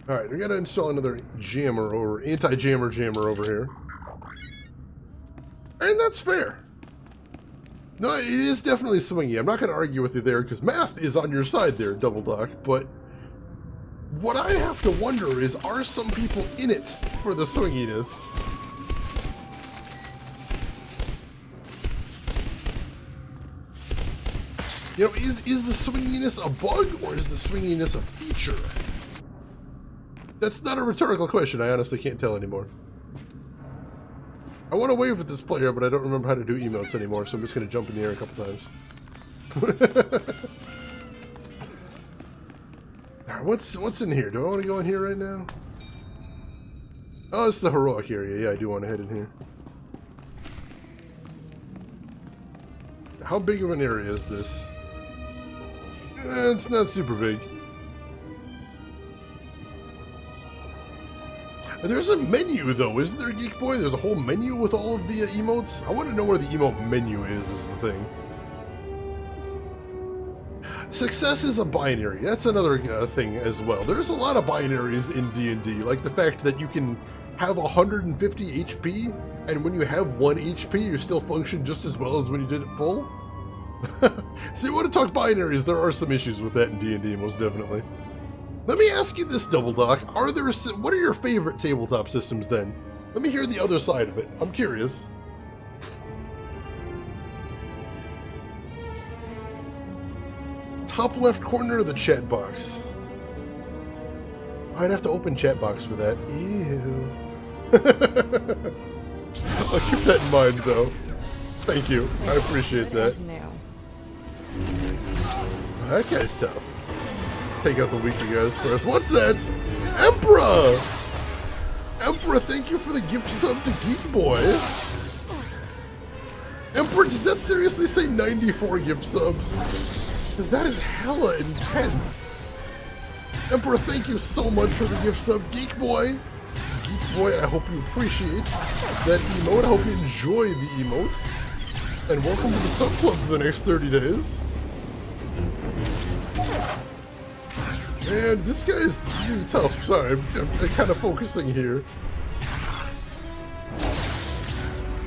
Alright, we gotta install another jammer over, anti-jammer over here. And that's fair. No, it is definitely swingy. I'm not gonna argue with you there, because math is on your side there, Double Dock, but what I have to wonder is, are some people in it for the swinginess? You know, is the swinginess a bug, or is the swinginess a feature? That's not a rhetorical question. I honestly can't tell anymore. I want to wave at this player, but I don't remember how to do emotes anymore, so I'm just going to jump in the air a couple times. Alright, what's in here? Do I want to go in here right now? Oh, it's the heroic area. Yeah, I do want to head in here. How big of an area is this? It's not super big. There's a menu, though, isn't there, Geek Boy? There's a whole menu with all of the emotes. I want to know where the emote menu is the thing. Success is a binary. That's another thing as well. There's a lot of binaries in D&D, like the fact that you can have 150 HP, and when you have 1 HP, you still function just as well as when you did it full. So you want to talk binaries, there are some issues with that in D&D, most definitely. Let me ask you this, Double Dock. What are your favorite tabletop systems, then? Let me hear the other side of it. I'm curious. Top left corner of the chat box. I'd have to open chat box for that. Ew. I'll keep that in mind, though. Thank you. I appreciate that. That guy's tough. Take out the weaker guys first. What's that? Emperor! Emperor, thank you for the gift sub to Geek Boy. Emperor, does that seriously say 94 gift subs? Because that is hella intense. Emperor, thank you so much for the gift sub, Geek Boy. Geek Boy, I hope you appreciate that emote. I hope you enjoy the emote. And welcome to the sub club for the next 30 days. Man, this guy is really tough. Sorry, I'm kind of focusing here.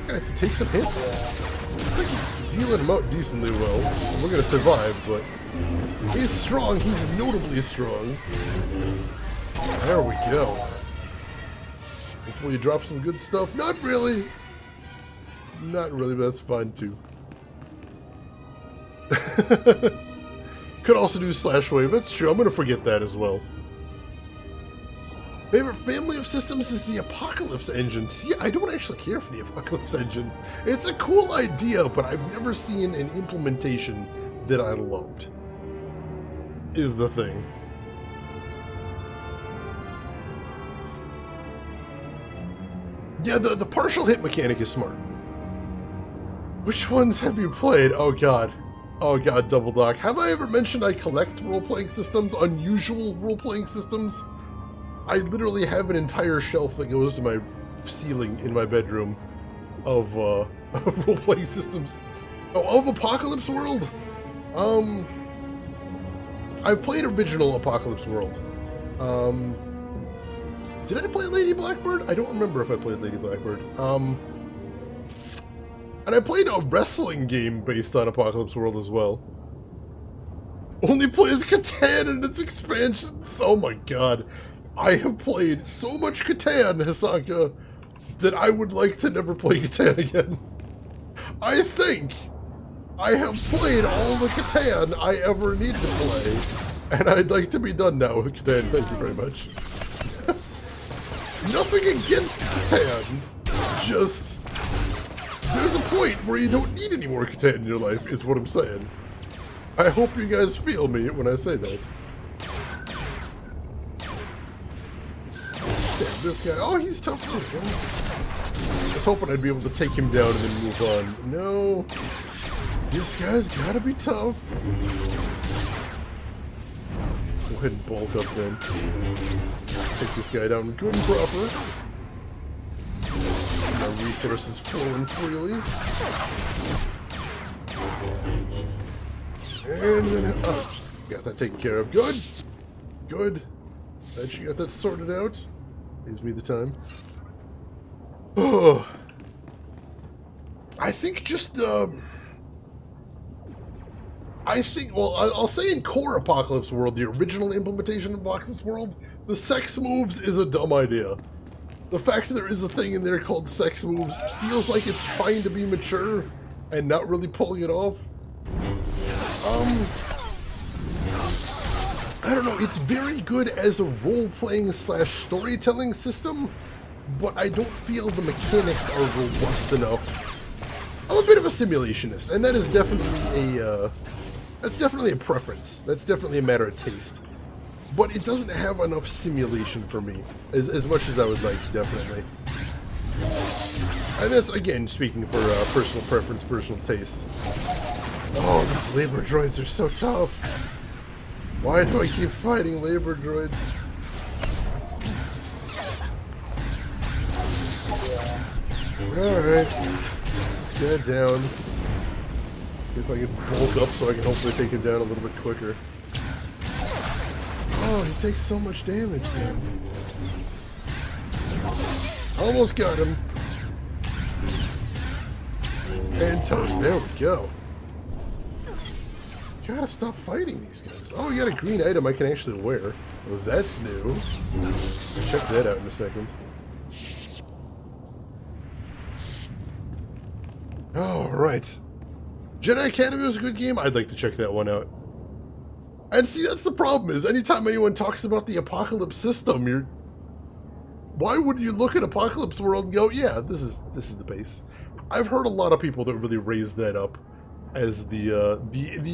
I have to take some hits. I think he's dealing him out decently well. We're gonna survive, but he's strong. He's notably strong. There we go. Hopefully you drop some good stuff. Not really. Not really, but that's fine too. Could also do slash wave. That's true. I'm gonna forget that as well. Favorite family of systems is the Apocalypse engine. See, I don't actually care for the Apocalypse engine. It's a cool idea, but I've never seen an implementation that I loved. Is the thing. Yeah, the partial hit mechanic is smart. Which ones have you played? Oh god. Oh god, Double Doc. Have I ever mentioned I collect role-playing systems? Unusual role-playing systems? I literally have an entire shelf that goes to my ceiling in my bedroom of role-playing systems. Oh, of Apocalypse World? I played original Apocalypse World. Did I play Lady Blackbird? I don't remember if I played Lady Blackbird. And I played a wrestling game based on Apocalypse World as well. Only plays Catan and its expansions. Oh my god. I have played so much Catan, Hisanka, that I would like to never play Catan again. I think I have played all the Catan I ever need to play, and I'd like to be done now with Catan. Thank you very much. Nothing against Catan, just there's a point where you don't need any more Catan in your life, is what I'm saying. I hope you guys feel me when I say that. Stab this guy. Oh, he's tough too. I was hoping I'd be able to take him down and then move on. No. This guy's gotta be tough. Go ahead and bulk up then. Take this guy down good and proper. My resources flowing freely. And then, oh, got that taken care of. Good. Good. Glad you got that sorted out. Gives me the time. Oh. I think just, well, I'll say in core Apocalypse World, the original implementation of Apocalypse World, the sex moves is a dumb idea. The fact that there is a thing in there called sex moves feels like it's trying to be mature and not really pulling it off. I don't know, it's very good as a role-playing / storytelling system, but I don't feel the mechanics are robust enough. I'm a bit of a simulationist, and that is definitely a preference. That's definitely a matter of taste. But it doesn't have enough simulation for me, as much as I would like, definitely. And that's, again, speaking for personal preference, personal taste. Oh, these labor droids are so tough. Why do I keep fighting labor droids? Alright. Let's get down. See if I can bulk up so I can hopefully take him down a little bit quicker. Oh, he takes so much damage, man. Almost got him. And toast. There we go. Gotta stop fighting these guys. Oh, we got a green item I can actually wear. Well, that's new. I'll check that out in a second. Alright. Jedi Academy was a good game. I'd like to check that one out. And see, that's the problem, is anytime anyone talks about the Apocalypse system, why would you look at Apocalypse World and go, yeah, this is the base? I've heard a lot of people that really raise that up as the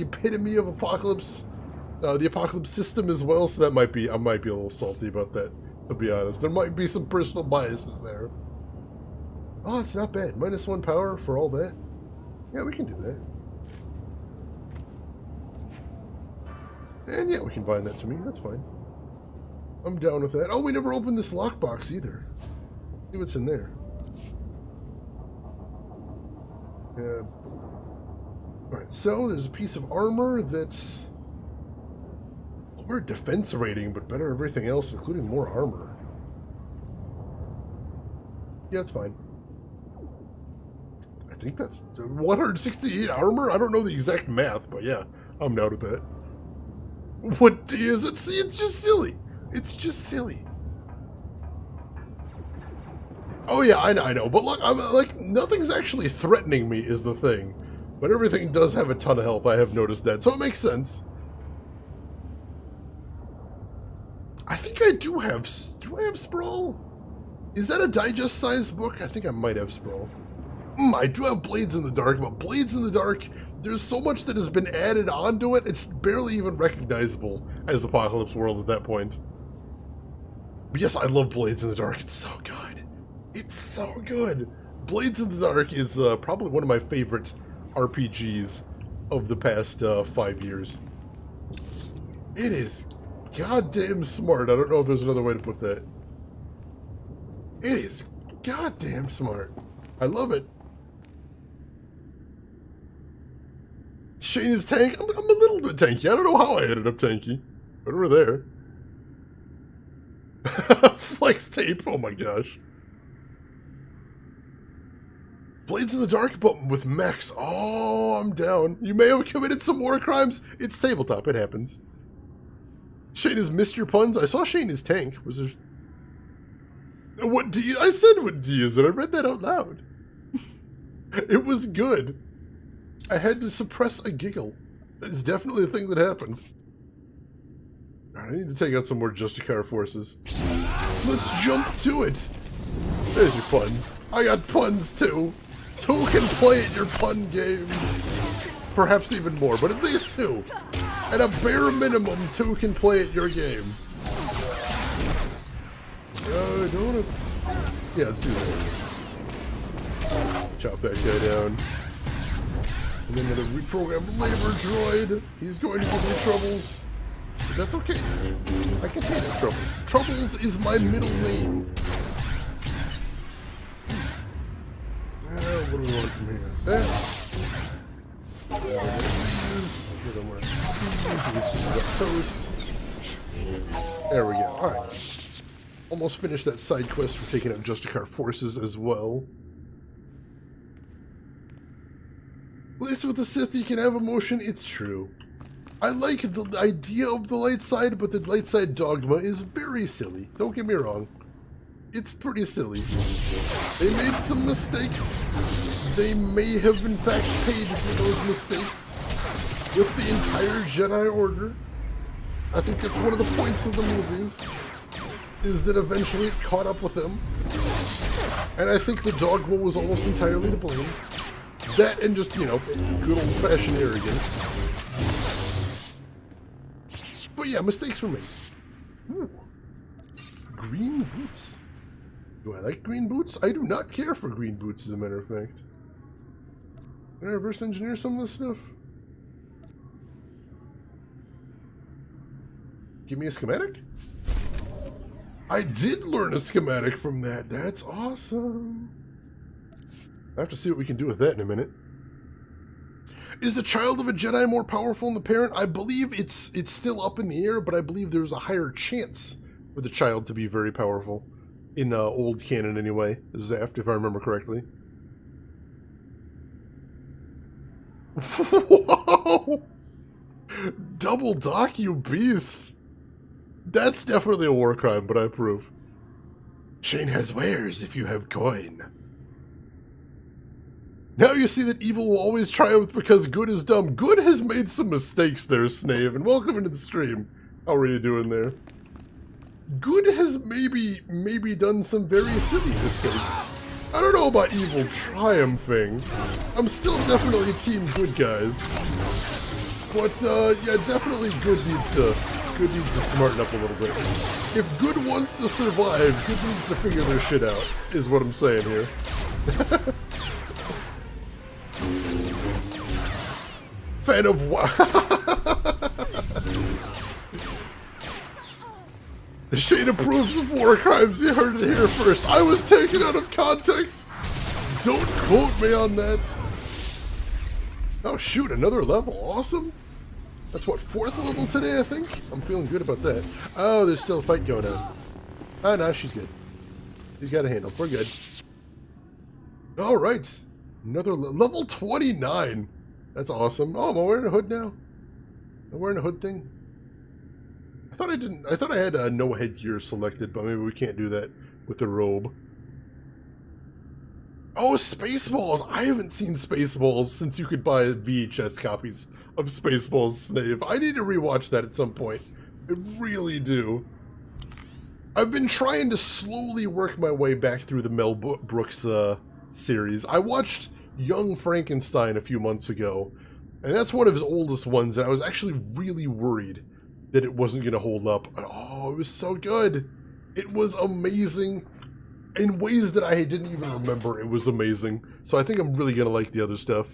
epitome of Apocalypse, the Apocalypse system as well, so I might be a little salty about that, to be honest. There might be some personal biases there. Oh, it's not bad. -1 power for all that. Yeah, we can do that. And yeah, we can bind that to me. That's fine. I'm down with that. Oh, we never opened this lockbox either. See what's in there. Alright, so there's a piece of armor that's lower defense rating, but better everything else, including more armor. Yeah, it's fine. I think that's 168 armor? I don't know the exact math, but yeah, I'm down with that. What is it? See, it's just silly. It's just silly. Oh yeah, I know. But look, I'm like, nothing's actually threatening me is the thing. But everything does have a ton of health. I have noticed that, so it makes sense. I think I do have. Do I have Sprawl? Is that a digest-sized book? I think I might have Sprawl. I do have Blades in the Dark, but Blades in the Dark, there's so much that has been added onto it, it's barely even recognizable as Apocalypse World at that point. But yes, I love Blades in the Dark. It's so good. It's so good. Blades in the Dark is probably one of my favorite RPGs of the past 5 years. It is goddamn smart. I don't know if there's another way to put that. It is goddamn smart. I love it. Shane is tank. I'm a little bit tanky. I don't know how I ended up tanky, but we're there. Flex tape. Oh my gosh. Blades in the Dark, but with mechs. Oh, I'm down. You may have committed some war crimes. It's tabletop. It happens. Shane has missed your puns. I saw Shane is tank. Was there? What D? I said what D is it? I read that out loud. It was good. I had to suppress a giggle. That is definitely a thing that happened. I need to take out some more Justicar forces. Let's jump to it. There's your puns. I got puns too. 2 can play at your pun game. Perhaps even more, but at least 2. At a bare minimum, 2 can play at your game. Don't wanna... Yeah, let's do that. Chop that guy down. And then the reprogrammed labor droid. He's going to give me troubles. But that's okay. I can handle troubles. Troubles is my middle name. What do we want from here? That. Toast. There we go. Alright. Almost finished that side quest for taking out Justicar forces as well. At least with the Sith you can have emotion, it's true. I like the idea of the light side, but the light side dogma is very silly. Don't get me wrong. It's pretty silly. They made some mistakes. They may have in fact paid for those mistakes with the entire Jedi Order. I think that's one of the points of the movies, is that eventually it caught up with them. And I think the dogma was almost entirely to blame. That and just, you know, good old-fashioned arrogance. But yeah, mistakes were made. Ooh. Green boots. Do I like green boots? I do not care for green boots, as a matter of fact. Can I reverse engineer some of this stuff? Give me a schematic? I did learn a schematic from that. That's awesome. I have to see what we can do with that in a minute. Is the child of a Jedi more powerful than the parent? I believe it's still up in the air, but I believe there's a higher chance for the child to be very powerful. In old canon, anyway. Zaft, if I remember correctly. Whoa! Double dock, you beast! That's definitely a war crime, but I approve. Shane has wares if you have coin. Now you see that evil will always triumph because good is dumb. Good has made some mistakes there, Snave, and welcome into the stream. How are you doing there? Good has maybe done some very silly mistakes. I don't know about evil triumphing. I'm still definitely team good, guys. But yeah, definitely good needs to smarten up a little bit. If good wants to survive, good needs to figure their shit out, is what I'm saying here. Fan of what? Shane approves of war crimes. You heard it here first. I was taken out of context. Don't quote me on that. Oh shoot, another level. Awesome. That's what, 4th level today, I think? I'm feeling good about that. Oh, there's still a fight going on. Oh, no, she's good. She's got a handle. We're good. All right. Another level 29. That's awesome. Oh, am I wearing a hood now? Am I wearing a hood thing? I thought I didn't. I thought I had no headgear selected, but maybe we can't do that with the robe. Oh, Spaceballs! I haven't seen Spaceballs since you could buy VHS copies of Spaceballs, Snave. I need to rewatch that at some point. I really do. I've been trying to slowly work my way back through the Mel Brooks series. I watched Young Frankenstein a few months ago, and that's one of his oldest ones, and I was actually really worried that it wasn't going to hold up. Oh, it was so good. It was amazing. In ways that I didn't even remember, it was amazing. So I think I'm really going to like the other stuff.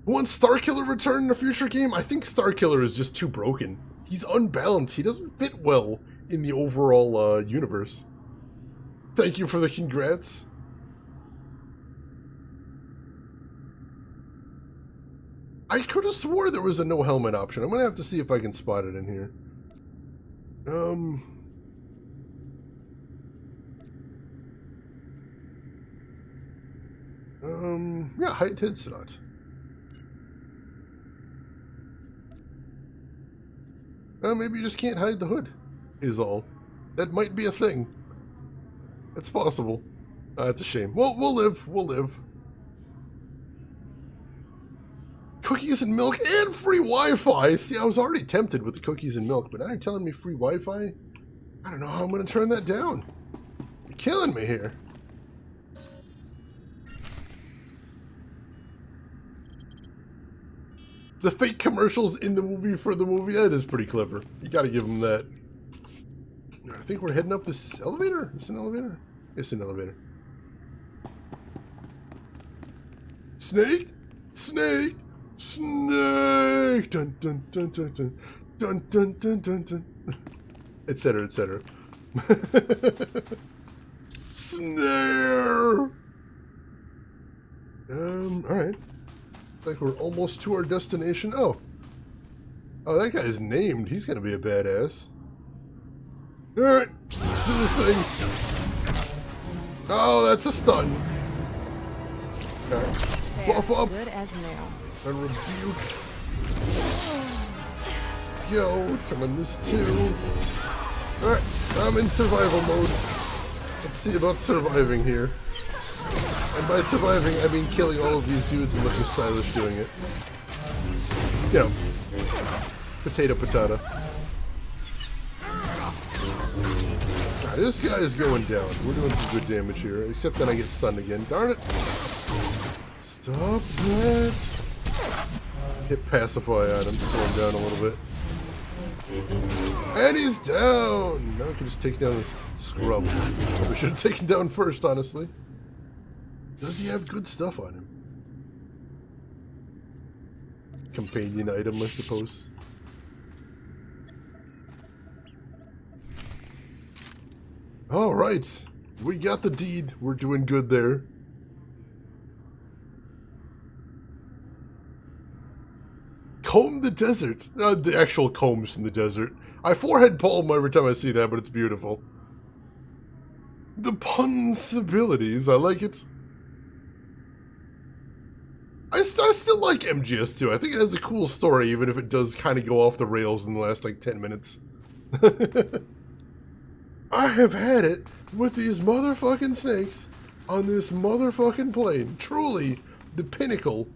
Wants Starkiller return in a future game? I think Starkiller is just too broken. He's unbalanced. He doesn't fit well in the overall universe. Thank you for the congrats. I could have swore there was a no helmet option. I'm going to have to see if I can spot it in here. Yeah, height head slot. Maybe you just can't hide the hood, is all. That might be a thing. It's possible. It's a shame. Well, we'll live. We'll live. Cookies and milk and free Wi-Fi. See, I was already tempted with the cookies and milk, but now you're telling me free Wi-Fi? I don't know how I'm going to turn that down. You're killing me here. The fake commercials in the movie for the movie, that is pretty clever. You gotta give them that. I think we're heading up this elevator. It's an elevator? It's an elevator. Snake? Snake? Snake! Dun dun dun dun dun dun dun dun dun dun. Etc. etc. Snare! Alright. Like we're almost to our destination. Oh. Oh, that guy's named. He's gonna be a badass. Alright. Let's do this thing. Oh, that's a stun. Alright. Buff up. Good as new. A rebuke. Yo, turn this too. Alright, I'm in survival mode. Let's see about surviving here. And by surviving, I mean killing all of these dudes and looking stylish doing it. You know, potato patata. Right, this guy is going down. We're doing some good damage here, except then I get stunned again. Darn it! Stop that! Hit pacify on him, slow him down a little bit. And he's down! Now I can just take down this scrub. We should have taken down first, honestly. Does he have good stuff on him? Companion item, I suppose. Alright. We got the deed. We're doing good there. Comb the desert. The actual combs in the desert. I forehead palm every time I see that, but it's beautiful. The possibilities. I like it. I still like MGS2. I think it has a cool story, even if it does kind of go off the rails in the last, like, 10 minutes. I have had it with these motherfucking snakes. on this motherfucking plane. Truly, the pinnacle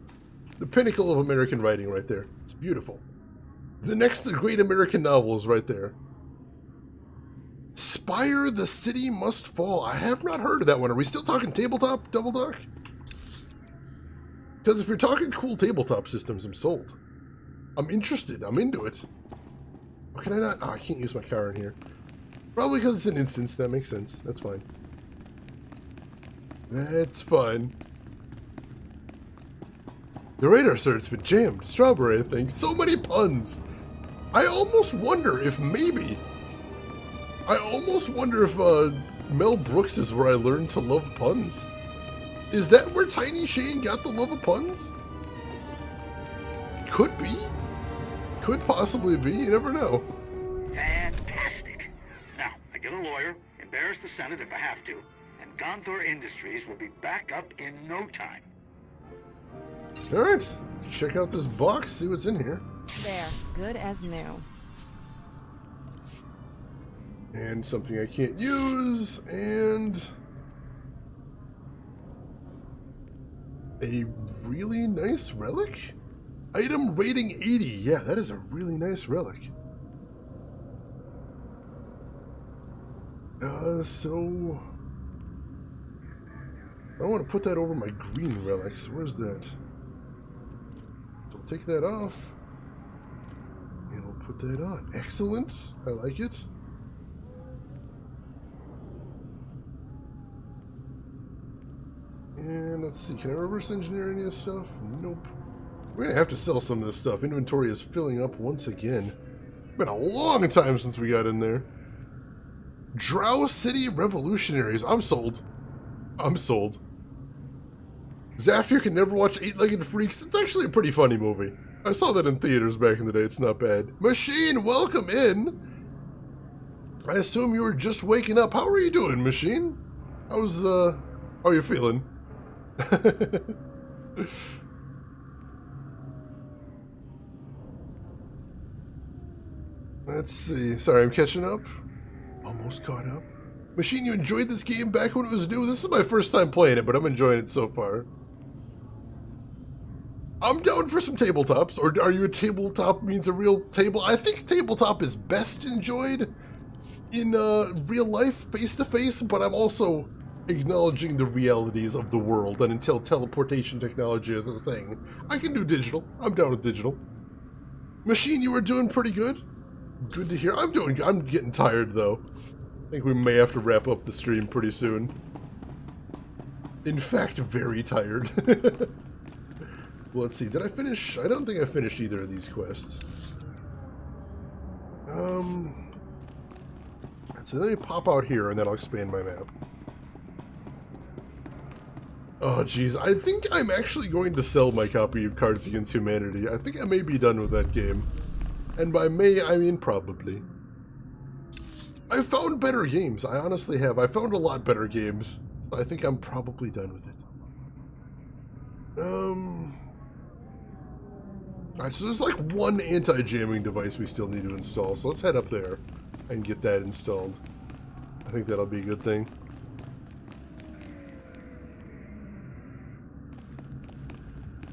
of American writing right there. It's beautiful. The next great American novel is right there. Spire, the City Must Fall. I have not heard of that one. Are we still talking tabletop, Double Duck? Because if you're talking cool tabletop systems, I'm sold. I'm interested. I'm into it. Oh, can I not? Oh, I can't use my car in here. Probably because it's an instance. That makes sense. That's fine. That's fine. The radar circuit's been jammed. Strawberry, I think. So many puns. I almost wonder if maybe... Mel Brooks is where I learned to love puns. Is that where Tiny Shane got the love of puns? Could be. Could possibly be. You never know. Fantastic. Now, I get a lawyer, embarrass the Senate if I have to, and Gonthor Industries will be back up in no time. Alright. Check out this box, see what's in here. There. Good as new. And something I can't use, and... a really nice relic? Item rating 80. Yeah, that is a really nice relic. So... I want to put that over my green relics. Where's that? So I'll take that off. And we'll put that on. Excellent. I like it. And let's see, can I reverse engineer any of this stuff? Nope. We're gonna have to sell some of this stuff. Inventory is filling up once again. Been a long time since we got in there. Drow City Revolutionaries. I'm sold. I'm sold. Zafir can never watch Eight-Legged Freaks. It's actually a pretty funny movie. I saw that in theaters back in the day. It's not bad. Machine, welcome in. I assume you were just waking up. How are you doing, Machine? How are you feeling? Let's see. Sorry, I'm catching up. Almost caught up. Machine, you enjoyed this game back when it was new? This is my first time playing it, but I'm enjoying it so far. I'm down for some tabletops. Or are you a tabletop means a real table? I think tabletop is best enjoyed in real life, face-to-face, but I'm also acknowledging the realities of the world, and until teleportation technology is a thing, I can do digital. I'm down with digital. Machine, you were doing pretty good. Good to hear. I'm getting tired, though. I think we may have to wrap up the stream pretty soon. In fact, very tired. Well, let's see. Did I finish? I don't think I finished either of these quests. So let me pop out here, and then I'll expand my map. Oh, jeez. I think I'm actually going to sell my copy of Cards Against Humanity. I think I may be done with that game. And by may, I mean probably. I found better games. I honestly have. I found a lot better games. So I think I'm probably done with it. Alright, so there's like one anti-jamming device we still need to install. So let's head up there and get that installed. I think that'll be a good thing.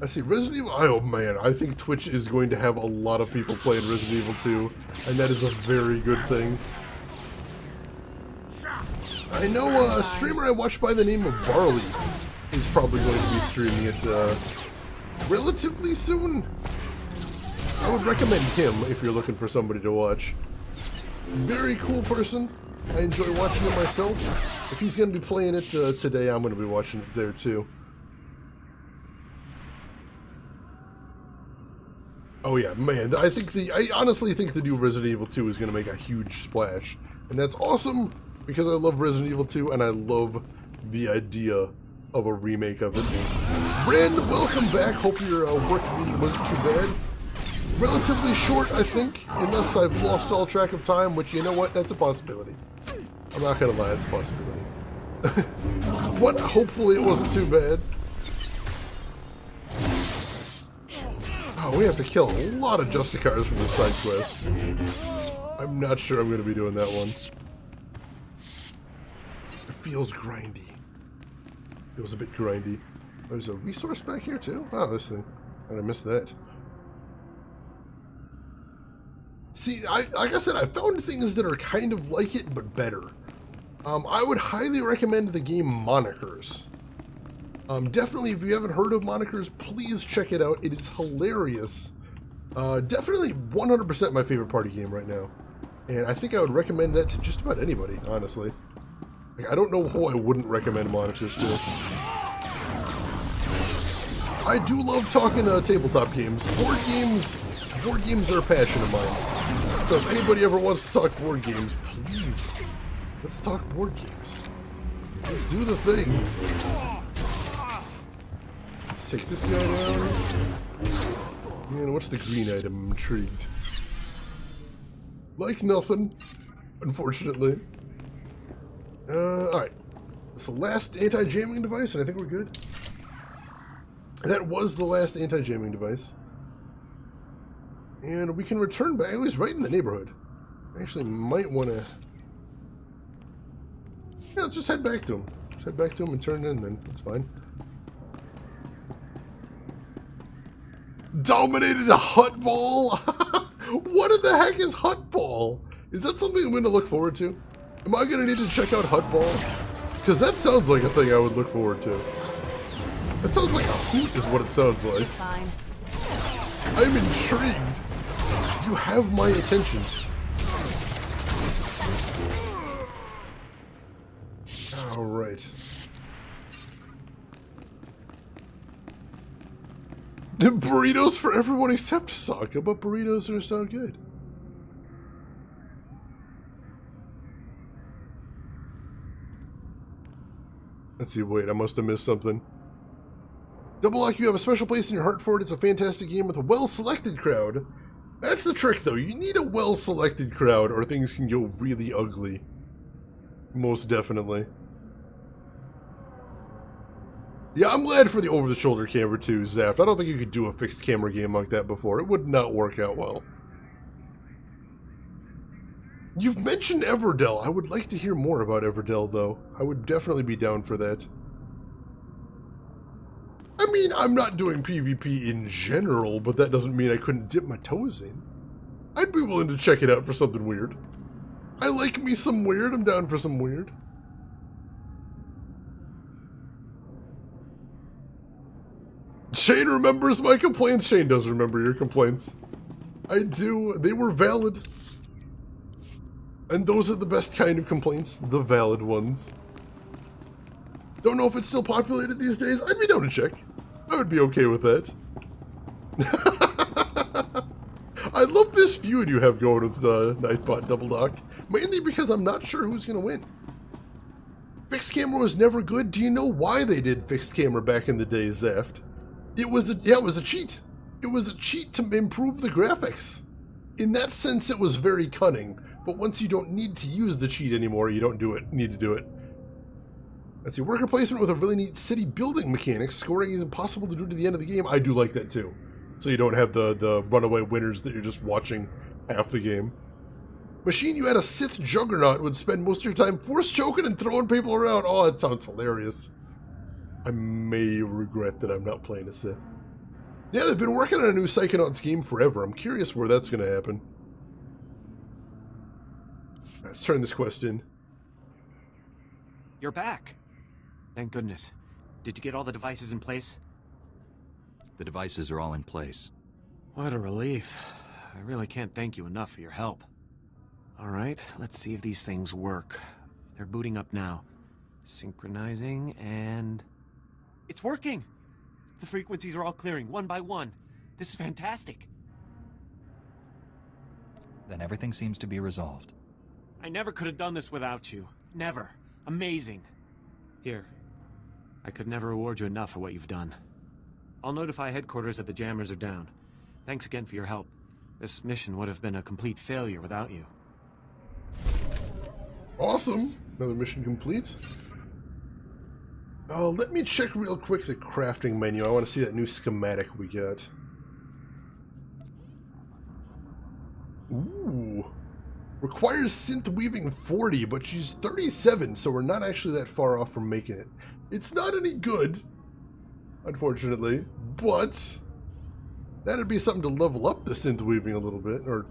I see Resident Evil. Oh man, I think Twitch is going to have a lot of people playing Resident Evil 2, and that is a very good thing. I know a streamer I watch by the name of Barley is probably going to be streaming it relatively soon. I would recommend him if you're looking for somebody to watch. Very cool person. I enjoy watching it myself. If he's going to be playing it today, I'm going to be watching it there too. Oh yeah, man, I honestly think the new Resident Evil 2 is going to make a huge splash. And that's awesome, because I love Resident Evil 2, and I love the idea of a remake of it. Ren, welcome back. Hope your work meeting wasn't too bad. Relatively short, I think, unless I've lost all track of time, which, you know what, that's a possibility. I'm not going to lie, it's a possibility. But hopefully it wasn't too bad. Oh, we have to kill a lot of Justicars for this side quest. I'm not sure I'm going to be doing that one. It feels grindy. Feels a bit grindy. There's a resource back here too? Oh, this thing. I missed that. See, like I said, I found things that are kind of like it, but better. I would highly recommend the game Monikers. Definitely, if you haven't heard of Monikers, please check it out. It is hilarious. Definitely 100% my favorite party game right now. And I think I would recommend that to just about anybody, honestly. Like, I don't know who I wouldn't recommend Monikers to. I do love talking tabletop games. Board games are a passion of mine. So if anybody ever wants to talk board games, please, let's talk board games. Let's do the thing. Let's take this guy down. And what's the green item? I'm intrigued. Like nothing, unfortunately. Alright. It's the last anti-jamming device, and I think we're good. That was the last anti-jamming device. And we can return back, at least right in the neighborhood. I actually might want to... Yeah, let's just head back to him. Just head back to him and turn it in then. That's fine. Dominated a hut ball? What in the heck is hut ball? Is that something I'm going to look forward to? Am I going to need to check out hut ball? Because that sounds like a thing I would look forward to. That sounds like a hoot is what it sounds like. Fine. I'm intrigued. You have my attention. Alright. Burritos for everyone except Sokka, but burritos are so good. Let's see, wait, I must have missed something. Double Lock, you have a special place in your heart for it. It's a fantastic game with a well-selected crowd. That's the trick, though. You need a well-selected crowd, or things can go really ugly. Most definitely. Yeah, I'm glad for the over-the-shoulder camera, too, Zaft. I don't think you could do a fixed camera game like that before. It would not work out well. You've mentioned Everdell. I would like to hear more about Everdell, though. I would definitely be down for that. I mean, I'm not doing PvP in general, but that doesn't mean I couldn't dip my toes in. I'd be willing to check it out for something weird. I like me some weird. I'm down for some weird. Shane remembers my complaints. Shane does remember your complaints. I do. They were valid. And those are the best kind of complaints, the valid ones. Don't know if it's still populated these days. I'd be down to check. I would be okay with that. I love this feud you have going with Nightbot Double Dock. Mainly because I'm not sure who's going to win. Fixed camera was never good. Do you know why they did fixed camera back in the day, Zaft? It was a cheat. It was a cheat to improve the graphics. In that sense, it was very cunning. But once you don't need to use the cheat anymore, you don't need to do it. Let's see, worker placement with a really neat city building mechanics. Scoring is impossible to do to the end of the game. I do like that too. So you don't have the runaway winners that you're just watching half the game. Machine, you had a Sith juggernaut, would spend most of your time force choking and throwing people around. Oh, that sounds hilarious. I may regret that I'm not playing a Sith. Yeah, they've been working on a new Psychonauts game forever. I'm curious where that's going to happen. Let's turn this quest in. You're back. Thank goodness. Did you get all the devices in place? The devices are all in place. What a relief. I really can't thank you enough for your help. Alright, let's see if these things work. They're booting up now. Synchronizing, and... It's working! The frequencies are all clearing, one by one. This is fantastic. Then everything seems to be resolved. I never could have done this without you. Never. Amazing. Here. I could never reward you enough for what you've done. I'll notify headquarters that the jammers are down. Thanks again for your help. This mission would have been a complete failure without you. Awesome. Another mission complete. Let me check real quick the crafting menu. I want to see that new schematic we got. Ooh. Requires synth weaving 40, but she's 37, so we're not actually that far off from making it. It's not any good, unfortunately, but that'd be something to level up the synth weaving a little bit, or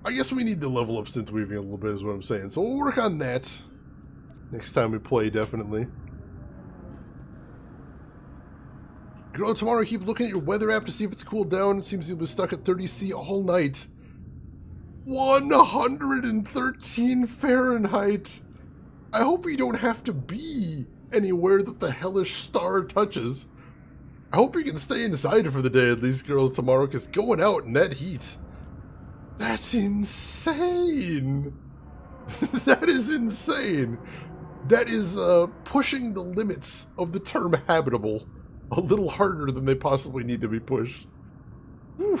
I guess we need to level up synth weaving a little bit is what I'm saying. So we'll work on that next time we play, definitely. Girl, tomorrow keep looking at your weather app to see if it's cooled down. It seems you'll be stuck at 30°C all night. 113 Fahrenheit. I hope you don't have to be anywhere that the hellish star touches. I hope you can stay inside for the day at least, girl, tomorrow, because going out in that heat, that's insane. That is insane. That is pushing the limits of the term habitable a little harder than they possibly need to be pushed. Whew.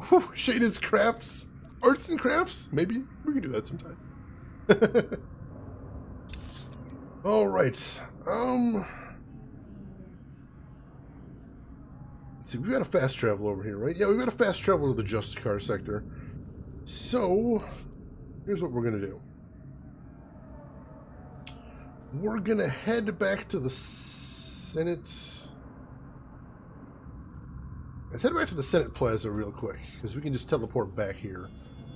Whew. Shada's crafts. Arts and crafts? Maybe. We can do that sometime. Alright. Let's see, we've got a fast travel over here, right? Yeah, we've got a fast travel to the Justicar sector. So, here's what we're going to do. We're going to head back to the Senate. Let's head back to the Senate Plaza real quick, because we can just teleport back here,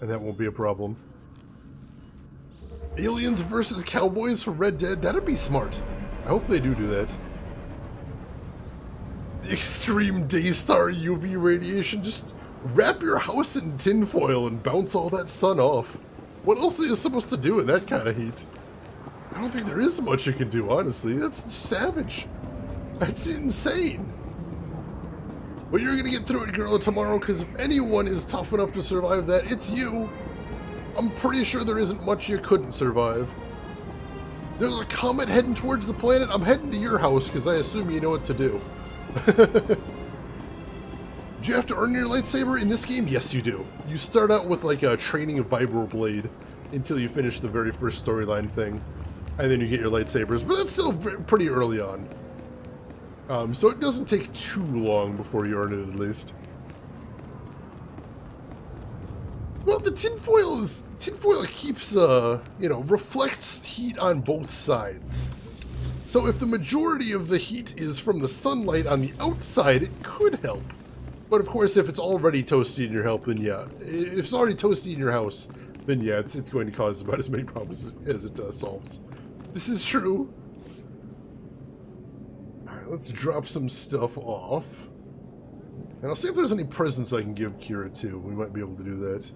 and that won't be a problem. Aliens versus cowboys for Red Dead? That'd be smart. I hope they do that. The extreme Daystar UV radiation. Just wrap your house in tinfoil and bounce all that sun off. What else are you supposed to do in that kind of heat? I don't think there is much you can do, honestly. That's savage. That's insane. But you're going to get through it, girl, tomorrow, because if anyone is tough enough to survive that, it's you. I'm pretty sure there isn't much you couldn't survive. There's a comet heading towards the planet. I'm heading to your house, because I assume you know what to do. Do you have to earn your lightsaber in this game? Yes, you do. You start out with, like, a training of vibroblade until you finish the very first storyline thing. And then you get your lightsabers, but that's still pretty early on. So it doesn't take too long before you earn it, at least. Well, the tinfoil keeps, reflects heat on both sides. So if the majority of the heat is from the sunlight on the outside, it could help. But of course, if it's already toasty in your house, then yeah. If it's already toasty in your house, then yeah, it's going to cause about as many problems as it solves. This is true. Alright, let's drop some stuff off. And I'll see if there's any presents I can give Kira too. We might be able to do that.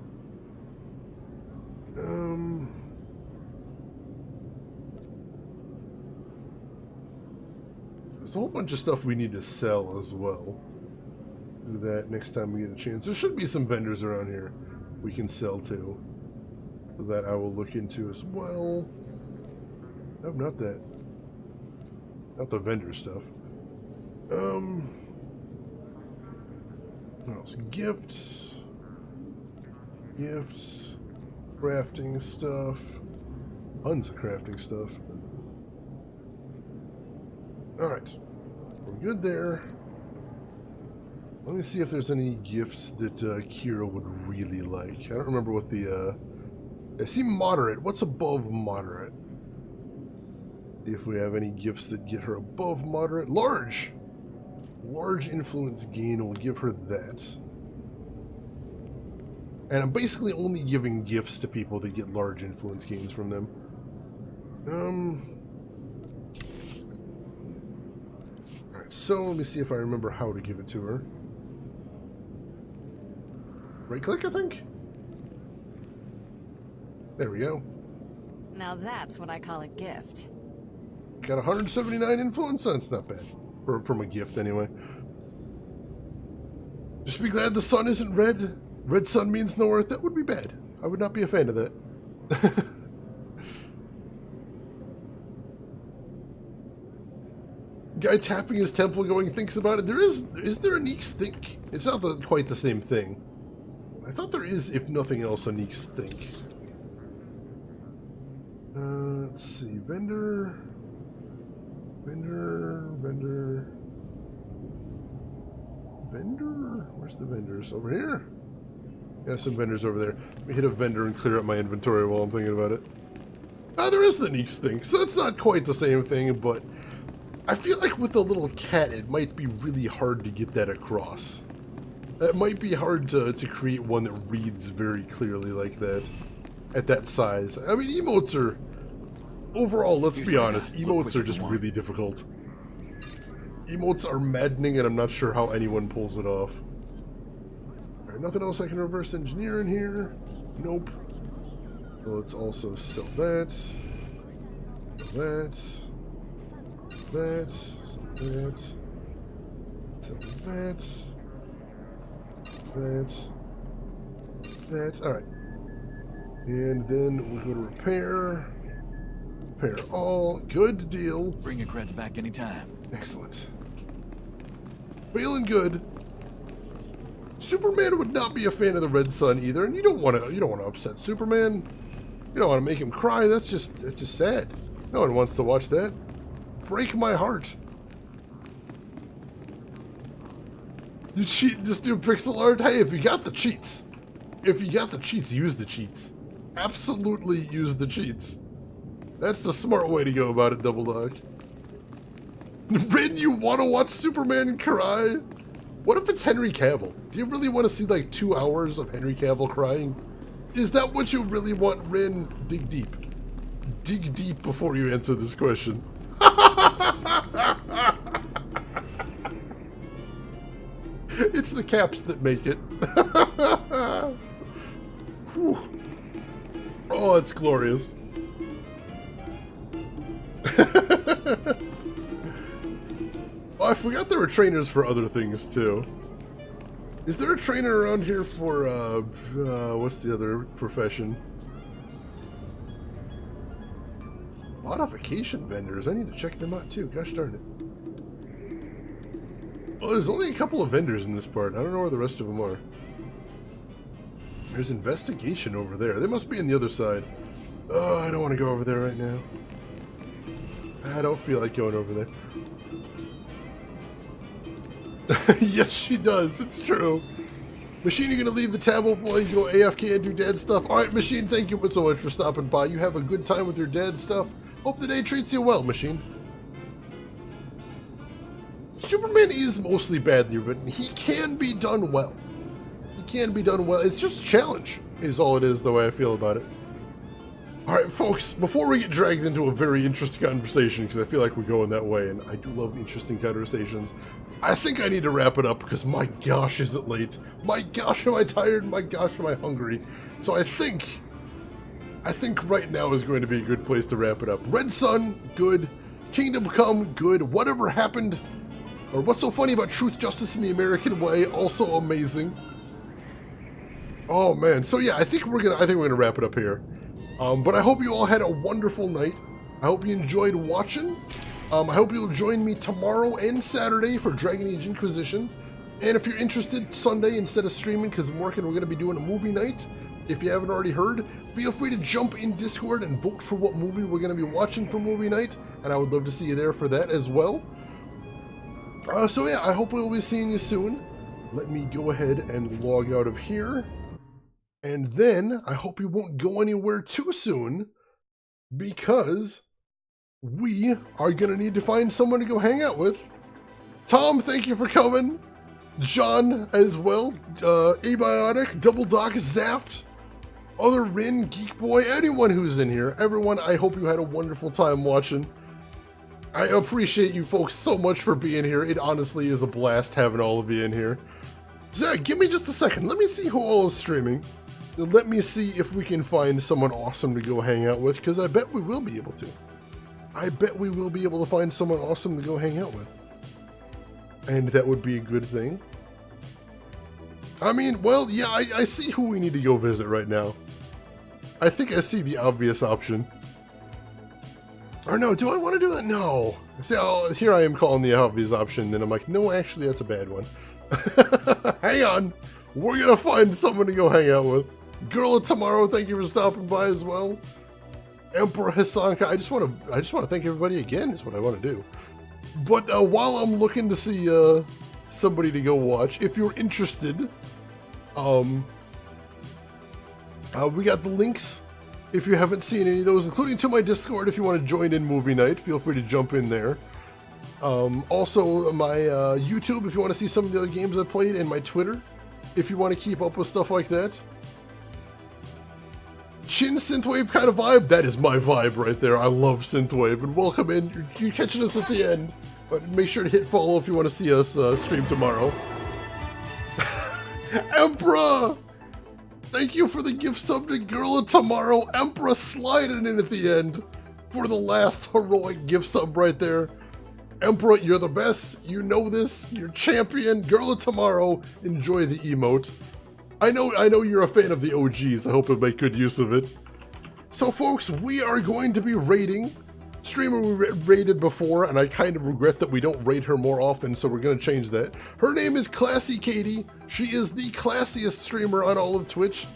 There's a whole bunch of stuff we need to sell as well. Do that next time we get a chance. There should be some vendors around here we can sell to. So that I will look into as well. No, not that. Not the vendor stuff. What else? Gifts. Gifts. Crafting stuff. Tons of crafting stuff. Alright. We're good there. Let me see if there's any gifts that Kira would really like. I don't remember what the... I see moderate. What's above moderate? See if we have any gifts that get her above moderate. Large! Large influence gain. We'll give her that. And I'm basically only giving gifts to people that get large influence gains from them. Alright, so let me see if I remember how to give it to her. Right click, I think? There we go. Now that's what I call a gift. Got 179 influence? That's not bad. From a gift, anyway. Just be glad the sun isn't red. Red sun means no earth. That would be bad. I would not be a fan of that. Guy tapping his temple going, thinks about it. Is there a Neek's Think? It's not quite the same thing. I thought there is, if nothing else, a Neek's Think. Let's see. Vendor. Where's the vendors? Over here? Yeah, some vendors over there. Let me hit a vendor and clear up my inventory while I'm thinking about it. Ah, there is the Neeks thing, so it's not quite the same thing, but I feel like with the little cat, it might be really hard to get that across. It might be hard to create one that reads very clearly like that, at that size. I mean, emotes are, overall, let's be honest, emotes are just really difficult. Emotes are maddening, and I'm not sure how anyone pulls it off. Alright, nothing else I can reverse engineer in here? Nope. So let's also sell that. That. That. Sell that. Sell that. That. That. Alright. And then we'll go to repair. Repair all. Good deal. Bring your creds back anytime. Excellent. Feeling good. Superman would not be a fan of the Red Sun either, and you don't want to upset Superman. You don't want to make him cry. That's just sad. No one wants to watch that. Break my heart. You cheat, just do pixel art. Hey, if you got the cheats, use the cheats. Absolutely use the cheats. That's the smart way to go about it, Double Dog. Rin, you want to watch Superman cry? What if it's Henry Cavill? Do you really want to see like 2 hours of Henry Cavill crying? Is that what you really want, Rin? Dig deep. Dig deep before you answer this question. It's the caps that make it. Oh, it's glorious. Oh, I forgot there were trainers for other things, too. Is there a trainer around here for, what's the other profession? Modification vendors. I need to check them out, too. Gosh darn it. Well, there's only a couple of vendors in this part. I don't know where the rest of them are. There's investigation over there. They must be on the other side. Oh, I don't want to go over there right now. I don't feel like going over there. Yes, she does. It's true. Machine, you're going to leave the tab open while you go AFK and do dad stuff? Alright, Machine, thank you so much for stopping by. You have a good time with your dad stuff. Hope the day treats you well, Machine. Superman is mostly badly written. He can be done well. He can be done well. It's just a challenge, is all it is, the way I feel about it. Alright, folks, before we get dragged into a very interesting conversation, because I feel like we're going that way, and I do love interesting conversations, I think I need to wrap it up, because my gosh, is it late. My gosh, am I tired. My gosh, am I hungry. So I think right now is going to be a good place to wrap it up. Red Sun, good. Kingdom Come, good. Whatever happened, or what's so funny about Truth, Justice, and the American Way, also amazing. Oh man, so yeah, I think we're gonna wrap it up here. But I hope you all had a wonderful night. I hope you enjoyed watching. I hope you'll join me tomorrow and Saturday for Dragon Age Inquisition. And if you're interested, Sunday, instead of streaming, because I'm working, we're going to be doing a movie night. If you haven't already heard, feel free to jump in Discord and vote for what movie we're going to be watching for movie night. And I would love to see you there for that as well. So yeah, I hope we'll be seeing you soon. Let me go ahead and log out of here. And then, I hope you won't go anywhere too soon, because we are going to need to find someone to go hang out with. Tom, thank you for coming. John as well. Abiotic, Double Doc, Zaft, other Rin, Geek Boy, anyone who's in here. Everyone, I hope you had a wonderful time watching. I appreciate you folks so much for being here. It honestly is a blast having all of you in here. Zach, give me just a second. Let me see who all is streaming. Let me see if we can find someone awesome to go hang out with, because I bet we will be able to. I bet we will be able to find someone awesome to go hang out with. And that would be a good thing. I mean, well, yeah, I see who we need to go visit right now. I think I see the obvious option. Or no, do I want to do that? No. See, here I am calling the obvious option, and I'm like, no, actually, that's a bad one. Hang on. We're going to find someone to go hang out with. Girl of Tomorrow, thank you for stopping by as well. Emperor Hasanka, I just want to thank everybody again, is what I want to do. But while I'm looking to see somebody to go watch, if you're interested, We got the links if you haven't seen any of those, including to my Discord. If you want to join in movie night, feel free to jump in there. Also, my YouTube, if you want to see some of the other games I played, and my Twitter, if you want to keep up with stuff like that. Chin Synthwave kind of vibe, that is my vibe right there. I love Synthwave, and welcome in. You're catching us at the end, but make sure to hit follow if you want to see us stream tomorrow. Emperor! Thank you for the gift sub to Girl of Tomorrow. Emperor sliding in at the end for the last heroic gift sub right there. Emperor, you're the best. You know this. You're champion. Girl of Tomorrow, enjoy the emote. I know you're a fan of the OGs. I hope you'll make good use of it. So, folks, we are going to be raiding. Streamer we raided before, and I kind of regret that we don't raid her more often, so we're going to change that. Her name is Classy Katie. She is the classiest streamer on all of Twitch.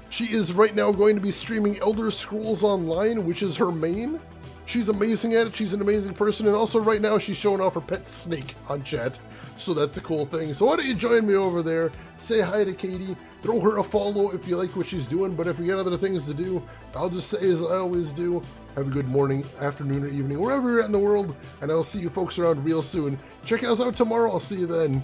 She is right now going to be streaming Elder Scrolls Online, which is her main. She's amazing at it. She's an amazing person, and also right now she's showing off her pet snake on chat. So that's a cool thing. So why don't you join me over there? Say hi to Katie. Throw her a follow if you like what she's doing. But if you got other things to do, I'll just say as I always do, have a good morning, afternoon, or evening, wherever you're at in the world. And I'll see you folks around real soon. Check us out tomorrow. I'll see you then.